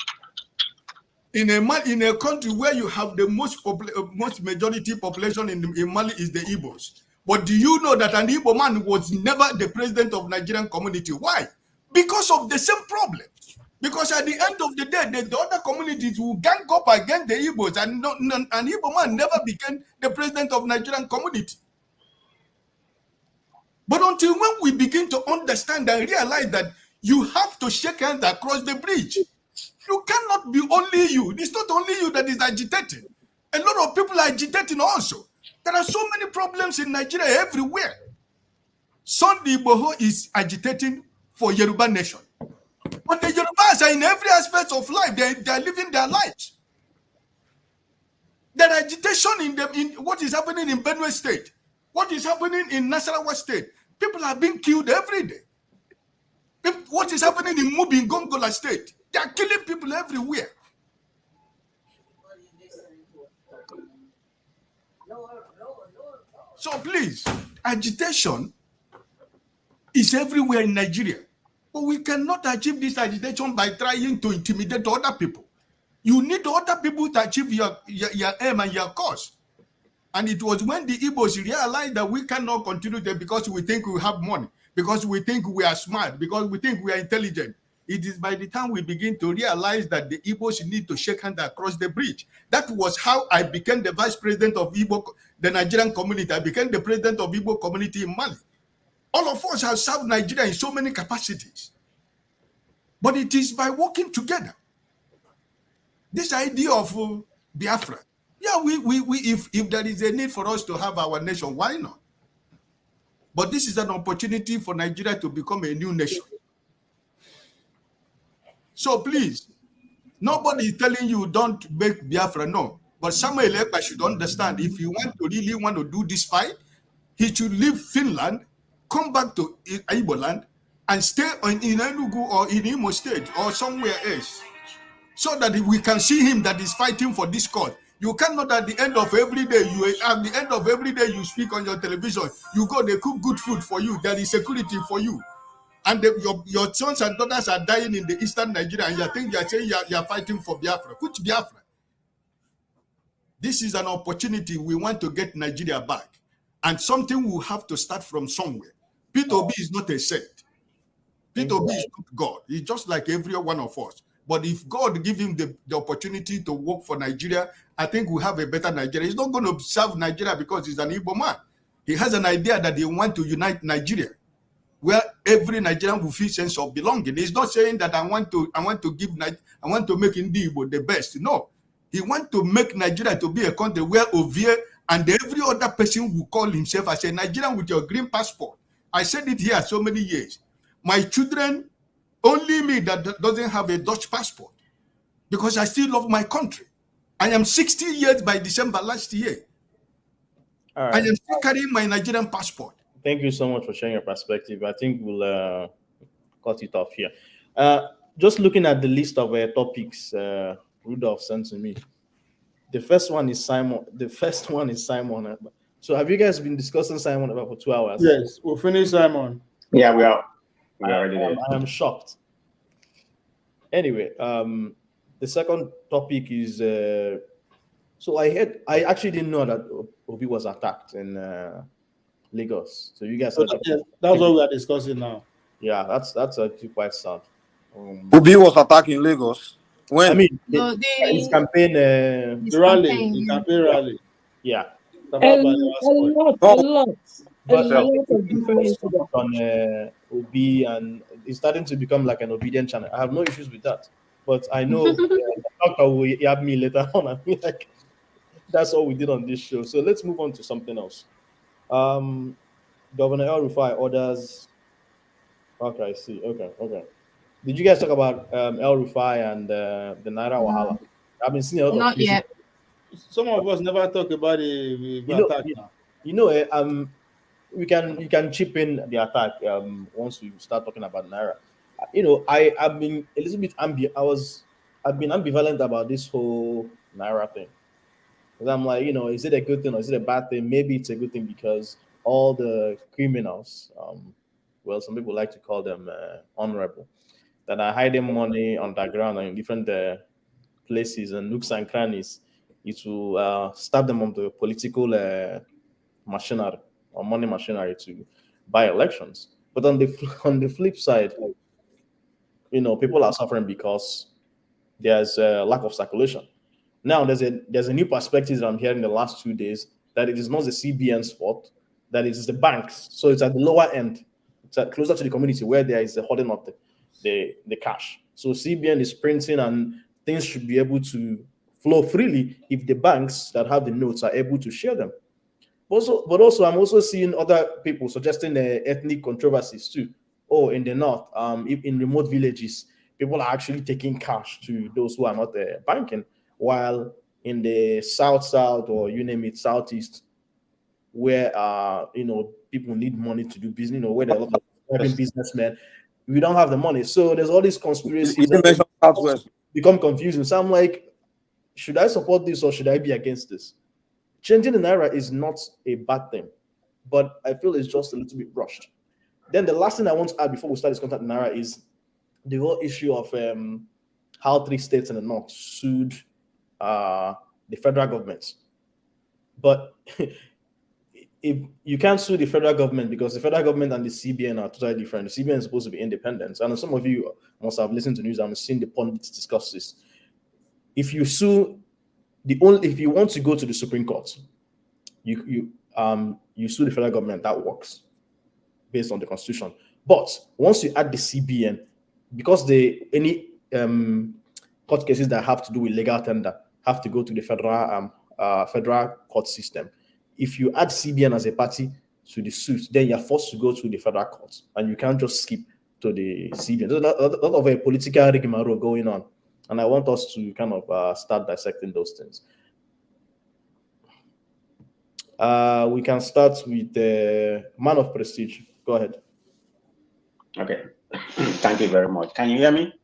In a country where you have the most majority population in Mali is the Igbos. But do you know that an Igbo man was never the president of Nigerian community? Why? Because of the same problem. Because at the end of the day, the other communities will gang up against the Igbos, and an Igbo man never became the president of Nigerian community. But until when we begin to understand and realize that you have to shake hands across the bridge. You cannot be only you. It's not only you that is agitating. A lot of people are agitating also. There are so many problems in Nigeria everywhere. Sunday Igboho is agitating for Yoruba nation. But the Yorubas are in every aspect of life. They are living their lives. There are agitation in what is happening in Benue State. What is happening in Nasarawa State. People are being killed every day. What is happening in Mubi, in Gongola State. They are killing people everywhere. So please, agitation is everywhere in Nigeria. But we cannot achieve this agitation by trying to intimidate other people. You need other people to achieve your aim and your cause. And it was when the Igbos realized that we cannot continue there because we think we have money, because we think we are smart, because we think we are intelligent. It is by the time we begin to realize that the Igbos need to shake hands across the bridge. That was how I became the vice president of the Nigerian community. I became the president of Igbo community in Mali. All of us have served Nigeria in so many capacities. But it is by working together. This idea of Biafra. Yeah, if there is a need for us to have our nation, why not? But this is an opportunity for Nigeria to become a new nation. So please, nobody is telling you don't make Biafra, no. But Samuel Ekpa should understand, if you really want to do this fight, he should leave Finland, come back to Igbo land, and stay in Enugu or in Imo State or somewhere else, so that we can see him that is fighting for this cause. You cannot at the end of every day, you speak on your television, you go, they cook good food for you, there is security for you. And your sons and daughters are dying in the eastern Nigeria, and you are saying you are fighting for Biafra. Which Biafra? This is an opportunity. We want to get Nigeria back. And something will have to start from somewhere. P2B is not a sect. P2B is not God. He's just like every one of us. But if God give him the opportunity to work for Nigeria, I think we have a better Nigeria. He's not going to serve Nigeria because he's an Igbo man. He has an idea that he wants to unite Nigeria. where every Nigerian will feel sense of belonging. He's not saying that I want to make Igbo the best. No, he wants to make Nigeria to be a country where Ovie and every other person will call himself as a Nigerian with your green passport. I said it here so many years. My children, only me that doesn't have a Dutch passport, because I still love my country. I am 60 years by December last year. All right. I am still carrying my Nigerian passport. Thank you so much for sharing your perspective. I think we'll cut it off here. Just looking at the list of topics Rudolph sent to me. The first one is Simon. So have you guys been discussing Simon about for 2 hours? Yes, we'll finish Simon. Yeah, we are already there. I am shocked. Anyway, the second topic is so I actually didn't know that Obi was attacked in Lagos. So you guys So that's what we are discussing now. Yeah, that's actually quite sad. Obi was attacked in Lagos. When? I mean, his campaign, the campaign rally. Yeah. A lot of different incidents. On Obi, and it's starting to become like an obedient channel. I have no issues with that, but I know the doctor will have me later on. I mean, like, that's all we did on this show. So let's move on to something else. Governor Rufai orders. Okay, I see. Okay. Did you guys talk about El Rufai and the Naira Wahala? I've been seeing a lot Not of yet. Some of us never talk about the attack now. You can chip in the attack once we start talking about Naira. I've been a little bit I've been ambivalent about this whole Naira thing. Because I'm like, is it a good thing or is it a bad thing? Maybe it's a good thing because all the criminals, well, some people like to call them honorable, that are hiding money underground and in different places and nooks and crannies, it will stab them on the political machinery or money machinery to buy elections. But on the flip side, people are suffering because there's a lack of circulation. Now there's a new perspective that I'm hearing the last 2 days, that it is not the CBN's fault, that it is the banks. So it's at the lower end, it's closer to the community where there is the holding of the cash. So CBN is printing and things should be able to flow freely if the banks that have the notes are able to share them. But also I'm also seeing other people suggesting ethnic controversies too. Oh, in the north, in remote villages, people are actually taking cash to those who are not banking, while in the south or you name it, southeast, where people need money to do business, where there are a lot of businessmen, we don't have the money. So there's all these conspiracies that become confusing. So I'm like, should I support this or should I be against this? Changing the Naira is not a bad thing, but I feel it's just a little bit rushed. Then the last thing I want to add before we start this contact Naira is the whole issue of how 3 states in the north sued the federal government. But if you can't sue the federal government because the federal government and the CBN are totally different. The CBN is supposed to be independent. And some of you must have listened to news and seen the pundits discuss this. If you sue if you want to go to the Supreme Court, you sue the federal government, that works based on the Constitution. But once you add the CBN, because any court cases that have to do with legal tender have to go to the federal court system. If you add CBN as a party to the suit, then you're forced to go to the federal court, and you can't just skip to the CBN. There's a lot of a political rigmarole going on, and I want us to kind of start dissecting those things. We can start with the man of prestige. Go ahead. Okay. Thank you very much. Can you hear me?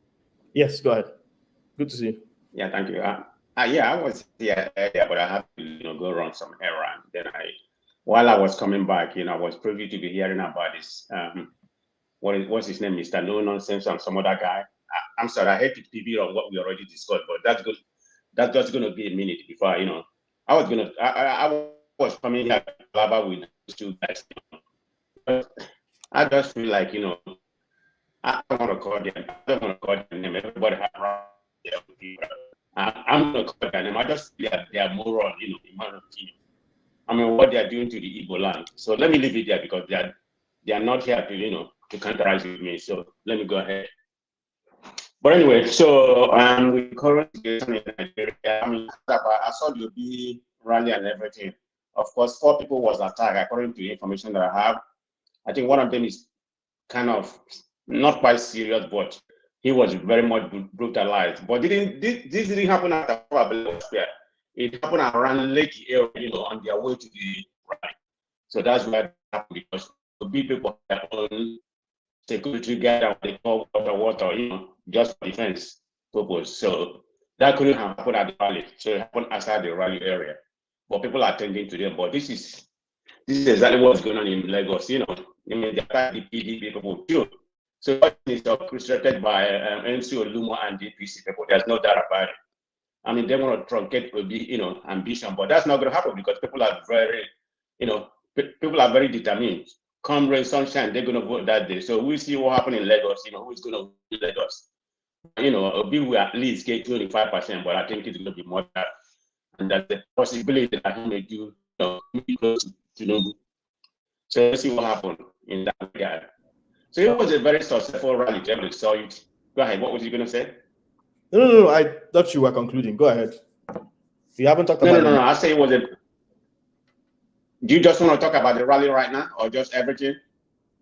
Yes, go ahead. Good to see you. Yeah, thank you. I was here earlier, but I had to go run some errand. Then while I was coming back, I was privy to be hearing about this. What's his name, Mr. No Nonsense, and some other guy. I'm sorry, I hate to PB on what we already discussed, but that's good. That's just going to be a minute before I was coming here with those 2 guys. But I just feel like I don't want to call them. I don't want to call their name. Everybody has wrong. I'm going to call their name. I just feel that they are moron, in my opinion. I mean, what they are doing to the Igbo land. So let me leave it there because they are not here to, to counterize with me. So let me go ahead. But anyway, so with current situation in Nigeria, I mean, I saw the OB rally and everything. Of course, 4 people was attacked according to the information that I have. I think one of them is kind of not quite serious, but he was very much brutalized. But this didn't happen at the Fabulous Square. It happened around Lake area, on their way to the rally. So that's where it happened, because the people have their own security guard and they call water, just for defense purpose. So that couldn't have happened at the rally. So it happened outside the rally area. But people are attending to them. But this is exactly what's going on in Lagos. I mean, they attack the PDP people too. So it's orchestrated by NCO, Luma, and DPC people. There's no doubt about it. I mean, they want to truncate ambition, but that's not going to happen because people are very, people are very determined. Come rain, sunshine, they're going to vote that day. So we'll see what happens in Lagos. Who's going to win Lagos? Obi will at least get 25%, but I think it's going to be more than that. And that's the possibility that he may do, close to Tinubu. So let's see what happened in that regard. So it was a very successful rally. Everybody saw it. Go ahead. What was you going to say? No. I thought you were concluding. Go ahead. You haven't talked about. No. I say it was a. Do you just want to talk about the rally right now, or just everything?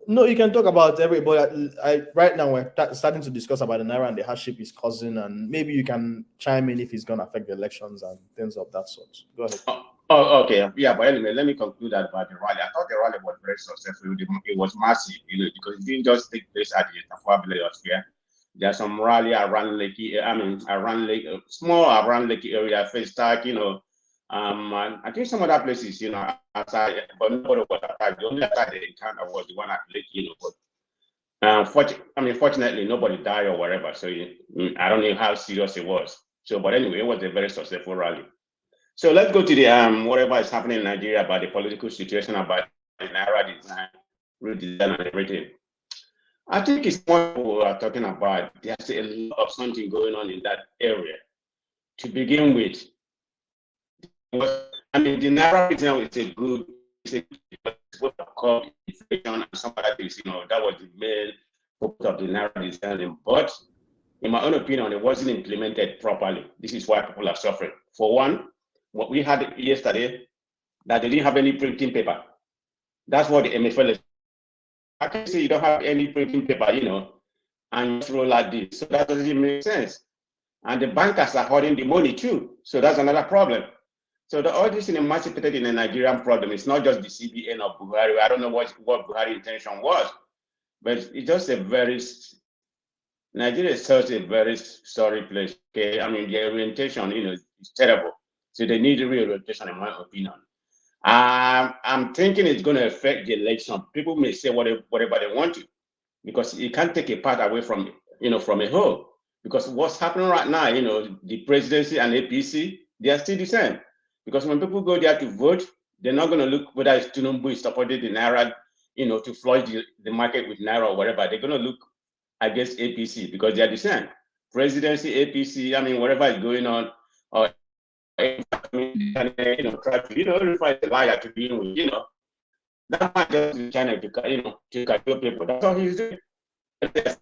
No, you can talk about everybody. Right now we're starting to discuss about the Naira and the hardship he's causing, and maybe you can chime in if it's going to affect the elections and things of that sort. Go ahead. Oh, okay. Yeah, but anyway, let me conclude that about the rally. I thought the rally was very successful. It was massive, because it didn't just take place at the Tafuabile Sphere. There's some rally around Lekki, small around Lekki area, Festac, I think some other places, outside, but nobody was attacked. The only attack they encountered was the one at Lekki, but fortunately, nobody died or whatever. So I don't know how serious it was. So, but anyway, it was a very successful rally. So let's go to the whatever is happening in Nigeria about the political situation, about the Naira design, redesign, and everything. I think it's what we are talking about. There's a lot of something going on in that area. To begin with, I mean, the Naira design is what I call inflation and some other things. That was the main purpose of the Naira design. But in my own opinion, it wasn't implemented properly. This is why people are suffering. For one, what we had yesterday, that they didn't have any printing paper. That's what the MFL is. I can say you don't have any printing paper, and you throw like this. So that doesn't make sense. And the bankers are holding the money too. So that's another problem. So all this is emancipated in a Nigerian problem. It's not just the CBN of Buhari. I don't know what Buhari's intention was, but it's just Nigeria is such a very sorry place. Okay, I mean, the orientation, is terrible. So they need a reorientation, in my opinion. I'm thinking it's going to affect the election. People may say whatever they want to, because you can't take a part away from, from a whole. Because what's happening right now, the presidency and APC, they are still the same. Because when people go there to vote, they're not going to look whether it's Tinubu is supported the Naira, to flood the market with Naira or whatever. They're going to look against APC because they are the same. Presidency, APC, I mean, whatever is going on, or try to, Rufai the liar to begin with, that might just be trying to, to control people. That's all he's doing.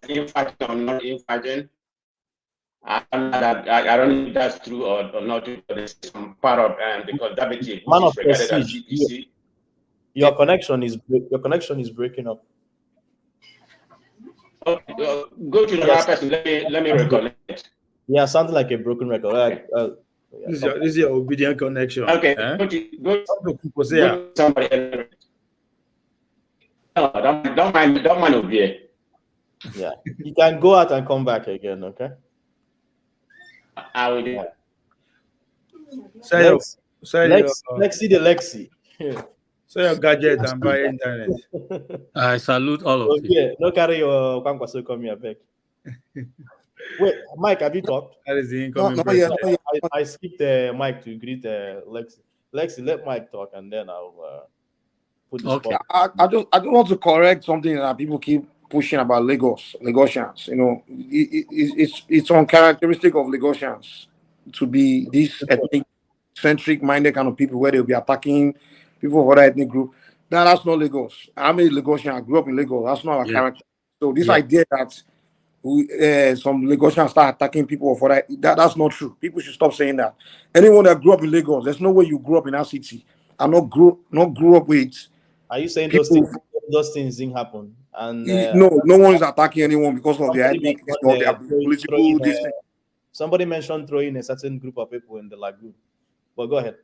Infighting or not infighting, I don't know if that's true or not, but it's some part of because that is regarded as CPC. Your connection is breaking up. Okay, go to the right person. Let me reconnect. Yeah, something like a broken record. This is your obedient connection. Okay, go to somebody else. No, don't mind over here. Yeah, you can go out and come back again, okay? I will do that. Lexi the Lexi. So your gadget and buy internet. I salute all of you. Yeah, no carry your Kwankwaso come here back. Wait, Mike, have you talked? That is the incoming. No, I skipped the mic to greet Lexi. Lexi, let Mike talk, and then I'll put this. Okay, I don't want to correct something that people keep pushing about Lagosians. It's uncharacteristic of Lagosians to be this ethnic-centric minded kind of people where they'll be attacking people of other ethnic group. That's not Lagos. I'm a Lagosian. I grew up in Lagos. That's not our character. So this idea that some Lagosians start attacking people for that's not true. People should stop saying that. Anyone that grew up in Lagos, there's no way you grew up in that city and not grew up with. Are you saying people, those things didn't happen? And no one is attacking anyone because of their ethnic or their political distance. Somebody mentioned throwing a certain group of people in the lagoon. But go ahead.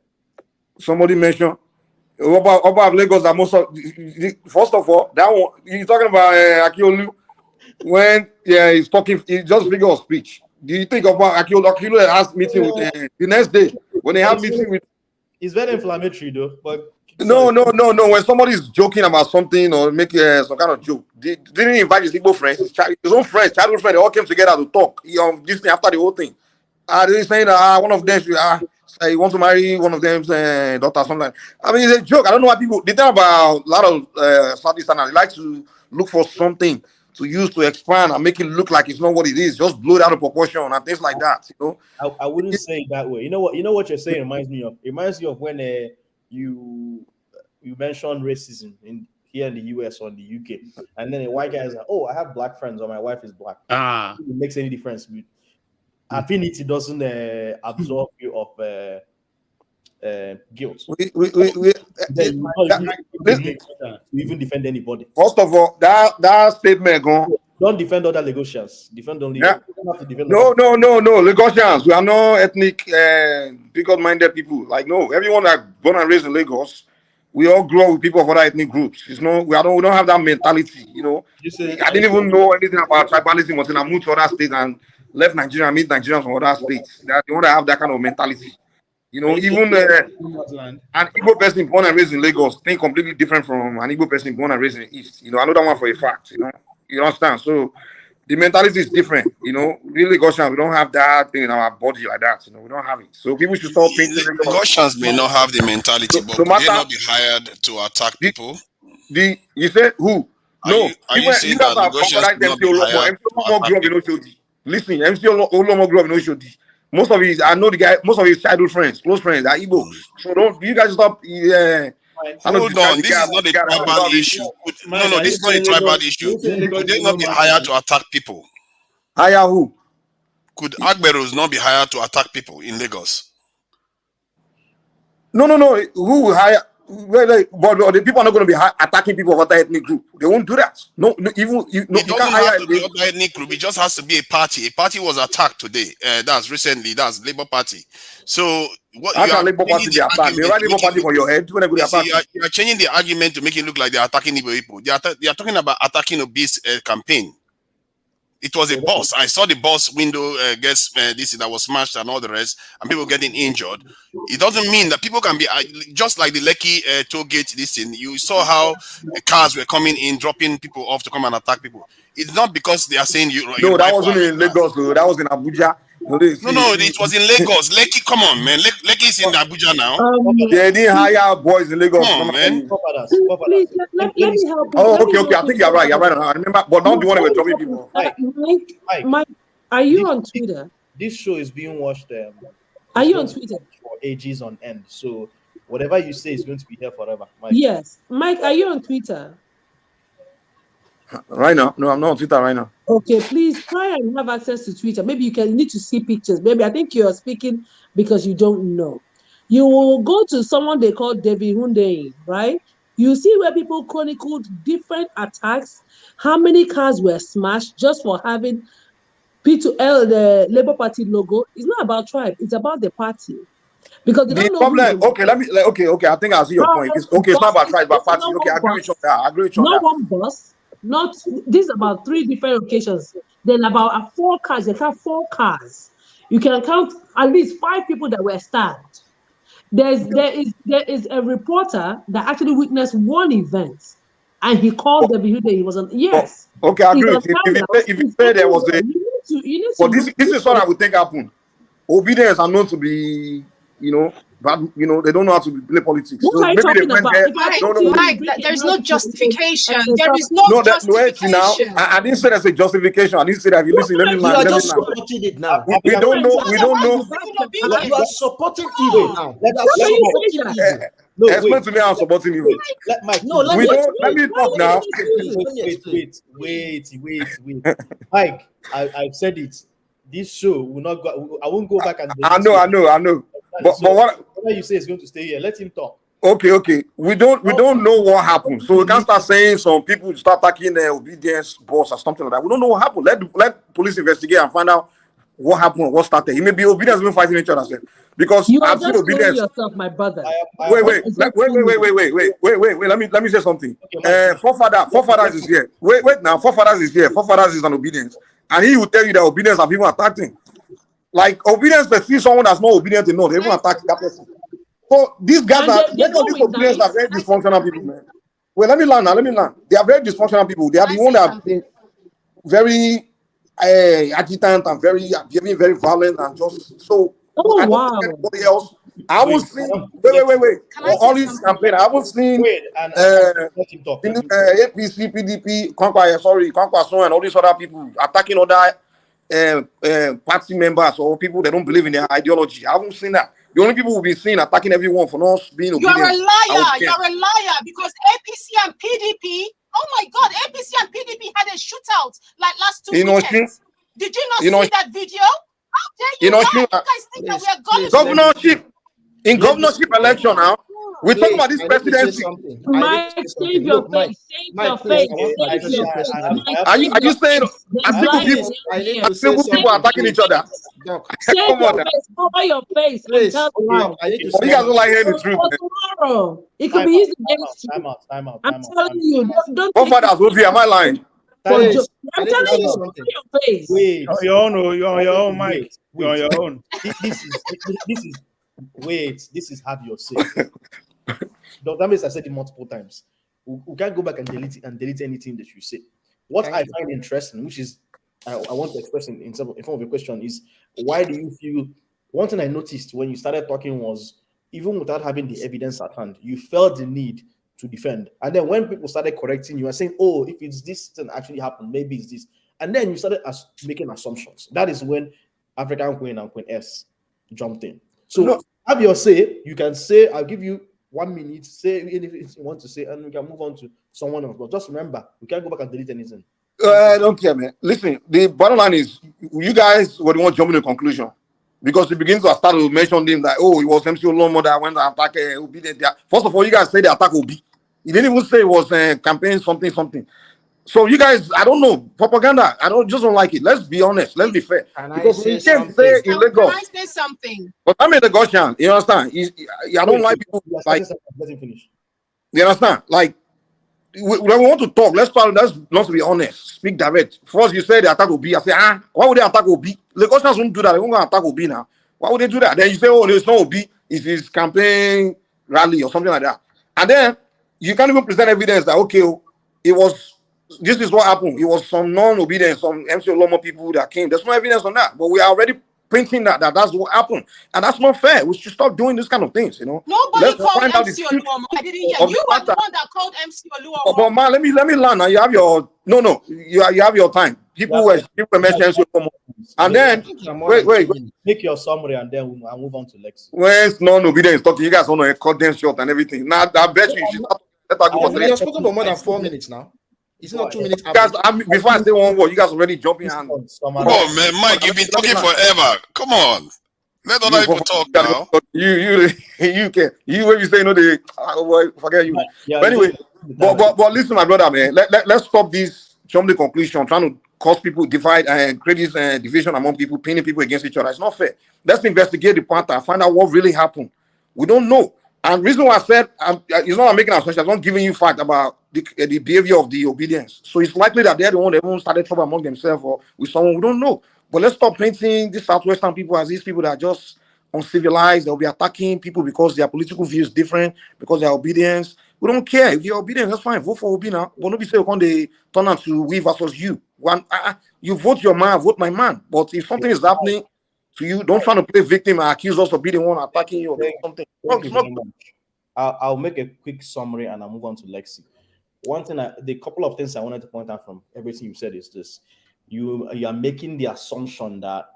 Somebody mentioned about Lagos that most of first of all, that one you're talking about Akiolu when he's talking, he just figure of speech. Do you think about Akiolu has meeting with the next day when they have meeting with? It's very inflammatory though. But no. When somebody is joking about something or making some kind of joke, didn't he invite his Igbo friends, his own friends, childhood friends? They all came together to talk. This thing after the whole thing. They're saying one of them he wants to marry one of them's daughter, something. I mean, it's a joke. I don't know why people. They talk about a lot of Southeasterners. They like to look for something to use to expand and make it look like it's not what it is. Just blow it out of proportion and things like that. You know. I wouldn't say it that way. You know what you're saying reminds me of. It reminds me of when you mentioned racism here in the US or in the UK, and then a white guy is like, "Oh, I have black friends, or my wife is black." It makes any difference. Affinity doesn't absolve you of guilt. We even defend anybody. First of all, that statement don't defend other Lagosians. Defend only. Yeah. You don't have to defend No. Lagosians, we are no ethnic, bigot-minded people. Like no, everyone that born and raised in Lagos, we all grow up with people of other ethnic groups. We don't have that mentality. You know, I didn't even know anything about tribalism until I moved to other states and left Nigeria and meet Nigerians from other states. That they want to have that kind of mentality. You know, even an Igbo person born and raised in Lagos think completely different from an Igbo person born and raised in the East. You know, I know that one for a fact. You understand? So the mentality is different. You know, really Lagosians, we don't have that thing in our body like that. You know, we don't have it. So people should stop painting. Lagosians may not have the mentality, but may not be hired to attack people. You say who? Are you saying that Lagosians may not be hired to attack people? Listen, MC Olomo grew up in Oshodi. Most of his, I know the guy, most of his childhood friends, close friends are Igbos. So don't you guys stop. Hold on, this is not a tribal issue. No, this is not a tribal issue. Could they not be hired to attack people? Hire who? Could Agberos not be hired to attack people in Lagos? No. Who will hire? But the people are not going to be attacking people of other ethnic group. They won't do that. No, even it doesn't have to be other ethnic group. It just has to be a party. A party was attacked today. That's recently. That's Labour Party. So what? How can Labour Party be attacked? They write Labour Party for your head. When you are changing the argument to make it look like they are attacking Igbo people. They are talking about attacking Obi's campaign. It was a bus. I saw the bus window that was smashed and all the rest, and people getting injured. It doesn't mean that people can be just like the Lekki toll gate. This thing, you saw how cars were coming in, dropping people off to come and attack people. It's not because they are saying you. No, that wasn't in Lagos. Though. That was in Abuja. No, it was in Lagos. Lekki, come on, man. Lekki is in Abuja now. They didn't hire boys in Lagos. Come on, man. Please, let me help. Okay. I think you're right. I remember, but not the one that were dropping people. Mike, are you on Twitter? This show is being watched. Are you on Twitter? For ages on end. So whatever you say is going to be here forever. Mike. Yes. Mike, are you on Twitter? Right now? No, I'm not on Twitter right now. Okay, please try and have access to Twitter. Maybe you need to see pictures. Maybe I think you are speaking because you don't know. You will go to someone they call Devi Hunde, right? You see where people chronicled different attacks, how many cars were smashed just for having P2L, the Labour Party logo. It's not about tribe, it's about the party. Because they don't know problem. Okay, I think I see your point. It's not about tribe, but party. Okay, I agree with you on that. Not one bus. This is about 3 different occasions. Then about 4 cars. They have 4 cars. You can count at least 5 people that were stabbed. There is a reporter that actually witnessed one event, and he called the video. He was on. Yes. Okay, I agree with you. If you say there was a, but this is what I would think happened. Obedience are known to be, but they don't know how to play politics. What are you talking about? Mike, there's no justification. There is no justification. Now, I didn't say there's a justification. I didn't say that. Listen, let me land. You are just supporting it now. We don't know. You are supporting evil now. explain to me how I'm supporting you. Let Mike. Let me talk now. Wait. Mike, I've said it. This show will not go. I won't go back and. I know. But what you say is going to stay here. Let him talk. Okay. We don't know what happened, so we can't start saying some people start attacking the obedience boss or something like that. We don't know what happened. Let police investigate and find out what happened, what started. It may be obedience been fighting each other, because you are I've seen just obedience. yourself, my brother. Wait. Let me say something. Forefathers is here. Wait now. Forefathers is here. Forefathers is an obedience, and he will tell you that obedience have even attacked him. Like obedience, they see someone that's not obedient enough, they even attack that person. So these guys these obedience are very dysfunctional people, man. Wait, let me learn. They are very dysfunctional people. They are the one that have been very agitant and very violent and just so. I don't think anybody else. I haven't seen. Wait. All this campaign, I haven't seen. APC, PDP, Kwankwaso, and all these other people attacking other party members or people that don't believe in their ideology. I haven't seen that. The only people will be seen attacking everyone for not being obedient. You're a liar because APC and PDP. Oh my God, APC and PDP had a shootout like last 2 weekends. Did you not see that video? How dare you guys think that we are governorship election now? We talk about this presidency. Mike, save your face. Save your face. Are you saying people are attacking each other? Save your face. Cover your face. And tell the lie. You guys don't like hearing the truth. Tomorrow, it could be used against you. I'm telling you. Don't. What fathers will be? Am I lying? I'm telling you. Cover your face. Wait. You're on your own, Mike. You're on your own. This is have your say. That means I said it multiple times. We can't go back and delete anything that you say. What I find interesting, which is I want to express in form of a question, is why do you feel? One thing I noticed when you started talking was, even without having the evidence at hand, you felt the need to defend. And then when people started correcting you and saying, "Oh, if it's this thing actually happened, maybe it's this," and then you started making assumptions. That is when African Queen and Queen S jumped in. So have your say. You can say, "I'll give you 1 minute, say anything you want to say, and we can move on to someone else." But just remember, we can't go back and delete anything. I don't care, man. Listen, the bottom line is, you guys were the one jumping to the conclusion, because it begins to start to mention them like, "Oh, it was MC Olomo that went to attack Obi." First of all, you guys say they attack Obi. You didn't even say it was campaign something. So you guys, I don't know, propaganda. I don't like it. Let's be honest. Let's be fair. Because we can't say in Lagos. Can I say something? But I'm a Lagosian. You understand? I don't like people like. Let him finish. You understand? Like, when we want to talk, let's not be honest. Speak direct. First, you say they attack Obi. I say, why would they attack Obi? Lagosians won't do that. They won't go attack Obi now. Why would they do that? Then you say, "Oh, there's no Obi. It's his campaign rally or something like that." And then you can't even present evidence that, okay, it was. This is what happened. It was some non-obedient, some MC Olomo people that came. There's no evidence on that, but we are already printing that's what happened, and that's not fair. We should stop doing this kind of things, Nobody called MC Oluomo. I didn't hear. You were the one that called MC Oluomo. But man, let me learn. Now you have your you have your time. People were mentioning MC Oluomo, and then wait. Make your summary, and then I'll move on to Lexi. When non-obedience talking, you guys want to cut them short and everything. Now I bet you should You're spoken for more than 4 minutes now. It's not 2 minutes. Guys, before I say one word, you guys already jumping and. Oh man, Mike, you've been talking forever. Come on, let other people talk now. You can when you say forget you. But anyway, but listen, my brother, man. Let's stop this jump the conclusion, trying to cause people divide and create this division among people, pinning people against each other. It's not fair. Let's investigate the pattern, find out what really happened. We don't know. And the reason why I said it's not making an assumption, I'm not giving you fact about the behavior of the obedience. So it's likely that they're the one that won't started trouble among themselves or with someone we don't know. But let's stop painting these Southwestern people as these people that are just uncivilized. They'll be attacking people because their political views different, because their obedience. We don't care. If you're obedient, that's fine. Vote for Obi now. But nobody say when they turn out to we versus you. You vote your man, vote my man. But if something is happening to you, don't try to play victim and accuse us of being the one attacking you or something. I'll make a quick summary and I'll move on to Lexi. One thing, the couple of things I wanted to point out from everything you said is this: you are making the assumption that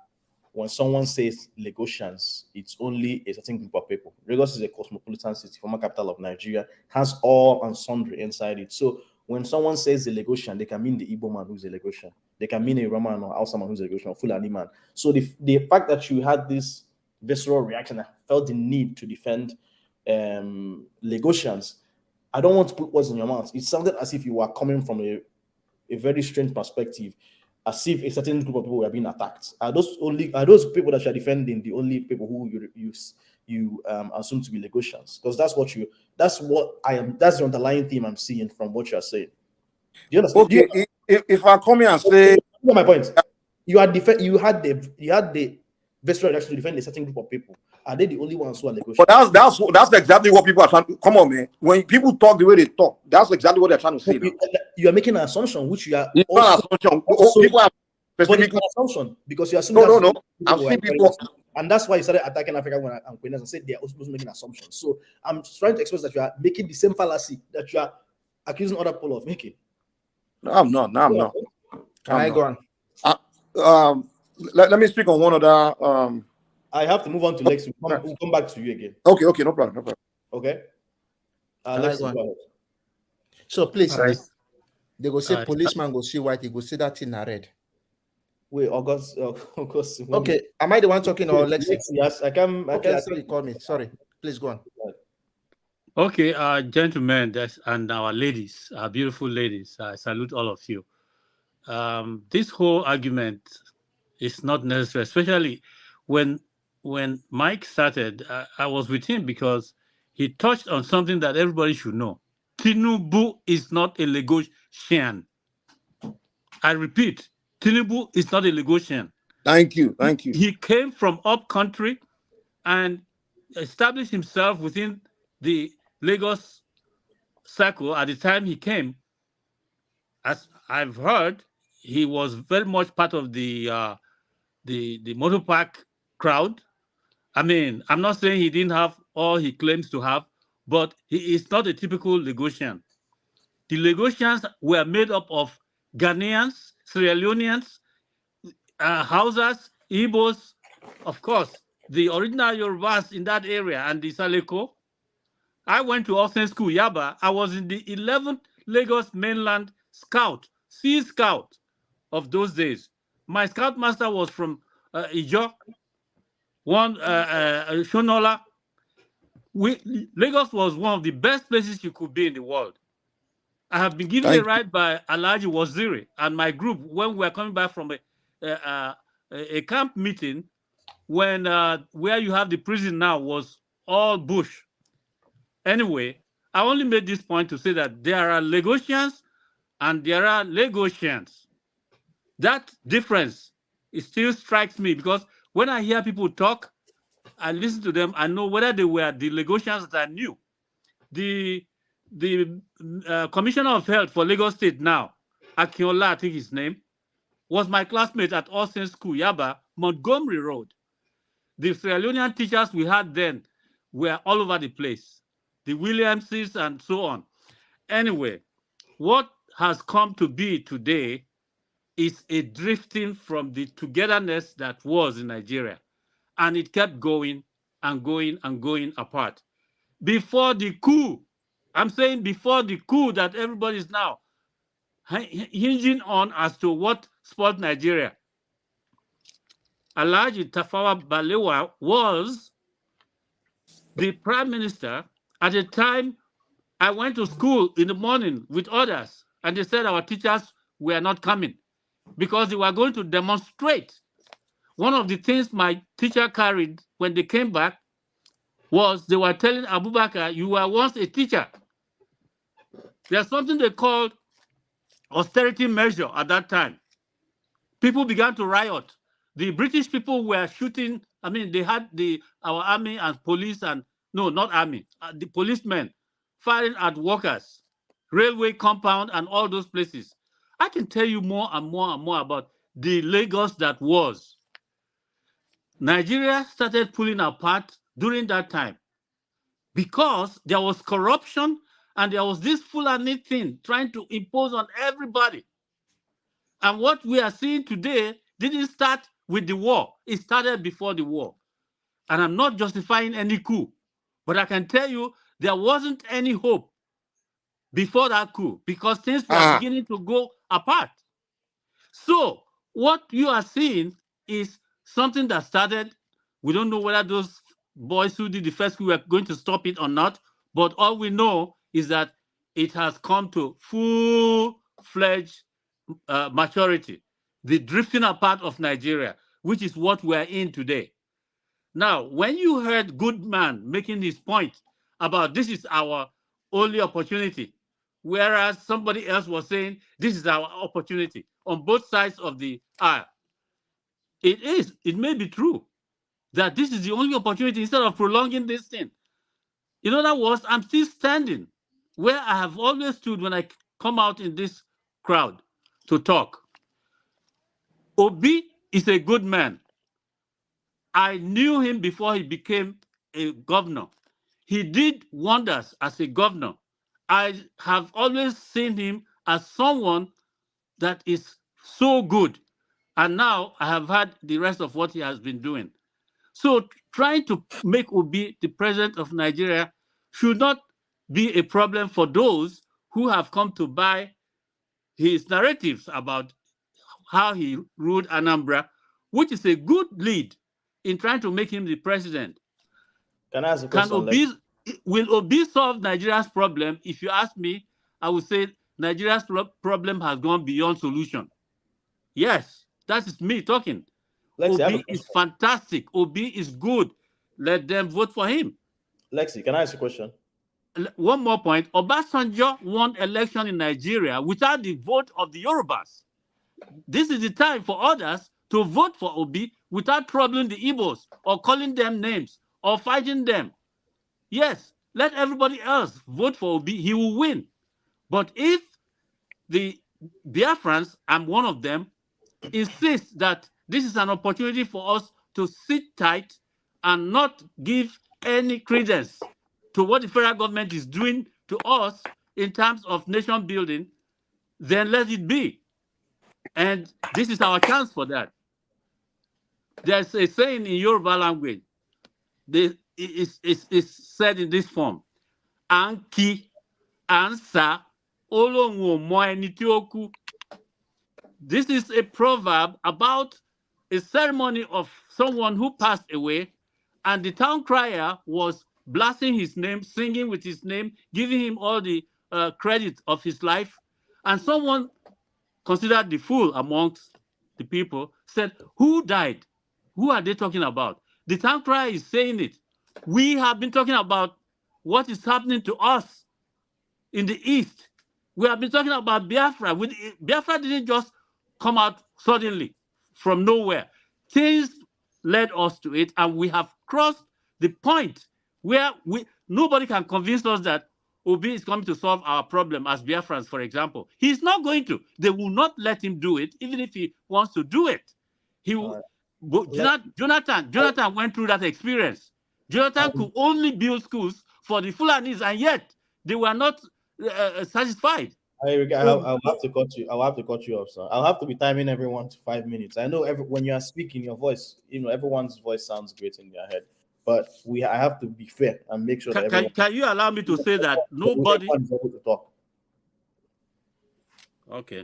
when someone says Lagosians, it's only a certain group of people. Lagos is a cosmopolitan city, former capital of Nigeria, has all and sundry inside it. So when someone says a Lagosian, they can mean the Igbo man who's a Lagosian. They can mean a Roman or Hausa man who's a Lagosian, or Fulani man. So the fact that you had this visceral reaction, I felt the need to defend Lagosians. I don't want to put words in your mouth. It sounded as if you were coming from a very strange perspective, as if a certain group of people were being attacked. Are those people that you are defending the only people who you assume to be Lagosians? Because that's the underlying theme I'm seeing from what you are saying. Do you understand? Okay, if I come here and say, you know my point. You had the visceral reaction to defend a certain group of people. Are they the only ones who are Lagosians? But that's exactly what people are trying to. Come on, man. When people talk the way they talk, that's exactly what they're trying to say. You are making an assumption, which you are. It's not an assumption. People are specifically, but it's an assumption because you assume. No. I've seen people, and that's why you started attacking Africa and Queens and said they are also making assumptions. So I'm trying to express that you are making the same fallacy that you are accusing other people of making. No, I'm not. Can I go on? Let me speak on one other. I have to move on to Lex. We'll come back to you again. Okay, no problem. Okay. Lex, go ahead. So please, they go say policeman go see white, he go see that in red. Wait, August. Okay, am I the one talking or Lex? Yes, I can. Okay, sorry, call me. Sorry, please go on. Okay, gentlemen, and our ladies, our beautiful ladies, I salute all of you. This whole argument is not necessary, especially when Mike started. I was with him because he touched on something that everybody should know. Tinubu is not a Lagosian. I repeat, Tinubu is not a Lagosian. Thank you. He came from up country and established himself within the Lagos circle at the time he came. As I've heard, he was very much part of the motor park crowd. I mean, I'm not saying he didn't have all he claims to have, but he is not a typical Lagosian. The Lagosians were made up of Ghanaians, Sierra Leoneans, Hausas, Igbos, of course, the original Yorubas in that area, and the Saleko. I went to Austin School, Yaba. I was in the 11th Lagos mainland Sea Scout of those days. My scout master was from Ijo, Shonola. Lagos was one of the best places you could be in the world. I have been given a ride by Alhaji Waziri and my group when we were coming back from a camp meeting when where you have the prison now was all bush. Anyway, I only made this point to say that there are Lagosians and there are Lagosians. That difference, it still strikes me because when I hear people talk, I listen to them, I know whether they were the Lagosians that I knew. The Commissioner of Health for Lagos State now, Akinola, I think his name, was my classmate at Austin School, Yaba, Montgomery Road. The Sierra Leonean teachers we had then were all over the place. The Williamses and so on. Anyway, what has come to be today is a drifting from the togetherness that was in Nigeria. And it kept going and going and going apart. Before the coup, I'm saying before the coup that everybody is now hinging on as to what spoiled Nigeria. Alhaji Tafawa Balewa was the prime minister at the time. I went to school in the morning with others, and they said our teachers were not coming because they were going to demonstrate. One of the things my teacher carried when they came back was they were telling Abubakar, you were once a teacher. There's something they called austerity measure at that time. People began to riot. The British people were shooting. I mean, they had our army and police and, no, not army, the policemen firing at workers, railway compound and all those places. I can tell you more and more and more about the Lagos that was. Nigeria started pulling apart during that time because there was corruption and there was this Fulani thing trying to impose on everybody. And what we are seeing today didn't start with the war. It started before the war. And I'm not justifying any coup, but I can tell you there wasn't any hope before that coup because things were beginning to go apart. So what you are seeing is something that started. We don't know whether those boys who did the first coup were going to stop it or not, but all we know is that it has come to full-fledged maturity, the drifting apart of Nigeria, which is what we're in today. Now, when you heard Goodman making his point about this is our only opportunity, whereas somebody else was saying this is our opportunity on both sides of the aisle, it may be true that this is the only opportunity instead of prolonging this thing. In other words, I'm still standing where I have always stood when I come out in this crowd to talk. Obi is a good man. I knew him before he became a governor. He did wonders as a governor. I have always seen him as someone that is so good. And now I have heard the rest of what he has been doing. So trying to make Obi the president of Nigeria should not be a problem for those who have come to buy his narratives about how he ruled Anambra, which is a good lead in trying to make him the president. Can I ask a question? Will Obi solve Nigeria's problem? If you ask me, I would say Nigeria's problem has gone beyond solution. Yes, that is me talking. Obi is fantastic. Obi is good. Let them vote for him. Lexi, can I ask a question? One more point. Obasanjo won election in Nigeria without the vote of the Yorubas. This is the time for others to vote for Obi without troubling the Igbos or calling them names or fighting them. Yes, let everybody else vote for Obi. He will win. But if the Biafrans, I'm one of them, insist that this is an opportunity for us to sit tight and not give any credence to what the federal government is doing to us in terms of nation building, then let it be. And this is our chance for that. There's a saying in Yoruba language. It's said in this form. Anki, Ansa, Olongo Moenitioku. This is a proverb about a ceremony of someone who passed away, and the town crier was blasting his name, singing with his name, giving him all the credit of his life. And someone considered the fool amongst the people said, who died? Who are they talking about? The town crier is saying it. We have been talking about what is happening to us in the East. We have been talking about Biafra. Biafra didn't just come out suddenly from nowhere. Things led us to it, and we have crossed the point where nobody can convince us that Obi is coming to solve our problem as Biafrans, for example. He's not going to. They will not let him do it, even if he wants to do it. He will. Jonathan went through that experience. Jonathan could only build schools for the Fulanis, and yet they were not satisfied. I'll have to cut you. I'll have to cut you off, sir. I'll have to be timing everyone to 5 minutes. I know when you are speaking, your voice, everyone's voice sounds great in their head. But I have to be fair and make sure that can you allow me to say that nobody is able to talk? Okay.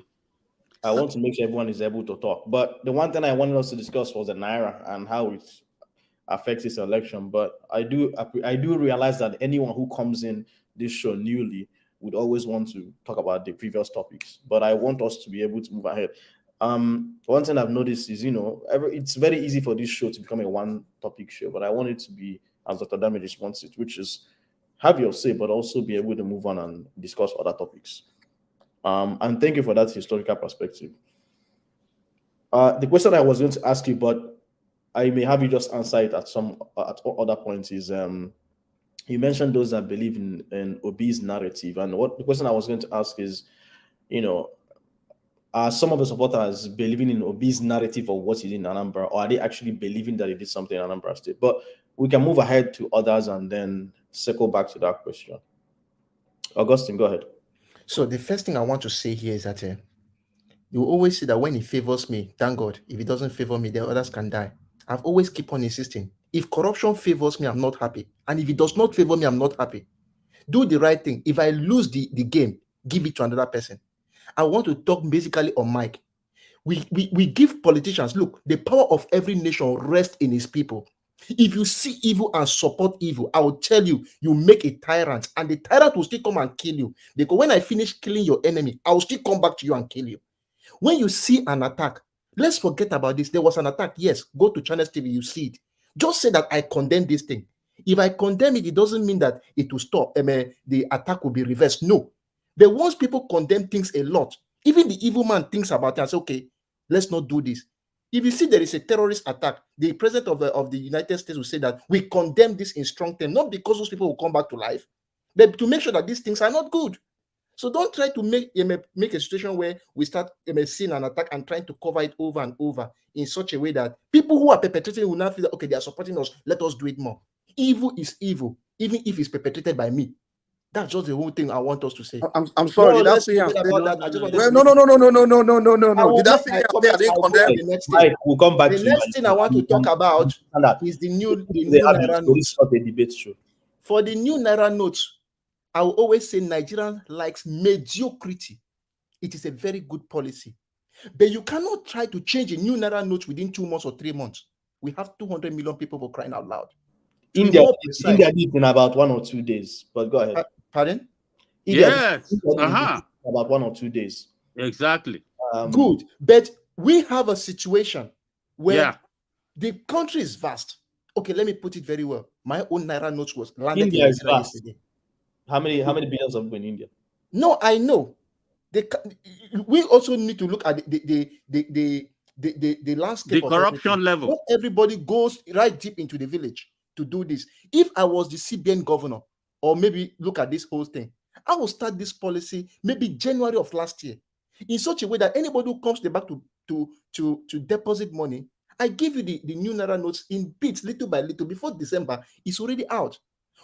I want to make sure everyone is able to talk. But the one thing I wanted us to discuss was the Naira and how it affects this election. But I do realize that anyone who comes in this show newly would always want to talk about the previous topics. But I want us to be able to move ahead. One thing I've noticed is, it's very easy for this show to become a one-topic show, but I want it to be, as Dr. Damage wants it, which is have your say, but also be able to move on and discuss other topics. And thank you for that historical perspective. The question I was going to ask you, but I may have you just answer it at other points, is you mentioned those that believe in Obi's narrative, and what the question I was going to ask is, are some of the supporters believing in Obi's narrative of what he did in Anambra, or are they actually believing that he did something in Anambra State? But we can move ahead to others and then circle back to that question. Augustine, go ahead. So the first thing I want to say here is that You always say that when it favors me, thank God. If it doesn't favor me, then others can die. I've always keep on insisting. If corruption favors me, I'm not happy. And if it does not favor me, I'm not happy. Do the right thing. If I lose the game, give it to another person. I want to talk basically on Mike. We give politicians, look, the power of every nation rests in his people. If you see evil and support evil, I will tell you, you make a tyrant, and the tyrant will still come and kill you. Because when I finish killing your enemy, I will still come back to you and kill you. When you see an attack, let's forget about this. There was an attack. Yes, go to Channels TV, you see it. Just say that I condemn this thing. If I condemn it, it doesn't mean that it will stop. The attack will be reversed. No. But once people condemn things a lot, even the evil man thinks about it and says, okay, let's not do this. If you see there is a terrorist attack, the president of the United States will say that we condemn this in strong terms, not because those people will come back to life, but to make sure that these things are not good. So don't try to make a situation where we start seeing an attack and trying to cover it over and over in such a way that people who are perpetrating will not feel that, okay, they are supporting us, let us do it more. Evil is evil, even if it's perpetrated by me. That's just the whole thing I want us to say. I'm sorry. Did that say about that? I just want to no. Did that say I didn't condemn? Mike, we'll come back the to next thing I want to talk about is the new Naira Note. A debate show. For the new Naira Note, I will always say Nigerian likes mediocrity. It is a very good policy. But you cannot try to change a new Naira Note within 2 months or 3 months. We have 200 million people for crying out loud. India did in about 1 or 2 days. But go ahead. Pardon? Yes. About 1 or 2 days. Exactly. Good. But we have a situation where the country is vast. Okay, let me put it very well. My own Naira Note was landed India in is vast. Yesterday. How many billions of people in India? No, I know. We also need to look at the landscape, the corruption level. Not everybody goes right deep into the village to do this. If I was the CBN governor, or maybe look at this whole thing, I will start this policy maybe January of last year, in such a way that anybody who comes back to deposit money, I give you the new Naira Notes in bits, little by little. Before December, it's already out.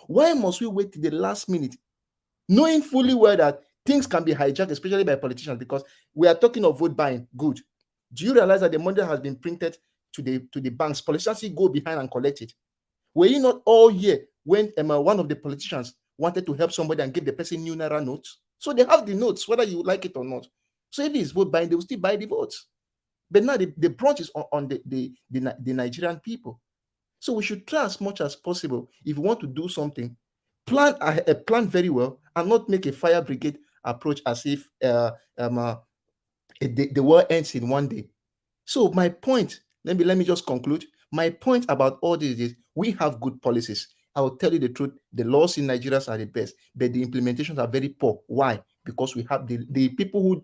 Why must we wait till the last minute, knowing fully well that things can be hijacked, especially by politicians? Because we are talking of vote buying. Good. Do you realize that the money has been printed to the banks? Politicians go behind and collect it. Were you not all here when one of the politicians wanted to help somebody and give the person new Naira notes? So they have the notes, whether you like it or not. So if it's vote buying, they will still buy the votes. But now the brunt is on the Nigerian people. So we should try as much as possible, if we want to do something, plan very well and not make a fire brigade approach as if the war ends in one day. So my point, let me just conclude. My point about all this is we have good policies. I will tell you the truth. The laws in Nigeria are the best, but the implementations are very poor. Why? Because we have the people who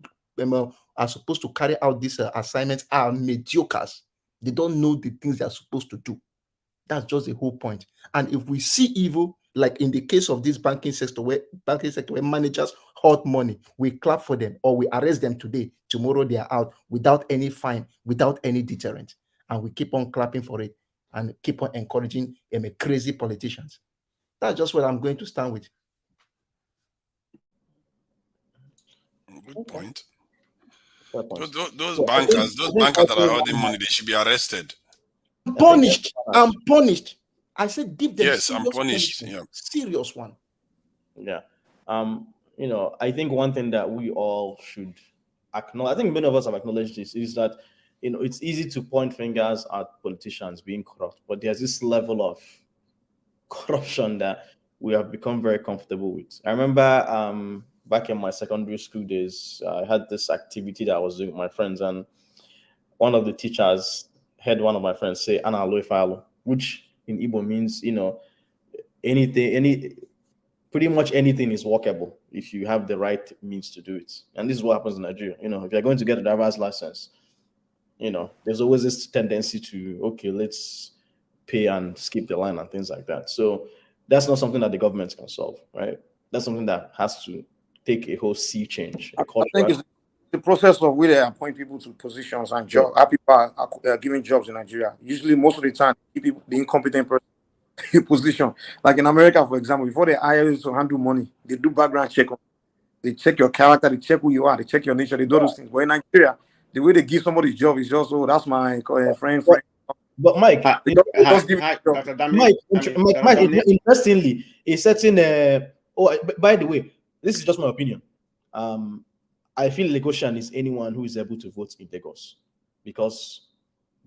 are supposed to carry out these assignments are mediocres. They don't know the things they are supposed to do. That's just the whole point. And if we see evil, like in the case of this banking sector where managers hoard money, we clap for them or we arrest them today. Tomorrow they are out without any fine, without any deterrent. And we keep on clapping for it and keep on encouraging crazy politicians. That's just what I'm going to stand with. Good point. Those bankers that are holding money, they should be arrested. Punished. I'm punished. I said give them I'm punished. Yeah. Serious one. Yeah. I think one thing that we all should acknowledge, I think many of us have acknowledged this, is that it's easy to point fingers at politicians being corrupt, but there's this level of corruption that we have become very comfortable with. I remember back in my secondary school days, I had this activity that I was doing with my friends, and one of the teachers heard one of my friends say "Ana aloifalo," which in Igbo means pretty much anything is workable if you have the right means to do it. And this is what happens in Nigeria. If you're going to get a driver's license, there's always this tendency to, let's pay and skip the line and things like that. So that's not something that the government can solve, right? That's something that has to take a whole sea change. I think it's the process of where they appoint people to positions and jobs. How people are given jobs in Nigeria. Usually, most of the time, people, the incompetent person in position. Like in America, for example, before they hire you to handle money, they do background check. They check your character, they check who you are, they check your nature, they do those things. But in Nigeria, the way they give somebody job is just, oh, that's my friend. But Mike, just give Hi, job. Dr. Dami. Mike, interestingly, a certain. By the way, this is just my opinion. I feel Lagosian is anyone who is able to vote in Lagos because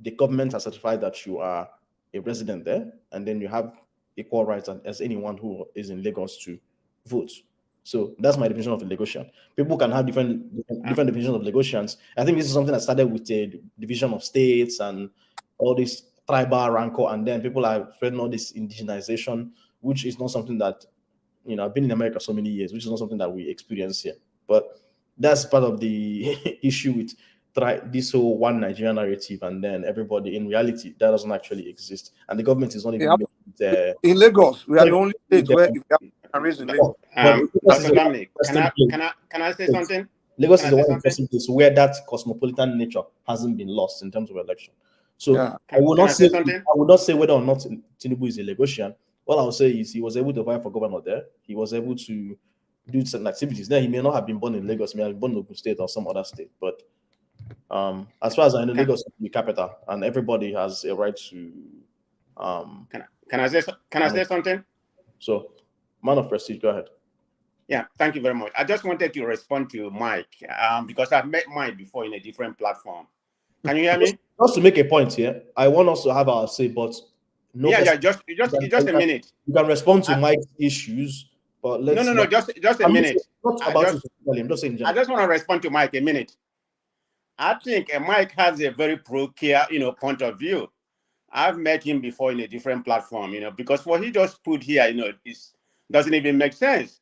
the government has certified that you are a resident there, and then you have equal rights as anyone who is in Lagos to vote. So that's my definition of a Lagosian. People can have different definitions of Lagosians. I think this is something that started with the division of states and all this tribal rancor, and then people are spreading all this indigenization, which is not something that, I've been in America so many years, which is not something that we experience here. But that's part of the issue with this whole one Nigeria narrative, and then everybody, in reality, that doesn't actually exist, and the government is not even making it, in Lagos. We are the only state where if you have raised in Lagos. Dr. Dominic, can I say something? Lagos is the one interesting place where that cosmopolitan nature hasn't been lost in terms of election. So I will not say whether or not Tinubu is a Lagosian. All I will say is he was able to vie for governor there. He was able to do certain activities there. He may not have been born in Lagos, he may have been born in Ogun State or some other state. But as far as I know, Lagos is the capital, and everybody has a right to. Can I say something? So, man of prestige, go ahead. Yeah, thank you very much. I just wanted to respond to Mike because I've met Mike before in a different platform. Can you hear me? Just to make a point here, I want us to have our say, but just a minute. You can respond to Mike's issues, but let's just a minute. I just want to respond to Mike a minute. I think Mike has a very pro-care, point of view. I've met him before in a different platform, because what he just put here, doesn't even make sense.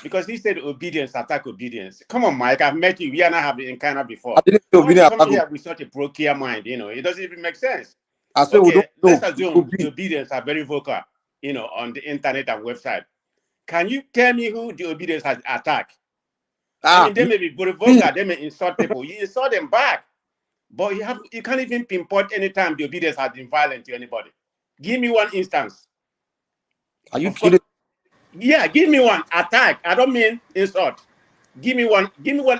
Because he said obedience, attack obedience. Come on, Mike, I've met you. We and I have encountered before. I didn't say obedience. Come here with such a pro-care mind, it doesn't even make sense. I said, let's assume the obedience are very vocal, on the internet and website. Can you tell me who the obedience has attacked? I mean, they may be very vocal, they may insult people. You insult them back. But you can't even pinpoint any time the obedience has been violent to anybody. Give me one instance. Are you kidding? Yeah, give me one attack. I don't mean insult. Give me one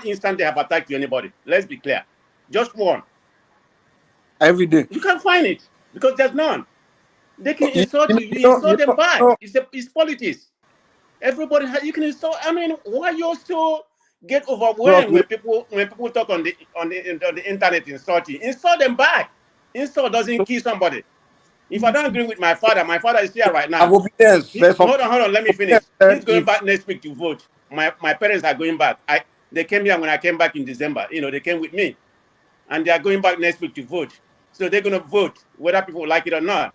instance they have attacked to anybody. Let's be clear. Just one. Every day. You can't find it because there's none. They can insult you. You insult them back. It's politics. Everybody you can insult. I mean, why you so get overwhelmed when people talk on the internet insulting? Insult them back. Insult doesn't kill somebody. If I don't agree with my father is here right now. Hold on, let me finish. He's going back next week to vote. My parents are going back. They came here when I came back in December. They came with me. And they are going back next week to vote. So they're going to vote, whether people like it or not.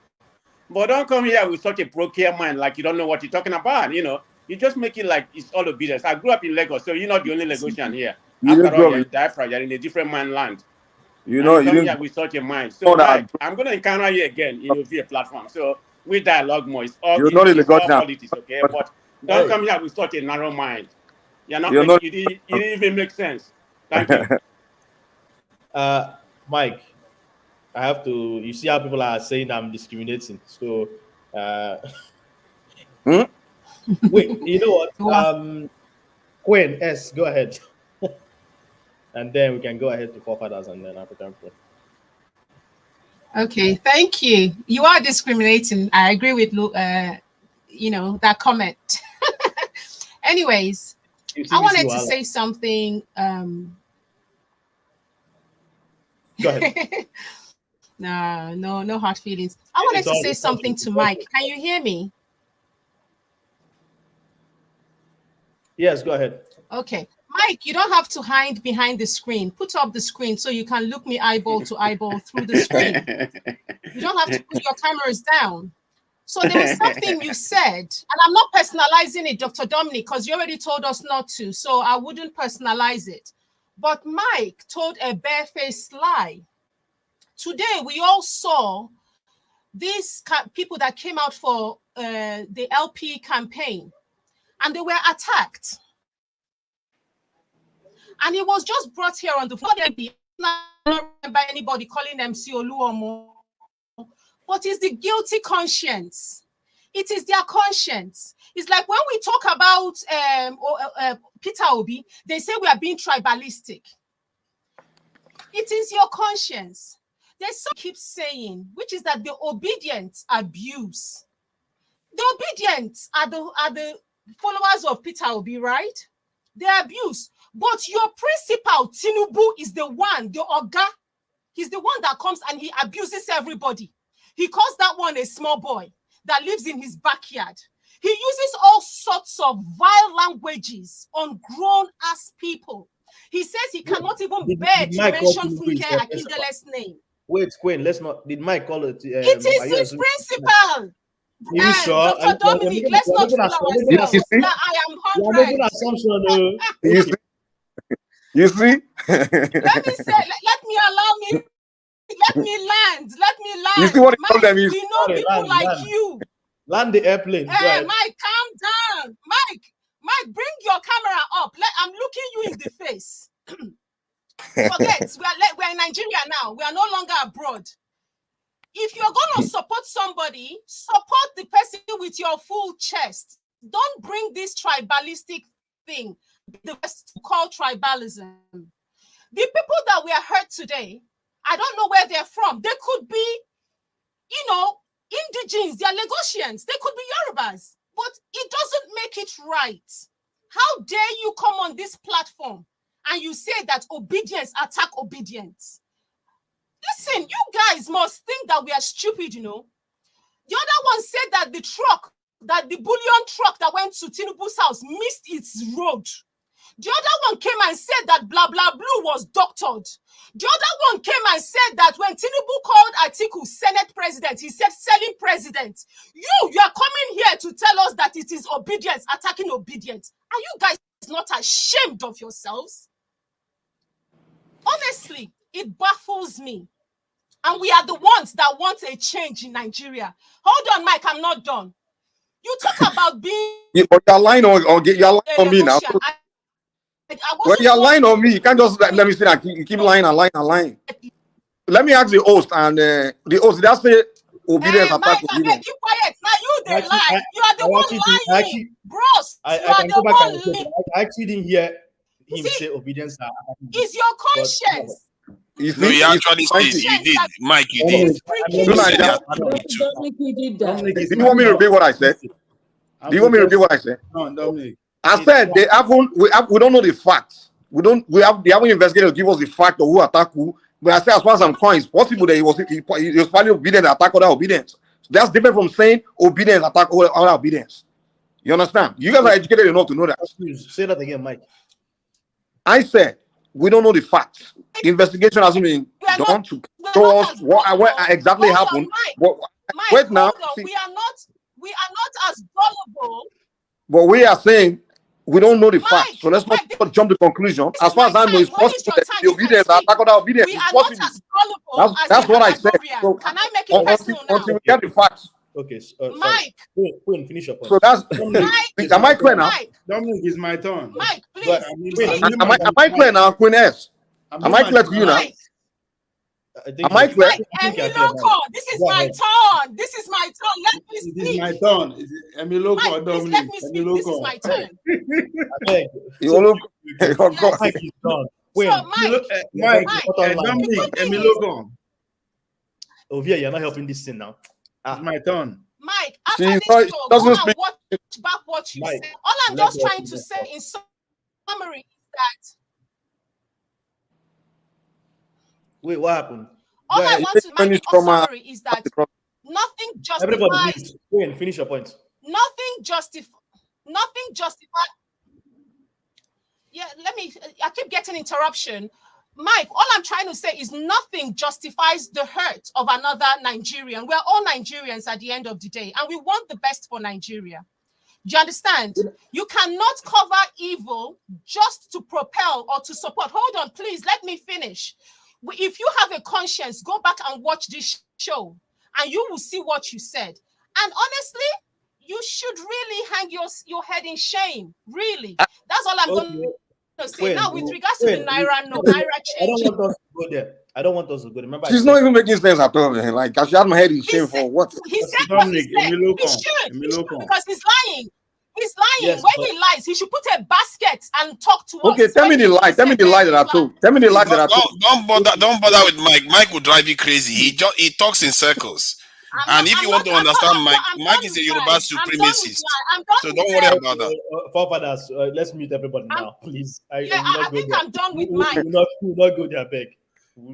But don't come here with such a pro-care mind like you don't know what you're talking about. You just make it like it's all obedience. I grew up in Lagos, so you're not the only Lagosian here. After all, you're diaspora, you're in a different man land. You come here with such a mind. So Mike, I'm going to encounter you again in your VA platform. So we dialogue more. It's all politics, okay? But don't come here with such a narrow mind. It didn't even make sense. Thank you. Mike, I have to. You see how people are saying I'm discriminating. So, wait. You know what? Queen S, go ahead, and then we can go ahead to forefathers and then African Queen. Okay, thank you. You are discriminating. I agree with that comment. Anyways, I wanted to say something. Go ahead. No hard feelings. I wanted to say something to Mike. Can you hear me? Yes, go ahead. Okay. Mike, you don't have to hide behind the screen. Put up the screen so you can look me eyeball to eyeball through the screen. You don't have to put your cameras down. So there was something you said, and I'm not personalizing it, Dr. Dominic, because you already told us not to, so I wouldn't personalize it. But Mike told a barefaced lie. Today, we all saw these people that came out for the LP campaign, and they were attacked. And it was just brought here on the floor. I don't remember anybody calling them Sioluomo, but it's the guilty conscience. It is their conscience. It's like when we talk about Peter Obi, they say we are being tribalistic. It is your conscience. There's some keep saying, which is that the obedient abuse. The obedient are the followers of Peter Obi, right? They abuse. But your principal, Tinubu, is the one, the Oga. He's the one that comes and he abuses everybody. He calls that one a small boy that lives in his backyard. He uses all sorts of vile languages on grown-ass people. He says he cannot even bear to mention Funke Akindele's name. Wait, Queen, let's not. Did Mike call it? It is his principal. You sure? Dr. Dominic, let's not fool ourselves. I am 100. You see? Let me say, let me land. You see what Mike, them we know people like you. Land the airplane. Hey, Mike, calm down. Mike, bring your camera up. I'm looking you in the face. Forget, we're in Nigeria now. We are no longer abroad. If you're going to support somebody, support the person with your full chest. Don't bring this tribalistic thing, the West call tribalism. The people that we are hurt today, I don't know where they're from. They could be, indigenes, they're Lagosians, they could be Yorubas, but it doesn't make it right. How dare you come on this platform and you say that obedience attack obedience? Listen, you guys must think that we are stupid, The other one said that the bullion truck that went to Tinubu's house missed its road. The other one came and said that blah, blah, blue was doctored. The other one came and said that when Tinubu called Atiku Senate president, he said selling president. You are coming here to tell us that it is obedience, attacking obedience. Are you guys not ashamed of yourselves? Honestly, it baffles me. And we are the ones that want a change in Nigeria. Hold on, Mike, I'm not done. You talk about being... You're lying on me now. Well, you're lying on me. You can't just let me say that. You keep lying and lying and lying. Let me ask the host, and the host, that's the obedience attack. Mike, I keep quiet. Now you the lie. You are the one lying. Bros, you are the one lying. I actually didn't hear him say obedience. It's your conscience. No, you actually did. You did. Mike, you did. Do you want me to repeat what I said? Do you want me to repeat what I said? No, Dominic. I said they haven't. We don't know the facts. They haven't investigated to give us the fact of who attacked who. But I said, as far as I'm concerned, it's possible that he was probably obedient to attack other obedience. So that's different from saying obedience attack other obedience. You understand? You guys are educated enough to know that. Say that again, Mike. I said we don't know the facts. The investigation hasn't been done to show us what exactly happened. Wait now. We are not as gullible. But we are saying we don't know the facts, so let's not jump to conclusion. As far as I know, it's possible that the obedience attack other obedience. We are not as gullible. That's what I said. So, can I make it personal now? Until we get the facts. Okay, Mike. Queen, finish your point. So that's. Am I clear now? Dominic, it's my turn. Mike, please. Am I clear now, Queen S? Am I clear to you now? Am I clear? This is my turn. This is my turn. Let me speak. This is my turn. Mike, please let me speak. This is my turn. You look. Mike is done. Mike, Dominic, Emiloko. Ovia, you're not helping this thing now. It's my turn. Mike, after this show, go and watch back what you said. All I'm just trying to say in summary is that. Wait, what happened? All I want to make in summary is that nothing justifies. Everybody, please, finish your point. Nothing justifies. Yeah, I keep getting interruption. Mike, all I'm trying to say is nothing justifies the hurt of another Nigerian. We're all Nigerians at the end of the day, and we want the best for Nigeria. Do you understand? You cannot cover evil just to propel or to support. Hold on, please, let me finish. If you have a conscience, go back and watch this show, and you will see what you said. And honestly, you should really hang your head in shame. Really. That's all I'm going to say. Now, with regards to the Naira Note, Naira change. I don't want us to go there. Remember, she's not even making sense at all. Like, I should have my head in shame for what? He said what he said. He should, because he's lying. He's lying. Yes, When but he lies, he should put a basket and talk to Okay, us. tell When me he the lie. lies, Tell me the lie that I told. Tell me the lie that I told. Don't bother with Mike. Mike will drive you crazy. He talks in circles. And if you want to understand Mike, Mike is a Yoruba supremacist. So don't worry about that. Forefathers, let's mute everybody now, please. I think I'm done with Mike. We will not go there, beg.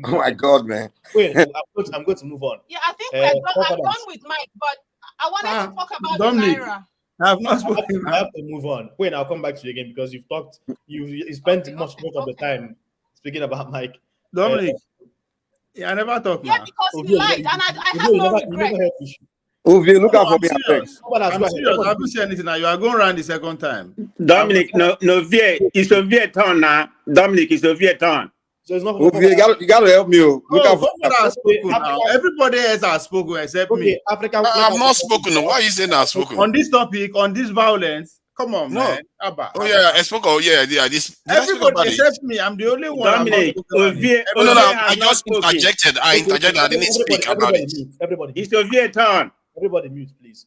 Oh my God, man. Wait, I'm going to move on. Yeah, I think I'm done with Mike, but I wanted to talk about Dominic, Naira. I have not spoken. I have to move on. Wait, I'll come back to you again because you've talked. You spent much of the time speaking about Mike. Dominic, I never talk. Yeah, because he lied, and I have no regret. Ovie, look out for me. I'm serious. I haven't said anything now. You are going around the second time. Dominic, it's a Vietnam now. Dominic, it's a Vietnam. So it's not. Ovie, you gotta help me. Look out for now. Everybody else has spoken except me. I've not spoken. Why are you saying I've spoken? On this topic, on this violence. Come on, man. Abba. Oh yeah, I spoke. Oh yeah. This. Everybody except me. I'm the only one. Dominic, I just interjected. I interjected. I didn't speak about it. Everybody, it's a Vietnam. Everybody mute, please.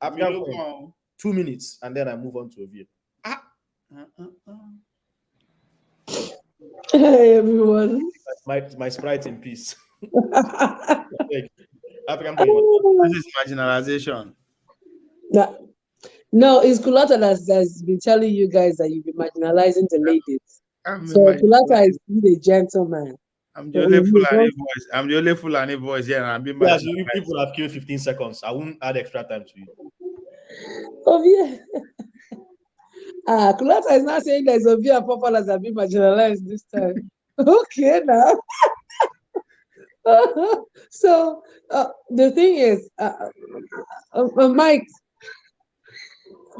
African Queen, 2 minutes, and then I move on to Ovie. Hey everyone. My sprite in peace. African Queen. This is marginalization. No, it's Kulata that's been telling you guys that you've been marginalizing the ladies. So Kulata is really a gentleman. I'm the only Fulani voice. I'm the only Fulani voice here. I'm being people have killed 15 seconds. I won't add extra time to you. Oh yeah. Kulata is not saying that Ovia Fofalas have been marginalized this time. Okay now. So the thing is, Mike,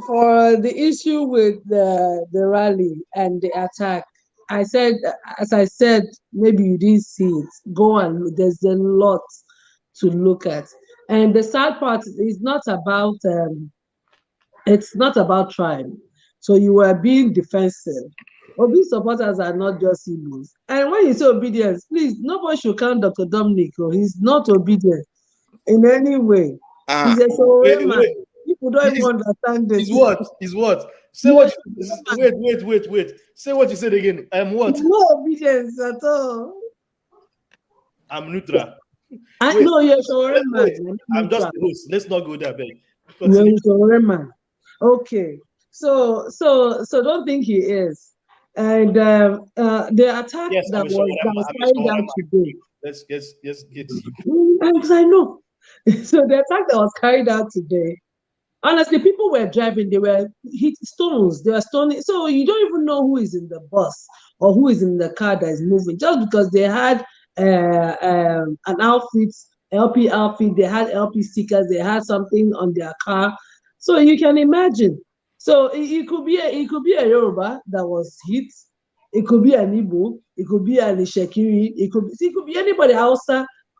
for the issue with the rally and the attack, I said, as I said, maybe you didn't see it. Go and look. There's a lot to look at, and the sad part is not about. It's not about tribe. So you were being defensive. Obi supporters are not just Igbos. And when you say obedience, please, nobody should count Dr. Dominic. He's not obedient in any way. He's a Sorema. People don't even understand this. He's what? He's what? Say what? Wait. Say what you said again. I'm what? No obedience at all. I'm neutral. I know you're Sorema. I'm just the host. Let's not go there, babe. You're Sorema. Okay. So don't think he is. And the attack that was carried out today. Let's get. Because I know. So the attack that was carried out today, honestly, people were driving, they were hit stones, they were stoning. So you don't even know who is in the bus or who is in the car that is moving, just because they had an outfit, LP outfit, they had LP stickers, they had something on their car. So you can imagine. So it could be a Yoruba that was hit. It could be an Igbo. It could be an Ishekiri. It could be anybody else,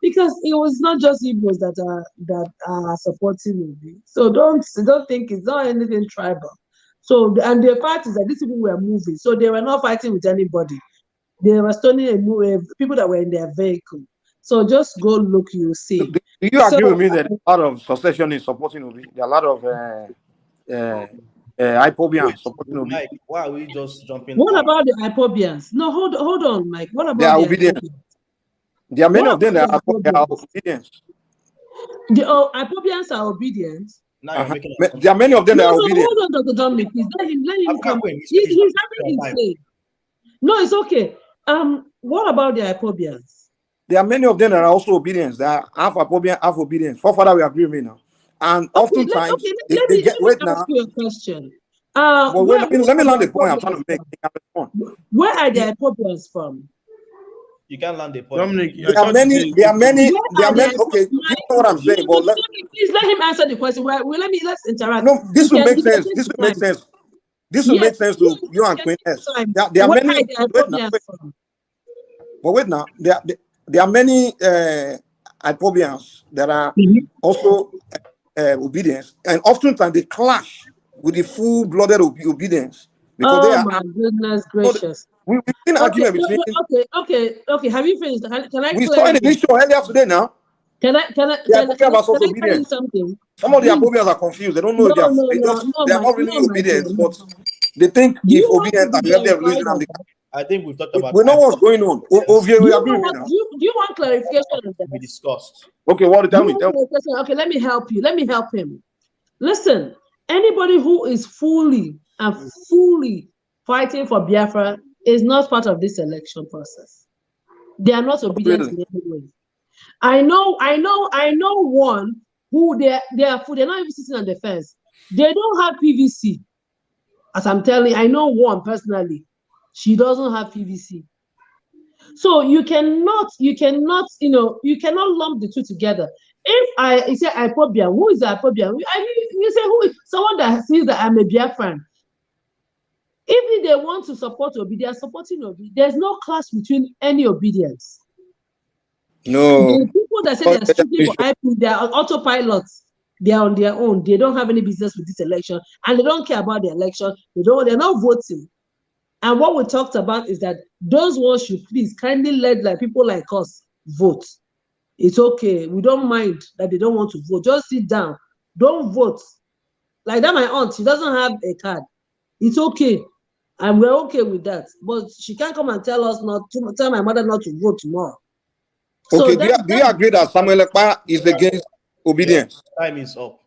because it was not just Igbos that are supporting Obi. So don't think it's not anything tribal. So and the fact is that these people were moving, so they were not fighting with anybody. They were stoning people that were in their vehicle. So just go look, you'll see. Do you agree with me that a lot of succession is supporting Obi? There are a lot of Ipobians supporting Obi. Mike, why are we just jumping? What about the Ipobians? No, hold on, Mike. What about they are obedient? There are many of them that are obedient. The Ipobians are obedient. There are many of them that are obedient. Hold on, Dr. Dominic, please. Let him come. He's having his say. No, it's okay. What about the Ipobians? There are many of them that are also obedient. They are half Ipobian, half obedient. Forefather, we agree with me now. And oftentimes, they get wait now. Ask you a question. Let me land the point I'm trying to make. Where are the Ipobians from? You can't land the point. Dominic, there are many. Okay, you know what I'm saying. But please let him answer the question. Let's interact. No, this will make sense. This will make sense. This will make sense to you and Queen S. There are many. Wait now. There are many Ipobians that are also obedience, and oftentimes they clash with the full-blooded obedience because they are. My goodness gracious! We've seen argument between. Okay. Have you finished? Can I? We saw an issue earlier today. Now. Can I tell you something? Some of the Abobians are confused. They don't know they are not really obedient, but they think if obedient and let them lose them. I think we've talked about. We know what's going on. Do you want clarification on that? We discussed. Okay, what? Tell me. Okay, let me help you. Let me help him. Listen, anybody who is fully fighting for Biafra is not part of this election process. They are not obedient in any way. I know one who they're not even sitting on the fence. They don't have PVC. As I'm telling you, I know one personally. She doesn't have PVC. So you cannot lump the two together. If you say Ipobian, who is Ipobian? You say who is someone that sees that I'm a Biafran. If they want to support Obi, they are supporting Obi. There's no clash between any obedience. No. The people that say they're shooting for IP, they are autopilots. They are on their own. They don't have any business with this election, and they don't care about the election. They're not voting. And what we talked about is that those ones should please kindly let people like us vote. It's okay. We don't mind that they don't want to vote. Just sit down. Don't vote. Like that, my aunt, she doesn't have a card. It's okay. And we're okay with that. But she can't come and tell us not to tell my mother not to vote tomorrow. Okay, do you agree that Samuel Ekpa is against obedience? Time is up.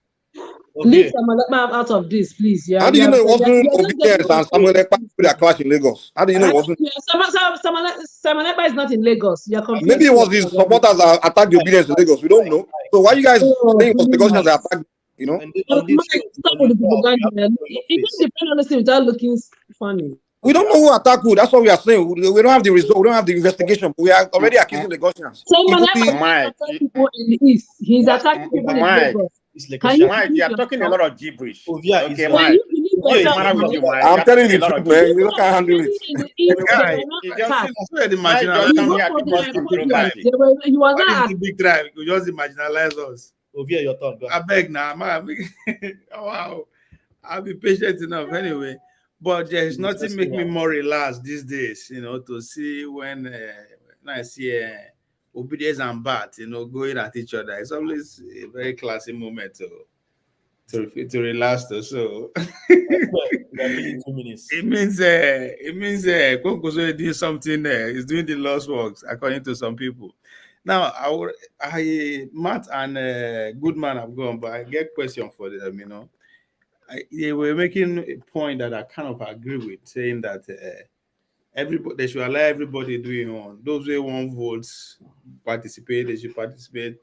Leave Samuel Ekpa out of this, please. How do you know it wasn't obedience and Samuel Ekpa put a clash in Lagos? How do you know it wasn't? Samuel Ekpa is not in Lagos. You're confused. Maybe it was his supporters that attacked the obedience in Lagos. We don't know. So why you guys saying it was Lagosians that attacked? You know? Stop with the propaganda. It just depends on the thing without looking funny. We don't know who attacked who. That's what we are saying. We don't have the result. We don't have the investigation. We are already accusing Lagosians. People in the east. He's attacking people in Lagos. Mike, you are talking a lot of gibberish. Okay, Mike. I'm telling you the truth, man. You can't handle it. He was not the big tribe. You just marginalize us. Ovia, your turn. I beg now, man. Wow. I'll be patient enough anyway. But there's nothing make me more relaxed these days, to see when I see obedience and bat, going at each other. It's always a very classy moment to relax. So it means Konkoso is doing something there. He's doing the lost works, according to some people. Now, Matt and Goodman have gone, but I get question for them. They were making a point that I kind of agree with, saying that everybody, they should allow everybody doing on. Those who want votes participate, they should participate.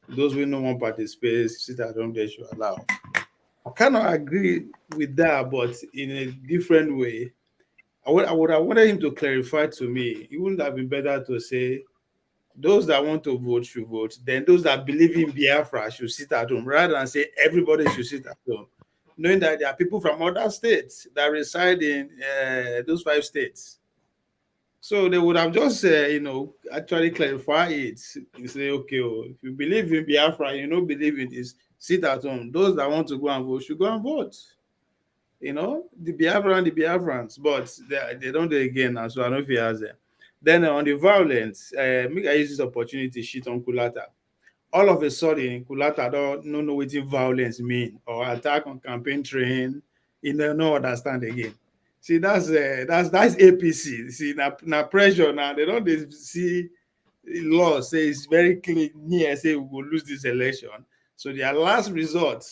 Those who don't want participate, sit at home, they should allow. I kind of agree with that, but in a different way. I would have wanted him to clarify to me. It wouldn't have been better to say those that want to vote should vote. Then those that believe in Biafra should sit at home, rather than say everybody should sit at home. Knowing that there are people from other states that reside in those 5 states. So they would have just, actually clarify it. You say, okay, if you believe in Biafra, you don't believe in this, sit at home. Those that want to go and vote should go and vote. The Biafra and the Biafrans, but they don't do it again now, so I don't know if he has them. Then on the violence, I use this opportunity to shit on Kulata. All of a sudden, Kulata don't know what violence mean, or attack on campaign train. They don't understand again. See, that's APC. See, now pressure now. They don't see law say it's very clear. Say we will lose this election. So their last resort,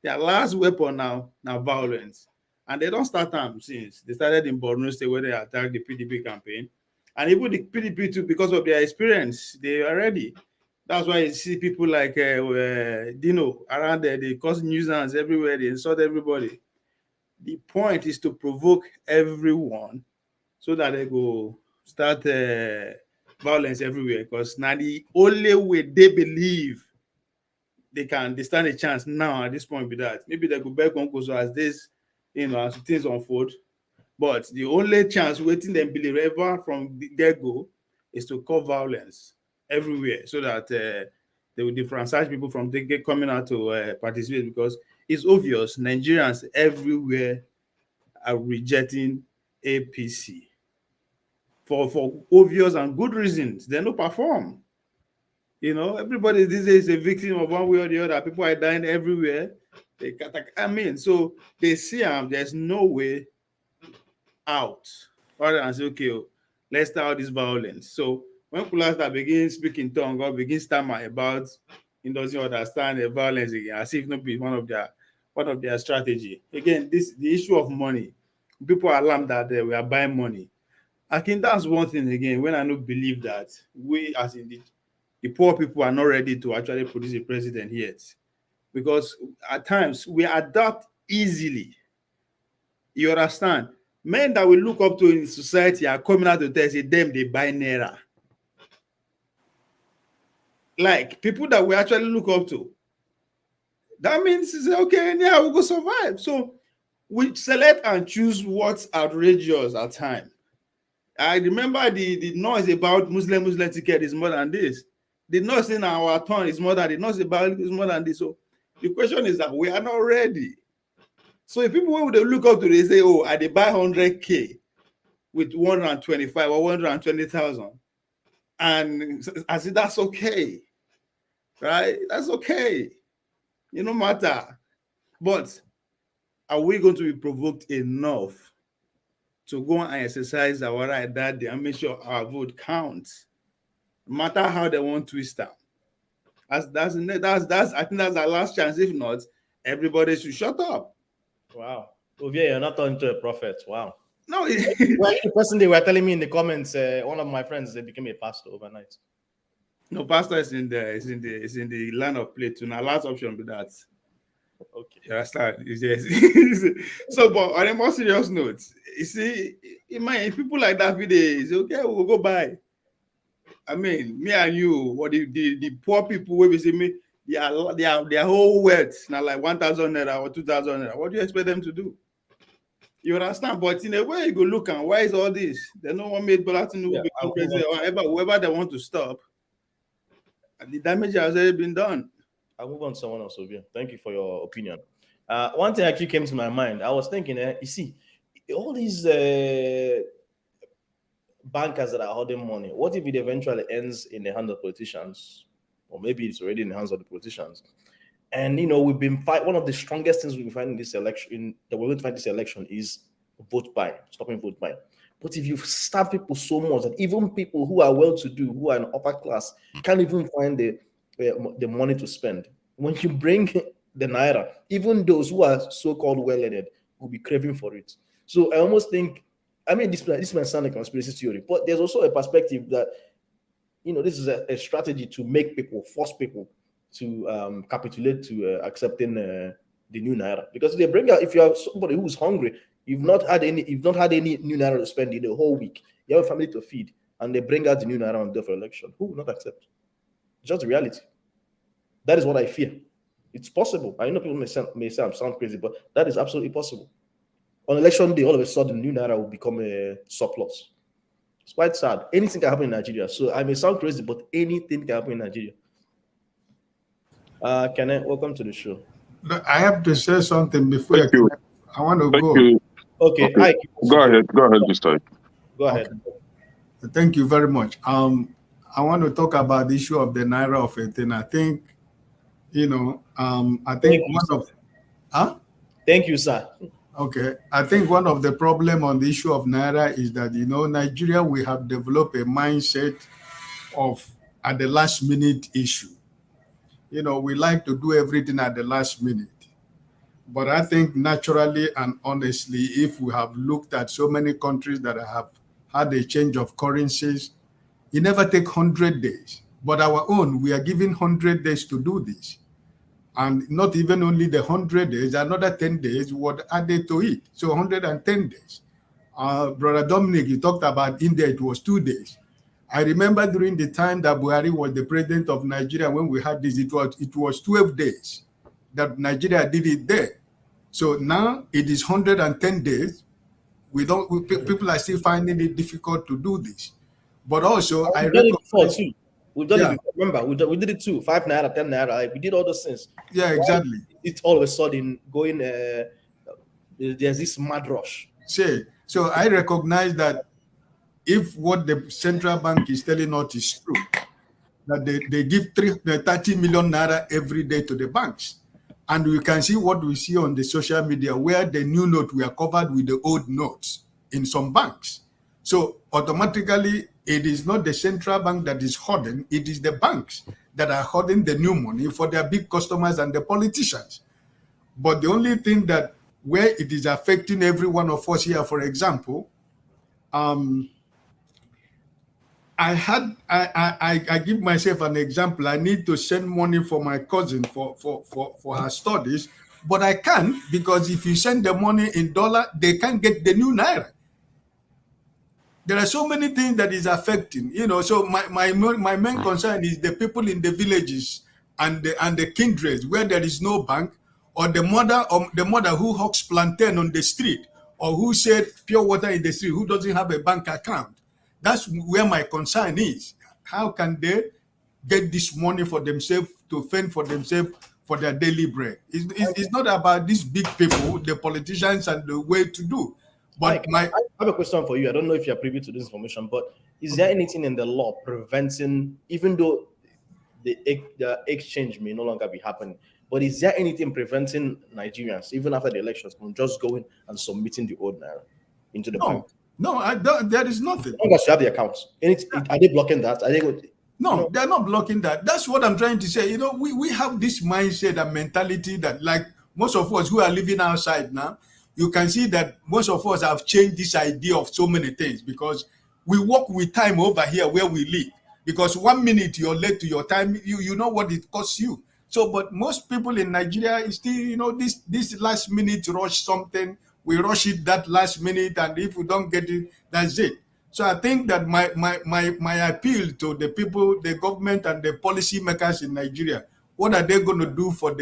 their last weapon now violence, and they don't start them since they started in Borno State where they attacked the PDP campaign, and even the PDP too, because of their experience, they are ready. That's why you see people like Dino around there, they cause nuisance everywhere, they insult everybody. The point is to provoke everyone so that they go start violence everywhere, because now the only way they believe they stand a chance now at this point with that. Maybe they go back on Konkoso as this, as things unfold. But the only chance waiting them believe ever from the get-go is to cause violence everywhere, so that they will differentiate people from coming out to participate, because it's obvious Nigerians everywhere are rejecting APC for obvious and good reasons. They don't perform. You know, everybody these days is a victim of one way or the other. People are dying everywhere. So they see there's no way out. Rather than say, okay, let's start this violence. So when Kulasta begins speaking tongue or begins stammer about he doesn't understand the violence again, as if not be one of their strategy. Again, the issue of money. People are alarmed that we are buying money. I think that's one thing again, when I don't believe that we as in the poor people are not ready to actually produce a president yet. Because at times we adapt easily. You understand? Men that we look up to in society are coming out to tell say them they buy Naira. Like people that we actually look up to. That means okay, yeah, we go survive. So we select and choose what's outrageous at time. I remember the noise about Muslim ticket is more than this. The noise in our turn is more than the noise about is more than this. So the question is that we are not ready. So if people would look up to, they say, oh, I they buy 100K with 125 or 120,000, and I said that's okay, right? That's okay. It no matter. But are we going to be provoked enough to go and exercise our right that day and make sure our vote counts, no matter how they want to twist them? I think that's our last chance. If not, everybody should shut up. Wow. Ovier, you're not turning to a prophet. Wow. No, well, the person they were telling me in the comments, one of my friends, they became a pastor overnight. No, pastor is in the land of Plato. Now, last option be that. Okay. Yeah, start. So, but on a more serious note, you see, if people like that video, it's okay, we'll go buy. I mean, me and you, or the poor people will be saying me, their whole wealth now like 1,000 naira or 2,000 naira. What do you expect them to do? You understand? But in a way, you go look and why is all this? There's no one made Bola Tinubu become president or whoever they want to stop. The damage has already been done. I'll move on to someone else, Ovia. Thank you for your opinion. One thing actually came to my mind. I was thinking, you see, all these bankers that are holding money, what if it eventually ends in the hands of politicians? Or maybe it's already in the hands of the politicians. And, we've been fighting. One of the strongest things we've been fighting this election, that we're going to fight this election, is vote buying, stopping vote buying. But if you starve people so much that even people who are well-to-do, who are in upper class, can't even find the money to spend. When you bring the Naira, even those who are so-called well-learned will be craving for it. So I almost think, this might sound like a conspiracy theory, but there's also a perspective that, this is a strategy to make people, force people to capitulate to accepting the new Naira. Because they bring out, if you are somebody who's hungry, you've not had any new Naira to spend in the whole week, you have a family to feed, and they bring out the new Naira on the day for election, who will not accept? Just reality. That is what I fear. It's possible. I know people may say I sound crazy, but that is absolutely possible. On election day, all of a sudden, new Naira will become a surplus. It's quite sad. Anything can happen in Nigeria. So I may sound crazy, but anything can happen in Nigeria. Kenneth, welcome to the show. I have to say something before I want to go. You. Okay. Go ahead, Mr. Go ahead. Okay. Thank you very much. I want to talk about the issue of the Naira of 18. I think, Thank you, sir. Okay. I think one of the problem on the issue of Naira is that, Nigeria, we have developed a mindset of at the last minute issue. We like to do everything at the last minute. But I think naturally and honestly, if we have looked at so many countries that have had a change of currencies, it never takes 100 days. But our own, we are given 100 days to do this. And not even only the 100 days, another 10 days would add to it. So 110 days. Brother Dominic, you talked about India, it was 2 days. I remember during the time that Buhari was the president of Nigeria, when we had this, it was 12 days that Nigeria did it there. So now it is 110 days. People are still finding it difficult to do this. But also, We've done it before too. We've done it before. Remember, we did it too. 5 Naira, 10 Naira. Like, we did all those things. Yeah, exactly. It's all of a sudden going. There's this mad rush. So I recognize that if what the central bank is telling us is true, that they give 30 million naira every day to the banks. And we can see what we see on the social media, where the new note were covered with the old notes in some banks. So automatically, it is not the central bank that is hoarding, it is the banks that are hoarding the new money for their big customers and the politicians. But the only thing that where it is affecting every one of us here, for example, I give myself an example. I need to send money for my cousin for her studies, but I can't, because if you send the money in dollar, they can't get the new naira. There are so many things that is affecting, so my main concern is the people in the villages and the kindreds where there is no bank, or the mother who hawks plantain on the street, or who said pure water in the street, who doesn't have a bank account. That's where my concern is. How can they get this money for themselves, to fend for themselves, for their daily bread? It's not about these big people, the politicians, and the way to do. But Mike, I have a question for you. I don't know if you're privy to this information, but is there anything in the law preventing, even though the exchange may no longer be happening, but is there anything preventing Nigerians, even after the elections, from just going and submitting the old naira into the bank? No, there is nothing. As long as you have the accounts. Are they blocking that? Are they going to, No, they're not blocking that. That's what I'm trying to say. We have this mindset and mentality that, like most of us who are living outside now, you can see that most of us have changed this idea of so many things, because we work with time over here where we live. Because 1 minute you're late to your time, you know what it costs you. So, but most people in Nigeria still, this last minute rush something, we rush it that last minute, and if we don't get it, that's it. So I think that my appeal to the people, the government, and the policy makers in Nigeria, what are they going to do for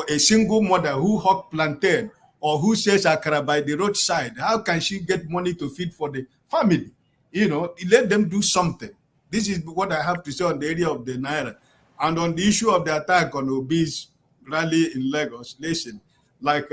a single mother who hawk plantain or who sells akara by the roadside? How can she get money to feed for the family? Let them do something. This is what I have to say on the area of the naira. And on the issue of the attack on Obi's rally in Lagos, listen, like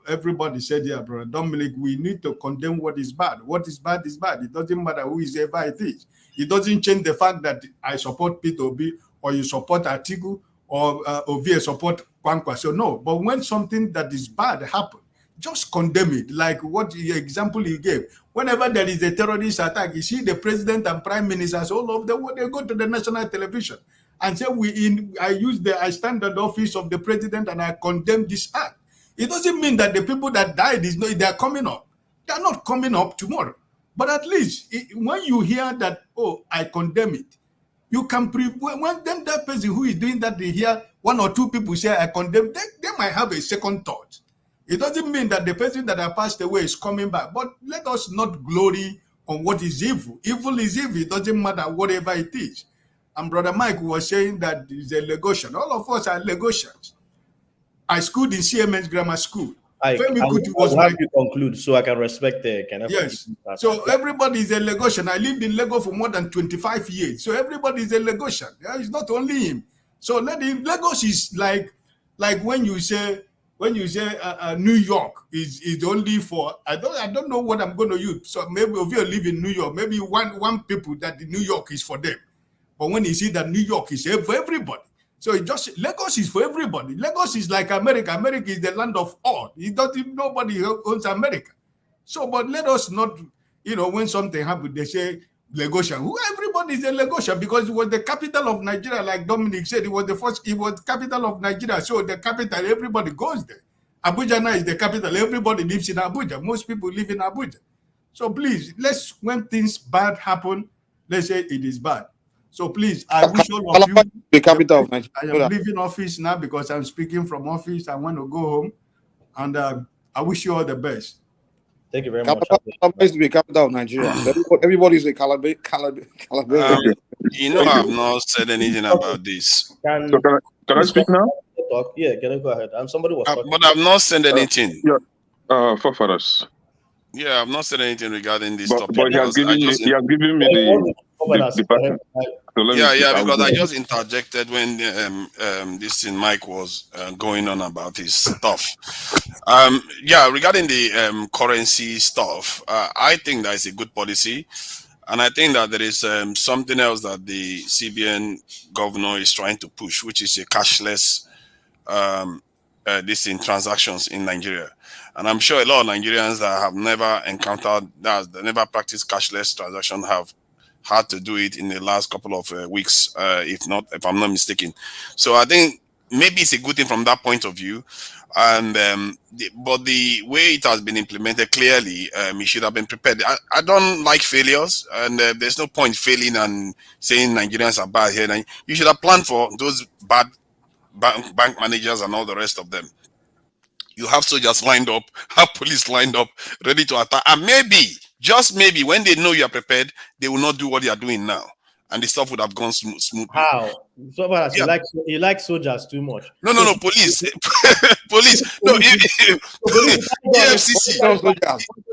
everybody said here, Brother Dominic, we need to condemn what is bad. What is bad is bad. It doesn't matter who is ever it is. It doesn't change the fact that I support Peter Obi, or you support Atiku, or Obi support Kwankwa. So no, but when something that is bad happens, just condemn it. Like what the example you gave. Whenever there is a terrorist attack, you see the president and prime ministers all over the world, they go to the national television and say, I stand at the office of the president and I condemn this act. It doesn't mean that the people that died they are coming up. They are not coming up tomorrow. But at least when you hear that, oh, I condemn it, you can when then that person who is doing that, they hear one or two people say I condemn, they might have a second thought. It doesn't mean that the person that has passed away is coming back. But let us not glory on what is evil. Evil is evil. It doesn't matter whatever it is. And Brother Mike was saying that it's a Lagosian. All of us are Lagosians. I schooled in CMS Grammar School. Femi Kuti was my... you conclude so I can respect the kind of... Yes. So everybody is a Lagosian. I lived in Lagos for more than 25 years. So everybody is a Lagosian. It's not only him. So Lagos is like when you say New York is only for, I don't know what I'm going to use. So maybe if you live in New York, maybe one people that New York is for them. But when you see that New York is for everybody, so Lagos is for everybody. Lagos is like America. America is the land of all. Nobody owns America. So, but let us not, when something happens, they say Lagosian. Everybody is a Lagosian because it was the capital of Nigeria, like Dominic said. It was the capital of Nigeria. So the capital, everybody goes there. Abuja now is the capital. Everybody lives in Abuja. Most people live in Abuja. So please, when things bad happen, let's say it is bad. So please, I wish all of you the capital of Nigeria. I am leaving office now because I'm speaking from office. I want to go home, and I wish you all the best. Thank you very much. Supposed to be capital of Nigeria. Everybody's a Calabria. I have not said anything about this. Can I speak now? Yeah, can I go ahead? Somebody was talking. But I've not said anything. Forefathers. Yeah, I've not said anything regarding this topic. But he has given me the pattern. So because I just interjected when this thing Mike was going on about his stuff. Regarding the currency stuff, I think that is a good policy. And I think that there is something else that the CBN governor is trying to push, which is a cashless this in transactions in Nigeria. And I'm sure a lot of Nigerians that have never encountered that, never practiced cashless transaction, have had to do it in the last couple of weeks, if I'm not mistaken. So I think maybe it's a good thing from that point of view. And but the way it has been implemented, clearly it should have been prepared. I don't like failures, and there's no point failing and saying Nigerians are bad here. You should have planned for those bad bank managers and all the rest of them. You have soldiers lined up, have police lined up, ready to attack. And maybe, just maybe, when they know you are prepared, they will not do what they are doing now, and the stuff would have gone smoothly. How? So far as Yeah. you like soldiers too much. No, police. Police. No, EFCC.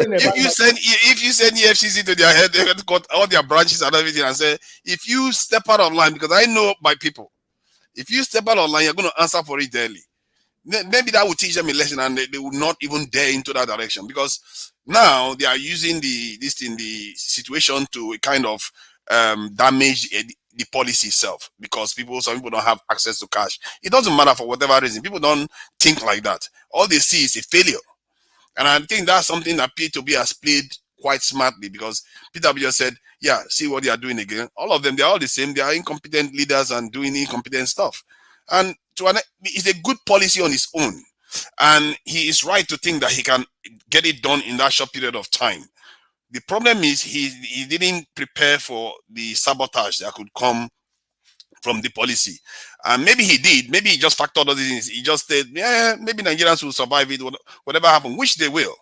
If you send EFCC to their head, they have got all their branches and everything, and say, if you step out of line, because I know my people, if you step out of line, you're going to answer for it daily. Maybe that will teach them a lesson, and they will not even dare into that direction, because now they are using the situation to kind of damage the policy itself, because some people don't have access to cash. It doesn't matter for whatever reason. People don't think like that. All they see is a failure. And I think that's something that P2B has played quite smartly, because P2B just said, yeah, see what they are doing again. All of them, they're all the same. They are incompetent leaders and doing incompetent stuff. And it's a good policy on its own. And he is right to think that he can get it done in that short period of time. The problem is he didn't prepare for the sabotage that could come from the policy. And maybe he did. Maybe he just factored all these things. He just said, yeah, maybe Nigerians will survive it, whatever happens, which they will.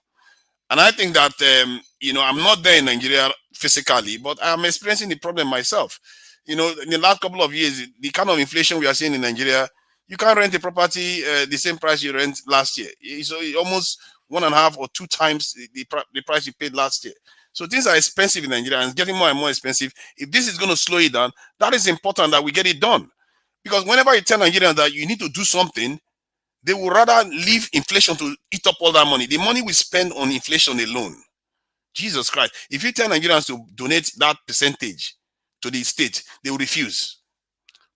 And I think that, I'm not there in Nigeria physically, but I'm experiencing the problem myself. In the last couple of years, the kind of inflation we are seeing in Nigeria, you can't rent a property the same price you rent last year. So almost 1.5 or 2 times the price you paid last year. So things are expensive in Nigeria, and it's getting more and more expensive. If this is going to slow it down, that is important that we get it done. Because whenever you tell Nigerians that you need to do something, they will rather leave inflation to eat up all that money. The money we spend on inflation alone. Jesus Christ. If you tell Nigerians to donate that percentage to the state, they will refuse.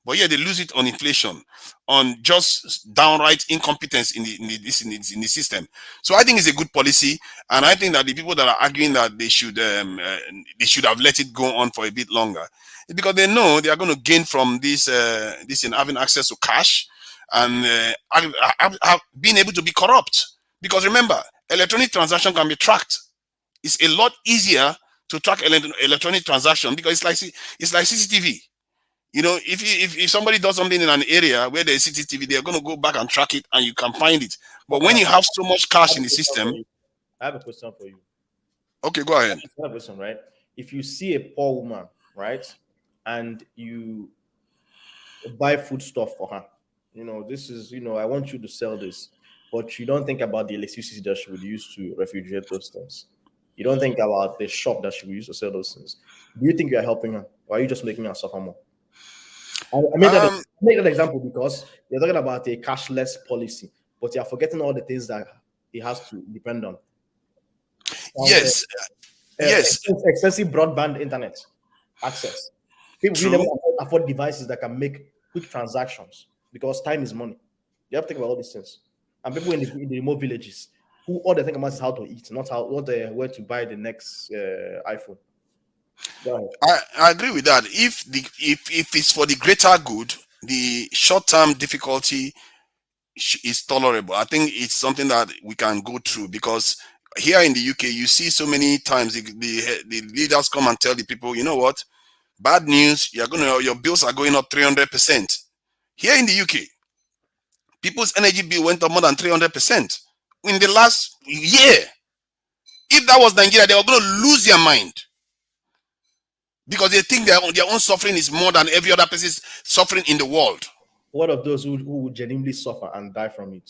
But yeah, they lose it on inflation, on just downright incompetence in the system. So I think it's a good policy, and I think that the people that are arguing that they should have let it go on for a bit longer, because they know they are going to gain from this in having access to cash and being able to be corrupt. Because remember, electronic transaction can be tracked. It's a lot easier to track electronic transaction, because it's like CCTV. If somebody does something in an area where there's CCTV, they're going to go back and track it, and you can find it. But when you have so much cash in the system, I have a question for you. Okay, go ahead. I have a question, right? If you see a poor woman, right, and you buy food stuff for her, this is, I want you to sell this, but you don't think about the electricity that she would use to refrigerate those things. You don't think about the shop that she would use to sell those things. Do you think you are helping her, or are you just making her suffer more? I made that example because you're talking about a cashless policy, but you're forgetting all the things that it has to depend on. Yes. Expensive broadband internet access. People will never afford devices that can make quick transactions, because time is money. You have to think about all these things. And people in the remote villages, who all they think about is how to eat, not where to buy the next iPhone. I agree with that. If it's for the greater good, the short-term difficulty is tolerable. I think it's something that we can go through, because here in the UK, you see so many times the leaders come and tell the people, you know what, bad news, your bills are going up 300%. Here in the UK, people's energy bill went up more than 300% in the last year. If that was Nigeria, they were going to lose their mind, because they think their own suffering is more than every other person's suffering in the world. What of those who would genuinely suffer and die from it?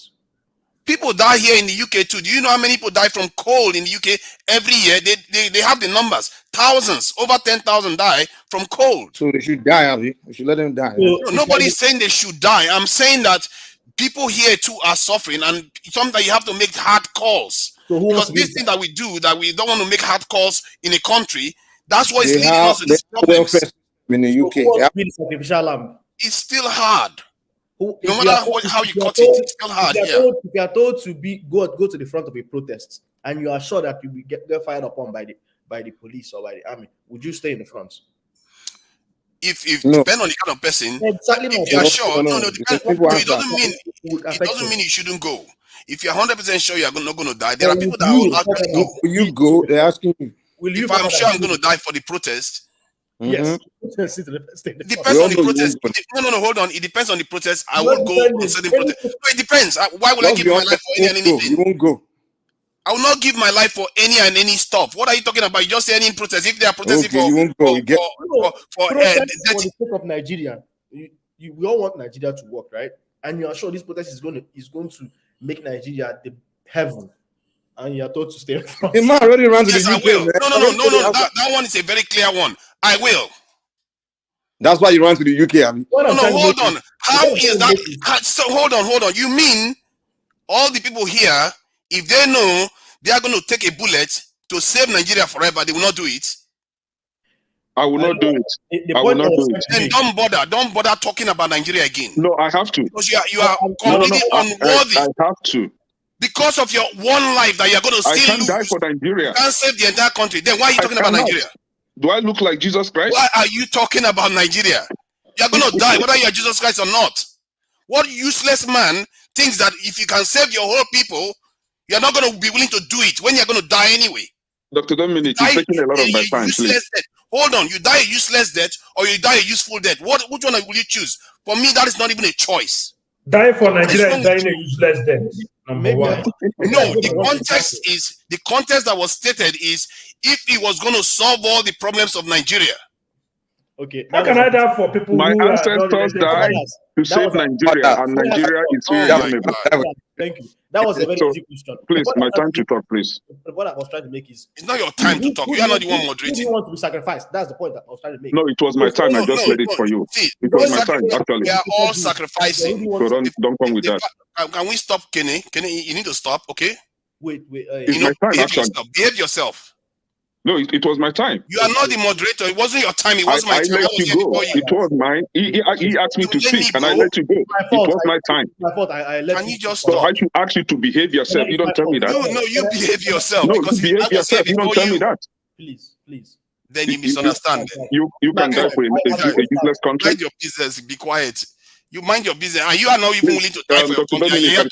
People die here in the UK too. Do you know how many people die from cold in the UK every year? They have the numbers. Thousands, over 10,000 die from cold. So they should die, Abby. We should let them die. No, nobody's saying they should die. I'm saying that people here too are suffering, and sometimes you have to make hard calls. Because this thing that we do, that we don't want to make hard calls in a country, That's what is leading us to They these have welfare problems. system in the So UK. who wants to be the sacrificial lamb? It's still hard. Who, No if matter how you cut it, it's still hard here. If you are told to go to the front of a protest, and you are sure that you will get fired upon by the police or by the army, would you stay in the front? If No. depend on the kind of person, Exactly. if you are sure, No. it doesn't mean you shouldn't go. If you're 100% sure you're not going to die, there are people that will actually go. Will you go? They're asking you. If I'm sure I'm going to die for the protest, yes. Depends on the protest. No, hold on. It depends on the protest. I will go on certain protest. No, it depends. Why would I give my life for any and anything? You won't go. I will not give my life for any and any stuff. What are you talking about? You just say any protest. If they are protesting Okay, you won't go. for the sake of Nigeria, we all want Nigeria to work, right? And you are sure this protest is going to make Nigeria the heaven, and you are told to stay in front. The man already ran to Yes, the I UK. will. Man. No. That one is a very clear one. I will. That's why you ran to the UK. I mean. No, hold on. How is that? So hold on. You mean all the people here, if they know they are going to take a bullet to save Nigeria forever, they will not do it? I will not do it. I will not do it. Then don't bother talking about Nigeria again. No, I have to. Because you are completely unworthy. I have to. Because of your one life that you are going to still lose. I can't die for Nigeria. You can't save the entire country. Then why are you talking about Nigeria? Do I look like Jesus Christ? Why are you talking about Nigeria? You are going to die whether you are Jesus Christ or not. What useless man thinks that if you can save your whole people, you are not going to be willing to do it when you are going to die anyway? Dr. Dominic, you're taking a lot of my time, please. Hold on, you die a useless death or you die a useful death. Which one will you choose? For me, that is not even a choice. Die for Nigeria is dying a useless death. Number one. No, the context that was stated is if he was going to solve all the problems of Nigeria. Okay. How can I die for people my who ancestors died to save Nigeria, and Nigeria is irredeemable. Thank you. That was a very easy question. Please, my time to talk, please. What I was trying to make is it's not your time to talk. You are not the one moderating. Who do you want to be sacrificed? That's the point that I was trying to make. No, it was my time. I just read it for you. It was my time, actually. We are all sacrificing. So don't come with that. Can we stop, Kenny? Kenny, you need to stop, okay? Wait. It's my time, actually. Behave yourself. No, it was my time. You are not the moderator. It wasn't your time. It was my time. I let you go. It was mine. He asked me to speak, and I let you go. It was my time. My fault. I let Can you just So stop? I should ask you to behave yourself. You don't tell me that. No, you behave yourself. No, because you behave yourself. You don't tell me that. Please. Then you misunderstand. You can die for a useless country. Mind your business. Be quiet. You mind your business, and you are not even willing to die for your country. You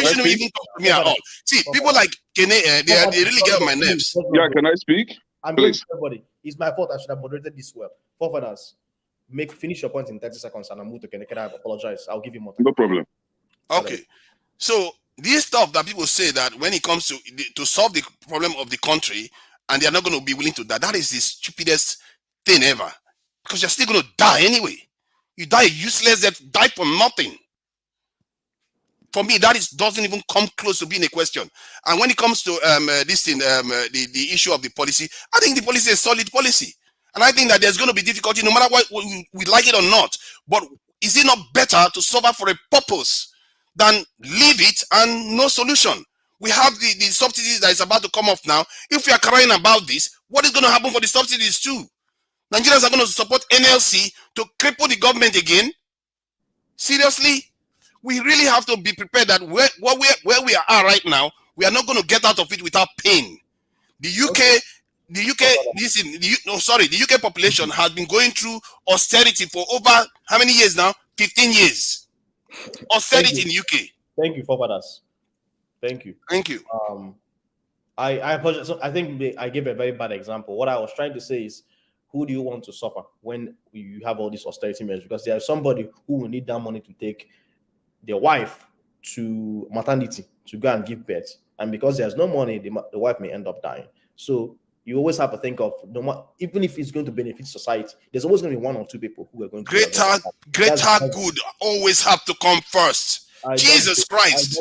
shouldn't even talk to me at all. See, people like Kene, they really get on my nerves. Yeah, can I speak? I'm going to everybody. It's my fault. I should have moderated this well. Forefathers, finish your point in 30 seconds, and I'll move to Kene. Can I apologize? I'll give you more time. No problem. Okay. So this stuff that people say that when it comes to solve the problem of the country, and they are not going to be willing to die, that is the stupidest thing ever. Because you're still going to die anyway. You die useless, that die for nothing. For me, that doesn't even come close to being a question. And when it comes to this thing, the issue of the policy, I think the policy is a solid policy. And I think that there's going to be difficulty no matter what we like it or not. But is it not better to suffer for a purpose than leave it and no solution? We have the subsidies that is about to come off now. If we are crying about this, what is going to happen for the subsidies too? Nigerians are going to support NLC to cripple the government again? Seriously? We really have to be prepared that where we are right now, we are not going to get out of it without pain. The UK population has been going through austerity for over how many years now? 15 years. Austerity in the UK. Thank you, forefathers. Thank you. I apologize. So I think I gave a very bad example. What I was trying to say is, who do you want to suffer when you have all these austerity measures? Because there's somebody who will need that money to take their wife to maternity to go and give birth, and because there's no money, the wife may end up dying. So you always have to think of even if it's going to benefit society, there's always going to be one or two people who are going to greater good always have to come first. Jesus Christ!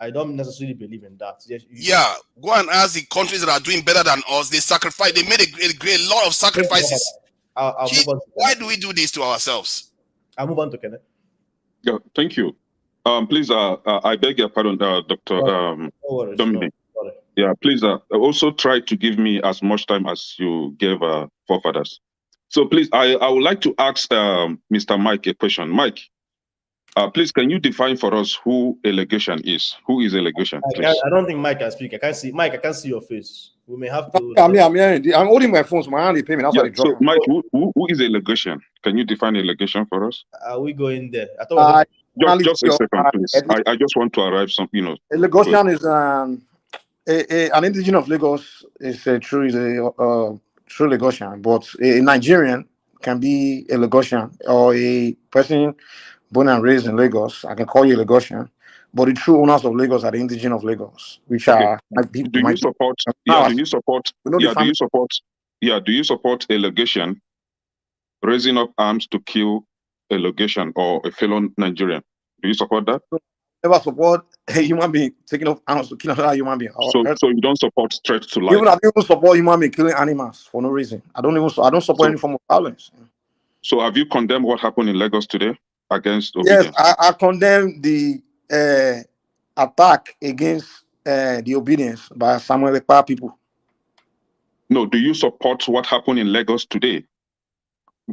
I don't necessarily believe in that. Yeah, go and ask the countries that are doing better than us. They sacrifice. They made a lot of sacrifices. Why do we do this to ourselves? I'll move on to Kenneth. Yeah, thank you. Please, I beg your pardon, Dr. Dominic. Yeah, please also try to give me as much time as you gave forefathers. So please, I would like to ask Mr. Mike a question. Mike, please, can you define for us who a legation is? Who is a legation, please? I don't think Mike can speak. I can't see Mike. I can't see your face. We may have to. I'm hearing. I'm holding my phone, so my hand is paying. That's why they drop. So, Mike, who is a legation? Can you define a legation for us? Are we going there? I thought just a second, please. I just want to arrive some, A legation is an indigenous of Lagos is a true Lagosian, but a Nigerian can be a Lagosian or a person born and raised in Lagos. I can call you a Lagosian, but the true owners of Lagos are the indigenous of Lagos, which are people. Do you support? Yeah, do you support? Yeah, do you support? Yeah, do you support a legation raising up arms to kill a legation or a fellow Nigerian? Do you support that? Never support a human being taking up arms to kill another human being. So you don't support threats to life? Even I don't support human being killing animals for no reason. I don't support any form of violence. So have you condemned what happened in Lagos today against obedience? Yes, I condemn the attack against the obedience by Samuel Ekpa people. No, do you support what happened in Lagos today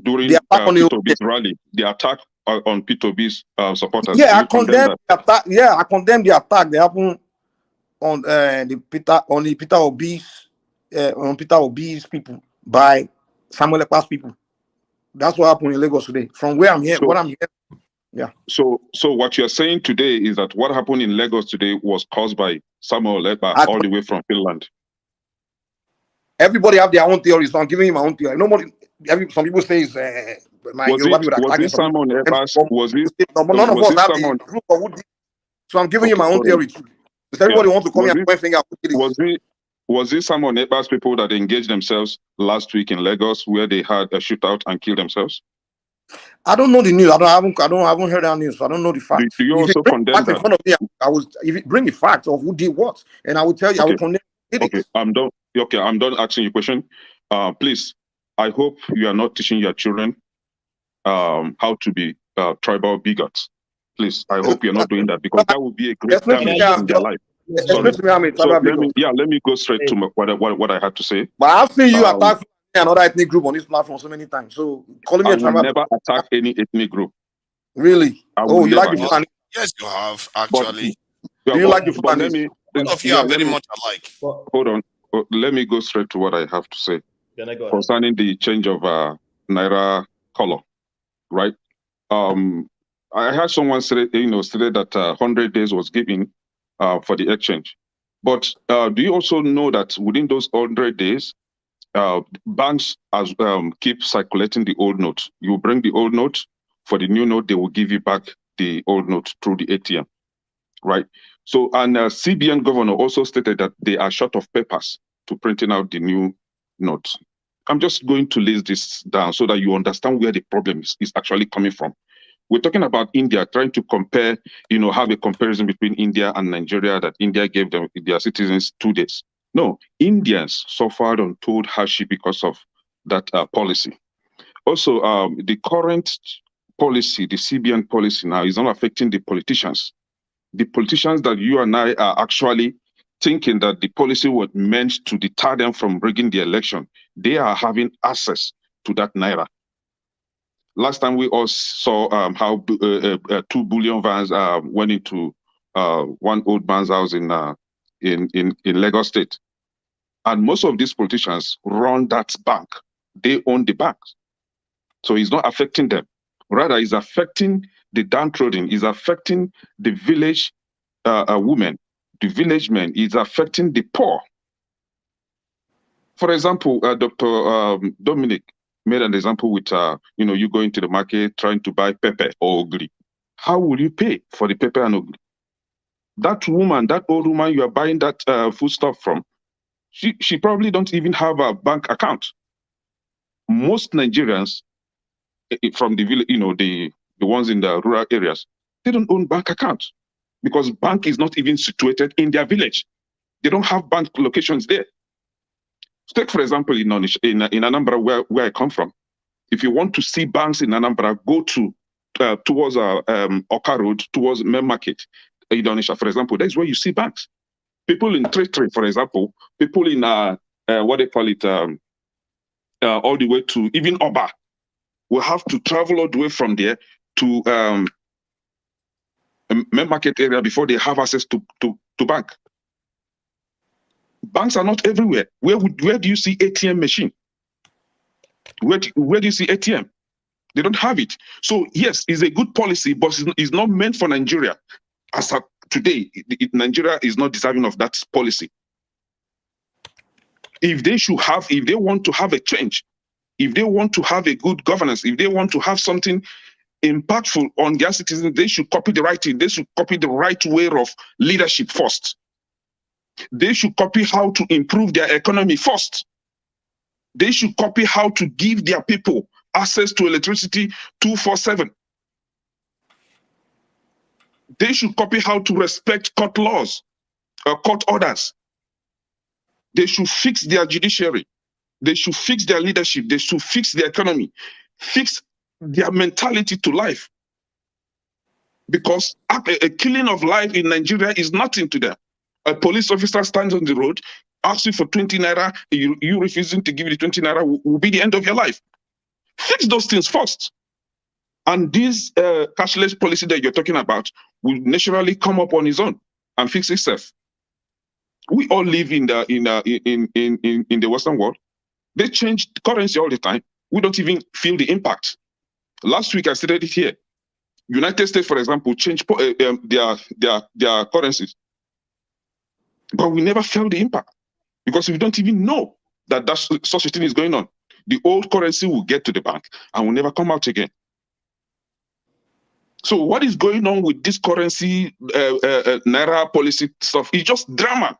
during P2B's rally? The attack on P2B's supporters. Yeah, I condemn the attack. Yeah, I condemn the attack that happened on Peter Obi's people by Samuel Ekpa's people. That's what happened in Lagos today. From where I'm here, what I'm here. Yeah. So what you're saying today is that what happened in Lagos today was caused by Samuel Ekpa all the way from Finland. Everybody have their own theories, so I'm giving you my own theory. Some people say it's was it Samuel Ekpa's? None of us have the group of who did. So I'm giving you my own theory too. Because everybody wants to come here and point finger. Was it Samuel Ekpa's people that engaged themselves last week in Lagos where they had a shootout and killed themselves? I don't know the news. I haven't heard that news. So I don't know the facts. Do you also condemn that? In front of me, if you bring the facts of who did what, and I will tell you, I will condemn it. Okay, I'm done. Okay, I'm done asking you a question. Please, I hope you are not teaching your children how to be tribal bigots. Please, I hope you're not doing that, because that would be a great damage in their life. Let me go straight to what I had to say. But I've seen you attack another ethnic group on this platform so many times. So calling me a tribal, I will never attack any ethnic group. Really? Oh, you like the Fulani? Yes, you have actually. Do you like the Fulani? Both of you are very much alike. Hold on. Let me go straight to what I have to say concerning the change of Naira color, right? I had someone say, stated that 100 days was given for the exchange. But do you also know that within those 100 days, banks keep circulating the old note? You bring the old note, for the new note, they will give you back the old note through the ATM, right? So, and CBN governor also stated that they are short of papers to printing out the new note. I'm just going to list this down so that you understand where the problem is actually coming from. We're talking about India, trying to compare, have a comparison between India and Nigeria, that India gave their citizens 2 days. No, Indians suffered untold hardship because of that policy. Also, the current policy, the CBN policy now, is not affecting the politicians. The politicians that you and I are actually thinking that the policy was meant to deter them from rigging the election, they are having access to that Naira. Last time we all saw how 2 billion vans went into one old man's house in Lagos State. And most of these politicians run that bank. They own the bank. So it's not affecting them. Rather, it's affecting the downtrodden, it's affecting the village women, the village men, it's affecting the poor. For example, Dr. Dominic made an example with, you going to the market trying to buy pepper or ogri. How will you pay for the pepper and ogri? That woman, that old woman you are buying that foodstuff from, she probably don't even have a bank account. Most Nigerians from the village, the ones in the rural areas, they don't own bank accounts because bank is not even situated in their village. They don't have bank locations there. Take, for example, in Anambra, where I come from. If you want to see banks in Anambra, go towards Oka Road, towards Main Market, Indonesia, for example. That's where you see banks. People in Tree, for example, people in what they call it, all the way to even Oba, will have to travel all the way from there to main market area before they have access to bank. Banks are not everywhere. Where do you see ATM machine? Where do you see ATM? They don't have it. So yes, it's a good policy, but it's not meant for Nigeria. As of today, Nigeria is not deserving of that policy. If they want to have a change, if they want to have a good governance, if they want to have something impactful on their citizens, they should copy the right thing. They should copy the right way of leadership first. They should copy how to improve their economy first. They should copy how to give their people access to electricity 24/7. They should copy how to respect court laws, court orders. They should fix their judiciary. They should fix their leadership. They should fix their economy, fix their mentality to life. Because a killing of life in Nigeria is nothing to them. A police officer stands on the road, asks you for 20 naira, you refusing to give you the 20 naira will be the end of your life. Fix those things first. And this cashless policy that you're talking about will naturally come up on its own and fix itself. We all live in the Western world. They change currency all the time. We don't even feel the impact. Last week I stated it here. United States, for example, changed their currencies, but we never felt the impact because we don't even know that such a thing is going on. The old currency will get to the bank and will never come out again. So what is going on with this currency Naira policy stuff is just drama.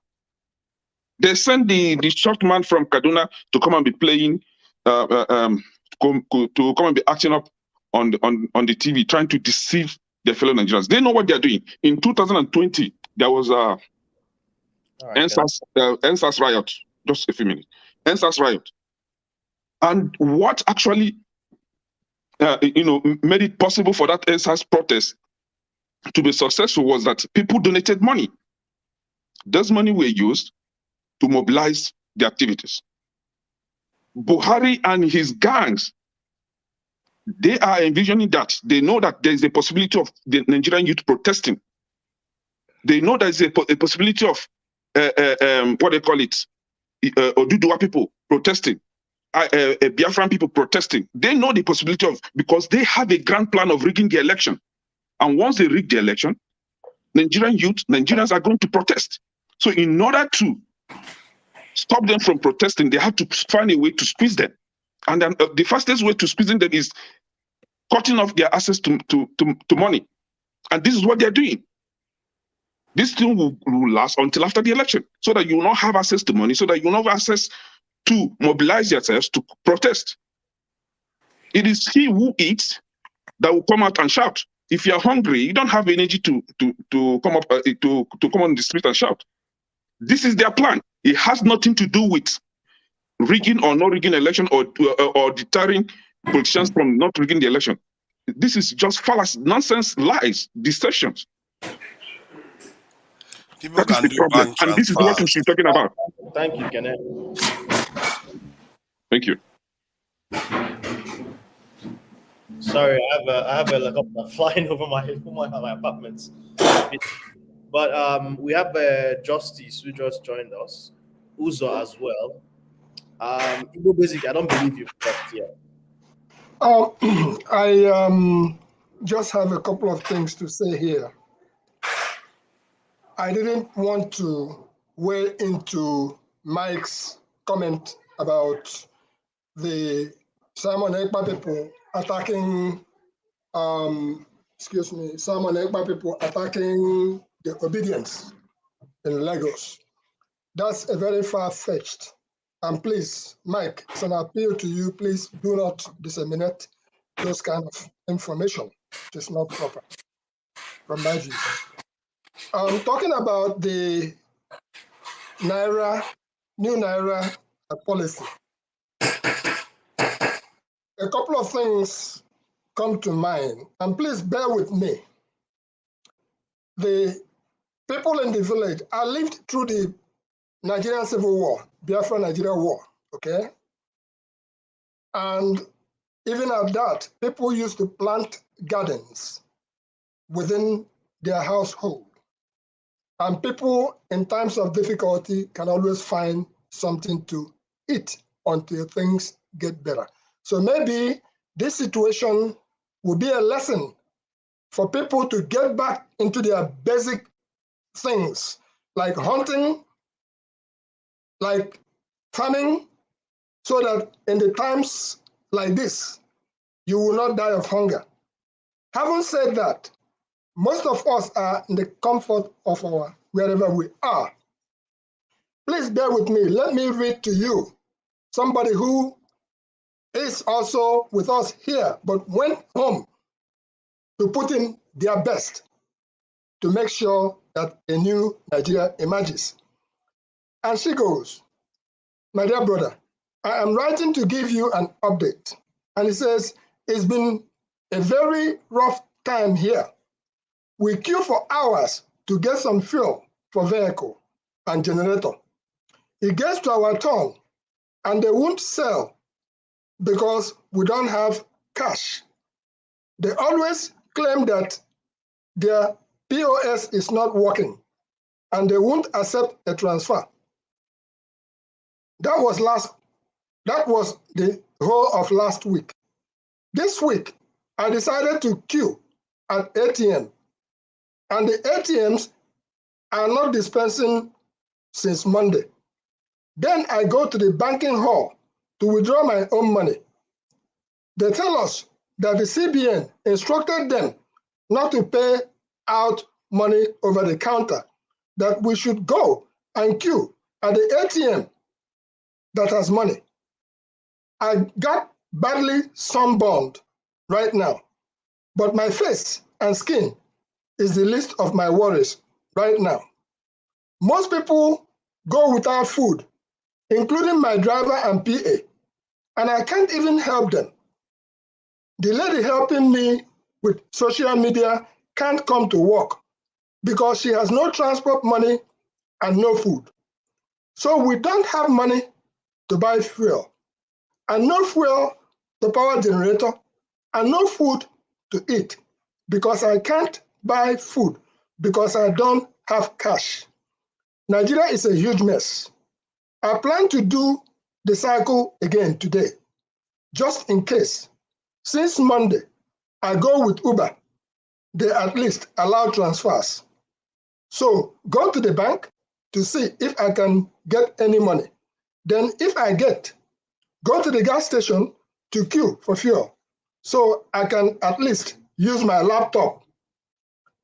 They sent the short man from Kaduna to come and be playing, to come and be acting up on the TV, trying to deceive their fellow Nigerians. They know what they're doing. In 2020, there was a NSAS riot. Just a few minutes. NSAS riot. And what actually made it possible for that NSAS protest to be successful was that people donated money. Those money were used to mobilize the activities. Buhari and his gangs, they are envisioning that. They know that there is a possibility of the Nigerian youth protesting. They know there is a possibility of what they call it, Oduduwa people protesting, Biafran people protesting. They know the possibility of, because they have a grand plan of rigging the election. And once they rig the election, Nigerians are going to protest. So in order to stop them from protesting, they have to find a way to squeeze them. And then the fastest way to squeezing them is cutting off their access to money. And this is what they're doing. This thing will last until after the election, so that you will not have access to money, so that you will not have access to mobilize yourselves to protest. It is he who eats that will come out and shout. If you're hungry, you don't have energy to come up to come on the street and shout. This is their plan. It has nothing to do with rigging or not rigging election or deterring politicians from not rigging the election. This is just fallacy, nonsense, lies, deceptions. People can do bank and this is what we should be talking about. Thank you, Kenneth. Thank you. Sorry, I have a helicopter flying over my apartments. But we have Justice who just joined us, Uzo as well. Basically, I don't believe you yet. I just have a couple of things to say here. I didn't want to weigh into Mike's comment about the Simon Ekpa people attacking, Simon Ekpa people attacking the obedience in Lagos. That's a very far-fetched. And please, Mike, it's an appeal to you, please do not disseminate those kind of information. It is not proper from my view. Talking about the new Naira policy, a couple of things come to mind, and please bear with me. The people in the village, I lived through the Nigerian Civil War, Biafra-Nigeria War, okay? And even at that, people used to plant gardens within their household. And people in times of difficulty can always find something to eat until things get better. So maybe this situation will be a lesson for people to get back into their basic things, like hunting, like farming, so that in the times like this, you will not die of hunger. Having said that, most of us are in the comfort of our wherever we are. Please bear with me. Let me read to you somebody who is also with us here, but went home to put in their best to make sure that a new Nigeria emerges. And she goes, "My dear brother, I am writing to give you an update." And he says, "It's been a very rough time here. We queue for hours to get some fuel for vehicle and generator. It gets to our turn and they won't sell because we don't have cash. They always claim that their POS is not working and they won't accept a transfer." That was the whole of last week. This week, I decided to queue at ATM, and the ATMs are not dispensing since Monday. Then I go to the banking hall to withdraw my own money. They tell us that the CBN instructed them not to pay out money over the counter, that we should go and queue at the ATM that has money. I got badly sunburned right now, but my face and skin is the least of my worries right now. Most people go without food, including my driver and PA, and I can't even help them. The lady helping me with social media can't come to work because she has no transport money and no food. So we don't have money to buy fuel, and no fuel to power generator, and no food to eat because I can't buy food because I don't have cash. Nigeria is a huge mess. I plan to do the cycle again today, just in case. Since Monday, I go with Uber. They at least allow transfers. So go to the bank to see if I can get any money. Then if I get, go to the gas station to queue for fuel so I can at least use my laptop.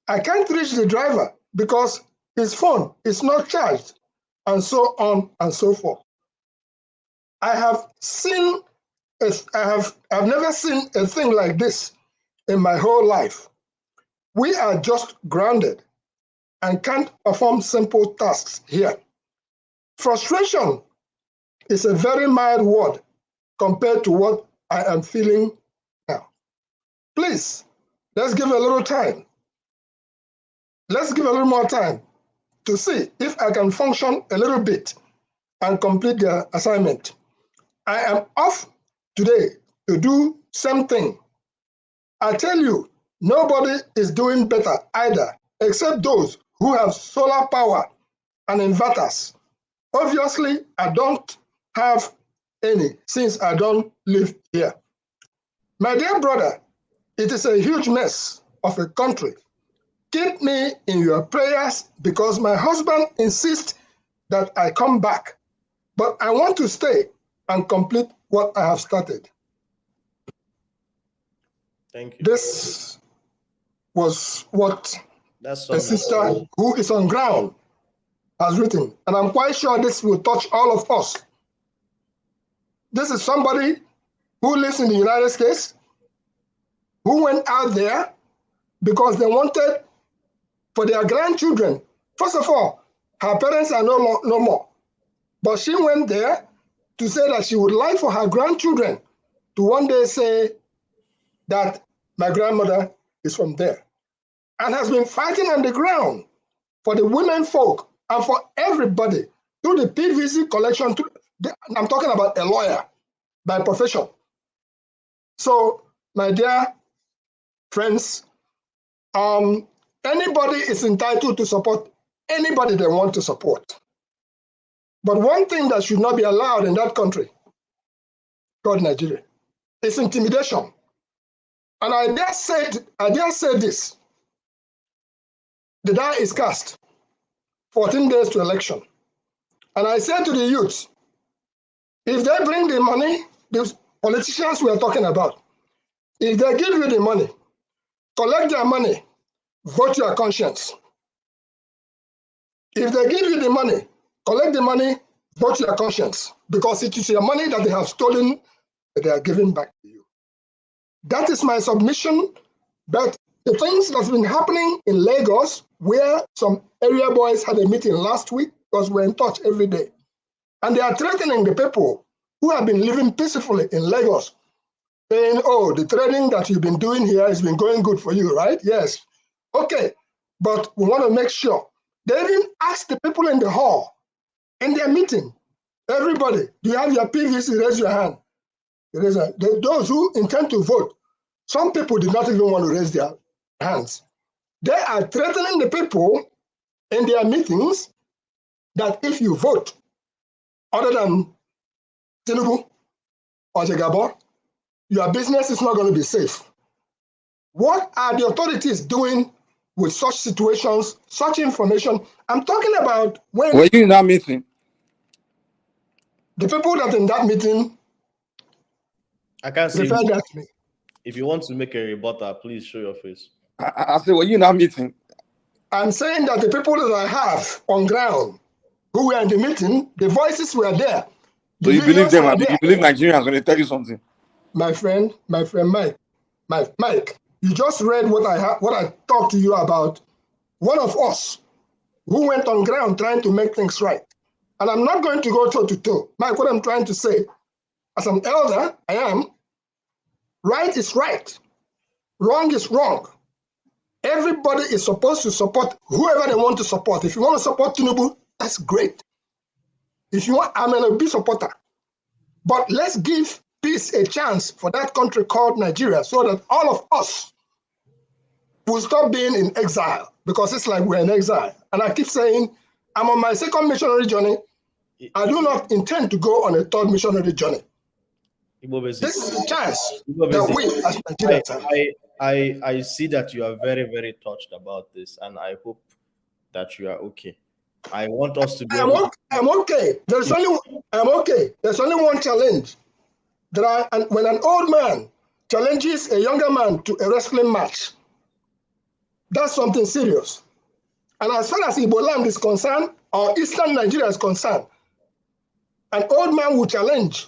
I can't reach the driver because his phone is not charged, and so on and so forth. I've never seen a thing like this in my whole life. We are just grounded and can't perform simple tasks here. Frustration is a very mild word compared to what I am feeling now. Please, let's give a little time. Let's give a little more time to see if I can function a little bit and complete the assignment. I am off today to do something. I tell you, nobody is doing better either, except those who have solar power and inverters. Obviously, I don't have any since I don't live here. My dear brother, it is a huge mess of a country. Keep me in your prayers because my husband insists that I come back, but I want to stay and complete what I have started. Thank you. This was what a sister who is on ground has written, and I'm quite sure this will touch all of us. This is somebody who lives in the United States, who went out there because they wanted for their grandchildren. First of all, her parents are no more, but she went there to say that she would like for her grandchildren to one day say that my grandmother is from there, and has been fighting on the ground for the women folk, and for everybody through the PVC collection. I'm talking about a lawyer by profession. So, my dear friends, anybody is entitled to support anybody they want to support. But one thing that should not be allowed in that country, called Nigeria, is intimidation. And I dare say this. The die is cast. 14 days to election. And I say to the youth, if they bring the money, the politicians we are talking about, if they give you the money, collect their money, vote your conscience. If they give you the money, collect the money, vote your conscience, because it is your money that they have stolen that they are giving back to you. That is my submission. But the things that's been happening in Lagos, where some area boys had a meeting last week, because we're in touch every day, and they are threatening the people who have been living peacefully in Lagos, saying, oh, the trading that you've been doing here has been going good for you, right? Yes. Okay. But we want to make sure. They even asked the people in the hall, in their meeting, everybody, do you have your PVC? Raise your hand. Those who intend to vote, some people did not even want to raise their hands. They are threatening the people in their meetings that if you vote other than Tinubu or Jagabor, your business is not going to be safe. What are the authorities doing with such situations, such information? I'm talking about when... Were you in that meeting? The people that in that meeting... I can't see referred that to me. If you want to make a rebuttal, please show your face. I said, were you in that meeting? I'm saying that the people that I have on ground who were in the meeting, the voices were there. So you believe them? You believe Nigerians when they tell you something? My friend Mike, you just read what I talked to you about. One of us who went on ground trying to make things right. And I'm not going to go toe to toe. Mike, what I'm trying to say, as an elder, I am, right is right. Wrong is wrong. Everybody is supposed to support whoever they want to support. If you want to support Tinubu, that's great. If you want, I'm an OB supporter. But let's give peace a chance for that country called Nigeria so that all of us will stop being in exile, because it's like we're in exile. And I keep saying, I'm on my second missionary journey. I do not intend to go on a third missionary journey. This is the chance that we as Nigerians have. I see that you are very, very touched about this, and I hope that you are okay. I want us to be. I'm okay. I'm okay. There's only one challenge. When an old man challenges a younger man to a wrestling match, that's something serious. And as far as Igbo land is concerned, or Eastern Nigeria is concerned, an old man will challenge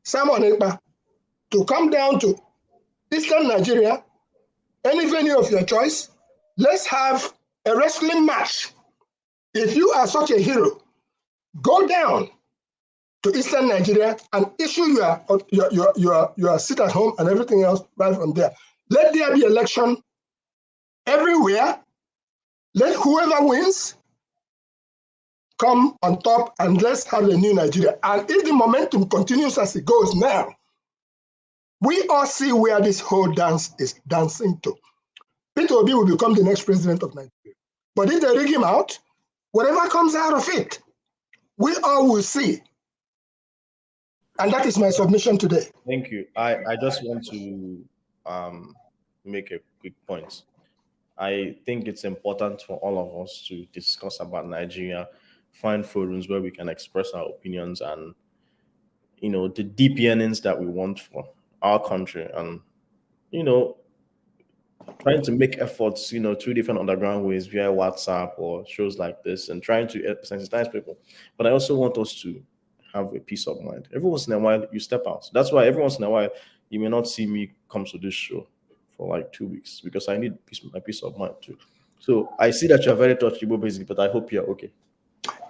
Simon Ekpa to come down to Eastern Nigeria, any venue of your choice. Let's have a wrestling match. If you are such a hero, go down to Eastern Nigeria and issue your sit at home and everything else right from there. Let there be election everywhere. Let whoever wins come on top, and let's have a new Nigeria. And if the momentum continues as it goes now, we all see where this whole dance is dancing to. Peter Obi will become the next president of Nigeria. But if they rig him out, whatever comes out of it, we all will see. And that is my submission today. Thank you. I just want to make a quick point. I think it's important for all of us to discuss about Nigeria, find forums where we can express our opinions and, the deep yearnings that we want for our country, and, trying to make efforts, through different underground ways via WhatsApp or shows like this, and trying to sensitize people. But I also want us to have a peace of mind. Every once in a while, you step out. That's why every once in a while, you may not see me come to this show for like 2 weeks, because I need my peace of mind too. So I see that you're very touchable, basically, but I hope you're okay.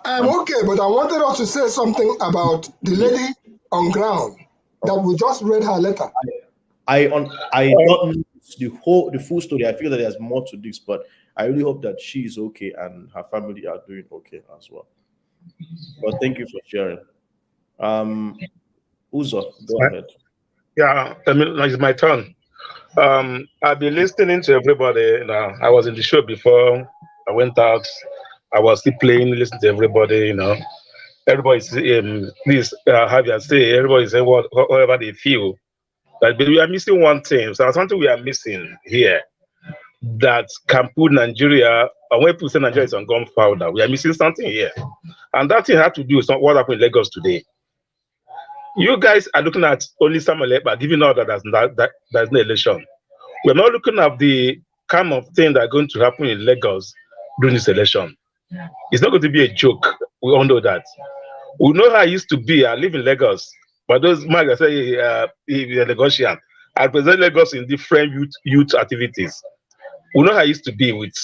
I'm okay, but I wanted us to say something about the lady on ground that we just read her letter. I don't the full story. I feel that there's more to this, but I really hope that she is okay and her family are doing okay as well. But thank you for sharing. Uzo, go ahead. Yeah, I mean, it's my turn. I've been listening to everybody. You know, I was in the show before I went out. I was still playing, listening to everybody. You know, everybody's please have your say. Everybody's saying whatever they feel. But we are missing one thing. So something we are missing here that can put Nigeria, or when people say Nigeria is on gunpowder, we are missing something here. And that thing had to do with what happened in Lagos today. You guys are looking at only Samuel Ekpa, giving out that there's no election. We're not looking at the kind of thing that are going to happen in Lagos during this election. It's not going to be a joke. We all know that. We know how it used to be. I live in Lagos. But those Mike, I say he's a Lagosian. I present Lagos in different youth activities. We know how it used to be with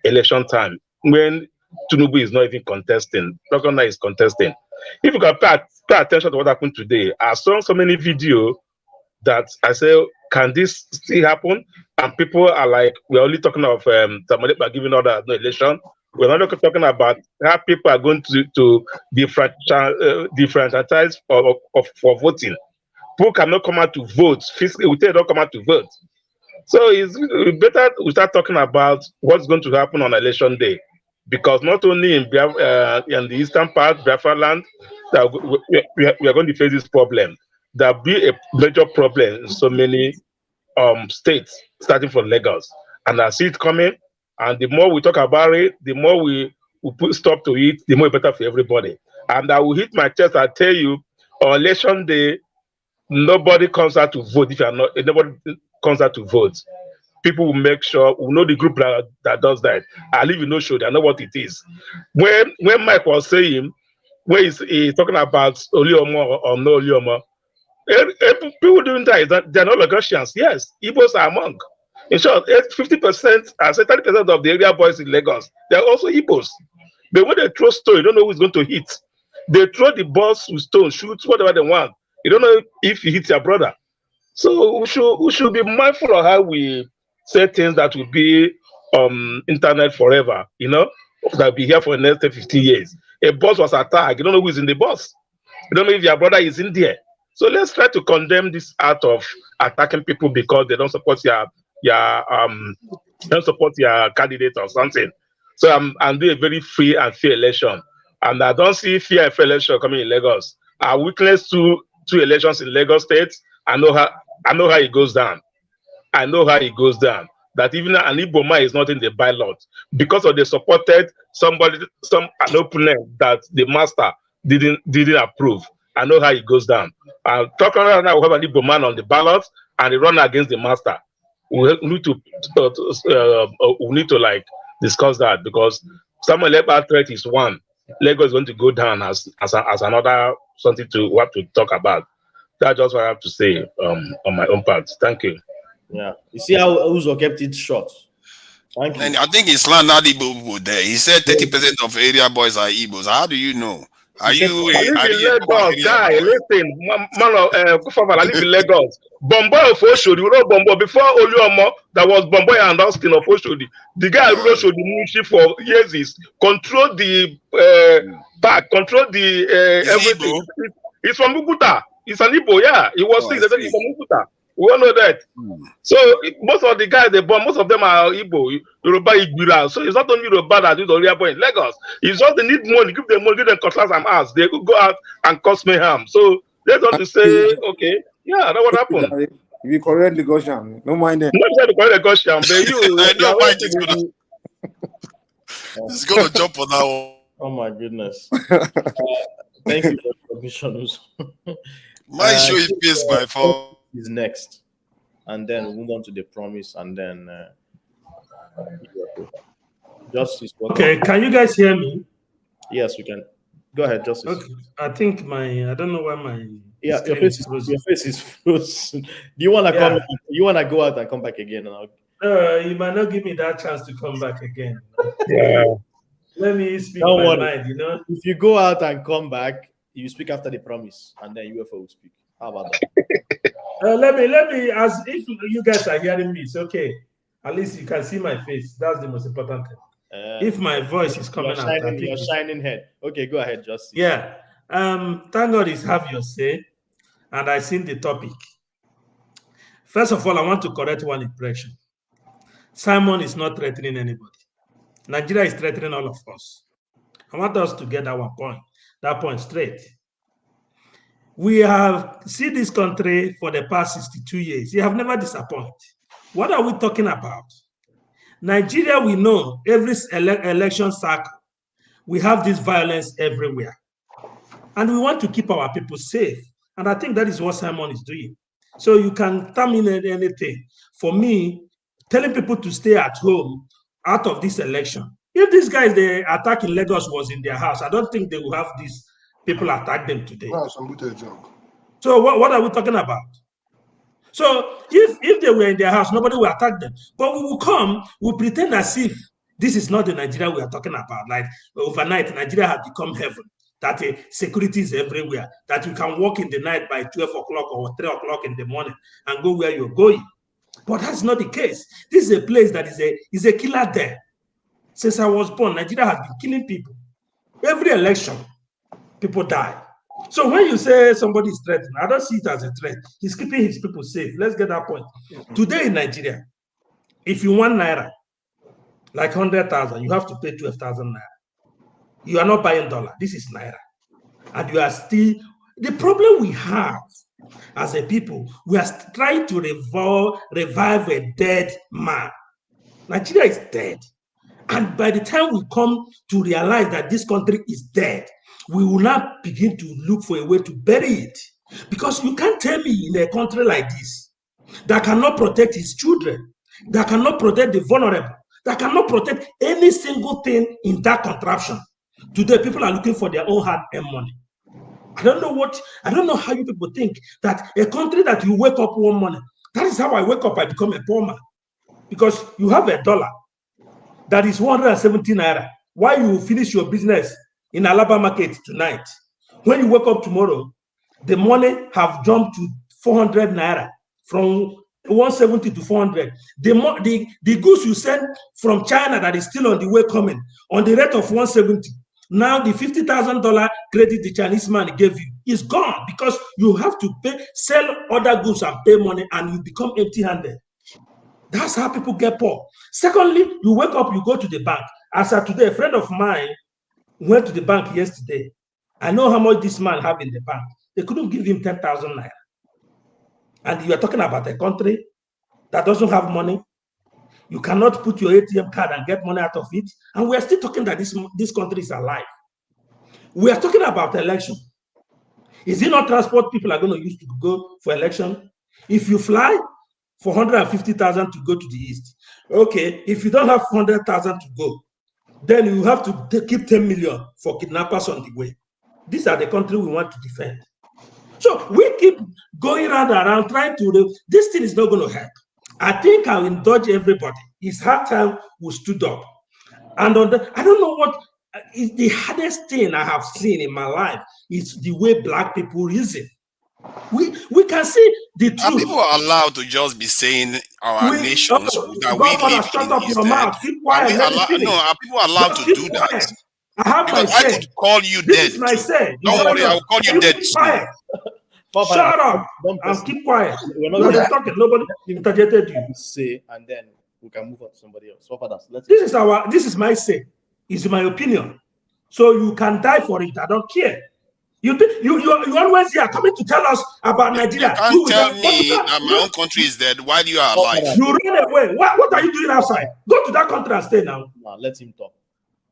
election time when Tinubu is not even contesting. Lokona is contesting. If you can pay attention to what happened today, I saw so many videos that I say, can this still happen? And people are like, we're only talking of Tamalekpa giving order no election. We're not talking about how people are going to differentiate for voting. People cannot come out to vote. Physically, we don't come out to vote. So it's better we start talking about what's going to happen on election day. Because not only in the eastern part, Biafra land, that we are going to face this problem. There'll be a major problem in so many states, starting from Lagos. And I see it coming. And the more we talk about it, the more we put stop to it, the more better for everybody. And I will hit my chest. I tell you, on election day, nobody comes out to vote. Nobody comes out to vote. People will make sure we know the group that does that. I live in no show. I know what it is. When Mike was saying, when he's talking about Oliomo or no Oliomo, people doing that, they're not Lagosians. Yes, Igbos are among. In short, 50%, I say 30% of the area boys in Lagos, they're also Igbos. But when they throw stone, you don't know who's going to hit. They throw the balls with stone, shoot whatever they want. You don't know if you hit your brother. So we should be mindful of how we say things that will be internet forever, you know, that will be here for the next 50 years. A boss was attacked. You don't know who is in the boss. You don't know if your brother is in there. So let's try to condemn this art of attacking people because they don't support don't support your candidate or something. So I'm doing a very free and fair election, and I don't see fair and fair election coming in Lagos. I witnessed two elections in Lagos State. I know how it goes down. I know how it goes down. That even an Igbo man is not in the ballot because of they supported an opponent that the master didn't approve. I know how it goes down. Talking right now, we have an Igbo man on the ballot and he run against the master. We need to like discuss that because Samuel Ekpa threat is one. Lagos is going to go down as another something we have to talk about. That's just what I have to say on my own part. Thank you. Yeah, you see how Uzo kept it short. Thank you. And I think it's land not Igbo there. He said 30% of area boys are Igbos. How do you know? I live in Lagos, guy. Listen, man, I live in Lagos. Bomboy of Oshodi, you know Bomboy before Oliomo, that was Bomboy and Austin of Oshodi. The guy who Oshodi Munshi for years is control the park, control the everything. He's from Bukuta. He's an Igbo, yeah. He was he's from Bukuta. We all know that. So most of the guys they born, most of them are Igbo, Yoruba, Igbira. So it's not only Yoruba that do the Oriabo in Lagos. It's just they need money, give them money, give them cutlass and ass. They could go out and cause mayhem. So they don't say, okay, yeah, that's what happened. If you correct Lagosian, no mind them. Not to correct Lagosian, but you, I know why it's gonna jump on that one. Oh my goodness. Thank you for the permission. My show is pissed by phone. Is next, and then we'll move on to the promise, and then Justice. Okay, can you guys hear me? Yes, we can. Go ahead, Justice. Okay. I think I don't know why my your face is frozen. Do you want to come? You want to go out and come back again? You might not give me that chance to come back again. Yeah. Let me speak my mind. You know, if you go out and come back, you speak after the promise, and then UFO will speak. How about that? Let me, as if you guys are hearing me, it's okay. At least you can see my face. That's the most important thing. If my voice is coming out, I think you're shining head. Okay, go ahead, Justice. Yeah. Thank God it's have your say, and I seen the topic. First of all, I want to correct one impression. Simon is not threatening anybody. Nigeria is threatening all of us. I want us to get that point straight. We have seen this country for the past 62 years. You have never disappointed. What are we talking about? Nigeria, we know every election cycle, we have this violence everywhere. And we want to keep our people safe. And I think that is what Simon is doing. So you can terminate anything. For me, telling people to stay at home out of this election. If these guys, the attack in Lagos was in their house, I don't think they will have these people attack them today. So what are we talking about? So if they were in their house, nobody will attack them. But we will come, we'll pretend as if this is not the Nigeria we are talking about. Like overnight, Nigeria has become heaven. That security is everywhere. That you can walk in the night by 12 o'clock or 3 o'clock in the morning and go where you're going. But that's not the case. This is a place that is a killer there. Since I was born, Nigeria has been killing people. Every election, people die. So when you say somebody is threatened, I don't see it as a threat. He's keeping his people safe. Let's get that point. Today in Nigeria, if you want Naira, like 100,000, you have to pay 12,000 Naira. You are not buying dollar. This is Naira. And you are still... The problem we have as a people, we are trying to revive a dead man. Nigeria is dead. And by the time we come to realize that this country is dead, we will not begin to look for a way to bury it. Because you can't tell me in a country like this that cannot protect its children, that cannot protect the vulnerable, that cannot protect any single thing in that contraption. Today, people are looking for their own hard-earned money. I don't know how you people think that a country that you wake up one morning, that is how I wake up, I become a poor man. Because you have a dollar that is 170 Naira. Why you finish your business in Alabama market tonight? When you wake up tomorrow, the money have jumped to 400 Naira from 170 to 400. The goods you send from China that is still on the way coming on the rate of 170. Now the $50,000 credit the Chinese man gave you is gone because you have to sell other goods and pay money and you become empty-handed. That's how people get poor. Secondly, you wake up, you go to the bank. As of today, a friend of mine went to the bank yesterday. I know how much this man have in the bank. They couldn't give him 10,000 Naira. And you are talking about a country that doesn't have money. You cannot put your ATM card and get money out of it. And we are still talking that this country is alive. We are talking about election. Is it not transport people are going to use to go for election? If you fly for 150,000 to go to the east, okay, if you don't have 100,000 to go, then you have to keep 10 million for kidnappers on the way. These are the country we want to defend. So we keep going around trying to, this thing is not going to help. I think I'll indulge everybody. It's hard time we stood up. And I don't know what is the hardest thing I have seen in my life is the way black people reason. We can see the truth. Are people allowed to just be saying our nations that we live shut in up your mouth. Keep quiet. Are people allowed to do that? I have because my say. I could call you this dead. Is my say. Don't worry, I will call you dead soon. Shut up and keep quiet. We're not talking. Nobody interjected you. Say, and then we can move on to somebody else. This is my say. It's my opinion. So you can die for it. I don't care. You always here coming to tell us about Nigeria. You can't tell me that my own country is dead while you are alive. You run away. What are you doing outside? Go to that country and stay now. Let him talk.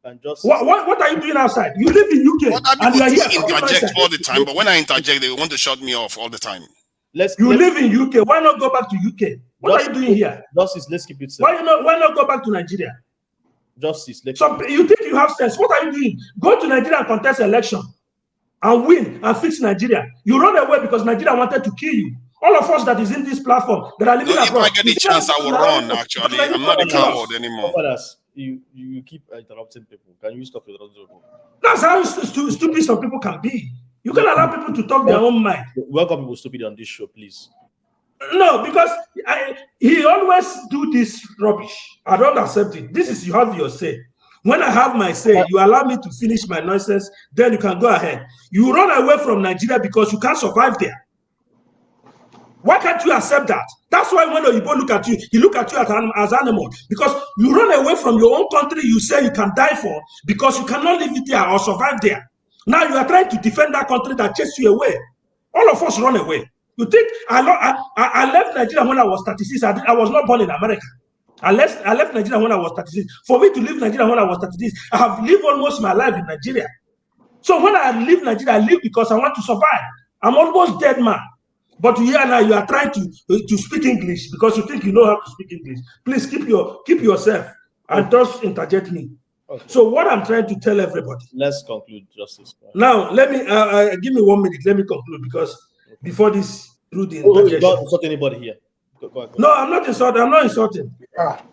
And just what are you doing outside? You live in UK. What are people doing? Interject all the time, but when I interject, they want to shut me off all the time. You live in UK. Why not go back to UK? What are you doing here? Justice, let's keep it simple. Why not go back to Nigeria? Justice, you think you have sense? What are you doing? Go to Nigeria and contest election and win and fix Nigeria. You run away because Nigeria wanted to kill you. All of us that is in this platform that are living abroad. If I get the chance, I will run. Actually, I'm not a coward anymore. You keep interrupting people. Can you stop interrupting people? That's how stupid some people can be. You can allow people to talk their own mind. Welcome people stupid on this show, please. No, because he always do this rubbish. I don't accept it. This is you have your say. When I have my say, you allow me to finish my nonsense, then you can go ahead. You run away from Nigeria because you can't survive there. Why can't you accept that? That's why when Oyibo look at you, he look at you as animal. Because you run away from your own country you say you can die for because you cannot live it there or survive there. Now you are trying to defend that country that chased you away. All of us run away. You think I left Nigeria when I was 36? I was not born in America. I left Nigeria when I was 36. For me to leave Nigeria when I was 36, I have lived almost my life in Nigeria. So when I leave Nigeria, I live because I want to survive. I'm almost dead man. But here now you are trying to speak English because you think you know how to speak English. Please keep yourself and just interject me. Okay. So what I'm trying to tell everybody. Let's conclude, Justice. Now let me give me 1 minute. Let me conclude because before this through the interjection. Don't insult anybody here. Go ahead. No, I'm not insulting. I'm not insulting.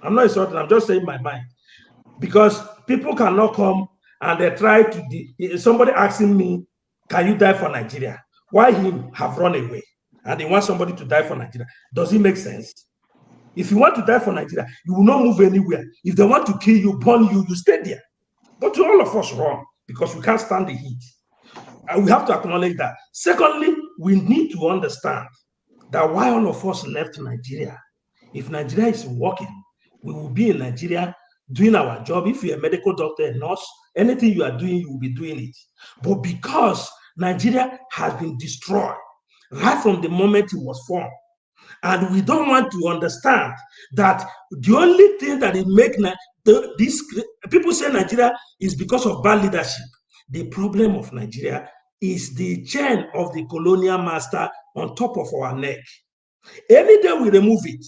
I'm not insulting. I'm just saying my mind because people cannot come and they try to. Somebody asking me, "Can you die for Nigeria?" Why him have run away? And they want somebody to die for Nigeria. Does it make sense? If you want to die for Nigeria, you will not move anywhere. If they want to kill you, burn you, you stay there. But to all of us wrong because we can't stand the heat. And we have to acknowledge that. Secondly, we need to understand that why all of us left Nigeria. If Nigeria is working, we will be in Nigeria doing our job. If you're a medical doctor, a nurse, anything you are doing, you will be doing it. But because Nigeria has been destroyed, right from the moment it was formed. And we don't want to understand that the only thing that it makes this people say Nigeria is because of bad leadership. The problem of Nigeria is the chain of the colonial master on top of our neck. Any day we remove it,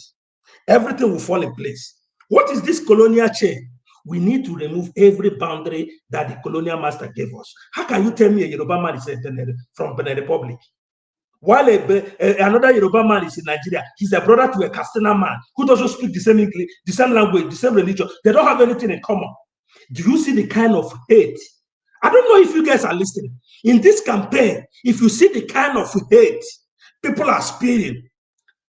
everything will fall in place. What is this colonial chain? We need to remove every boundary that the colonial master gave us. How can you tell me a Yoruba man is from Benin Republic? While another Yoruba man is in Nigeria, he's a brother to a Castana man who doesn't speak the same English, the same language, the same religion. They don't have anything in common. Do you see the kind of hate? I don't know if you guys are listening. In this campaign, if you see the kind of hate people are spewing,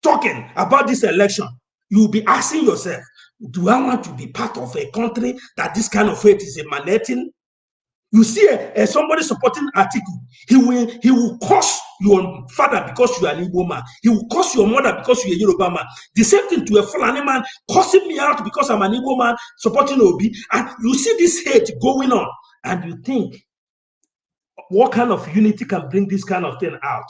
talking about this election, you'll be asking yourself, do I want to be part of a country that this kind of hate is emanating? You see somebody supporting Atiku, he will curse your father because you are an Igbo man. He will curse your mother because you are a Yoruba man. The same thing to a Fulani man cursing me out because I'm an Igbo man supporting Obi. And you see this hate going on. And you think, what kind of unity can bring this kind of thing out?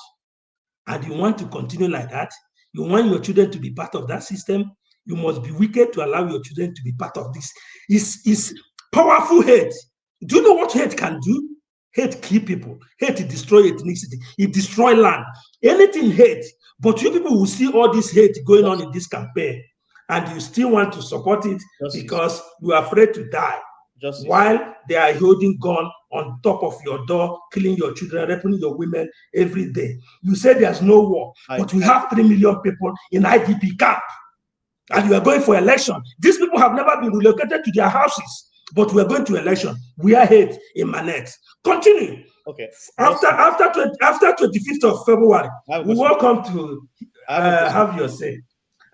And you want to continue like that? You want your children to be part of that system? You must be wicked to allow your children to be part of this. It's powerful hate. Do you know what hate can do? Hate kill people. Hate destroy ethnicity. It destroy land. Anything hate. But you people will see all this hate going on in this campaign, and you still want to support it because you are afraid to die. While they are holding gun on top of your door, killing your children, raping your women every day. You say there's no war, but we have 3 million people in IDP camp, and you are going for election. These people have never been relocated to their houses. But we are going to election. We are hate in Manet. Continue. Okay. After 25th of February, we will come to have your say.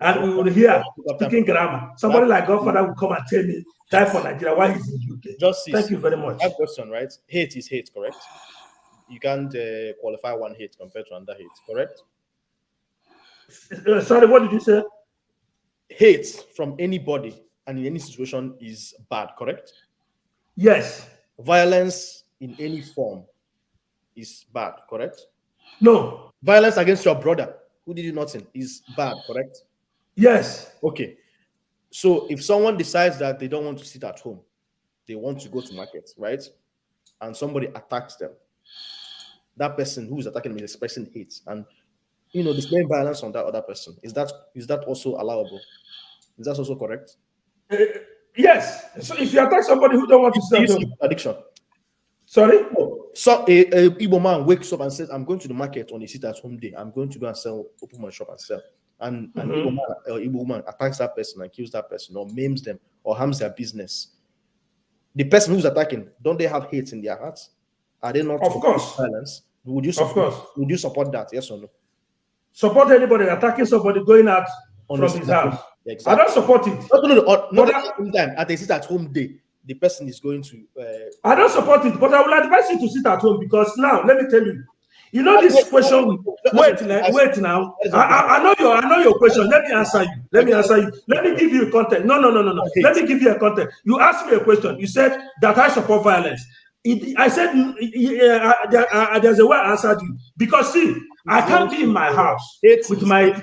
And we will hear speaking grammar. Somebody like Godfather will come and tell me, die for Nigeria, why he's in UK. Justice, thank you very much. I have a question, right? Hate is hate, correct? You can't qualify one hate compared to another hate, correct? Sorry, what did you say? Hate from anybody and in any situation is bad, correct? Yes. Violence in any form is bad, correct? No. Violence against your brother who did you nothing is bad, correct? Yes. Okay. So if someone decides that they don't want to sit at home, they want to go to market, right? And somebody attacks them, that person who is attacking them is expressing hate and displaying violence on that other person. Is that also allowable? Is that also correct? Yes. So if you attack somebody who don't want to sell them, addiction. Sorry? So a Igbo man wakes up and says, I'm going to the market on a sit-at-home day. I'm going to go and open my shop and sell. And an Igbo woman attacks that person and kills that person or maims them or harms their business. The person who's attacking, don't they have hate in their hearts? Are they not? Of course. Violence? Would you support that? Yes or no? support anybody attacking somebody going out from his house. Exactly. I don't support it. At the sit at home day, the person is going to. I don't support it, but I will advise you to sit at home because now let me tell you. You know this question. Wait now. I know your question. Let me answer you. Let me give you a context. No. Let me give you a context. You asked me a question. You said that I support violence. I said there's a way I answered you because see, I can't be in my house with my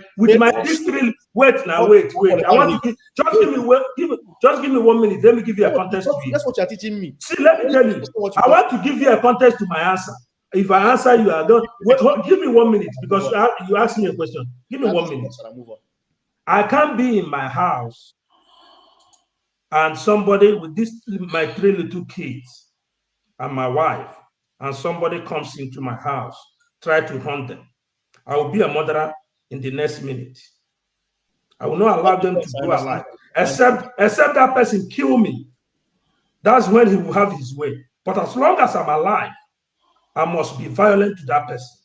district. Wait. I want to just give me 1 minute. Let me give you a context. That's what you're teaching me. See, let me tell you. I want to give you a context to my answer. If I answer you, I don't. Give me 1 minute because you asked me a question. Give me 1 minute. I can't be in my house and somebody with my 3 little kids and my wife, and somebody comes into my house, try to hunt them. I will be a murderer in the next minute. I will not allow them to go alive, except that person kill me. That's when he will have his way. But as long as I'm alive, I must be violent to that person.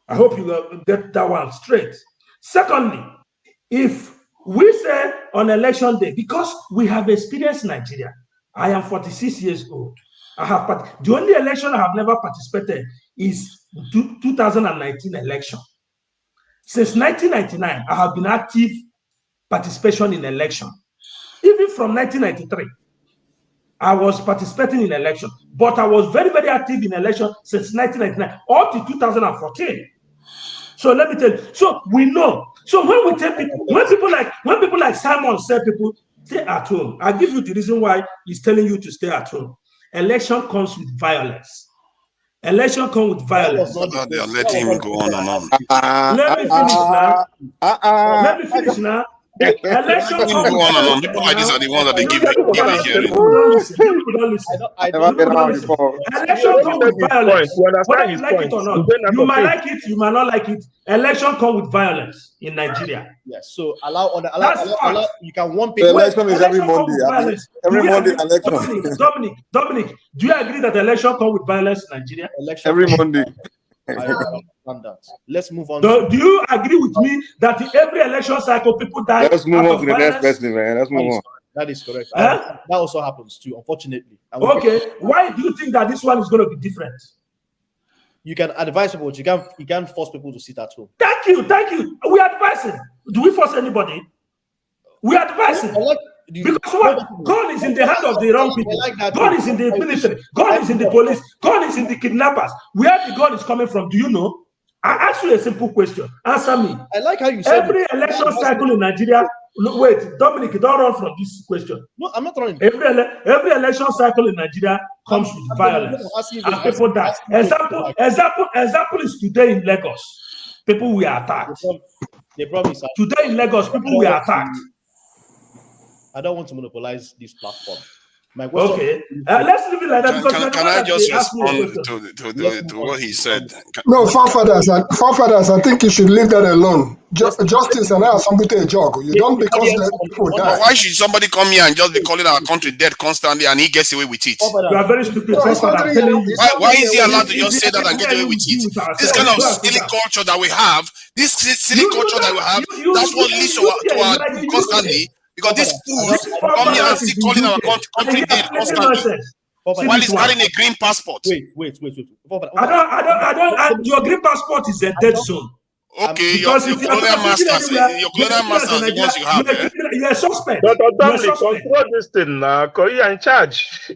I hope you get that one straight. Secondly, if we say on election day, because we have experienced Nigeria, I am 46 years old. The only election I have never participated is 2019 election. Since 1999, I have been active participation in election. Even from 1993, I was participating in election, but I was very, very active in election since 1999 up to 2014. So let me tell you. So we know. So when we tell people, when people like Simon say people stay at home, I give you the reason why he's telling you to stay at home. Election comes with violence. Election comes with violence. They are letting him go on and on. Let me finish now. Election comes with violence. People like this are the ones that they give the hearing. People don't listen. Election comes with violence. Whether you like it or not, you might like it, you might not like it. Election comes with violence in Nigeria. Yes. So allow you can one the election is every Monday. Every Monday election. Dominic, do you agree that election comes with violence in Nigeria? Every Monday. Let's move on. Do you agree with me that in every election cycle people die? Let's move on to the next person, man. Let's move on. That is correct. That also happens too, unfortunately. Okay. Why do you think that this one is going to be different? You can advise people, but you can't force people to sit at home. Thank you. We are advising. Do we force anybody? We are advising. Because what? God is in the hand of the wrong people. God is in the military. God is in the police. God is in the kidnappers. Where the God is coming from, do you know? I ask you a simple question. Answer me. I like how you said every election cycle in Nigeria. Wait, Dominic, don't run from this question. No, I'm not running. Every election cycle in Nigeria comes with violence and people die. Example is today in Lagos. People were attacked. Today in Lagos, people were attacked. I don't want to monopolize this platform. Okay, let's leave it like that. Because can I just respond to what he said? No, forefathers, I think you should leave that alone. Justice and our somebody a joke. You don't because people die. Why should somebody come here and just be calling our country dead constantly and he gets away with it? You are very stupid. Why is he allowed to just say that and get away with it? This kind of silly culture that we have, that's what leads to our constantly. Because this fool come here and still calling our country dead constantly while he's carrying a green passport. Wait. I don't. Your green passport is a dead zone. Okay, your colonial masters, are the ones you have. You're a suspect. Dr. Dominic, control this thing now. Okoye in charge.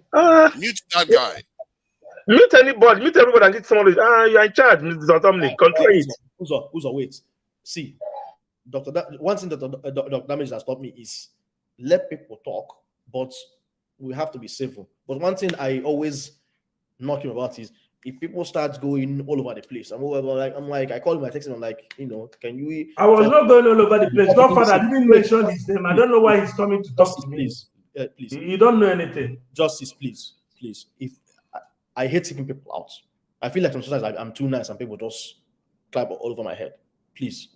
Mute that guy. Mute everybody and get somebody. You're in charge, Mr. Dominic. Control it. Who's wait. See, one thing that Dr. Damage has taught me is let people talk, but we have to be civil. But one thing I always knock him about is if people start going all over the place. I call him, I text him, I'm like, can you? I was not going all over the place. Godfather, I didn't mention his name. I don't know why he's coming to talk to me. Please. You don't know anything. Justice, please. If I hate taking people out. I feel like sometimes I'm too nice and people just clap all over my head. Please.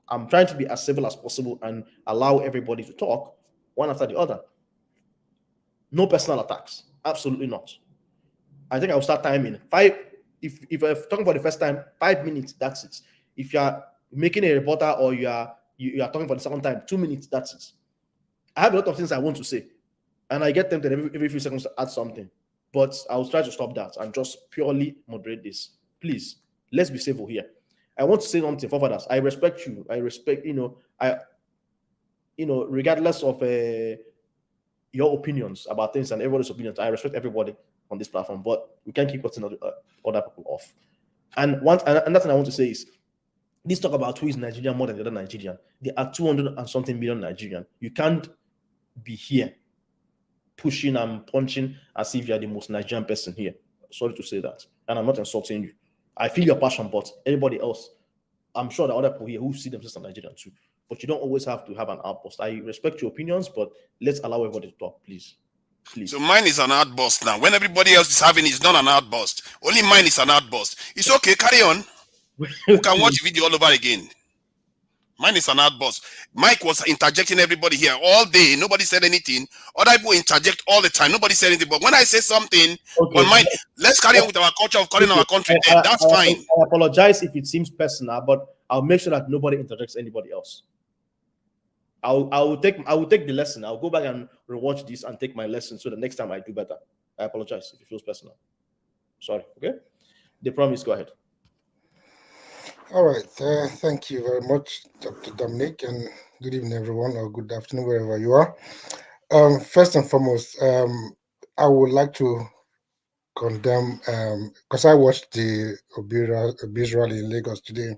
I'm trying to be as civil as possible and allow everybody to talk one after the other. No personal attacks. Absolutely not. I think I'll start timing. If I'm talking for the first time, 5 minutes, that's it. If you are making a reporter or you are talking for the second time, 2 minutes, that's it. I have a lot of things I want to say, and I get tempted every few seconds to add something, but I'll try to stop that and just purely moderate this. Please, let's be civil here. I want to say something for others. I respect you. I respect, regardless of your opinions about things and everybody's opinions, I respect everybody on this platform, but we can't keep cutting other people off. And another thing I want to say is, this talk about who is Nigerian more than the other Nigerian. There are 200 and something million Nigerian. You can't be here pushing and punching as if you're the most Nigerian person here. Sorry to say that. And I'm not insulting you. I feel your passion, but everybody else, I'm sure there are other people here who see themselves as Nigerian too. But you don't always have to have an outburst. I respect your opinions, but let's allow everybody to talk, please. Please. So mine is an outburst now. When everybody else is having it, it's not an outburst. Only mine is an outburst. It's okay, carry on. You can watch the video all over again. Mine is an outburst. Mike was interjecting everybody here all day. Nobody said anything. Other people interject all the time. Nobody said anything. But when I say something, okay, on mine, let's carry on with our culture of calling our country dead. That's fine. I apologize if it seems personal, but I'll make sure that nobody interjects anybody else. I will take the lesson. I'll go back and rewatch this and take my lesson so the next time I do better. I apologize if it feels personal. Sorry. Okay. The promise. Go ahead. All right. Thank you very much, Dr. Dominic, and good evening, everyone, or good afternoon, wherever you are. First and foremost, I would like to condemn, because I watched the Obi's rally in Lagos today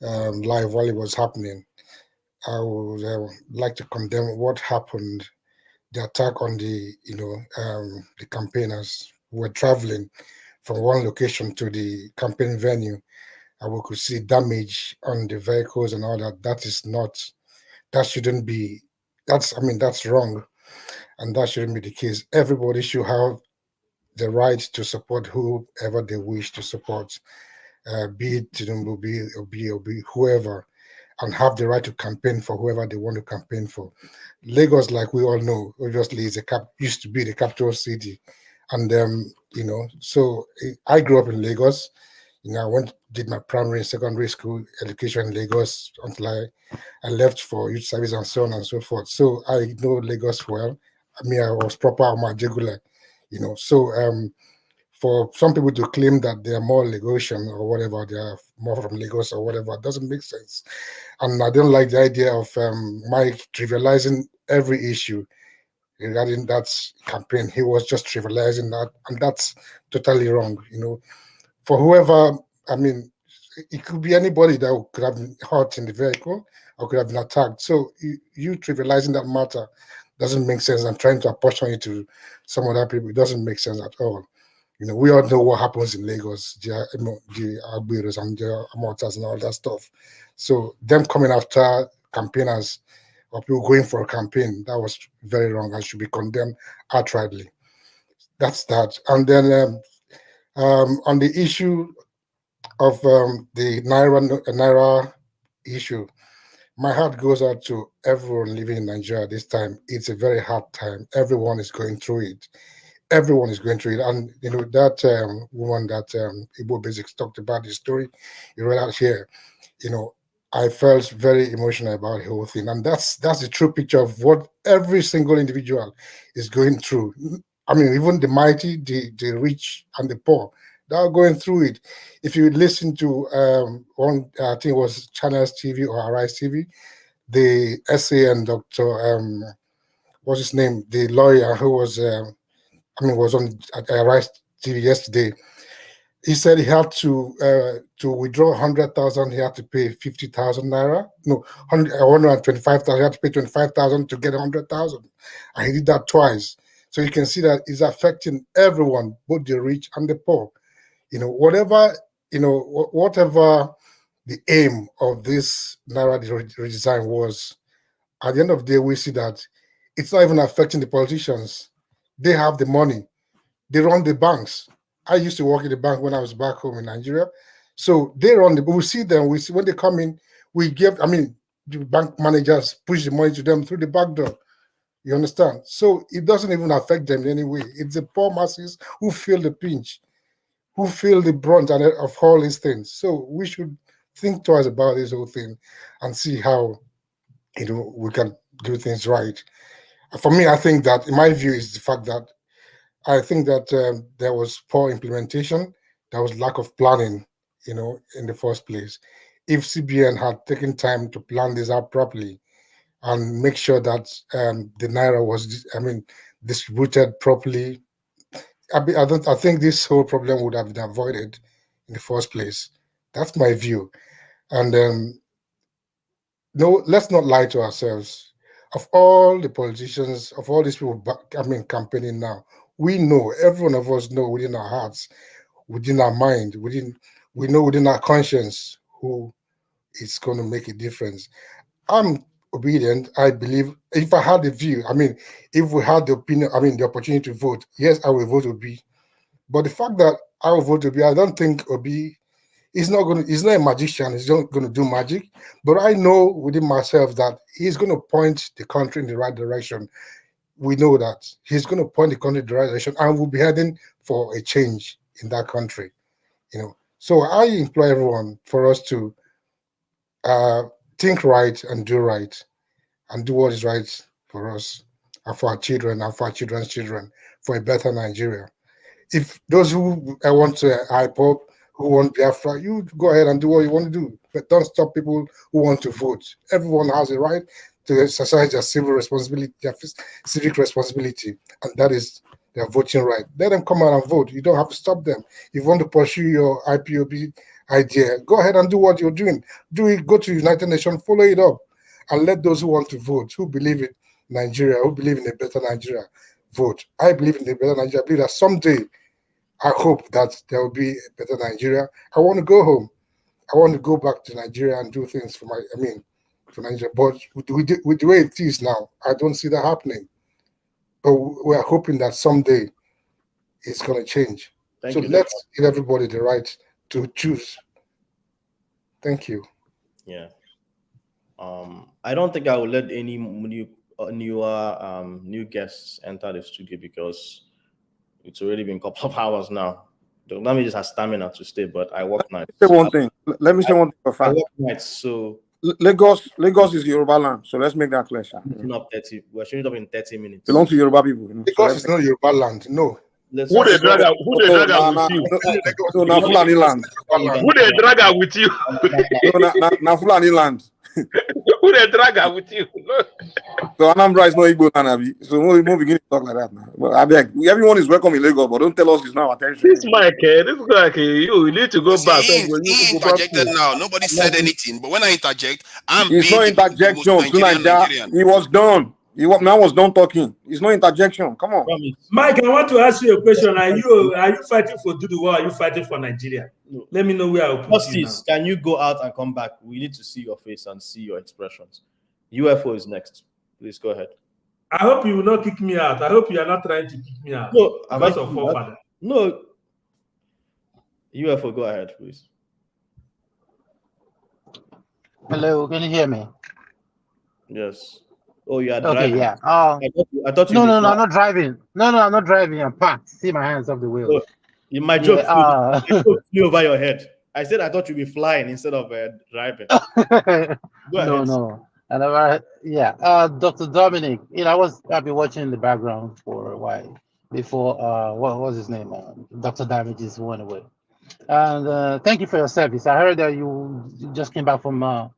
live while it was happening. I would like to condemn what happened, the attack on the campaigners who were traveling from one location to the campaign venue. And we could see damage on the vehicles and all that. That shouldn't be, that's wrong. And that shouldn't be the case. Everybody should have the right to support whoever they wish to support, be it Tinubu, be whoever, and have the right to campaign for whoever they want to campaign for. Lagos, like we all know, obviously used to be the capital city. And, so I grew up in Lagos. I did my primary and secondary school education in Lagos until I left for youth service and so on and so forth. So I know Lagos well. I mean, I was proper on my jugular, So for some people to claim that they are more Lagosian or whatever, they are more from Lagos or whatever, it doesn't make sense. And I don't like the idea of Mike trivializing every issue regarding that campaign. He was just trivializing that, and that's totally wrong, For whoever, it could be anybody that could have been hurt in the vehicle or could have been attacked. So you trivializing that matter doesn't make sense. I'm trying to apportion it to some other people. It doesn't make sense at all. We all know what happens in Lagos, the Agbiros and the Amotas and all that stuff. So them coming after campaigners or people going for a campaign, that was very wrong and should be condemned outrightly. That's that. And then on the issue of the Naira issue, my heart goes out to everyone living in Nigeria this time. It's a very hard time. Everyone is going through it. Everyone is going through it. And, that woman that Igbo Basics talked about, the story you read out here, I felt very emotional about the whole thing. And that's the true picture of what every single individual is going through. Even the mighty, the rich, and the poor, they are going through it. If you listen to one, I think it was Channels TV or Arise TV, the essay and Dr. What's his name? The lawyer who was, was on Arise TV yesterday. He said he had to withdraw 100,000. He had to pay 50,000 naira. No, 125,000. He had to pay 25,000 to get 100,000, and he did that twice. So you can see that it's affecting everyone, both the rich and the poor. Whatever the aim of this Naira redesign was, at the end of the day, we see that it's not even affecting the politicians. They have the money. They run the banks. I used to work in the bank when I was back home in Nigeria. So they run we see them. We see when they come in, the bank managers push the money to them through the back door. You understand? So it doesn't even affect them in any way. It's the poor masses who feel the pinch, who feel the brunt of all these things. So we should think twice about this whole thing and see how we can do things right. For me, I think that in my view is the fact that I think that there was poor implementation, there was lack of planning, in the first place. If CBN had taken time to plan this out properly and make sure that the Naira was, distributed properly, I think this whole problem would have been avoided in the first place. That's my view. And no, let's not lie to ourselves. Of all the politicians, of all these people, campaigning now, we know, every one of us know within our hearts, within our mind, we know within our conscience who is going to make a difference. I'm obedient. I believe if I had the view, if we had the opinion, the opportunity to vote, yes, I will vote Obi. But the fact that I will vote Obi, I don't think Obi he's not a magician, he's not going to do magic. But I know within myself that he's going to point the country in the right direction. We know that he's going to point the country in the right direction, and we'll be heading for a change in that country. So I implore everyone for us to think right and do what is right for us and for our children and for our children's children, for a better Nigeria. If those who want to hype up, who want Biafra, you go ahead and do what you want to do, but don't stop people who want to vote. Everyone has a right to exercise their civil responsibility, their civic responsibility, and that is their voting right. Let them come out and vote. You don't have to stop them. If you want to pursue your IPOB idea, go ahead and do what you're doing. Do it. Go to United Nations, follow it up, and let those who want to vote, who believe in Nigeria, who believe in a better Nigeria, vote. I believe in a better Nigeria. I believe that someday, I hope that there will be a better Nigeria. I want to go home. I want to go back to Nigeria and do things for Nigeria. But with the way it is now, I don't see that happening. But we're hoping that someday it's going to change. So let's give everybody the right to choose. Thank you. Yeah. I don't think I will let any new guests enter the studio because it's already been a couple of hours now. Let me just have stamina to stay, but I work nights. Let me say one thing for fact. I work nights, so Lagos is Yoruba land, so let's make that clear. We're showing up in 30 minutes. Belong to Yoruba people. Lagos is not Yoruba land, no. Who they drag out with you? No, na Fulani land. Who they drag out with you? No, na Fulani land. Who they drag out with you? So Anambra is not Igbo land, so we won't begin to talk like that now. But I beg, everyone is welcome in Lagos, but don't tell us it's not attention. This Mike, this guy, you need to go back. He interjected now. Nobody said anything, but when I interject, it's not interjection. He was done. Man was done talking. It's no interjection. Come on, Mike. I want to ask you a question. Are you fighting for Dudu or are you fighting for Nigeria? No. Let me know where I'll put you now. Can you go out and come back? We need to see your face and see your expressions. UFO is next. Please go ahead. I hope you will not kick me out. I hope you are not trying to kick me out. No, because of forefather. No. UFO, go ahead, please. Hello, can you hear me? Yes. Oh, you are driving. Okay, yeah. I thought you No, I'm not driving. No, I'm not driving. I'm parked. See my hands off the wheel. Oh, my joke flew over your head. I said I thought you'd be flying instead of driving. No. And Dr. Dominic, I've been watching in the background for a while before what was his name? Dr. Damages went away. And thank you for your service. I heard that you just came back from night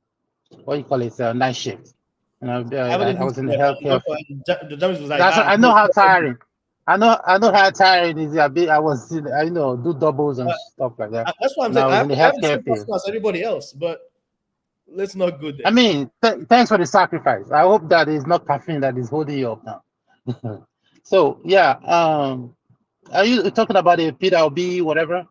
shift. I was in the healthcare. I know how tiring. I know how tiring it is. I was, do doubles and stuff like that. That's what I'm saying. I was in the healthcare field. As everybody else, but let's not go there. Thanks for the sacrifice. I hope that it's not caffeine that is holding you up now. So yeah, are you talking about the Peter Obi, whatever?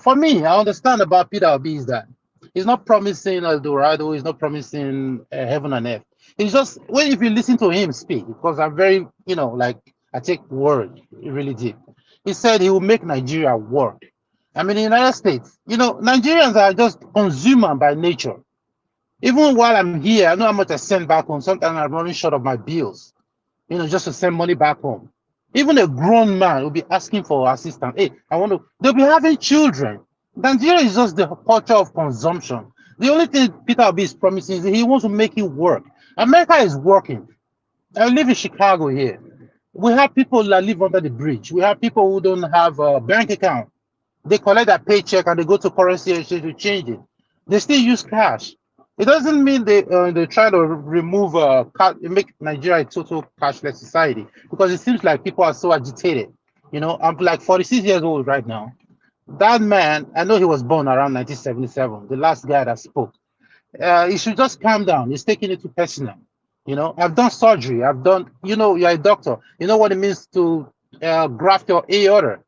For me, I understand about Peter Obi is that he's not promising El Dorado. He's not promising heaven and earth. It's just if you listen to him speak, because I'm very, I take word really deep. He said he will make Nigeria work. In the United States, Nigerians are just consumer by nature. Even while I'm here, I know how much I send back home. Sometimes I'm running short of my bills, just to send money back home. Even a grown man will be asking for assistance. Hey, they'll be having children. Nigeria is just the culture of consumption. The only thing Peter Obi is promising is he wants to make it work. America is working. I live in Chicago here. We have people that live under the bridge. We have people who don't have a bank account. They collect their paycheck and they go to currency exchange to change it. They still use cash. It doesn't mean they try to remove make Nigeria a total cashless society, because it seems like people are so agitated. You know, I'm like 46 years old right now. That man, I know he was born around 1977. The last guy that spoke. He should just calm down. He's taking it too personal. You know, I've done surgery. I've done. You know, you're a doctor. You know what it means to graft your aorta.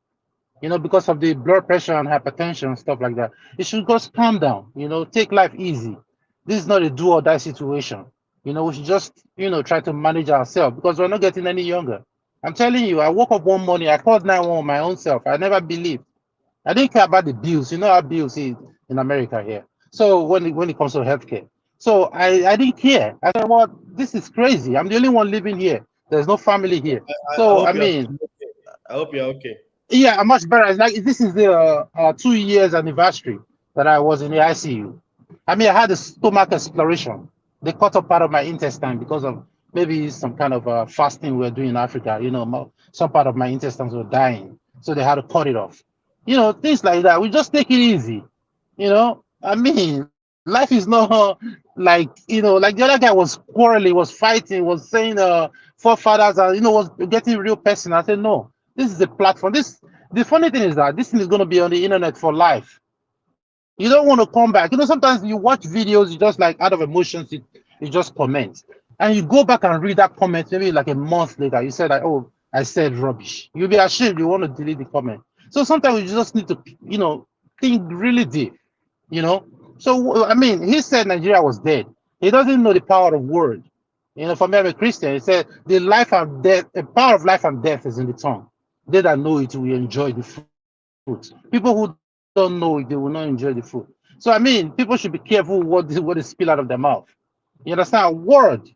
You know, because of the blood pressure and hypertension and stuff like that. You should just calm down. You know, take life easy. This is not a do or die situation. You know, we should just, you know, try to manage ourselves, because we're not getting any younger. I'm telling you, I woke up one morning, I called 911 my own self. I never believed. I didn't care about the bills. You know how bills is in America here. So when it comes to healthcare, so I didn't care. I said, well, this is crazy. I'm the only one living here. There's no family here. So I mean, I hope you're okay. Yeah, I'm much better. It's like this is the 2 years anniversary that I was in the ICU. I mean, I had a stomach exploration. They cut up part of my intestine because of maybe some kind of fasting we're doing in Africa. You know, some part of my intestines were dying, so they had to cut it off. You know, things like that. We just take it easy. You know, I mean, life is not like, you know, like the other guy was quarreling, was fighting, was saying forefathers, and, you know, was getting real personal. I said, no, this is a platform. The funny thing is that this thing is going to be on the internet for life. You don't want to come back. You know, sometimes you watch videos, you just like out of emotions, you just comment. And you go back and read that comment, maybe like a month later, you said like, oh, I said rubbish. You'll be ashamed, you want to delete the comment. So sometimes you just need to, you know, think really deep, you know. So, I mean, he said Nigeria was dead. He doesn't know the power of word. You know, for me, I'm a Christian. He said the power of life and death is in the tongue. They that know it will enjoy the fruit. People who don't know it, they will not enjoy the fruit. So, I mean, people should be careful what they spill out of their mouth. You understand? Word.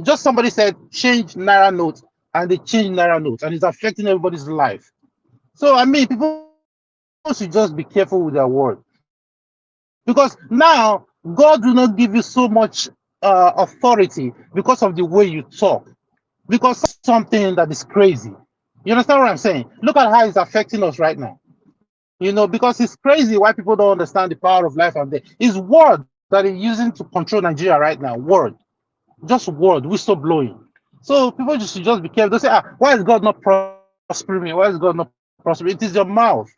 Just somebody said change Naira Note, and they changed Naira Note, and it's affecting everybody's life. So, I mean, people should just be careful with their word. Because now, God will not give you so much authority because of the way you talk. Because something that is crazy. You understand what I'm saying? Look at how it's affecting us right now. You know, because it's crazy why people don't understand the power of life and death. It's word that is using to control Nigeria right now. Word. Just word, whistle blowing. So people should just be careful. They say, why is God not prospering me? Why is God not prospering? It is your mouth.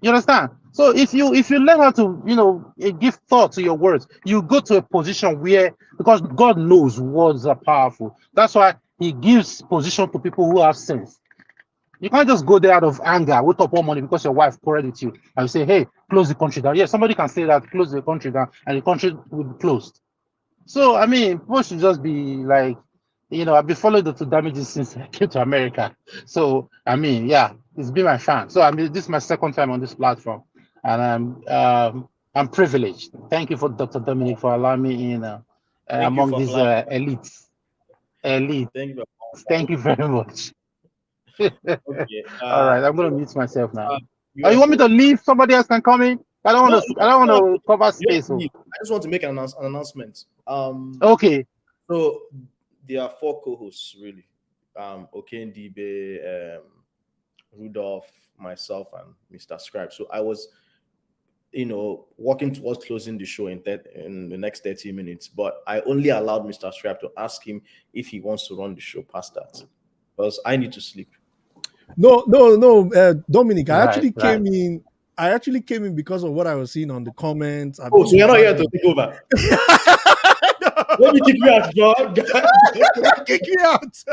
You understand? So if you learn how to, you know, give thought to your words, you go to a position where, because God knows words are powerful. That's why he gives position to people who have sense. You can't just go there out of anger, wake up one morning because your wife quarreled with you, and you say, hey, close the country down. Yeah, somebody can say that, close the country down, and the country will be closed. So, I mean, people should just be like, you know, I've been following Dr. Damages since I came to America. So, I mean, yeah, it's been my fan. So, I mean, this is my second time on this platform, and I'm privileged. Thank you for Dr. Dominic for allowing me in among these elites. Thank you very much. Okay, all right, I'm going to mute myself now. You want me to leave? Somebody else can come in? I don't want to cover space. I just want to make an announcement. Okay. So there are 4 co-hosts really. Okoye Ndibe, Rudolph, myself, and Mr. Scribe. So I was, you know, working towards closing the show in the next 30 minutes, but I only allowed Mr. Scribe to ask him if he wants to run the show past that, because I need to sleep. No, Dominic, I actually came in because of what I was seeing on the comments. So you're not here to take over. Let me kick you out, John. Kick me out.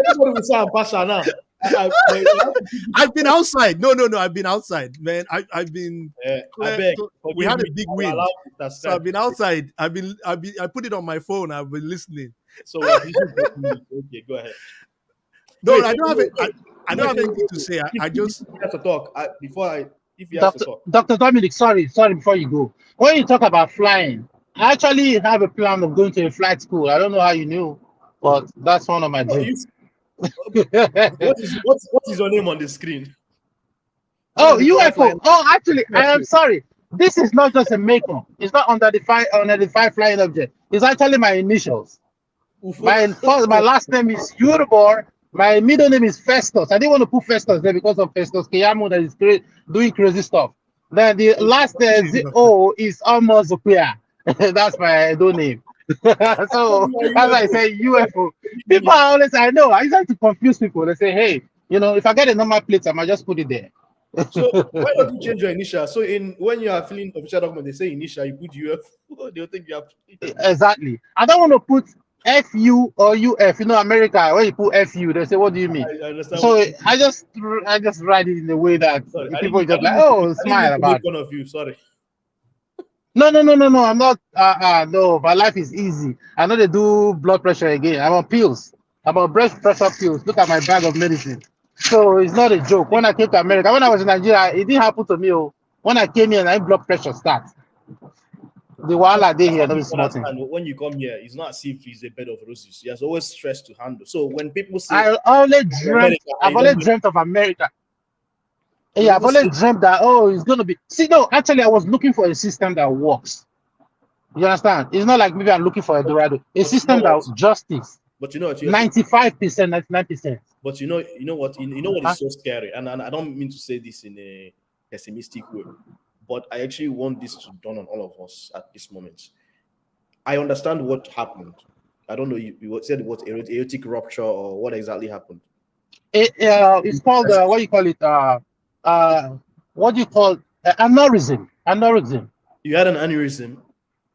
Everybody will say I'm Pasha now. I've been outside. No, I've been outside, man. I've been. We had a big win, so I've been outside. I put it on my phone. I've been listening. So okay, go ahead. No, I don't have anything to say. I just have to talk if you have to talk. Dr. Dominic, sorry, before you go. When you talk about flying, I actually have a plan of going to a flight school. I don't know how you knew, but that's one of my dreams. What is your name on the screen? Oh, UFO. Oh, actually, I am sorry. This is not just a makeup. It's not unidentified flying object. It's actually my initials. My last name is Yuribor. My middle name is Festus. I didn't want to put Festus there because of Festus Keyamo that is doing crazy stuff. Then the last O is almost Okoye. That's my middle name. So that's why I say UFO. People are always, I used to confuse people. They say, hey, if I get a normal plate, I might just put it there. So why don't you change your initial? So when you are filling official document, they say initial, you put UF. They'll think you have. Exactly. I don't want to put FU or UF. America, when you put FU, they say, what do you mean? I understand. So I just write it in the way that people just like, oh, smile about it. One of you, sorry. No. I'm not. No, my life is easy. I know they do blood pressure again. I'm on pills. I'm on blood pressure pills. Look at my bag of medicine. So it's not a joke. When I came to America, when I was in Nigeria, it didn't happen to me. When I came here, my blood pressure starts. The wahala day here, when you come here, it's not as if it's a bed of roses. There's always stress to handle. So when people say, I've always dreamt of America. Yeah, I've always dreamt that it's gonna be. See, no, actually, I was looking for a system that works. You understand? It's not like maybe I'm looking for a Dorado. A system that justice. But you know what? 95%, 99%. But you know what? You know what is so scary, and I don't mean to say this in a pessimistic way, but I actually want this to dawn on all of us at this moment. I understand what happened. I don't know. You said what aortic rupture or what exactly happened? It's called what do you call it? What do you call aneurysm? Aneurysm. You had an aneurysm.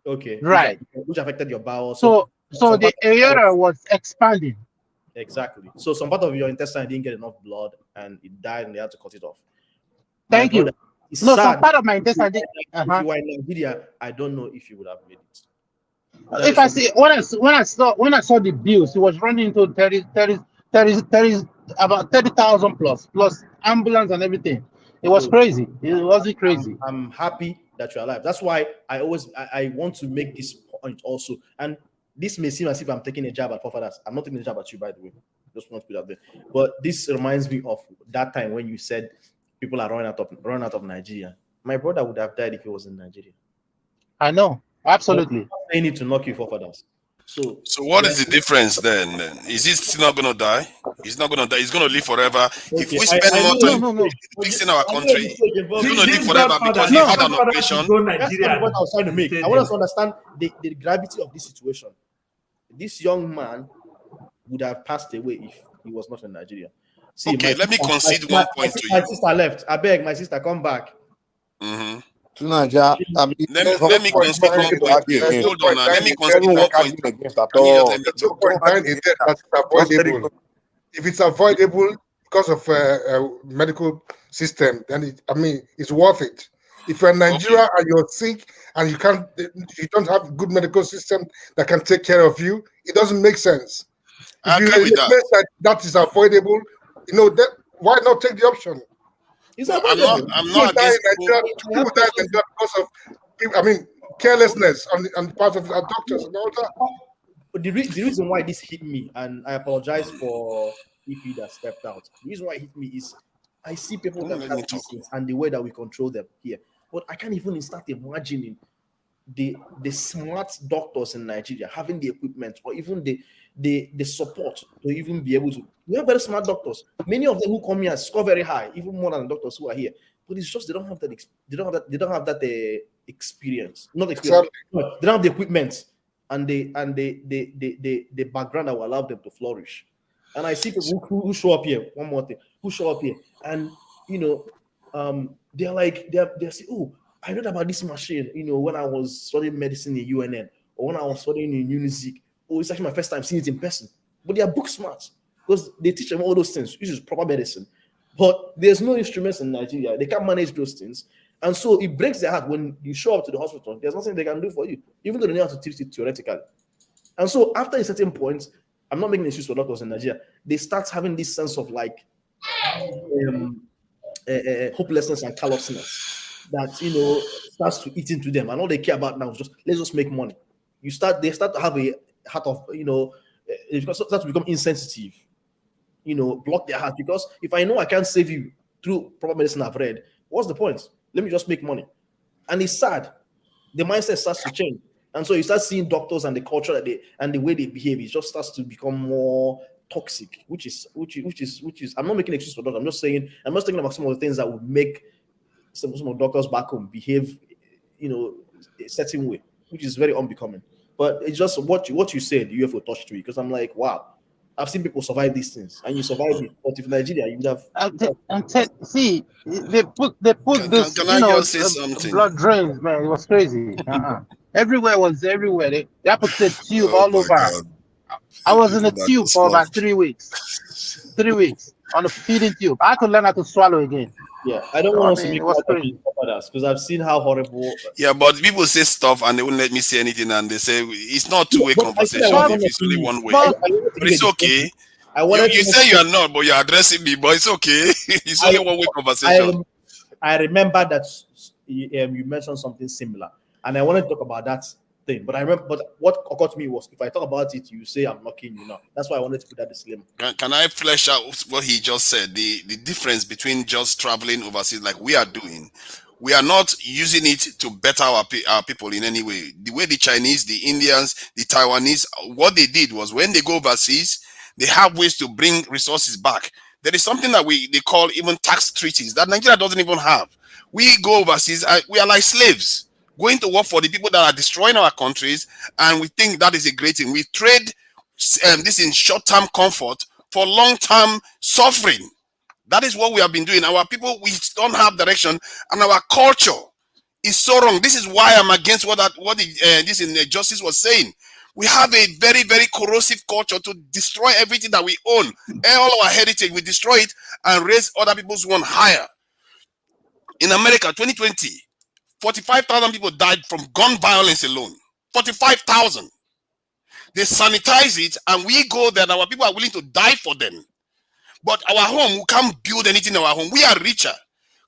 Okay. Right. Which affected your bowel. So the aorta was expanding. Exactly. So some part of your intestine didn't get enough blood and it died and they had to cut it off. Thank you. No, some part of my intestine. If you were in Nigeria, I don't know if you would have made it. If I see when I saw the bills, it was running into 30 about 30,000 plus ambulance and everything. It was crazy. It wasn't crazy. I'm happy that you're alive. That's why I want to make this point also. And this may seem as if I'm taking a jab at forefathers. I'm not taking a jab at you, by the way. Just want to put that there. But this reminds me of that time when you said people are running out of Nigeria. My brother would have died if he was in Nigeria. I know. Absolutely. They need to knock you forefathers. So what is the difference then? Is he still not going to die? He's not going to die. He's going to live forever. Okay. If we spend more time fixing our country, he's going to live forever because he had an operation. That's not what I was trying to make. I want us to understand the gravity of this situation. This young man would have passed away if he was not in Nigeria. See, okay, let me concede one point to you. My sister left. I beg, my sister, come back. Mm-hmm. Let me concede one point. Hold on now. Let me concede one point. If it's avoidable because of a medical system, then it's worth it. If you're in Nigeria and you're sick and you don't have a good medical system that can take care of you, it doesn't make sense. If you're in a place that is avoidable, why not take the option? I'm not against people die in Nigeria because of carelessness on the part of our doctors and all that. But the reason why this hit me, and I apologize for EP that stepped out. The reason why it hit me is I see people that have things and the way that we control them here. But I can't even start imagining the smart doctors in Nigeria having the equipment or even the support to even be able to. We have very smart doctors. Many of them who come here score very high, even more than the doctors who are here. But it's just they don't have that. They don't have that experience. Not experience. They don't have the equipment and the background that will allow them to flourish. And I see people who show up here. One more thing, who show up here, and they're like they're saying, oh, I read about this machine. When I was studying medicine in UNN or when I was studying in Unizik. Oh, it's actually my first time seeing it in person. But they are book smart because they teach them all those things, which is proper medicine. But there's no instruments in Nigeria. They can't manage those things. And so it breaks their heart when you show up to the hospital. There's nothing they can do for you, even though they know how to teach it theoretically. And so after a certain point, I'm not making an excuse for doctors in Nigeria, they start having this sense of like hopelessness and callousness that, starts to eat into them. And all they care about now is just, let's just make money. They start to have a heart of, they start to become insensitive, block their heart. Because if I know I can't save you through proper medicine I've read, what's the point? Let me just make money. And it's sad. The mindset starts to change. And so you start seeing doctors and the culture that and the way they behave, it just starts to become more toxic, which is I'm not making an excuse for doctors. I'm just thinking about some of the things that would make some of doctors back home behave, a certain way, which is very unbecoming. But it's just what you said, UFO touched me, because I'm like, wow, I've seen people survive these things, and you survived it. But if Nigeria, you would have. See, they put this, can I just say something? Blood drains, man. It was crazy. Everywhere was everywhere. They had to put the tube all over. God. I was in a tube for about 3 weeks. 3 weeks on a feeding tube. I could learn how to swallow again. Yeah, I don't want to make others because I've seen how horrible. Yeah, but people say stuff and they won't let me say anything, and they say it's not two-way conversation if it's only one way. But it's okay. You say you are not, but you're addressing me. But it's okay. It's only one-way conversation. I remember that you mentioned something similar, and I wanted to talk about that thing. But what occurred to me was, if I talk about it, you say I'm knocking you now. That's why I wanted to put that disclaimer. Can I flesh out what he just said? The difference between just traveling overseas like we are doing. We are not using it to better our people in any way. The way the Chinese, the Indians, the Taiwanese, what they did was when they go overseas, they have ways to bring resources back. There is something that they call even tax treaties that Nigeria doesn't even have. We go overseas, we are like slaves going to work for the people that are destroying our countries, and we think that is a great thing. We trade this in short-term comfort for long-term suffering. That is what we have been doing. Our people, we don't have direction, and our culture is so wrong. This is why I'm against what this in Justice was saying. We have a very, very corrosive culture to destroy everything that we own. All our heritage, we destroy it and raise other people's one higher. In America, 2020, 45,000 people died from gun violence alone. 45,000. They sanitize it, and we go there, and our people are willing to die for them. But our home, we can't build anything in our home. We are richer.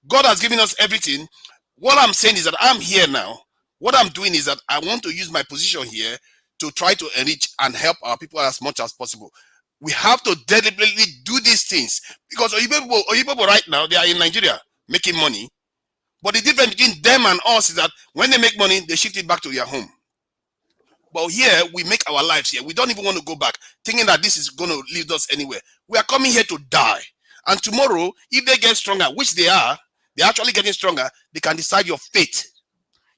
God has given us everything. What I'm saying is that I'm here now. What I'm doing is that I want to use my position here to try to enrich and help our people as much as possible. We have to deliberately do these things, because Oyibo people right now, they are in Nigeria making money. But the difference between them and us is that when they make money, they shift it back to their home. But here, we make our lives here. We don't even want to go back, thinking that this is going to lead us anywhere. We are coming here to die. And tomorrow, if they get stronger, which they are, they're actually getting stronger, they can decide your fate.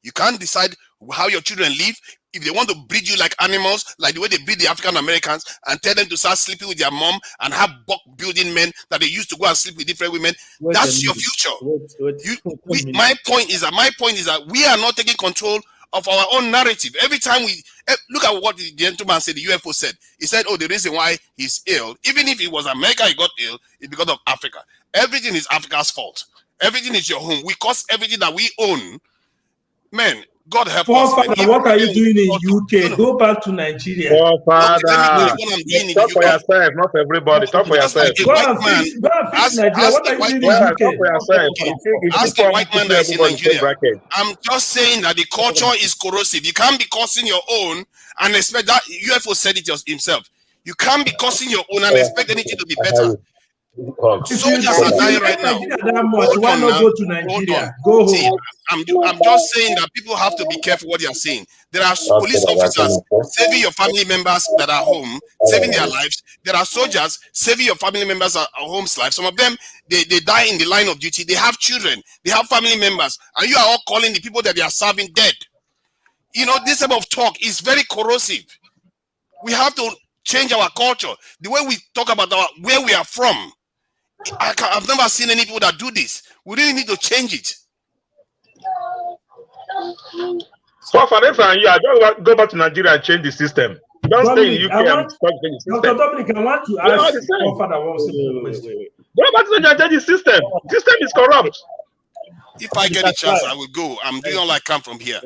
You can't decide how your children live. If they want to breed you like animals, like the way they breed the African Americans, and tell them to start sleeping with their mom and have buck building men that they used to go and sleep with different women, that's your future. My point is that we are not taking control of our own narrative. Every time we look at what the gentleman said, the UFO said, he said, oh, the reason why he's ill, even if it was America he got ill, is because of Africa. Everything is Africa's fault. Everything is your home. We cause everything that we own. Man, God help us. Man. What are you doing in UK? Go back to Nigeria. Father, talk for yourself, not for everybody. Talk for yourself. Go and fix Nigeria. What are you doing in UK? Talk for yourself. Ask the white man that is in Nigeria. I'm just saying that the culture is corrosive. You can't be causing your own and expect that. UFO said it himself. You can't be causing your own and expect anything to be better. Soldiers are dying right now. Why not go to Nigeria? Go home. See, I'm just saying that people have to be careful what they are saying. There are police officers saving your family members that are home, saving their lives. There are soldiers saving your family members at home's life. Some of them, they die in the line of duty. They have children. They have family members. And you are all calling the people that they are serving dead. You know, this type of talk is very corrosive. We have to change our culture. The way we talk about where we are from. I've never seen any people that do this. We really need to change it. So for instance, I just go back to Nigeria and change the system. Don't stay in UK and stop changing the system. Dr. Dominic, I want to ask your father one simple question. Go back to Nigeria and change the system. The system is corrupt. If I get a chance, I will go. I'm doing all I can from here.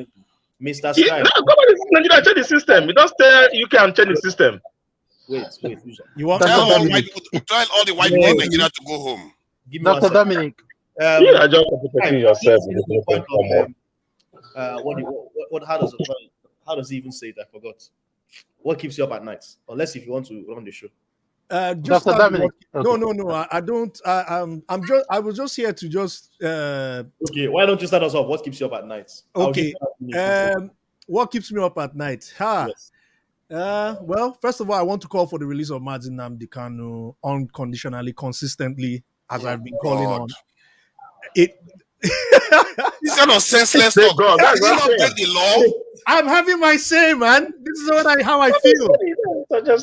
Mr. Sky. No, go back to Nigeria and change the system. You don't stay UK and change the system. Wait. You want tell all the white people in Nigeria to go home. Dr. Dominic. You are just protecting yourself. How does he even say it? I forgot. What keeps you up at night? Unless if you want to run the show. Dr. Dominic. No. I don't. I was just here to just. Okay, why don't you start us off? What keeps you up at night? Okay. What keeps me up at night? Yes. Well, first of all, I want to call for the release of Mazi Nnamdi Kanu unconditionally, consistently, as I've been calling on. It. This kind of senseless talk. Did he not break the law? I'm having my say, man. This is how I feel.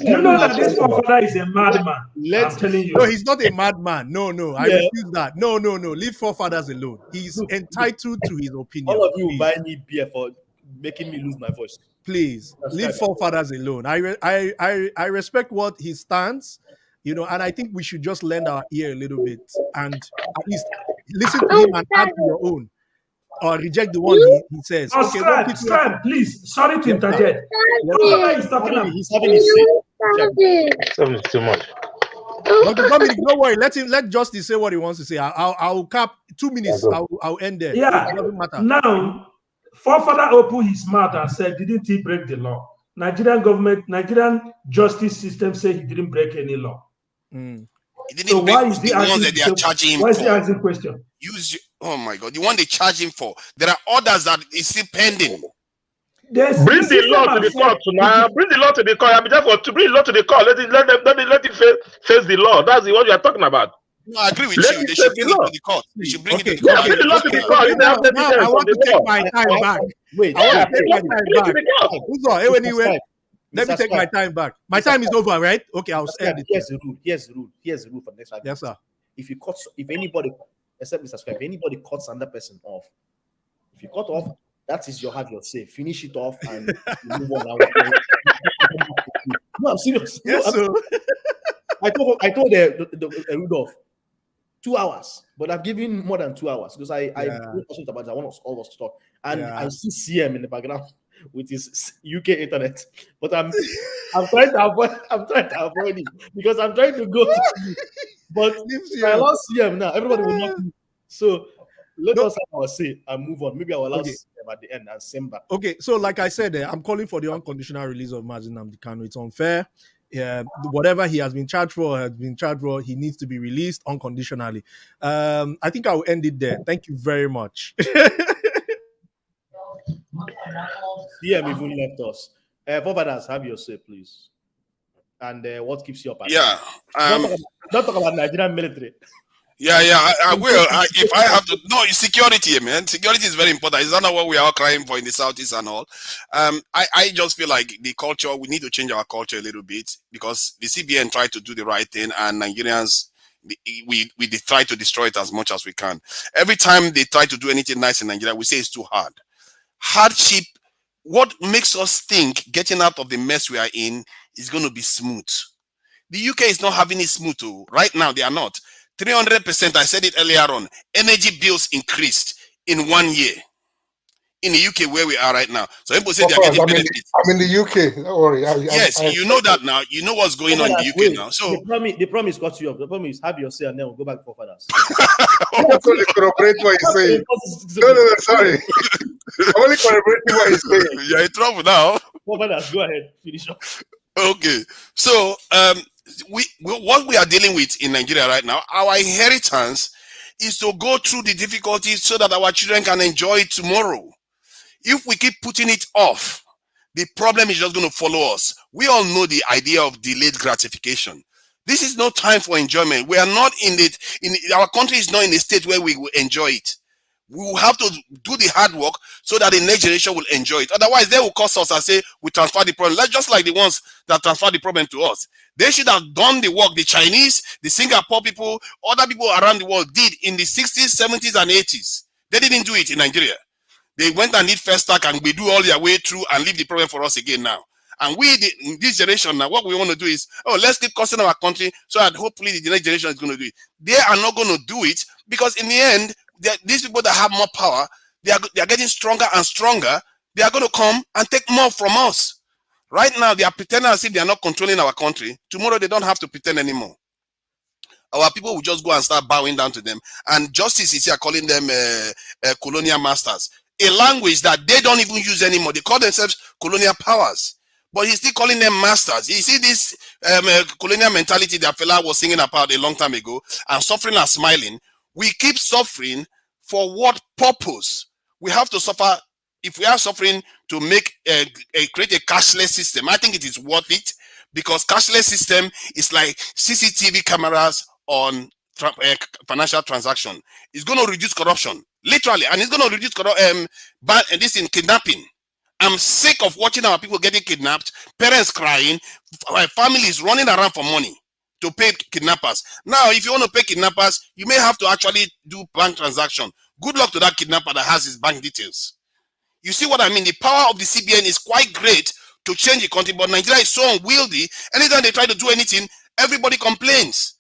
You know that this father is a madman. I'm telling you. No, he's not a madman. No. I refuse that. No. Leave forefathers alone. He's entitled to his opinion. All of you buy me beer for making me lose my voice. Please leave forefathers alone. I respect what he stands, and I think we should just lend our ear a little bit and at least listen to him and add to your own. Or reject the one he says. Oh, okay, please. Sorry to interject. He's talking about. He's having his say. Something too much. Dr. Dominic, don't worry. Let Justice say what he wants to say. I'll cap 2 minutes. I'll end there. Yeah. It doesn't matter. Now, forefather opened his mouth and said, "Didn't he break the law?" Nigerian justice system say he didn't break any law. He didn't break the ones that they are charging him for. Why is he asking question? Oh my God, the one they charge him for. There are others that is still pending. Bring the law to the court now. Bring the law to the court. I'm therefore to bring the law to the court. Let it face the law. That's what you are talking about. No, I agree with you. They should bring it to the court. They should bring it to the court. Bring the law to the court. Now I want to take my time back. Wait, I want to take my time back. Let me take my time back. My time is over, right? Okay, I'll end it. Here's the rule. Here's the rule for the next 5 minutes. Yes, sir. If anybody, except Mr. Scribe, if anybody cuts another person off, if you cut off, that is have your say. Finish it off and move on. No, I'm serious. Yes, I told Rudolph 2 hours, but I've given more than 2 hours because I talked about that. I want all of us to talk, and I see CM in the background with his UK internet, but I'm trying to avoid it because I'm trying to go to but I lost CM now. Everybody will not. So let us have our say and move on. Maybe I will allow CM at the end and send back. Okay, so like I said, I'm calling for the unconditional release of Mazi Nnamdi Kanu. It's unfair. Whatever he has been charged for he needs to be released unconditionally. I think I will end it there. Thank you very much. CM even left us. Forefathers, have your say, please. And what keeps you up? Don't talk about Nigerian military. Yeah, I will. If I have to, no, security, man. Security is very important. It's not what we are all crying for in the Southeast and all. I just feel like the culture, we need to change our culture a little bit because the CBN tried to do the right thing and Nigerians, we try to destroy it as much as we can. Every time they try to do anything nice in Nigeria, we say it's too hard. Hardship, what makes us think getting out of the mess we are in is going to be smooth. The UK is not having it smooth too. Right now, they are not. 300%, I said it earlier on, energy bills increased in 1 year. In the UK where we are right now. So people say they are getting benefits. I'm in the UK, don't worry. You know that now. You know what's going on in the UK now. So the promise got you up. The promise, have your say and then we'll go back for fathers. I'm only corroborating what he's saying. No, sorry. I'm only corroborating what he's saying. You're in trouble now. Fathers, go ahead, finish up. Okay. So what we are dealing with in Nigeria right now, our inheritance is to go through the difficulties so that our children can enjoy it tomorrow. If we keep putting it off, the problem is just going to follow us. We all know the idea of delayed gratification. This is no time for enjoyment. We are not our country is not in a state where we will enjoy it. We will have to do the hard work so that the next generation will enjoy it. Otherwise, they will curse us and say, we transfer the problem. Just like the ones that transfer the problem to us. They should have done the work the Chinese, the Singapore people, other people around the world did in the 60s, 70s, and 80s. They didn't do it in Nigeria. They went and did first stack and we do all their way through and leave the problem for us again now. And in this generation now, what we want to do is, let's keep costing our country so that hopefully the next generation is going to do it. They are not going to do it because in the end, these people that have more power, they are getting stronger and stronger. They are going to come and take more from us. Right now, they are pretending as if they are not controlling our country. Tomorrow, they don't have to pretend anymore. Our people will just go and start bowing down to them. And justice is here calling them colonial masters. A language that they don't even use anymore. They call themselves colonial powers. but he's still calling them masters. You see this colonial mentality that fella was singing about a long time ago, and suffering and smiling. We keep suffering for what purpose? We have to suffer. If we are suffering to make create a cashless system, I think it is worth it, because cashless system is like CCTV cameras on financial transaction. It's going to reduce corruption, literally, and it's going to reduce this in kidnapping. I'm sick of watching our people getting kidnapped, parents crying, families running around for money to pay kidnappers. Now, if you want to pay kidnappers, you may have to actually do bank transaction. Good luck to that kidnapper that has his bank details. You see what I mean? The power of the CBN is quite great to change the country, but Nigeria is so unwieldy. Anytime they try to do anything, everybody complains.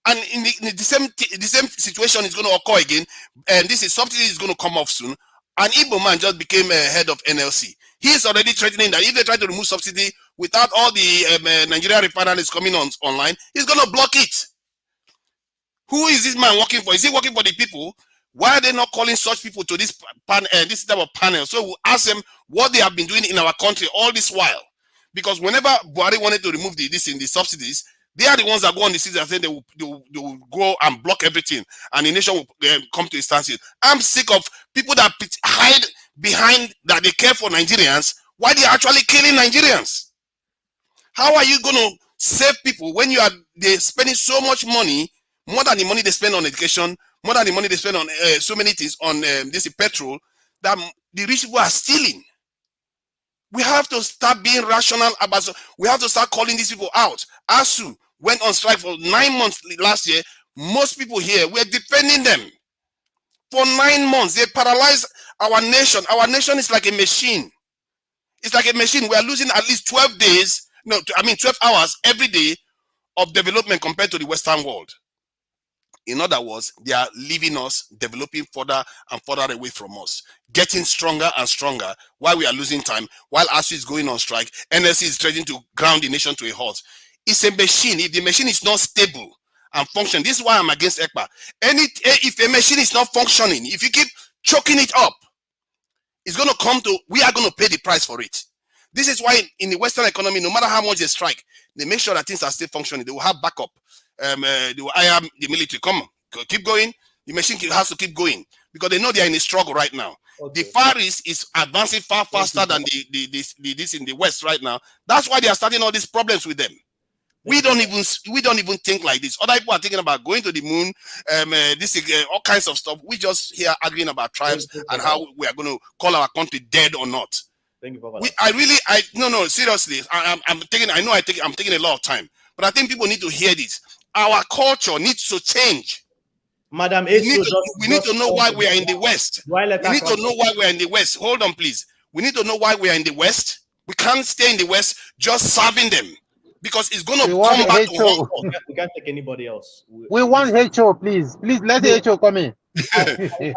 And in the same situation is going to occur again, and this is subsidy is going to come off soon. An Igbo man just became a head of NLC. He is already threatening that if they try to remove subsidy without all the Nigeria refineries coming online, he's going to block it. Who is this man working for? Is he working for the people? Why are they not calling such people to this this type of panel? So we'll ask them what they have been doing in our country all this while. Because whenever Buhari wanted to remove the subsidies, they are the ones that go on the seats and say they will go and block everything, and the nation will come to a standstill. I'm sick of people that hide behind that they care for Nigerians while they're actually killing Nigerians. How are you going to save people when they're spending so much money, more than the money they spend on education, more than the money they spend on so many things, on this petrol, that the rich people are stealing? We have to start being rational about it. We have to start calling these people out. ASU went on strike for 9 months last year. Most people here were defending them. For 9 months, they paralyzed our nation. Our nation is like a machine. It's like a machine. We are losing at least 12 days, 12 hours every day of development compared to the Western world. In other words, they are leaving us, developing further and further away from us, getting stronger and stronger while we are losing time, while ASU is going on strike. NLC is threatening to ground the nation to a halt. It's a machine. If the machine is not stable and functioning, this is why I'm against Ekpa. If a machine is not functioning, if you keep choking it up, it's going to come to, we are going to pay the price for it. This is why in the Western economy, no matter how much they strike, they make sure that things are still functioning. They will have backup. They will hire the military. Come on, keep going. The machine has to keep going because they know they are in a struggle right now. Okay. The Far East is advancing far faster than this in the West right now. That's why they are starting all these problems with them. We don't even think like this. Other people are thinking about going to the moon. All kinds of stuff. We just here arguing about tribes and how we are going to call our country dead or not. Thank you for that. No, seriously. I'm taking a lot of time, but I think people need to hear this. Our culture needs to change. Madam, we need to know why we are in the West. We need to know why we are in the West. Hold on, please. We need to know why we are in the West. We can't stay in the West just serving them, because it's going to come back to Hong Kong. We can't take anybody else. We want HO, please. Please let the HO come in.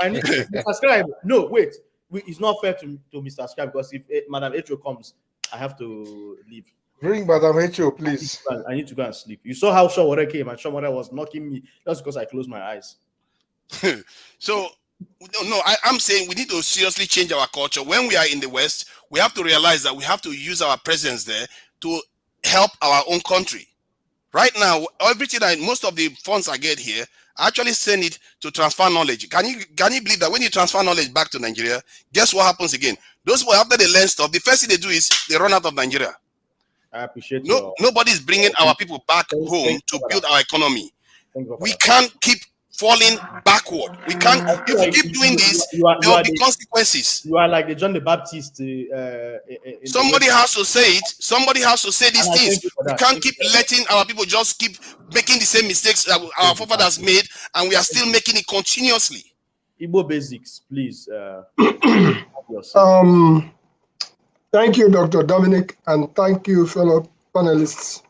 I need to subscribe. No, wait. It's not fair to Mr. Scribe, because if Madam HO comes, I have to leave. Bring Madam HO, please. I need to go and sleep. You saw how Shomore came, and Shomore was knocking me just because I closed my eyes. So, no, I'm saying we need to seriously change our culture. When we are in the West, we have to realize that we have to use our presence there to help our own country. Right now, everything most of the funds I get here, I actually send it to transfer knowledge. Can you believe that when you transfer knowledge back to Nigeria, guess what happens again? Those people, after they learn stuff, the first thing they do is they run out of Nigeria. I appreciate nobody's bringing our people back home to build our economy. We can't keep falling backward. We can't. If we keep doing this, there will be consequences. You are like the John the Baptist. Somebody has to say it. Somebody has to say these things. We can't keep letting our people just keep making the same mistakes that our forefathers made, and we are still making it continuously. Igbo basics, please. Thank you, Dr. Dominic, and thank you, fellow panelists.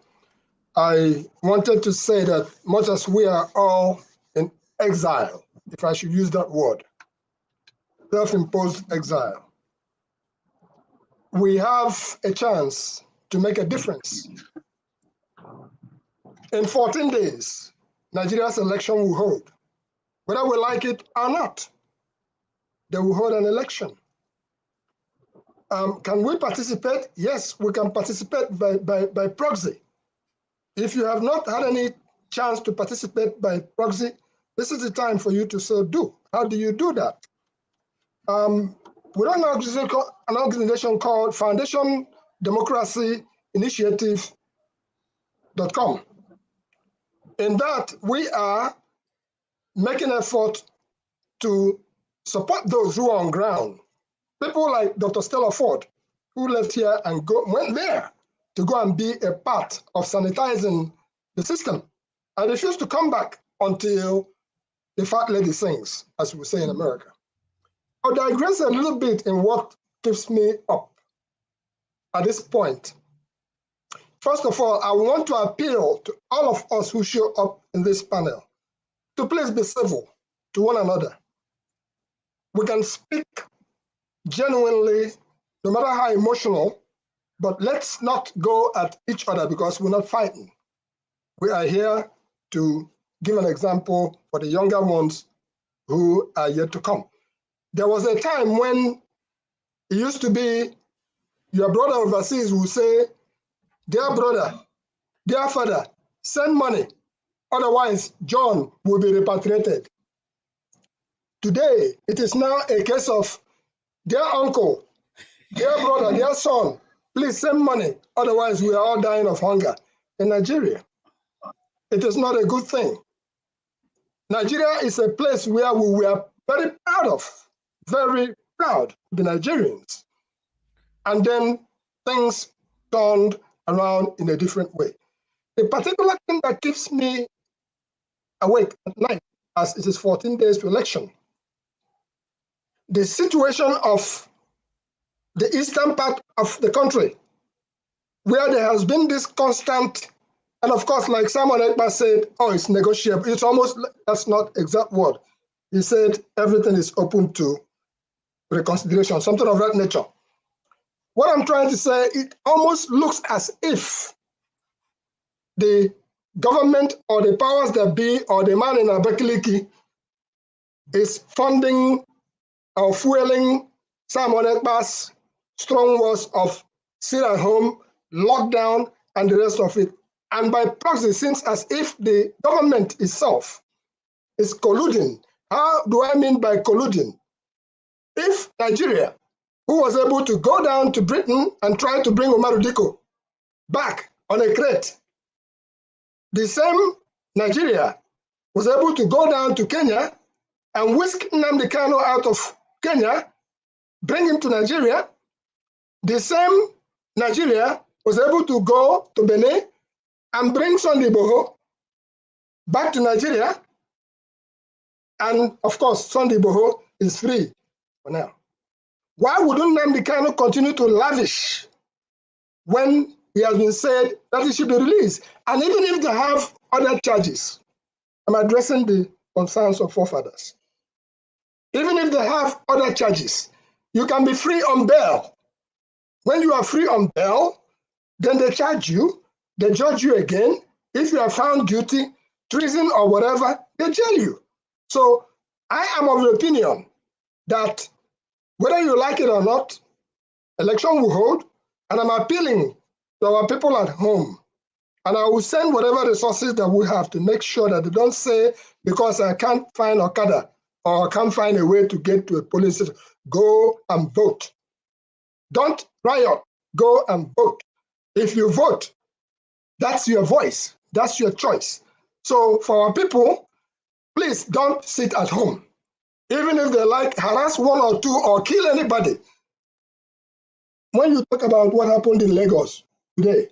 I wanted to say that much as we are all in exile, if I should use that word, self-imposed exile, we have a chance to make a difference. In 14 days, Nigeria's election will hold. Whether we like it or not, they will hold an election. can we participate? Yes, we can participate by proxy. If you have not had any chance to participate by proxy, this is the time for you to so do. How do you do that? We run an organization called Foundation Democracy Initiative.com. In that, we are making effort to support those who are on ground. People like Dr. Stella Ford, who left here and went there to go and be a part of sanitizing the system and refused to come back until the fat lady sings, as we say in America. I'll digress a little bit in what keeps me up at this point. First of all, I want to appeal to all of us who show up in this panel to please be civil to one another. We can speak genuinely, no matter how emotional, but let's not go at each other because we're not fighting. We are here to give an example for the younger ones who are yet to come. There was a time when it used to be your brother overseas will say, dear brother, dear father, send money, otherwise John will be repatriated. Today, it is now a case of, dear uncle, dear brother, dear son, please send money, otherwise we are all dying of hunger in Nigeria. It is not a good thing. Nigeria is a place where we were very proud of, very proud, the Nigerians. And then things turned around in a different way. The particular thing that keeps me awake at night, as it is 14 days to election, the situation of the eastern part of the country, where there has been this constant, and of course, like Simon Ekpa said, oh, it's negotiable. It's almost, that's not exact word. He said everything is open to reconsideration, something of that nature. What I'm trying to say, it almost looks as if the government or the powers that be or the man in Abakaliki is funding or fueling Simon Ekpa's strong words of sit at home, lockdown, and the rest of it. And by proxy, it seems as if the government itself is colluding. How do I mean by colluding? If Nigeria, who was able to go down to Britain and try to bring Umaru Diko back on a crate, the same Nigeria was able to go down to Kenya and whisk Nnamdi Kanu out of Kenya, bring him to Nigeria. The same Nigeria was able to go to Benin and bring Sunday Boho back to Nigeria. And of course, Sunday Boho is free for now. Why wouldn't Nnamdi Kanu continue to lavish when he has been said that he should be released? And even if they have other charges, I'm addressing the concerns of forefathers. Even if they have other charges, you can be free on bail. When you are free on bail, then they charge you, they judge you again. If you are found guilty, treason or whatever, they jail you. So I am of the opinion that whether you like it or not, election will hold, and I'm appealing to our people at home. And I will send whatever resources that we have to make sure that they don't say, because I can't find Okada or I can't find a way to get to a polling station, go and vote. Don't riot, go and vote. If you vote, that's your voice, that's your choice. So for our people, please don't sit at home. Even if they like harass one or two or kill anybody. When you talk about what happened in Lagos today,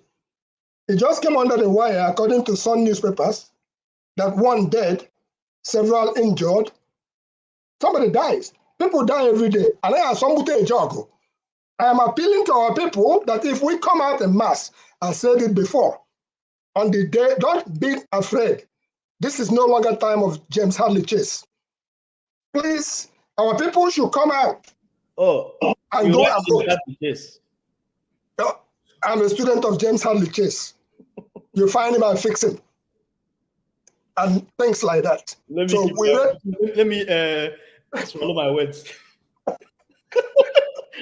it just came under the wire, according to some newspapers, that one dead, several injured. Somebody dies. People die every day. And I am appealing to our people that if we come out en masse, I said it before, on the day, don't be afraid. This is no longer time of James Hadley Chase. Please, our people should come out. And go and vote. I'm a student of James Hadley Chase. You find him and fix him. And things like that. Let me swallow my words.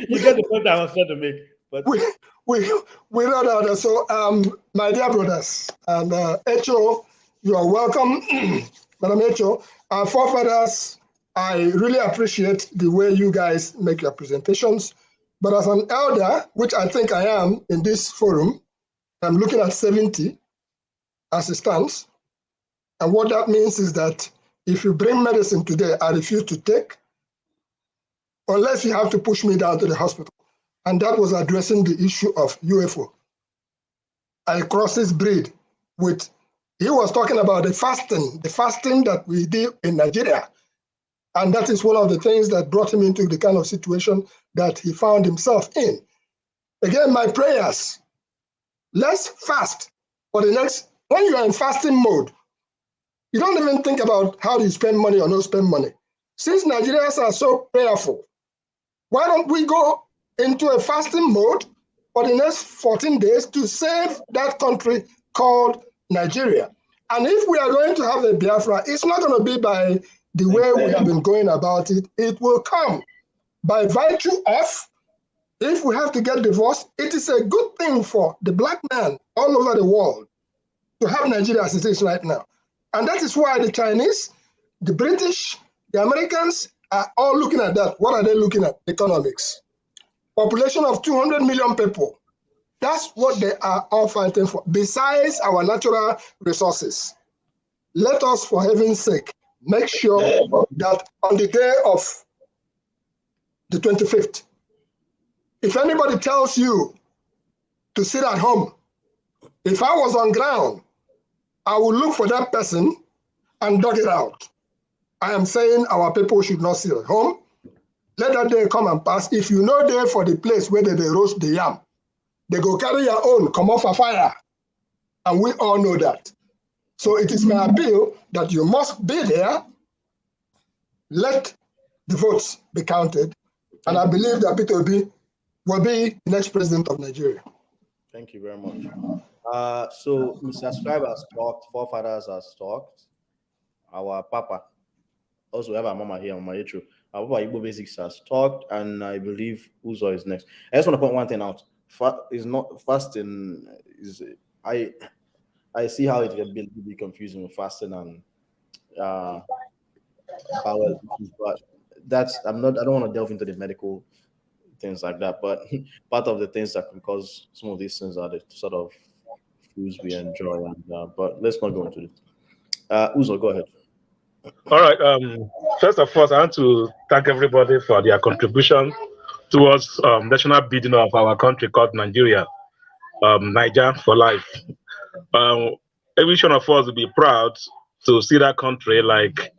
You get the point I was trying to make. But we know that. So, my dear brothers and Echo, you are welcome, Madam Echo. Our forefathers, I really appreciate the way you guys make your presentations. But as an elder, which I think I am in this forum, I'm looking at 70 as it stands. And what that means is that if you bring medicine today, I refuse to take, unless you have to push me down to the hospital. And that was addressing the issue of UFO. I crosses breed with, he was talking about the fasting that we do in Nigeria. And that is one of the things that brought him into the kind of situation that he found himself in. Again, my prayers, let's fast for the next, when you are in fasting mode, you don't even think about how do you spend money or not spend money. Since Nigerians are so prayerful, why don't we go into a fasting mode for the next 14 days to save that country called Nigeria? And if we are going to have a Biafra, it's not going to be by the way we have been going about it. It will come by virtue of, if we have to get divorced, it is a good thing for the black man all over the world to have Nigeria as it is right now. And that is why the Chinese, the British, the Americans are all looking at that. What are they looking at? Economics. Population of 200 million people. That's what they are all fighting for, besides our natural resources. Let us, for heaven's sake, make sure that on the day of the 25th, if anybody tells you to sit at home, if I was on ground, I will look for that person and dug it out. I am saying our people should not sit at home. Let that day come and pass. If you know there for the place where they roast the yam, they go carry your own, come off a fire. And we all know that. So it is my appeal that you must be there. Let the votes be counted. And I believe that Peter Obi will be the next president of Nigeria. Thank you very much. So Mr. Scribe has talked, forefathers has talked, our Papa, also we have our Mama here, Mama Yetro. Our Papa Igbo Basics has talked, and I believe Uzo is next. I just want to point one thing out. Is not fasting is I see how it can be confusing with fasting and bowel issues, but that's I don't want to delve into the medical things like that. But part of the things that can cause some of these things are the sort of foods we enjoy. And but let's not go into it. Uzo, go ahead. All right. First of all, I want to thank everybody for their contribution towards national building of our country called Nigeria, Niger for life. Every one of us will be proud to see that country like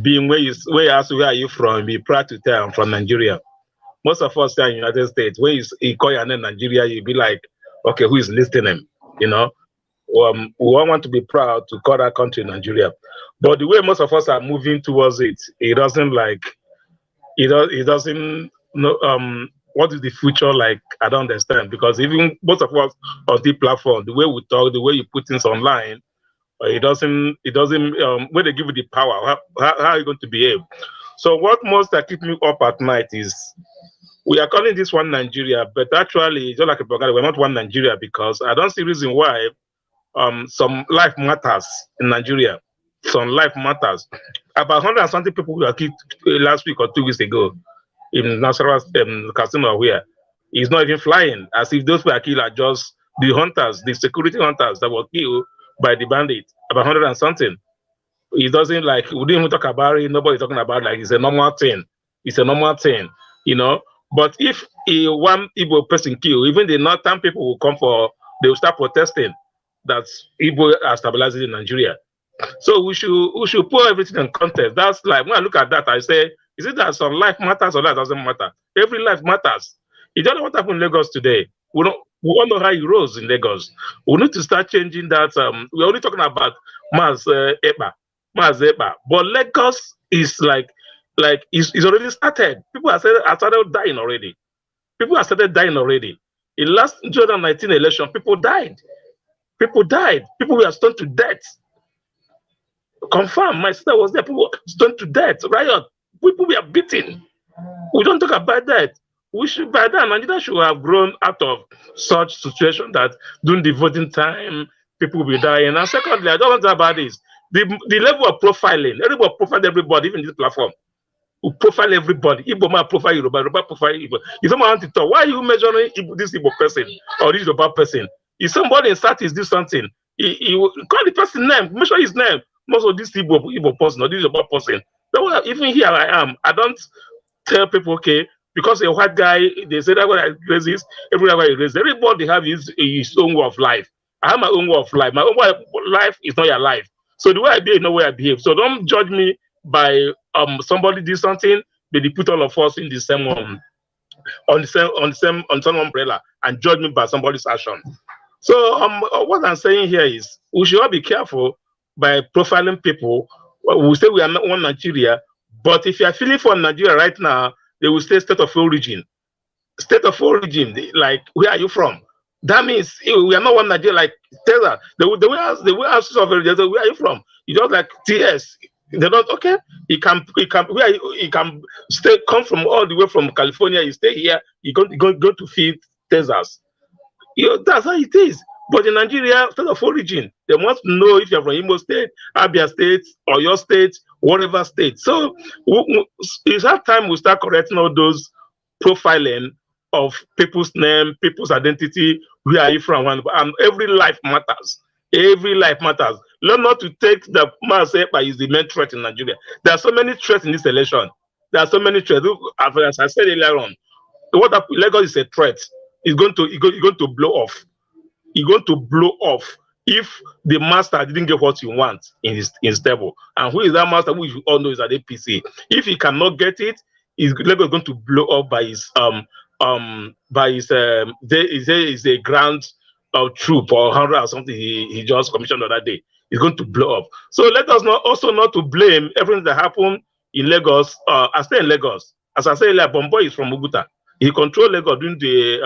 being where you ask where are you from, be proud to tell I'm from Nigeria. Most of us here in the United States, when you call your name Nigeria, you'll be like, okay, who is listening? You know, we all want to be proud to call that country Nigeria. But the way most of us are moving towards it, it doesn't know what is the future like. I don't understand, because even most of us on the platform, the way we talk, the way you put things online, it doesn't when they give you the power, how are you going to behave? So what most that keep me up at night is we are calling this one Nigeria, but actually just like a program, we're not one Nigeria, because I don't see reason why some life matters in Nigeria. Some life matters. About 100 and something people were killed last week or 2 weeks ago in Nasarawa casino where he's not even flying, as if those were killed are just the hunters, the security hunters that were killed by the bandit. About 100 and something. It doesn't we didn't even talk about it. Nobody's talking about it's a normal thing. It's a normal thing, you know. But if one Igbo person killed, even the northern people will come they will start protesting that Igbo are stabilizing in Nigeria. So we should put everything in context. That's like when I look at that, I say, is it that some life matters or that doesn't matter? Every life matters. You don't know what happened in Lagos today. We all know how it rose in Lagos. We need to start changing that. We're only talking about Ekpa. But Lagos is it's already started. People have started dying already. People have started dying already. In last 2019 election, people died. People died. People were stoned to death. Confirm, my sister was there. People stoned to death. Riot. People were beaten. We don't talk about that. we should, by then, Nigeria should have grown out of such situation that during the voting time, people will be dying. And secondly, I don't want to talk about this. The level of profiling, everybody profile everybody, even this platform. We profile everybody. Igbo man profile Yoruba, Yoruba profile Igbo. If someone wants to talk, why are you measuring this Igbo person or this Yoruba person? If somebody in status do something, he call the person name, measure his name. Most of this Igbo person or this Yoruba person. So even here I am. I don't tell people, okay, because a white guy, they say that when I raise this, everybody raise. Everybody have his own way of life. I have my own way of life. My own way of life is not your life. So the way I behave is not the way I behave. So don't judge me by somebody did something, but they put all of us in the same on the same umbrella and judge me by somebody's action. So what I'm saying here is we should all be careful by profiling people. We say we are not one Nigeria, but if you are feeling for Nigeria right now, they will say state of origin. State of origin, like where are you from? That means we are not one Nigeria. Like tell her the way ask of origin, where are you from? You just like TS. They're not okay. He can come from all the way from California. You stay here. You go to feed Texas. That's how it is. But in Nigeria, state of origin, they must know if you're from Imo State, Abia State, or your state, whatever state. So it's that time we start correcting all those profiling of people's name, people's identity, where are you from, and every life matters. Every life matters. Learn not to take the man say Ekpa is the main threat in Nigeria. There are so many threats in this election. There are so many threats. As I said earlier on, Lagos is a threat. It's going to blow off. It's going to blow off if the master didn't get what he wants in his table. And who is that master? Who you all know is at APC. If he cannot get it, Lagos is going to blow up by his there is a grand troop or 100 or something he just commissioned the other day. It's going to blow up. So let us not to blame everything that happened in Lagos. I stay in Lagos. As I say, like Bomboy is from Uguta. He controlled Lagos during the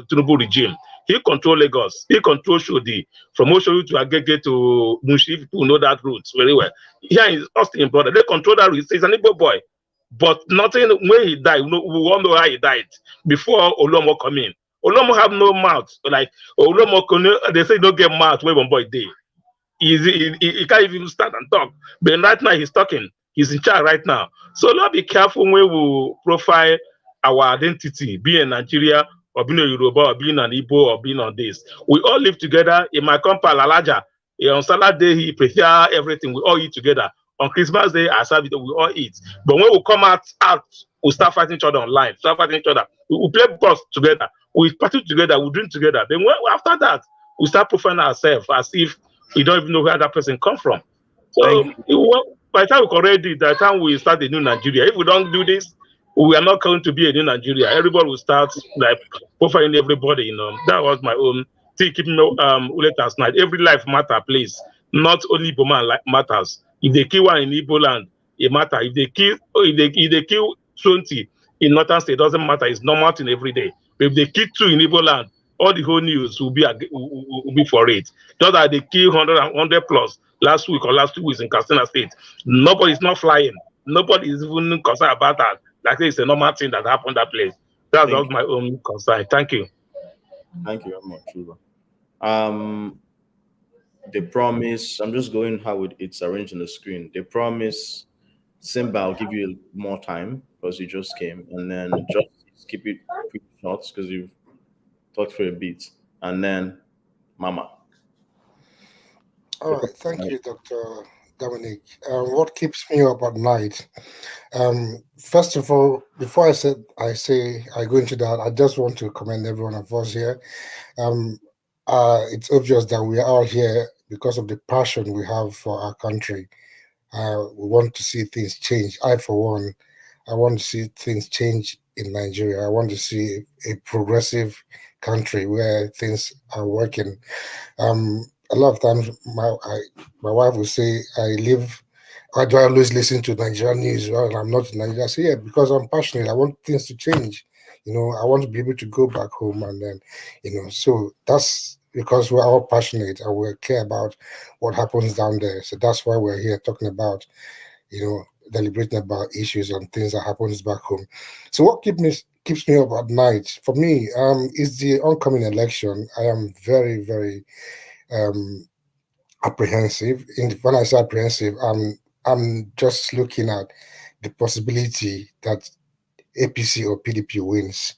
Tinubu regime. He controlled Lagos. He controlled Shodi. From Oshodi to Agege to Mushi, people know that route very well. Here is Austin, brother. They control that route. He's an Igbo boy. But nothing, when he died, we all know how he died before Olomo come in. Olomo have no mouth. Like Olomo, they say don't get mouth when Bomboy did. He can't even stand and talk. But right now he's talking. He's in charge right now. So let's be careful when we profile our identity, being in Nigeria or being a Yoruba or being an Igbo or being on this. We all live together. In my compound, Lalaja, on Saturday he prepare everything. We all eat together. On Christmas Day, I serve it. We all eat. But when we come out, we start fighting each other online. Start fighting each other. We play ball together. We party together. We drink together. Then after that, we start profiling ourselves as if we don't even know where that person come from. So by the time we correct it, by the time we start a new Nigeria, if we don't do this, we are not going to be a new Nigeria. Everybody will start like profiling everybody. You know, that was my own thing. Keeping late last night. Every life matter, please. Not only Igbo man matters. If they kill one in Igbo land, it matter. If they kill 20 in Northern State, it doesn't matter. It's normal thing every day. But if they kill 2 in Igbo land, all the whole news will be for it. Just that they kill 100 plus last week or last 2 weeks in Katsina State. Nobody is not flying. Nobody is even concerned about that. Like it's a normal thing that happened that place. That was my own concern. Thank you. Thank you very much, Ruba. They promise, I'm just going how it's arranged on the screen. They promise Simba, I'll give you more time because you just came, and then just keep it pretty short because you've talked for a bit, and then Mama. All right, thank you, Dr. Dominic. What keeps me up at night? First of all, before I go into that, I just want to commend every one of us here. It's obvious that we are all here because of the passion we have for our country. We want to see things change. I, for one, I want to see things change in Nigeria. I want to see a progressive country where things are working. A lot of times, my wife will say, why do I always listen to Nigerian news? Well, I'm not in Nigeria. I say, yeah, because I'm passionate. I want things to change. You know, I want to be able to go back home, and then, so that's because we're all passionate and we care about what happens down there. So that's why we're here talking about, deliberating about issues and things that happens back home. So what keeps keeps me up at night, for me, is the oncoming election. I am very, very apprehensive. When I say apprehensive, I'm just looking at the possibility that APC or PDP wins.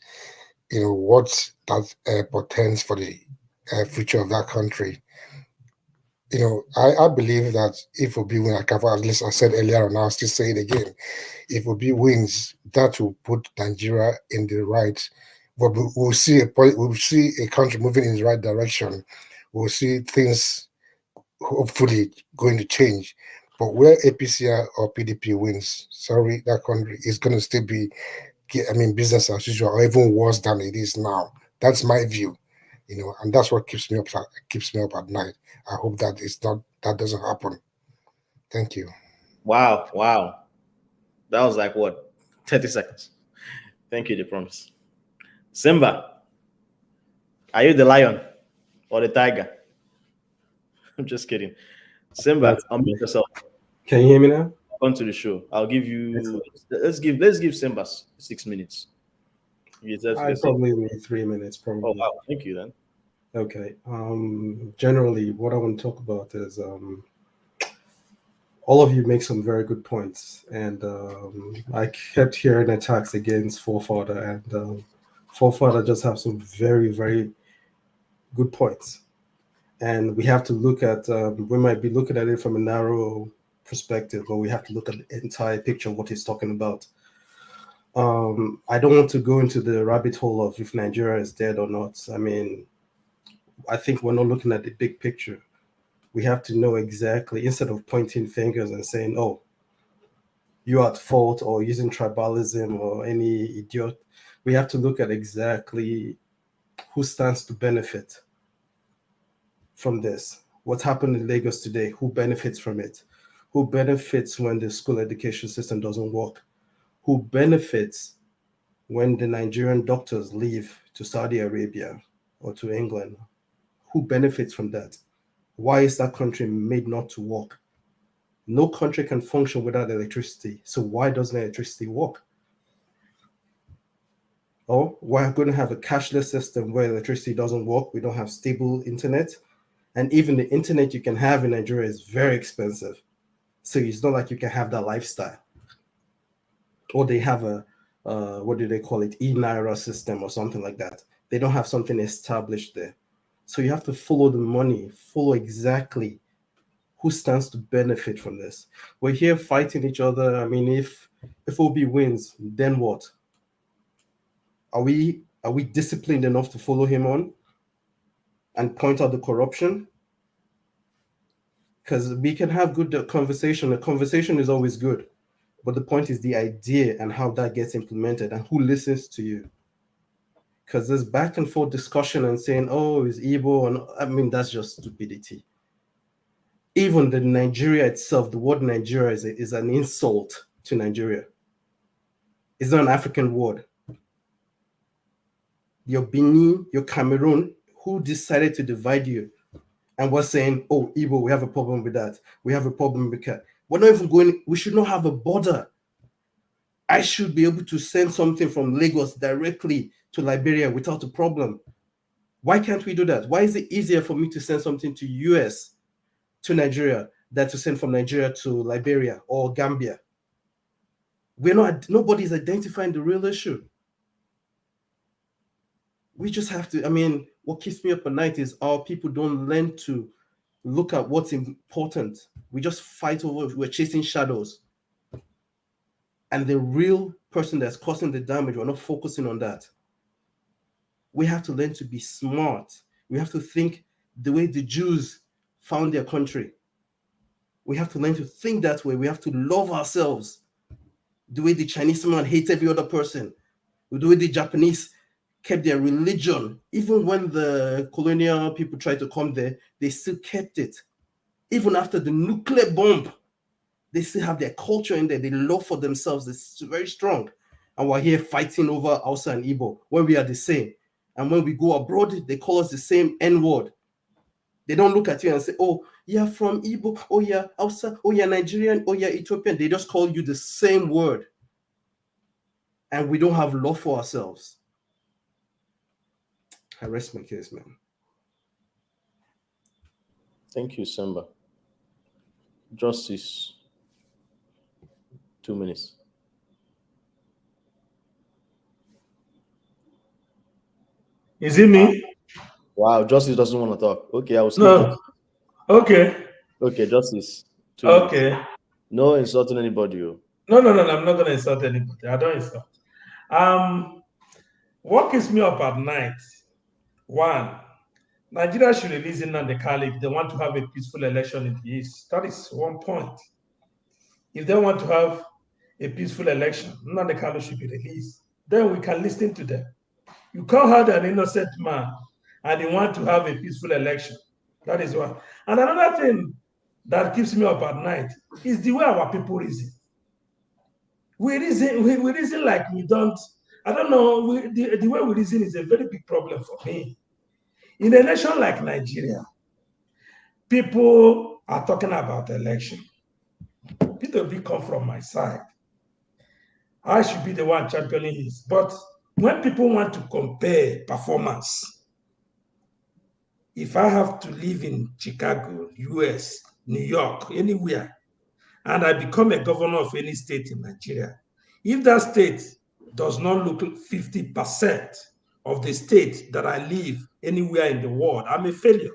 What that portends for the future of that country. I believe that if Obi wins, like at least I said earlier, and I'll still say it again, if Obi wins, that will put Nigeria in the right. But we'll see a country moving in the right direction. We'll see things hopefully going to change. But where APC or PDP wins, sorry, that country is going to still be, business as usual, or even worse than it is now. That's my view, and that's what keeps me up at night. I hope that doesn't happen. Thank you. Wow. That was like what, 30 seconds. Thank you, the promise. Simba, are you the lion or the tiger? I'm just kidding. Simba, unmute yourself. Can you hear me now? On to the show. I'll give you. Let's give Simba 6 minutes. I probably need 3 minutes. Probably. Oh wow! Thank you then. Okay. Generally, what I want to talk about is all of you make some very good points, and I kept hearing attacks against Forefather, and Forefather just have some very, very good points. And we have to look at, we might be looking at it from a narrow perspective, but we have to look at the entire picture of what he's talking about. I don't want to go into the rabbit hole of if Nigeria is dead or not. I think we're not looking at the big picture. We have to know exactly, instead of pointing fingers and saying, oh, you're at fault, or using tribalism or any idiot, we have to look at exactly who stands to benefit from this. What's happened in Lagos today? Who benefits from it? Who benefits when the school education system doesn't work? Who benefits when the Nigerian doctors leave to Saudi Arabia or to England? Who benefits from that? Why is that country made not to work? No country can function without electricity. So why doesn't electricity work? Or we're going to have a cashless system where electricity doesn't work. We don't have stable internet. And even the internet you can have in Nigeria is very expensive. So it's not like you can have that lifestyle. Or they have a, what do they call it? E-Naira system or something like that. They don't have something established there. So you have to follow the money, follow exactly who stands to benefit from this. We're here fighting each other. If Obi wins, then what? Are we disciplined enough to follow him on and point out the corruption? Because we can have good conversation. A conversation is always good. But the point is the idea and how that gets implemented and who listens to you. Because there's back and forth discussion and saying, oh, it's Igbo. And that's just stupidity. Even the Nigeria itself, the word Nigeria is an insult to Nigeria. It's not an African word. Your Benin, your Cameroon, who decided to divide you? And we're saying, oh, Igbo, we have a problem with that. We have a problem with that. We're not even going, we should not have a border. I should be able to send something from Lagos directly to Liberia without a problem. Why can't we do that? Why is it easier for me to send something to US, to Nigeria, than to send from Nigeria to Liberia or Gambia? Nobody's identifying the real issue. We just have to, what keeps me up at night is our people don't learn to look at what's important. We just fight over, we're chasing shadows. And the real person that's causing the damage, we're not focusing on that. We have to learn to be smart. We have to think the way the Jews found their country. We have to learn to think that way. We have to love ourselves. The way the Chinese man hates every other person. The way the Japanese kept their religion. Even when the colonial people tried to come there, they still kept it. Even after the nuclear bomb, they still have their culture in there. They love for themselves. It's very strong. And we're here fighting over Hausa and Igbo, where we are the same. And when we go abroad, they call us the same N-word. They don't look at you and say, oh, you're from Igbo, oh, you're Hausa, oh, you're Nigerian, oh, you're Ethiopian. They just call you the same word. and we don't have love for ourselves. I rest my case, man. Thank you, Simba. Justice, 2 minutes. Is it me? Wow, Justice doesn't want to talk. Okay, I will skip. No. Okay. Okay, Justice. 2 Okay. minutes. No insulting anybody. No, I'm not going to insult anybody. I don't insult. What keeps me up at night? One, Nigeria should release Nnamdi Kanu if they want to have a peaceful election in the East. That is one point. If they want to have a peaceful election, Nnamdi Kanu should be released. Then we can listen to them. You can't have an innocent man and you want to have a peaceful election. That is one. And another thing that keeps me up at night is the way our people reason. We reason like we don't, I don't know, the way we reason is a very big problem for me. In a nation like Nigeria, people are talking about election. Peter B come from my side. I should be the one championing his. But when people want to compare performance, if I have to live in Chicago, US, New York, anywhere, and I become a governor of any state in Nigeria, if that state does not look 50% of the state that I live anywhere in the world, I'm a failure.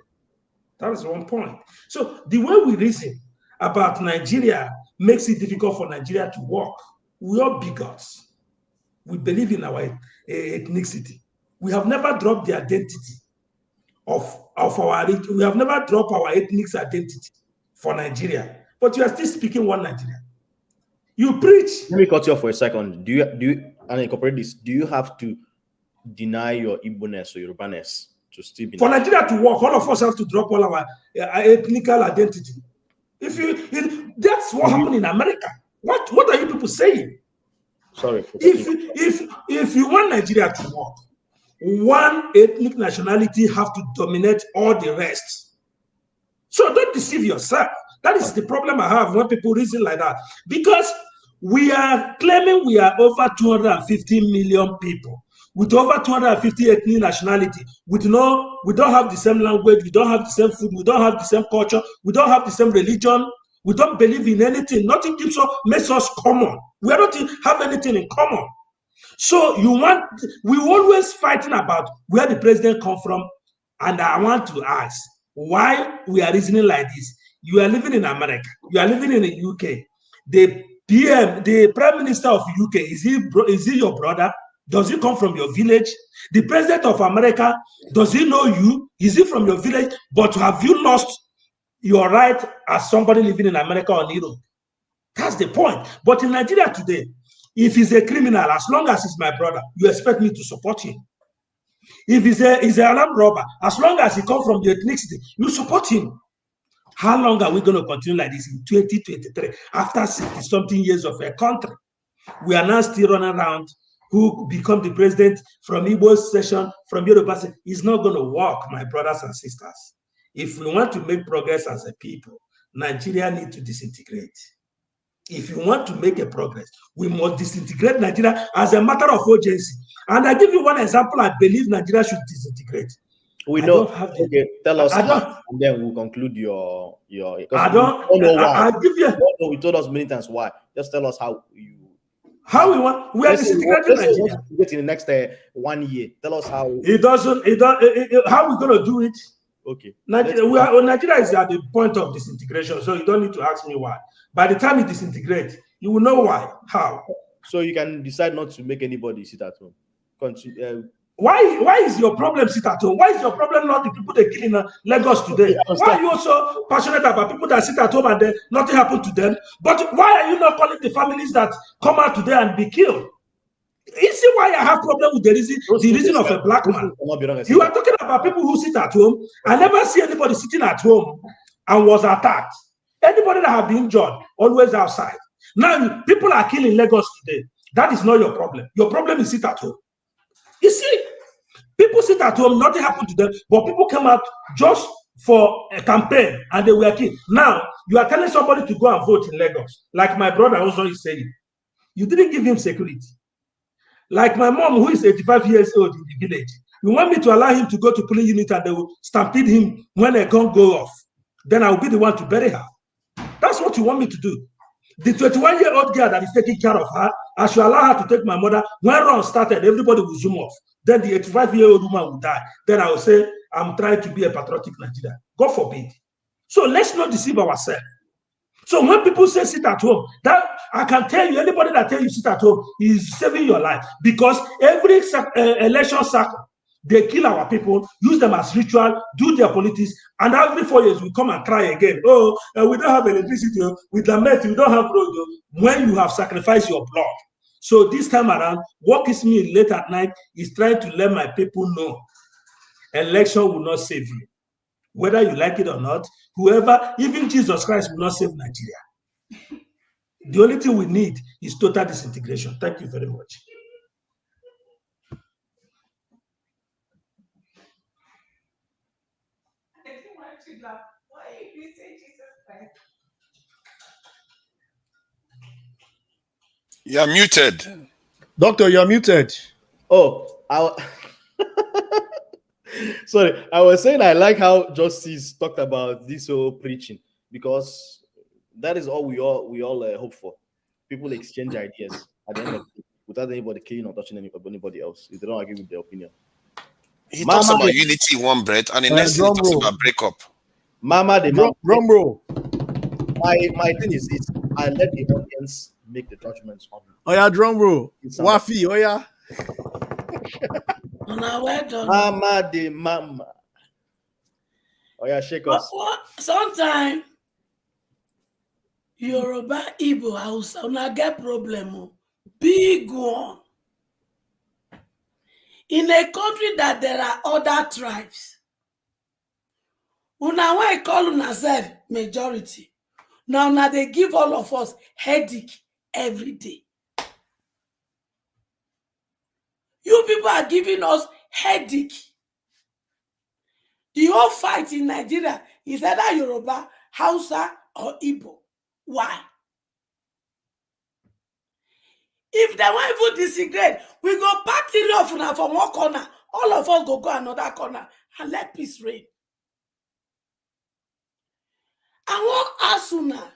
That is one point. So the way we reason about Nigeria makes it difficult for Nigeria to work. We are bigots. We believe in our ethnicity. We have never dropped the identity of our, we have never dropped our ethnic identity for Nigeria. But you are still speaking one Nigeria. You preach. Let me cut you off for a second. Do you and incorporate this? Do you have to deny your Igbo-ness or Yoruba-ness to still be for Nigeria to work? All of us have to drop all our ethnic identity. That's what happened in America. What are you people saying? Sorry. If you want Nigeria to work, one ethnic nationality have to dominate all the rest. So don't deceive yourself. That is the problem I have when people reason like that. Because we are claiming we are over 250 million people with over 250 ethnic nationality. We don't have the same language, we don't have the same food, we don't have the same culture, we don't have the same religion, we don't believe in anything. Nothing makes us common. We don't have anything in common. So we always fighting about where the president come from. And I want to ask, why we are reasoning like this? You are living in America. You are living in the UK. The PM, the Prime Minister of UK, is he your brother? Does he come from your village? The President of America, does he know you? Is he from your village? But have you lost your right as somebody living in America or Europe? That's the point. But in Nigeria today, if he's a criminal, as long as he's my brother, you expect me to support him. If he's an armed robber, as long as he comes from the ethnicity, you support him. How long are we going to continue like this in 2023? After 60-something years of a country, we are now still running around who become the president from Igbo session, from Yoruba session. It's not going to work, my brothers and sisters. If we want to make progress as a people, Nigeria needs to disintegrate. If you want to make a progress, we must disintegrate Nigeria as a matter of urgency. And I give you one example. I believe Nigeria should disintegrate. We know. Okay, tell us, and then we'll conclude your. I don't know why. I'll give you. We told us many times why. Just tell us how you. How we want. We are disintegrating Nigeria. In the next 1 year. Tell us how. How we gonna do it? Okay. Nigeria is at the point of disintegration, so you don't need to ask me why. By the time it disintegrates, you will know why. How? So you can decide not to make anybody sit at home. Why is your problem sit at home? Why is your problem not the people they kill in Lagos today? Why are you so passionate about people that sit at home and then nothing happened to them? But why are you not calling the families that come out today and be killed? You see why I have problem with the reason of a black man. You are talking about people who sit at home. I never see anybody sitting at home and was attacked. Anybody that have been injured, always outside. Now, people are killing Lagos today. That is not your problem. Your problem is sit at home. You see, people sit at home, nothing happened to them, but people come out just for a campaign and they were killed. Now, you are telling somebody to go and vote in Lagos, like my brother also is saying. You didn't give him security. Like my mom, who is 85 years old in the village, you want me to allow him to go to polling unit and they will stampede him when a gun go off? Then I will be the one to bury her. That's what you want me to do. The 21-year-old girl that is taking care of her, I should allow her to take my mother. When run started, everybody will zoom off. Then the 85-year-old woman will die. Then I will say, I'm trying to be a patriotic Nigerian. God forbid. So let's not deceive ourselves. So when people say sit at home, that I can tell you, anybody that tells you sit at home is saving your life, because every election cycle, they kill our people, use them as ritual, do their politics, and every 4 years we come and cry again. Oh, we don't have electricity, we lament, we don't have road. When you have sacrificed your blood. So this time around, what keeps me late at night is trying to let my people know election will not save you. Whether you like it or not, whoever, even Jesus Christ will not save Nigeria. The only thing we need is total disintegration. Thank you very much. You're muted. Doctor, you're muted. Oh, sorry. I was saying I like how Justice talked about this whole preaching, because that is all we all hope for. People exchange ideas at the end of the day without anybody killing or touching anybody else if they don't agree with their opinion. He talks about unity, one breath, and the next thing he talks about breakup. Drum roll. My thing is this: I let the audience make the judgments on me. Oh yeah, drum roll. Wafi, oh yeah. Well done. Mama de mama. Oh yeah, shake us. Sometimes Yoruba, Igbo, Hausa, una get problem. Big one. In a country that there are other tribes, una when I call una self majority. Now they give all of us headache every day. You people are giving us headache. The whole fight in Nigeria is either Yoruba, Hausa, or Igbo. Why? If they want to disagree, we go back three of una from one corner. All of us go another corner and let peace reign. I want ask una,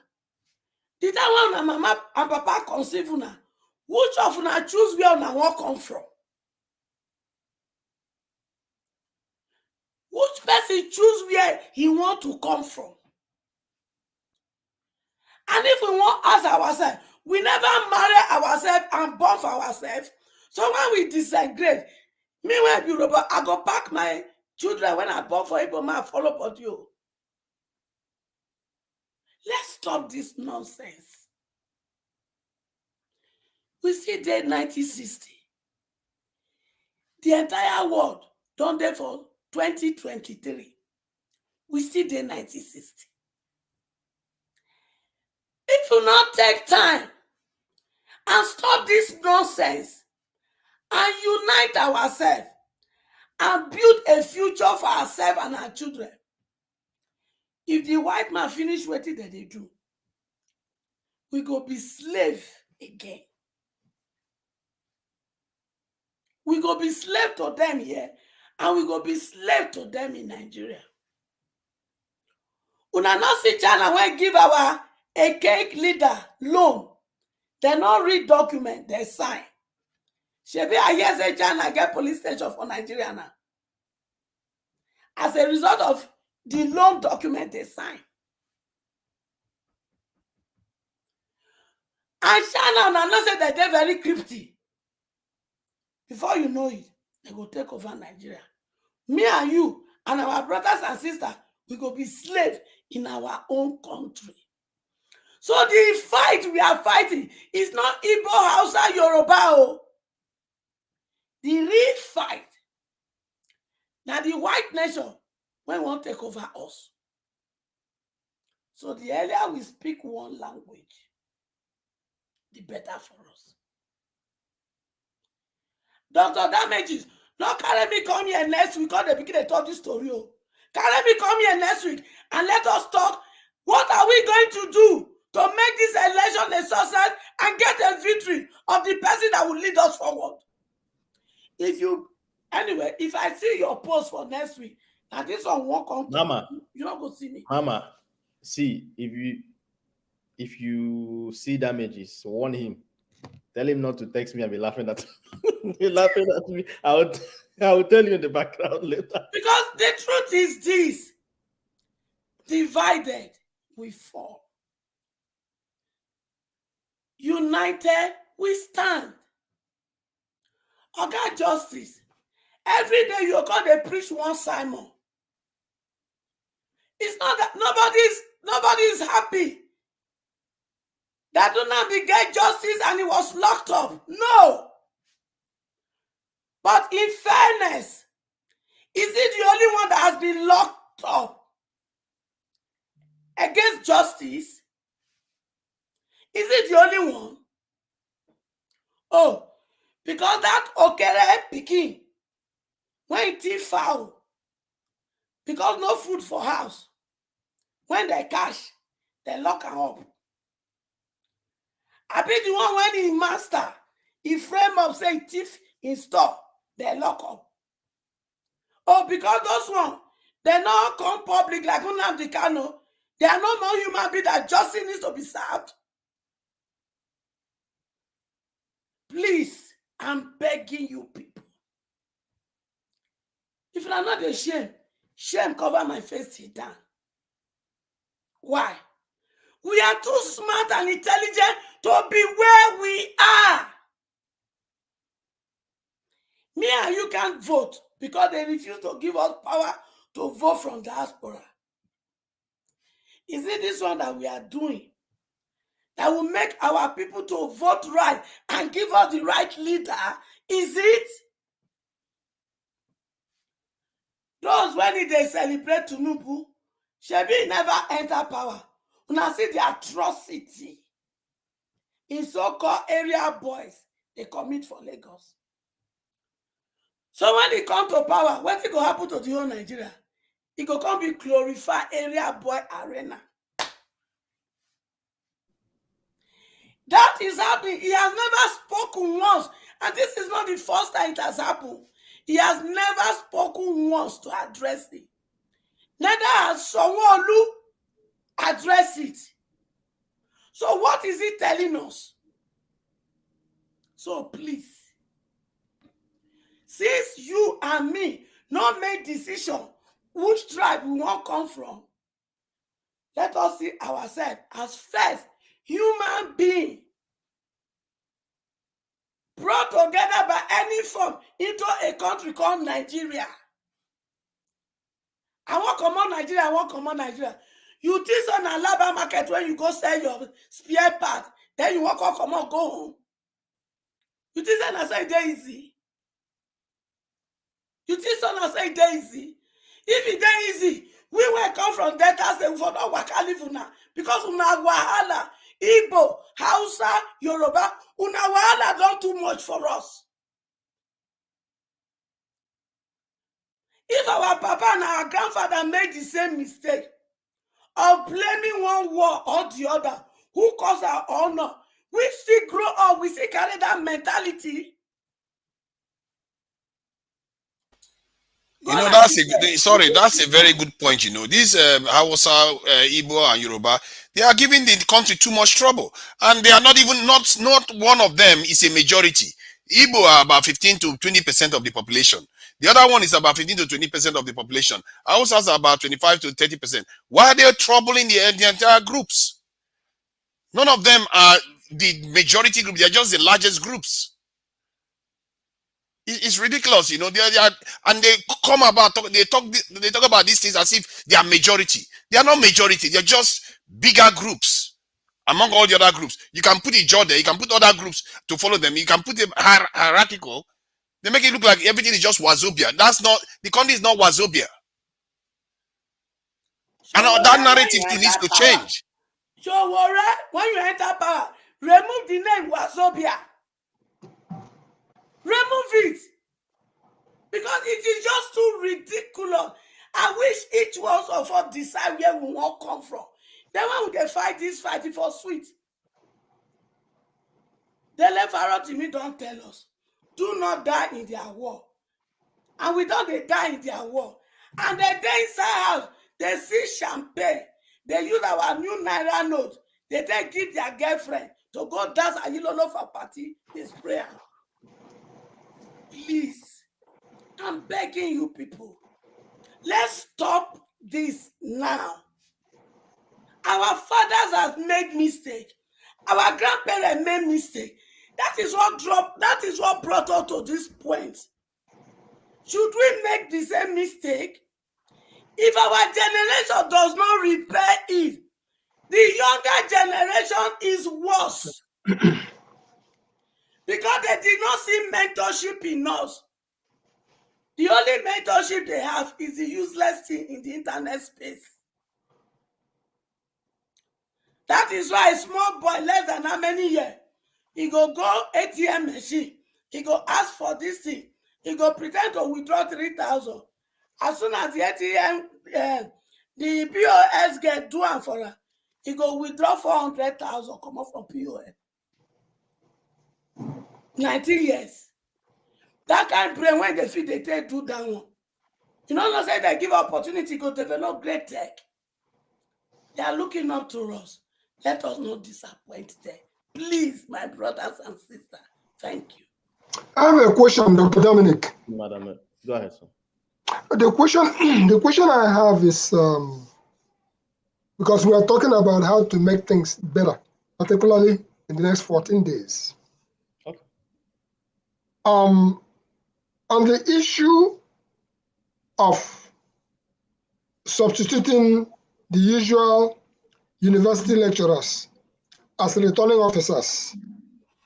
did I want mama and papa conceive una? Which of una choose where una want come from? Which person choose where he want to come from? And if we want to ask ourselves, we never marry ourselves and born for ourselves. So when we disagree, meanwhile, Yoruba, I go pack my children when I born for Igbo, man, follow but you. Let's stop this nonsense. We see day 1960. The entire world done there for 2023. We see day 1960. If you not take time and stop this nonsense and unite ourselves and build a future for ourselves and our children, if the white man finish what they do, we go be slave again. We go be slave to them here, and we go be slave to them in Nigeria. Una not see China when give our a cake leader loan. They not read document, they sign. Shebi I hear say China get police station for Nigeria now. As a result of the loan document they sign. And China now say that they're very cryptic. Before you know it, they go take over Nigeria. Me and you and our brothers and sisters, we go be slaves in our own country. So the fight we are fighting is not Igbo, Hausa, Yoruba. The real fight, now the white nation, when won't take over us. So the earlier we speak one language, the better for us. Dr. Damages, not carry me come here next week, because they begin to tell this story. Carry me come here next week and let us talk. What are we going to do to make this election a success and get a victory of the person that will lead us forward? Anyway, if I see your post for next week, now this one won't come. Mama, you don't go see me. Mama, see, if you see damages, warn him. Tell him not to text me and be laughing at be laughing at me. I will tell you in the background later. Because the truth is this: divided we fall. United we stand. Okay, justice. Every day you go they preach one Simon. It's not that nobody is happy that Nnamdi get justice and he was locked up. No. But in fairness, is it the only one that has been locked up against justice? Is it the only one? Oh, because that Okoye pikin when he foul, because no food for house, when they cash, they lock him up. I be the one when he master, he frame up, say thief in store, they lock up. Oh, because those one, they not come public like Nnamdi Kanu. They are no more human being that justice needs to be served. Please, I'm begging you people. If you are not ashamed, shame cover my face, sit down. Why? We are too smart and intelligent to be where we are. Me and you can't vote because they refuse to give us power to vote from diaspora. Is it this one that we are doing that will make our people to vote right and give us the right leader? Is it? Those when they celebrate Tinubu, Shebi never enter power. Una see the atrocity in so-called area boys they commit for Lagos. So when they come to power, what will happen to the whole Nigeria? It will come be glorified area boy arena. That is happening. He has never spoken once. And this is not the first time it has happened. He has never spoken once to address it. Neither has Sanwo-Olu addressed it. So what is he telling us? So please, since you and me not make decision which tribe we want come from, let us see ourselves as first human being brought together by any form into a country called Nigeria. I want to come on Nigeria, I want to come on Nigeria. You think on a Alaba market when you go sell your spare part, then you walk on, come on, go home. You think on say they easy? You think on say they easy? If it dey easy, we will come from Delta State for not waka live una because una wahala, Igbo, Hausa, Yoruba, una wahala don't too much for us. If our papa and our grandfather made the same mistake of blaming one war or the other, who caused our honor, we still grow up, we still carry that mentality. You know, that's a very good point. You know, these Hausa, Igbo, and Yoruba, they are giving the country too much trouble, and they are not one of them is a majority. Igbo are about 15 to 20% of the population. The other one is about 15 to 20% of the population. Hausas are about 25 to 30%. Why are they troubling the entire groups? None of them are the majority group. They are just the largest groups. It's ridiculous, you know. They come about they talk about these things as if they are majority. They are not majority. They are just bigger groups among all the other groups. You can put Ijaw there. You can put other groups to follow them. You can put them hierarchical. They make it look like everything is just Wazobia. That's not, the country is not Wazobia. And that narrative needs to change. So, when you enter power, remove the name Wazobia. Remove it. Because it is just too ridiculous. I wish each one of us decide where we want to come from. Then when we can fight this fight for sweet. Dele Farah to me don't tell us. do not die in their war. And we don't they die in their war. And they dey inside house, they see champagne. They use our new Naira Note. They then give their girlfriend to go dance a Yilolo for party. They spray am. Please, I'm begging you people. Let's stop this now. Our fathers have made mistake. Our grandparents made mistake. That is what brought us to this point. Should we make the same mistake? If our generation does not repair it, the younger generation is worse. Because they did not see mentorship in us. The only mentorship they have is the useless thing in the internet space. That is why a small boy less than how many years, he go ATM machine, he go ask for this thing, he go pretend to withdraw 3,000. As soon as the ATM, the POS get do am for her, he go withdraw 400,000, come up from POS. 19 years. That kind of brain when they feel they take do that one. You know, say they give opportunity to develop great tech. They are looking up to us. Let us not disappoint them. Please, my brothers and sisters. Thank you. I have a question, Dr. Dominic. Madam, go ahead, sir. The question I have is because we are talking about how to make things better, particularly in the next 14 days. Okay. On the issue of substituting the usual university lecturers as returning officers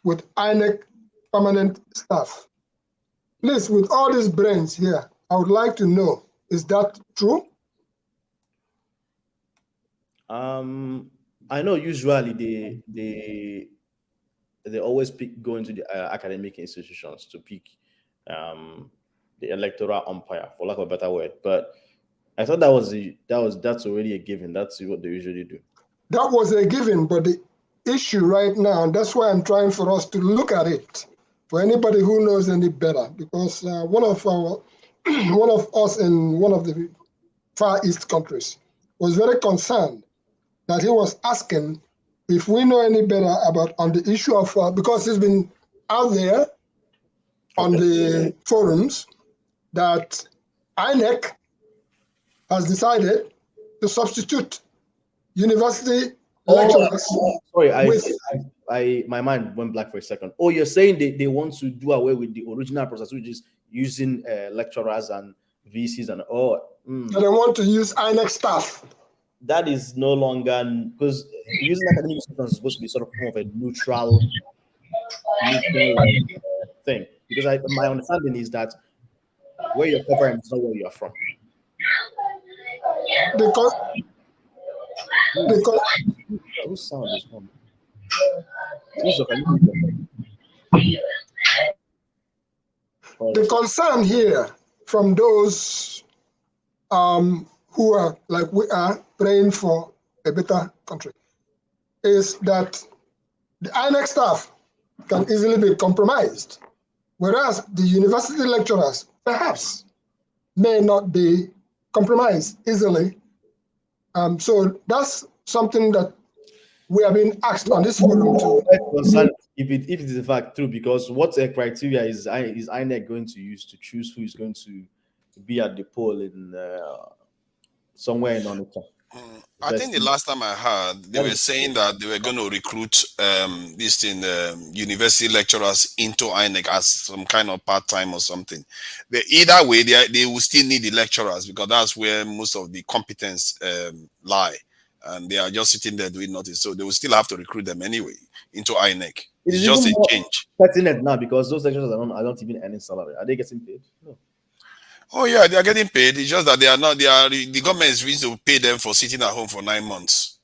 with INEC permanent staff. Please, with all these brains here, I would like to know, is that true? I know usually they always go into the academic institutions to pick the electoral umpire, for lack of a better word. But I thought that's already a given. That's what they usually do. That was a given, but the issue right now, and that's why I'm trying for us to look at it, for anybody who knows any better, because one of us in one of the Far East countries was very concerned that he was asking if we know any better about on the issue of, because it's been out there on the forums that INEC has decided to substitute university lecturers. Sorry, my mind went black for a second. Oh, you're saying they want to do away with the original process, which is using lecturers and VCs and So they want to use INEC staff. That is no longer, because using academic institutions is supposed to be sort of more of a neutral thing. Because my understanding is that where you're covering is not where you're from. Whose sound is home? The concern here from those who are, like we are, praying for a better country is that the INEC staff can easily be compromised, whereas the university lecturers perhaps may not be compromised easily. So that's something that we are being asked on this forum to. If it is in fact true, because what criteria is INEC going to use to choose who is going to be at the poll in somewhere in Onitsha? I think the last time I heard, they were saying that they were going to recruit university lecturers into INEC as some kind of part-time or something. Either way, they will still need the lecturers because that's where most of the competence lie. And they are just sitting there doing nothing. So they will still have to recruit them anyway into INEC. It's just a change. Pertinent now because those lecturers are not even earning salary. Are they getting paid? No. Oh yeah, they are getting paid. It's just that they are not. The government is willing to pay them for sitting at home for 9 months.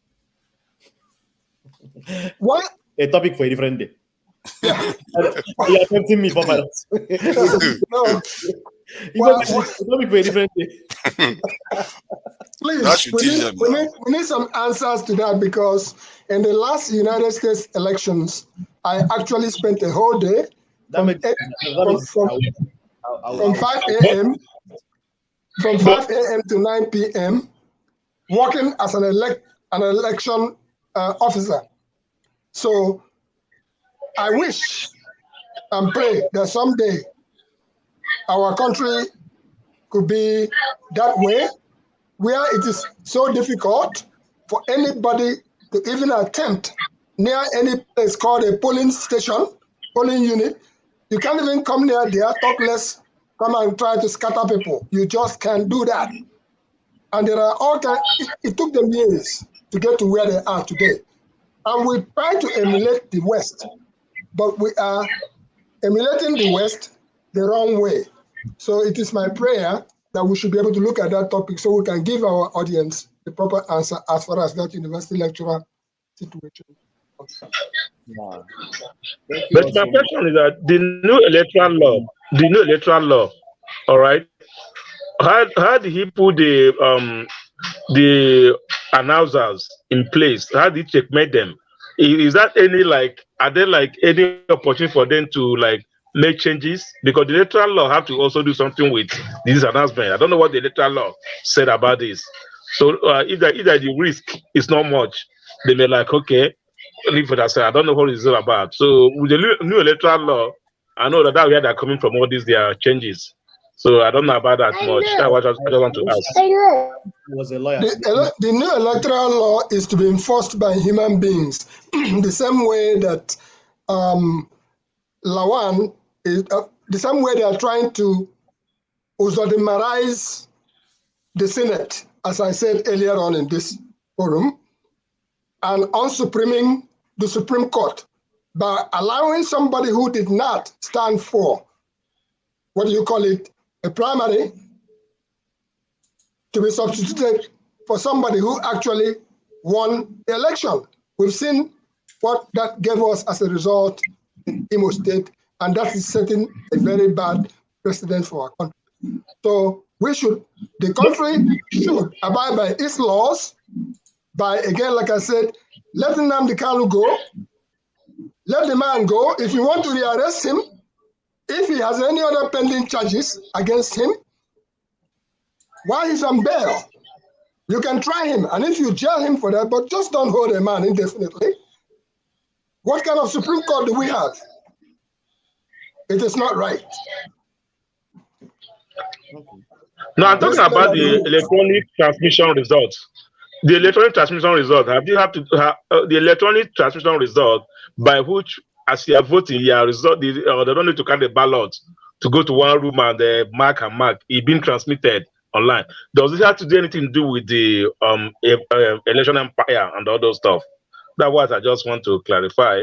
What? A topic for a different day. You are tempting me for my no. Topic for a different day. Please, we need some answers to that because in the last United States elections, I actually spent a whole day From 5 a.m. from 5 a.m. to 9 p.m. working as an election officer. So I wish and pray that someday our country could be that way, where it is so difficult for anybody to even attempt near any place called a polling station, polling unit. You can't even come near there, talk less, come and try to scatter people. You just can't do that. And there are all kinds, it took them years to get to where they are today. And we try to emulate the West, but we are emulating the West the wrong way. So it is my prayer that we should be able to look at that topic so we can give our audience the proper answer as far as that university lecturer situation. But my question is that the new electoral law, all right, how did he put the announcers in place? How did he checkmate them? Is that any are there any opportunity for them to make changes? Because the electoral law have to also do something with this announcement. I don't know what the electoral law said about this. So either the risk is not much, they may okay, leave it aside. I don't know what it's all about. So with the new electoral law, I know that we are coming from all these their changes. So I don't know about that much. That's what I just want to ask. Was a lawyer. The new electoral law is to be enforced by human beings, the same way that Lawan is, the same way they are trying to Uzodimarize the Senate, as I said earlier on in this forum, and unsupriming the Supreme Court by allowing somebody who did not stand for, what do you call it, a primary, to be substituted for somebody who actually won the election. We've seen what that gave us as a result in Imo State, and that is setting a very bad precedent for our country. So the country should abide by its laws by, again, like I said, letting Nnamdi Kanu go, let the man go. If you want to rearrest him, if he has any other pending charges against him, while he's on bail, you can try him. And if you jail him for that, but just don't hold a man indefinitely. What kind of Supreme Court do we have? It is not right. No, I'm talking about the electronic transmission results. The electronic transmission result. Have you have to have the electronic transmission result by which, as you are voting, your result, they don't need to count the ballot to go to one room and mark and mark. It's being transmitted online. Does it have to do anything to do with the election empire and all those stuff? That's what I just want to clarify.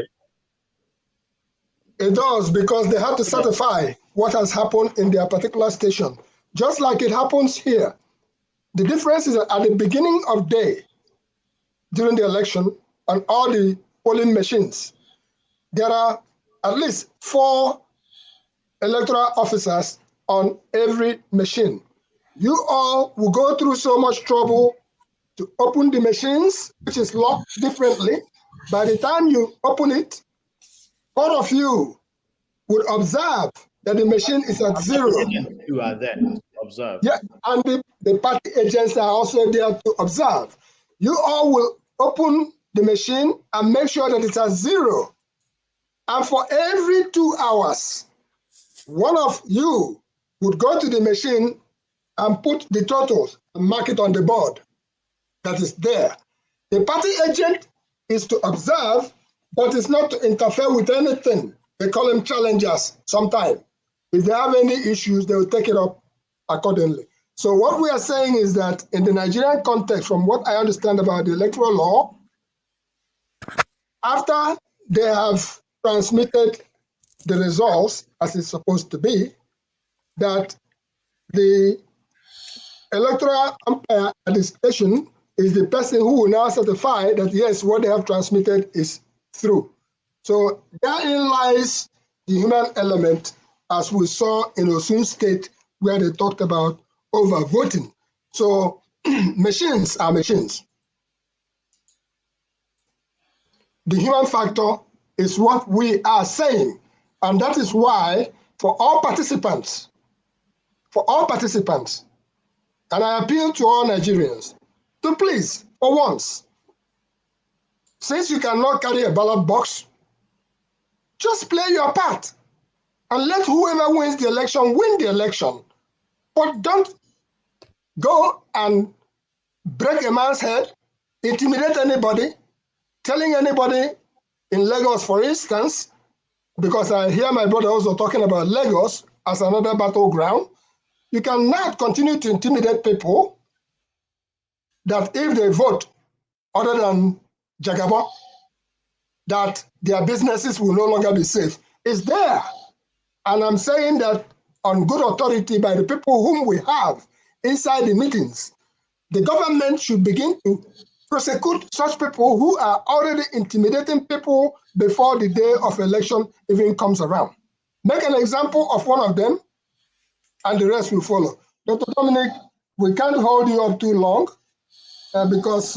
It does, because they have to certify what has happened in their particular station, just like it happens here. The difference is that at the beginning of day, during the election, on all the polling machines, there are at least 4 electoral officers on every machine. You all will go through so much trouble to open the machines, which is locked differently. By the time you open it, all of you would observe that the machine is at 0. You are there, observe. Yeah, and the party agents are also there to observe. You all will open the machine and make sure that it's at 0. And for every 2 hours, one of you would go to the machine and put the totals and mark it on the board that is there. The party agent is to observe, but it's not to interfere with anything. They call them challengers sometimes. If they have any issues, they will take it up accordingly. So what we are saying is that in the Nigerian context, from what I understand about the electoral law, after they have transmitted the results as it's supposed to be, that the electoral umpire at the station is the person who will now certify that, yes, what they have transmitted is true. So therein lies the human element, as we saw in Osun State, where they talked about overvoting. So machines are machines. The human factor is what we are saying. And that is why, for all participants, and I appeal to all Nigerians, to please, for once, since you cannot carry a ballot box, just play your part and let whoever wins the election win the election. But don't go and break a man's head, intimidate anybody, telling anybody in Lagos, for instance, because I hear my brother also talking about Lagos as another battleground. You cannot continue to intimidate people that if they vote other than Jagaba, that their businesses will no longer be safe. It's there. And I'm saying that on good authority by the people whom we have inside the meetings, the government should begin to prosecute such people who are already intimidating people before the day of election even comes around. Make an example of one of them, and the rest will follow. Dr. Dominic, we can't hold you up too long because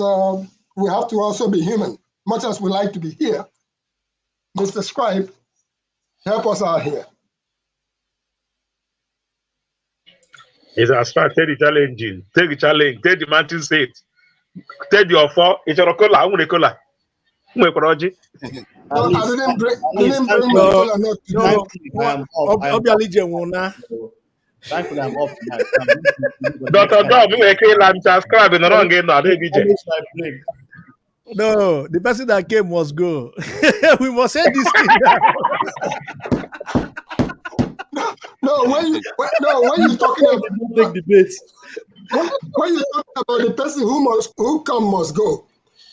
we have to also be human, much as we like to be here. Mr. Scribe, help us out here. It's a start. Take the challenge. Take the challenge. Take the mountain state. Take the offer. It's a cola. I'm going to No, I didn't bring my cola. Thankfully, I'm off tonight. Dr. Dom, I'm subscribing. No, the person that came must go. We must say this thing now. When you're talking about when you talk about the person who come must go,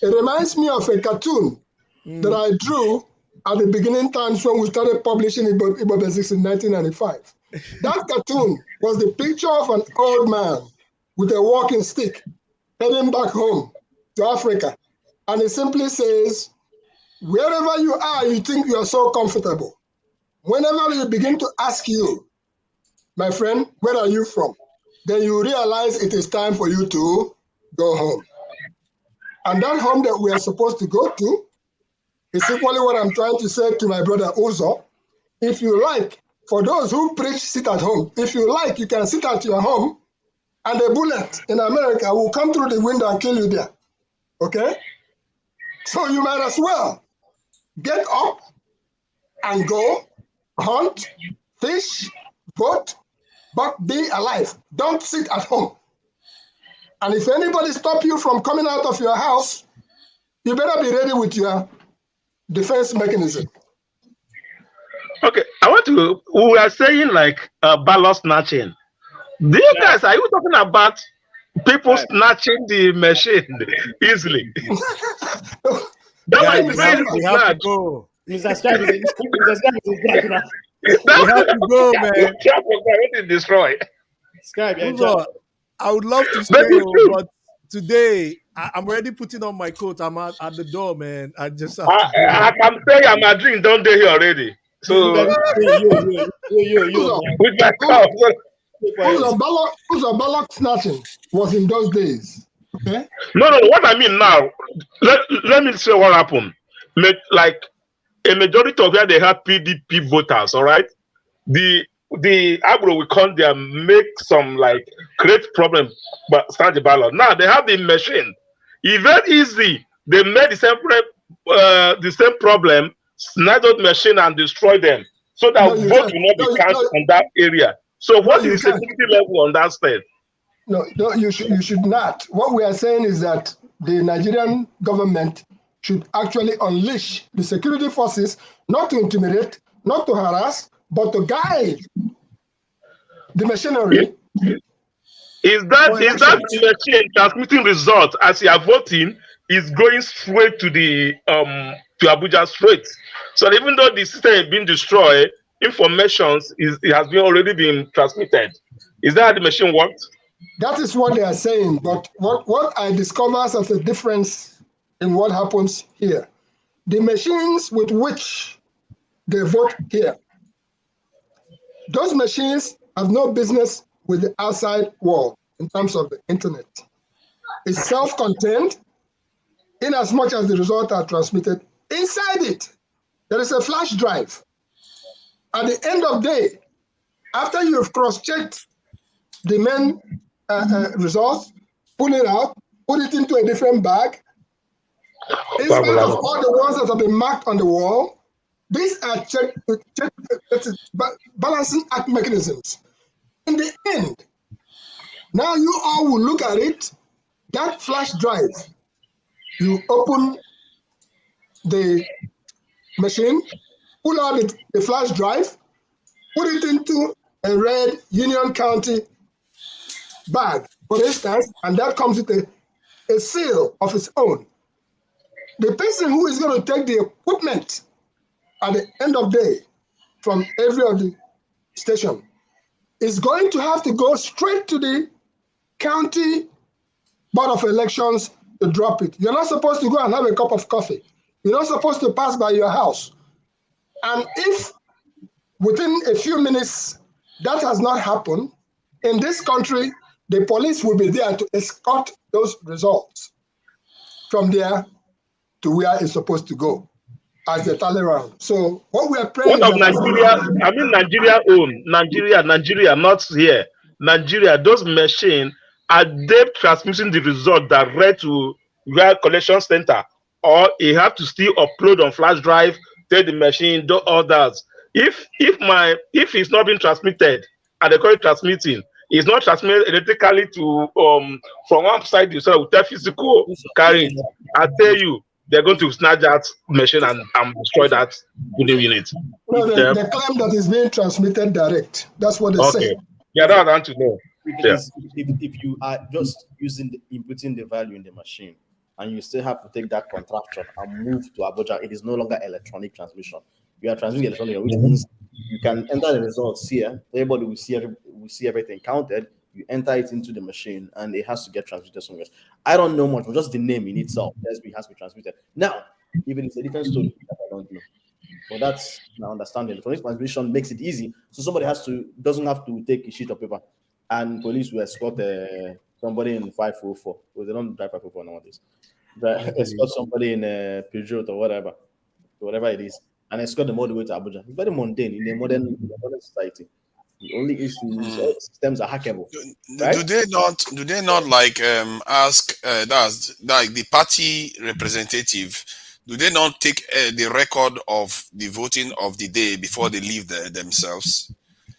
it reminds me of a cartoon that I drew at the beginning times when we started publishing Igbo Basics in 1995. That cartoon was the picture of an old man with a walking stick heading back home to Africa. And it simply says, wherever you are, you think you are so comfortable. Whenever you begin to ask you, my friend, where are you from? Then you realize it is time for you to go home. And that home that we are supposed to go to is equally what I'm trying to say to my brother Uzo. If you like, for those who preach sit at home, if you like, you can sit at your home and a bullet in America will come through the window and kill you there. Okay? So you might as well get up and go, hunt, fish, vote, but be alive. Don't sit at home. And if anybody stop you from coming out of your house, you better be ready with your defense mechanism. Okay, we are saying like ballot snatching. Do you guys, are you talking about people snatching the machine easily? Guys, we have to go. Mr. Scribe is back now. We have to go, man. Destroy. Scribe, I would love to stay, but today I'm already putting on my coat. I'm at the door, man. I just have to go. I can say I'm a drink. Don't they here already? So with my car. Who's a ballot snatching was in those days. Okay. No. What I mean now, let me say what happened. Like a majority of where they have PDP voters, all right. The agro will come there, make some like create problem, but start the ballot. Now they have the machine. It's very easy. They made the same problem, snatch out machine and destroy them, so that vote will not be counted on that area. So what is the security level on that state? No, you should not. What we are saying is that the Nigerian government should actually unleash the security forces, not to intimidate, not to harass, but to guide the machinery. Is that machine transmitting results as you are voting is going straight to the to Abuja straight? So even though the system is being destroyed, information has already been transmitted. Is that how the machine works? That is what they are saying. But what I discover as a difference in what happens here, the machines with which they vote here, those machines have no business with the outside world in terms of the internet. It's self-contained in as much as the results are transmitted inside it. There is a flash drive. At the end of the day, after you've cross-checked the main results, pull it out, put it into a different bag. In spite of all the ones that have been marked on the wall, these are balancing act mechanisms. In the end, now you all will look at it, that flash drive, you open the machine, pull out the flash drive, put it into a red Union County bag, for instance, and that comes with a seal of its own. The person who is going to take the equipment at the end of the day from every other station is going to have to go straight to the county board of elections to drop it. You're not supposed to go and have a cup of coffee. You're not supposed to pass by your house. And if within a few minutes that has not happened, in this country, the police will be there to escort those results from there to where it's supposed to go as they tally around. So what we are praying What of Nigeria? I mean Nigeria own. Nigeria, not here. Nigeria, those machines, are they transmitting the result direct to where collection center? Or you have to still upload on flash drive, take the machine, do all that. If it's not being transmitted and they call it transmitting, it's not transmitted electrically to from one side to the other with a physical carry. I tell you, they're going to snatch that machine and destroy that video unit. No, they claim that is being transmitted direct. That's what they say. Yeah, that's what I want to know. If you are just inputting the value in the machine and you still have to take that contraption and move to Abuja, it is no longer electronic transmission. You are transmitting electronic, which means you can enter the results here. Everybody will see everything counted. You enter it into the machine and it has to get transmitted somewhere. I don't know much, but just the name in itself has to be transmitted. Now, even it's a different story that I don't know. But that's my understanding. Electronic transmission makes it easy. So somebody doesn't have to take a sheet of paper and police will escort somebody in 504. Well, they don't drive 504 nowadays. Escort somebody in Peugeot or whatever it is, and escort them all the way to Abuja. It's very mundane in a modern society. The only issue is all systems are hackable. Right? Do they not like ask that's like the party representative? Do they not take the record of the voting of the day before they leave themselves?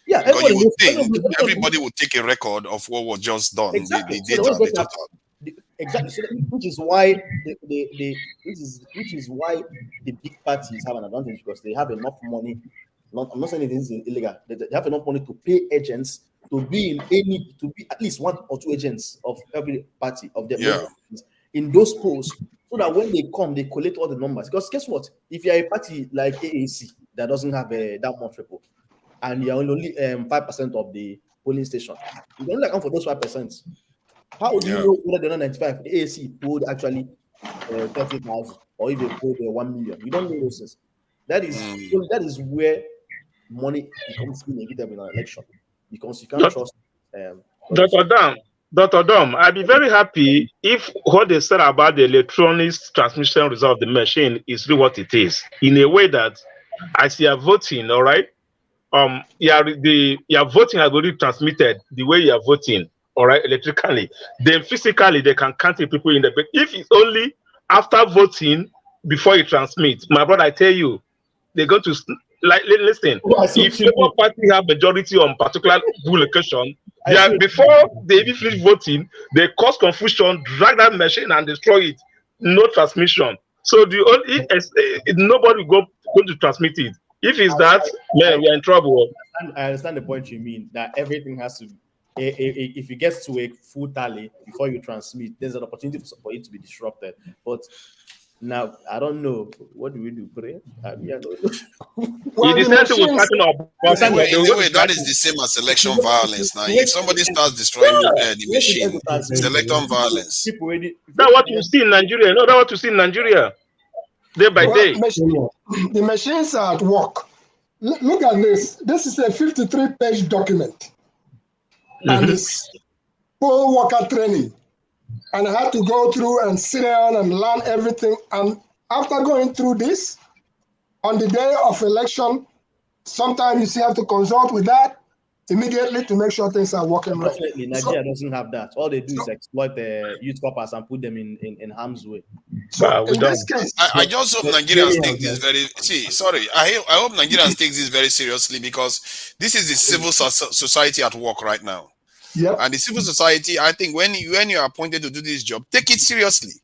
Yeah, because you would think everybody would take a record of what was just done. Exactly. The data, the total. Exactly. So which is why the big parties have an advantage, because they have enough money. I'm not saying it is illegal. They have enough money to pay agents to be at least one or two agents of every party of their in those polls, so that when they come, they collect all the numbers. Because guess what? If you're a party like AAC that doesn't have that much people, and you're only 5% of the polling station, you only account for those 5%. How would you know whether they're not 95? The AAC polled actually 30,000 or even polled 1 million. You don't know those things. That is where money becomes inevitable in an election, because you can't trust. Dr. Dom, I'd be very happy if what they said about the electronic transmission result of the machine is really what it is, in a way that as you are voting, all right, your voting has already transmitted the way you are voting, all right, electrically. Then physically they can count the people in the back. If it's only after voting before you transmit, my brother, I tell you, they're going to listen. If your party have majority on particular location, before they even finish voting, they cause confusion, drag that machine and destroy it. No transmission. So nobody will go to transmit it. If it's that, man, we are in trouble. I understand the point you mean, that everything has to. If it gets to a full tally before you transmit, there's an opportunity for it to be disrupted. But now, I don't know. What do we do? Pray? That is the same as election violence. Now, if somebody starts destroying the machine, it's election violence. That's what you see in Nigeria. No, that's what you see in Nigeria. Day by day. The machines are at work. Look at this. This is a 53-page document. And it's full worker training. And I had to go through and sit down and learn everything. And after going through this, on the day of election, sometimes you still have to consult with that immediately to make sure things are working right. Unfortunately, Nigeria doesn't have that. All they do is exploit the youth corpers and put them in harm's way. So in this case, I just hope Nigerians take this very I hope Nigerians take this very seriously, because this is the civil society at work right now. Yep. And the civil society, I think when you are appointed to do this job, take it seriously,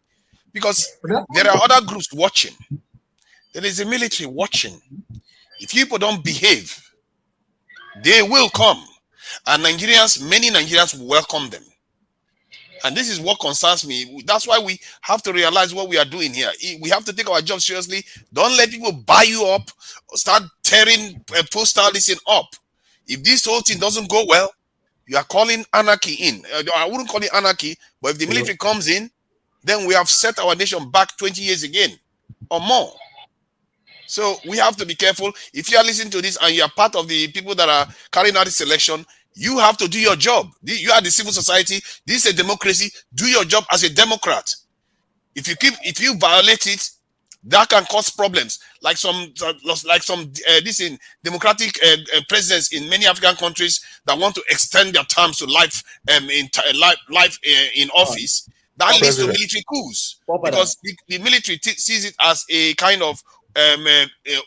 because there are other groups watching. There is a military watching. If people don't behave, they will come, and many Nigerians will welcome them. And this is what concerns me. That's why we have to realize what we are doing here. We have to take our job seriously. Don't let people buy you up, start tearing postal listing up. If this whole thing doesn't go well, you are calling anarchy in. I wouldn't call it anarchy, but if the military comes in, then we have set our nation back 20 years again or more. So we have to be careful. If you are listening to this and you are part of the people that are carrying out this election, you have to do your job. You are the civil society. This is a democracy. Do your job as a Democrat. If you violate it, that can cause problems. Like some democratic presidents in many African countries that want to extend their terms to life in office. That leads to military coups, because the military sees it as a kind of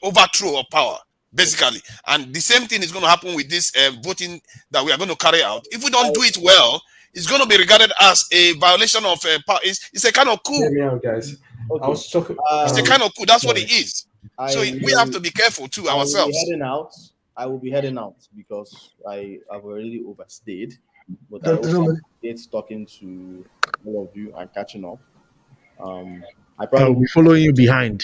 overthrow of power, basically. And the same thing is going to happen with this voting that we are going to carry out. If we don't do it well, it's going to be regarded as a violation of power. It's a kind of coup. Hear me out, guys. Okay. I was talking. It's a kind of coup. That's what it is. So we have to be careful too ourselves. I will be heading out because I have already overstayed. But I also appreciate talking to all of you and catching up. I probably will be following you behind.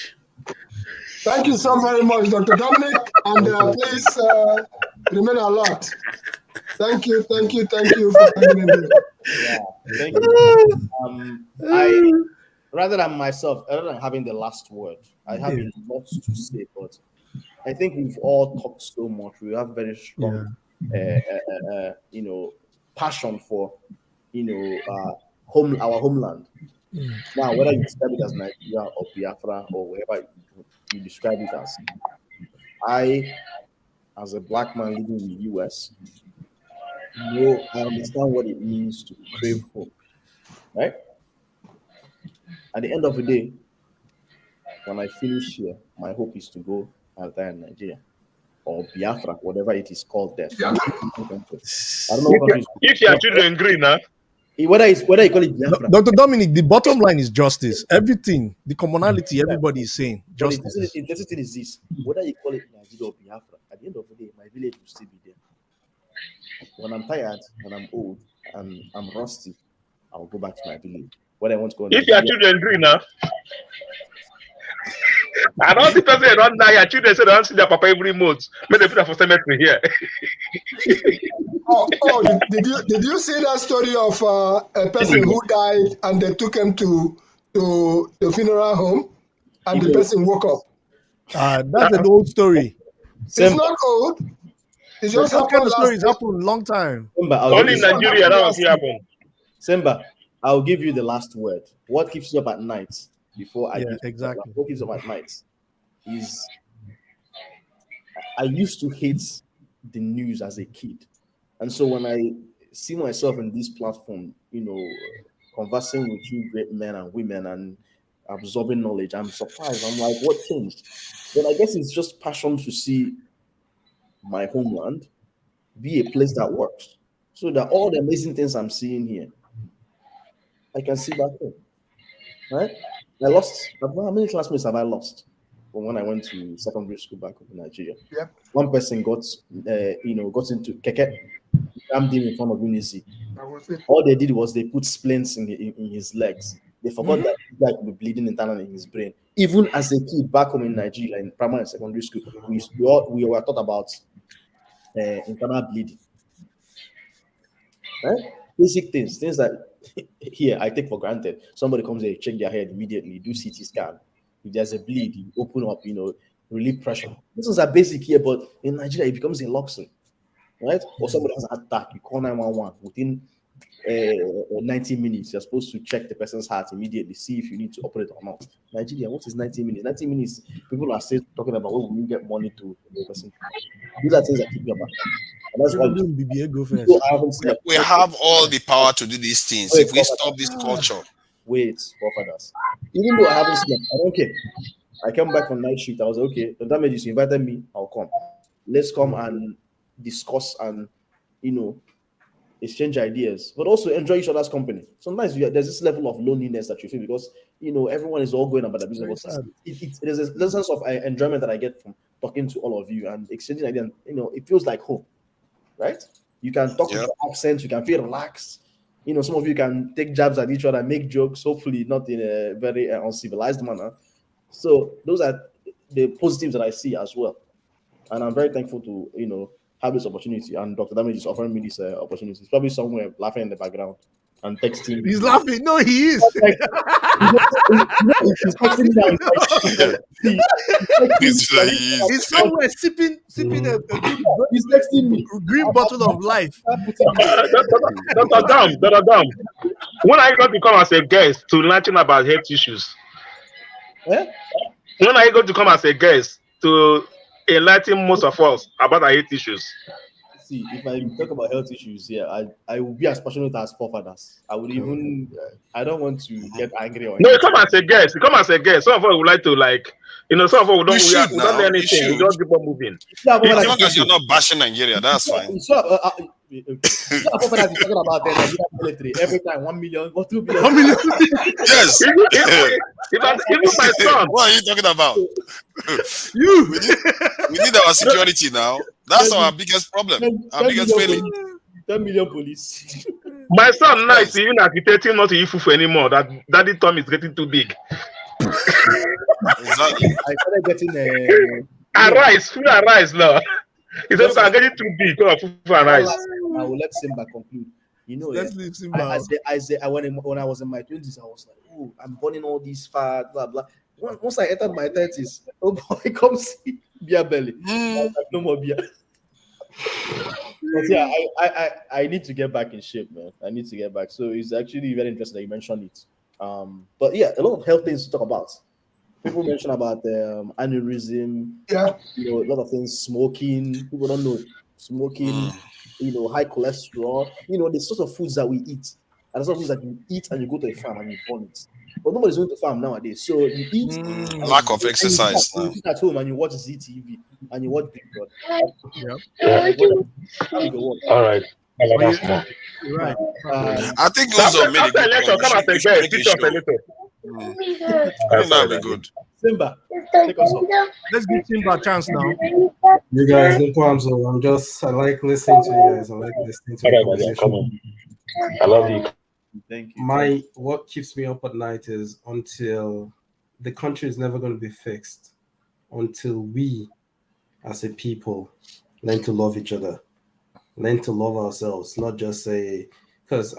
Thank you so very much, Dr. Dominic, and please remain alert. Thank you for coming in here. Yeah, thank you. Rather than having the last word, I have a lot to say, but I think we've all talked so much. We have very strong, passion for, our homeland. Now, whether you describe it as Nigeria or Biafra or wherever you describe it as, I, as a black man living in the US, I understand what it means to crave home, right? At the end of the day, when I finish here, my hope is to go and die in Nigeria or Biafra, whatever it is called there. I don't know if your children agree now. Whether you call it Biafra. Dr. Dominic, the bottom line is justice. Everything, the commonality, everybody is saying justice. The interesting thing is this: whether you call it Nigeria or Biafra, at the end of the day, my village will still be there. When I'm tired, when I'm old, and I'm rusty, I'll go back to my village. When I want to go. If your children agree now. And all the person around now, your children say they don't see their papa every month. May they put that for cemetery here. Did you see that story of a person who died and they took him to the funeral home and the person woke up? That's an old story. It's not old. It's just that kind of story has happened a long time. Only in Nigeria that was happening. Simba, I'll give you the last word. What keeps you up at night? Before I exactly. What keeps up at night is I used to hate the news as a kid, and so when I see myself in this platform, conversing with you great men and women and absorbing knowledge, I'm surprised. I'm like, what changed? But I guess it's just passion to see my homeland be a place that works, so that all the amazing things I'm seeing here, I can see back home, right? How many classmates have I lost from when I went to secondary school back in Nigeria? Yep. One person got into keke, rammed him in front of Unisi. All they did was they put splints in his legs. They forgot that the guy could be bleeding internally in his brain. Even as a kid back home in Nigeria, in primary and secondary school, we were taught about internal bleeding. Right? Basic things that here I take for granted. Somebody comes here, check their head immediately, do CT scan. If there's a bleed, you open up, relieve pressure. These things are basic here, but in Nigeria it becomes a luxury, right? Or somebody has an attack, you call 911 within 90 minutes. You're supposed to check the person's heart immediately, see if you need to operate or not. Nigeria, what is 90 minutes? 90 minutes, people are still talking about where will you get money to the person. These are things that keep me back. And that's why I haven't slept. We have all the power to do these things if we stop this culture. Wait, forefathers. Even though I haven't slept, I don't care. I came back from night shift. I was like, okay, the damage you invited me, I'll come. Let's come and discuss and exchange ideas, but also enjoy each other's company. Sometimes there's this level of loneliness that you feel because everyone is all going about the business. There's a sense of enjoyment that I get from talking to all of you and exchanging ideas. It feels like home, right? You can talk with your accents, you can feel relaxed. Some of you can take jabs at each other, make jokes, hopefully not in a very uncivilized manner. So those are the positives that I see as well, and I'm very thankful to have this opportunity. And Dr. Damage is offering me this opportunity. He's probably somewhere laughing in the background and texting. He's laughing. No, he is. He's texting me. He's somewhere sipping a he's texting me green bottle of life. Dr. Dam. When are you going to come as a guest to learn about health issues? Eh? When are you going to come as a guest to enlighten most of us about our health issues? See, if I talk about health issues here, I will be as passionate as forefathers. I would even I don't want to get angry or anything. No, come as a guest. Some of us would like to some of us we don't do anything. We don't keep on moving. As long as you're not bashing Nigeria, that's fine. Forefathers is talking about the Nigerian military every time 1 million or 2 billion. 1 million. Yes. Even my son. What are you talking about? We need our security now. That's our biggest problem. Our biggest failing. 10 million police. My son now is even agitating not to eat fufu anymore. That daddy Tom is getting too big. Exactly. I started getting food and rice now. He said, I'm getting too big for food and rice. I will let Simba conclude. Let's leave Simba. I say when I was in my 20s, I was like, oh, I'm burning all these fat, blah blah. Once I entered my 30s, oh boy, come see beer belly. No more beer. But yeah, I need to get back in shape, man. I need to get back. So it's actually very interesting that you mentioned it. But yeah, a lot of health things to talk about. People mention about aneurysm. Yeah. A lot of things. Smoking. People don't know smoking. High cholesterol. The sorts of foods that we eat, and the sort of foods that you eat and you go to a farm and you burn it. But nobody's going to farm nowadays. So you eat. Lack of exercise. You sit at home and you watch ZTV and you watch Big Brother. Yep. All right. Right. I think also made That'll be good. Simba, take us off. Let's give Simba a chance now. You guys, no problem. So I like listening to you guys. I like listening to the conversation. I love you. Thank you. What keeps me up at night is until the country is never going to be fixed until we as a people learn to love each other, learn to love ourselves, not just say, because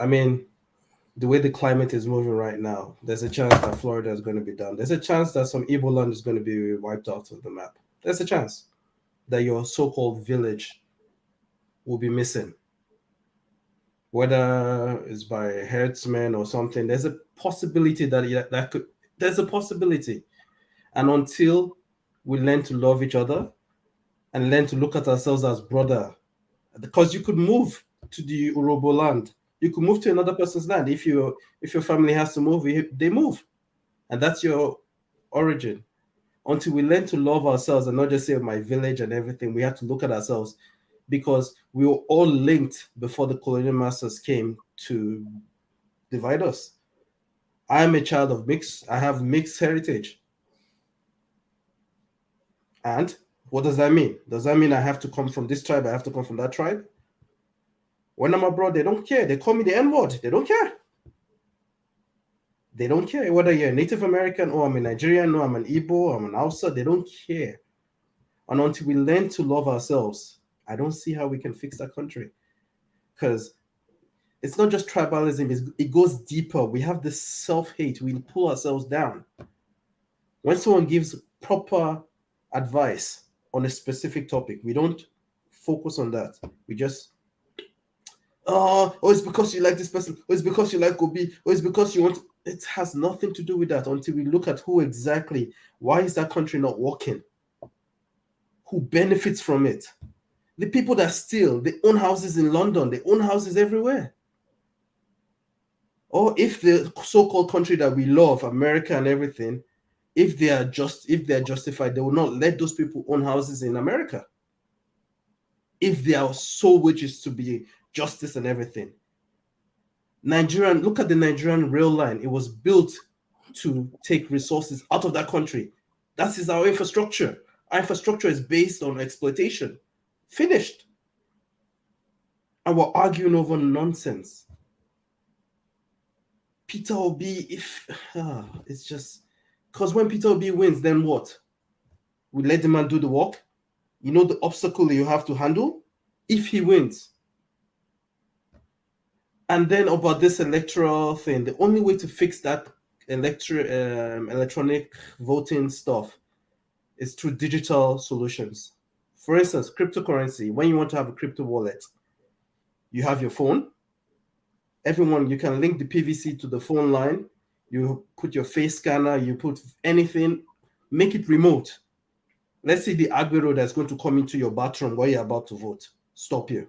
the way the climate is moving right now, there's a chance that Florida is going to be done. There's a chance that some Igbo land is going to be wiped out of the map. There's a chance that your so-called village will be missing. Whether it's by herdsmen or something, there's a possibility there's a possibility. And until we learn to love each other and learn to look at ourselves as brother, because you could move to the Urobo land, you could move to another person's land. If your family has to move, they move, and that's your origin. Until we learn to love ourselves and not just say my village and everything, we have to look at ourselves, because we were all linked before the colonial masters came to divide us. I am a child of I have mixed heritage. And what does that mean? Does that mean I have to come from this tribe? I have to come from that tribe? When I'm abroad, they don't care. They call me the N-word. They don't care. They don't care whether you're a Native American or I'm a Nigerian or I'm an Igbo or I'm an Hausa. They don't care. And until we learn to love ourselves, I don't see how we can fix that country. Because it's not just tribalism. It goes deeper. We have this self-hate. We pull ourselves down. When someone gives proper advice on a specific topic, we don't focus on that. We just oh, it's because you like this person, or it's because you like Obi, or it's because you want. It has nothing to do with that until we look at who exactly. Why is that country not working? Who benefits from it? The people that steal, they own houses in London, they own houses everywhere. Or if the so-called country that we love, America and everything, if they are justified, they will not let those people own houses in America. If their sole wish is to be justice and everything. Look at the Nigerian rail line. It was built to take resources out of that country. That is our infrastructure. Our infrastructure is based on exploitation. Finished. And we're arguing over nonsense. Peter Obi, it's just, because when Peter Obi wins, then what? We let the man do the work? You know the obstacle you have to handle? If he wins. And then about this electoral thing, the only way to fix that electronic voting stuff is through digital solutions. For instance, cryptocurrency. When you want to have a crypto wallet, you have your phone. Everyone, you can link the PVC to the phone line. You put your face scanner, you put anything, make it remote. Let's say the Agbero that's going to come into your bathroom while you're about to vote. Stop you.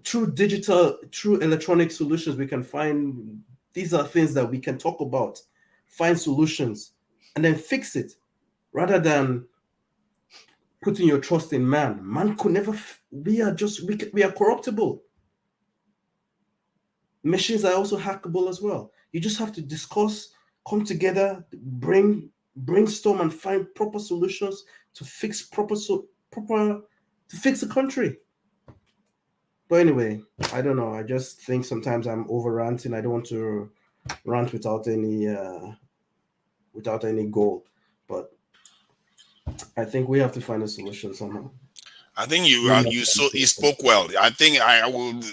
Through electronic solutions, we can find, these are things that we can talk about, find solutions, and then fix it, rather than putting your trust in man. Man could never, we are corruptible. Machines are also hackable as well. You just have to discuss, come together, brainstorm, and find proper solutions to fix to fix the country. But anyway, I don't know. I just think sometimes I'm over ranting. I don't want to rant without any goal. But I think we have to find a solution somehow. I think you spoke well. I think I would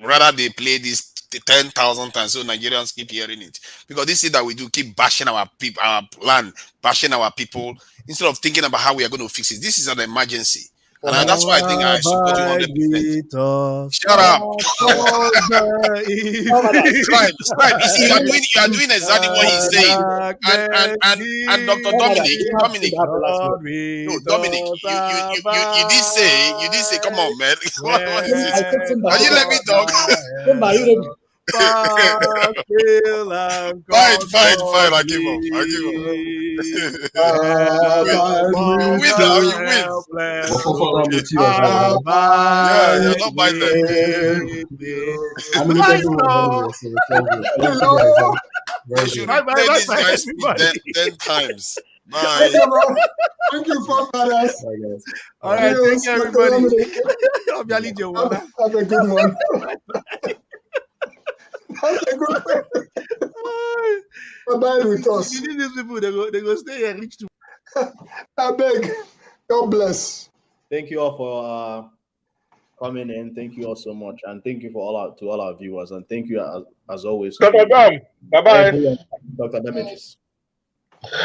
rather they play this 10,000 times so Nigerians keep hearing it, because this is that we do keep bashing our people, our land, bashing our people, instead of thinking about how we are going to fix it. This is an emergency. And that's why I think I support you 100%. Shut up. Right. You see, you are doing exactly what he's saying. And Dr. Dominic, you did say, come on, man. Can you let me talk? Fine. I give up. You win now. You win. You're not buying that. You should play these guys 10 times. Bye. Thank you, brothers. All right, thank you, everybody. Have a good one. That's a good one. Bye with us. You need these people, they go stay here rich too. I beg. God bless. Thank you all for coming in. Thank you all so much, and thank you to all our viewers, and thank you as always. Dr. Dom, bye-bye. Dr. Damages.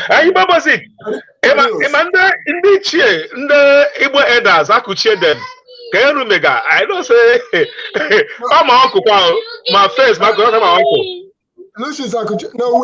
Anyị babasi, Emanda ndị chie, ndị Igbo elders, akuchie them. Can you mega? I don't say, oh my uncle, my face, my uncle. Lucius, no.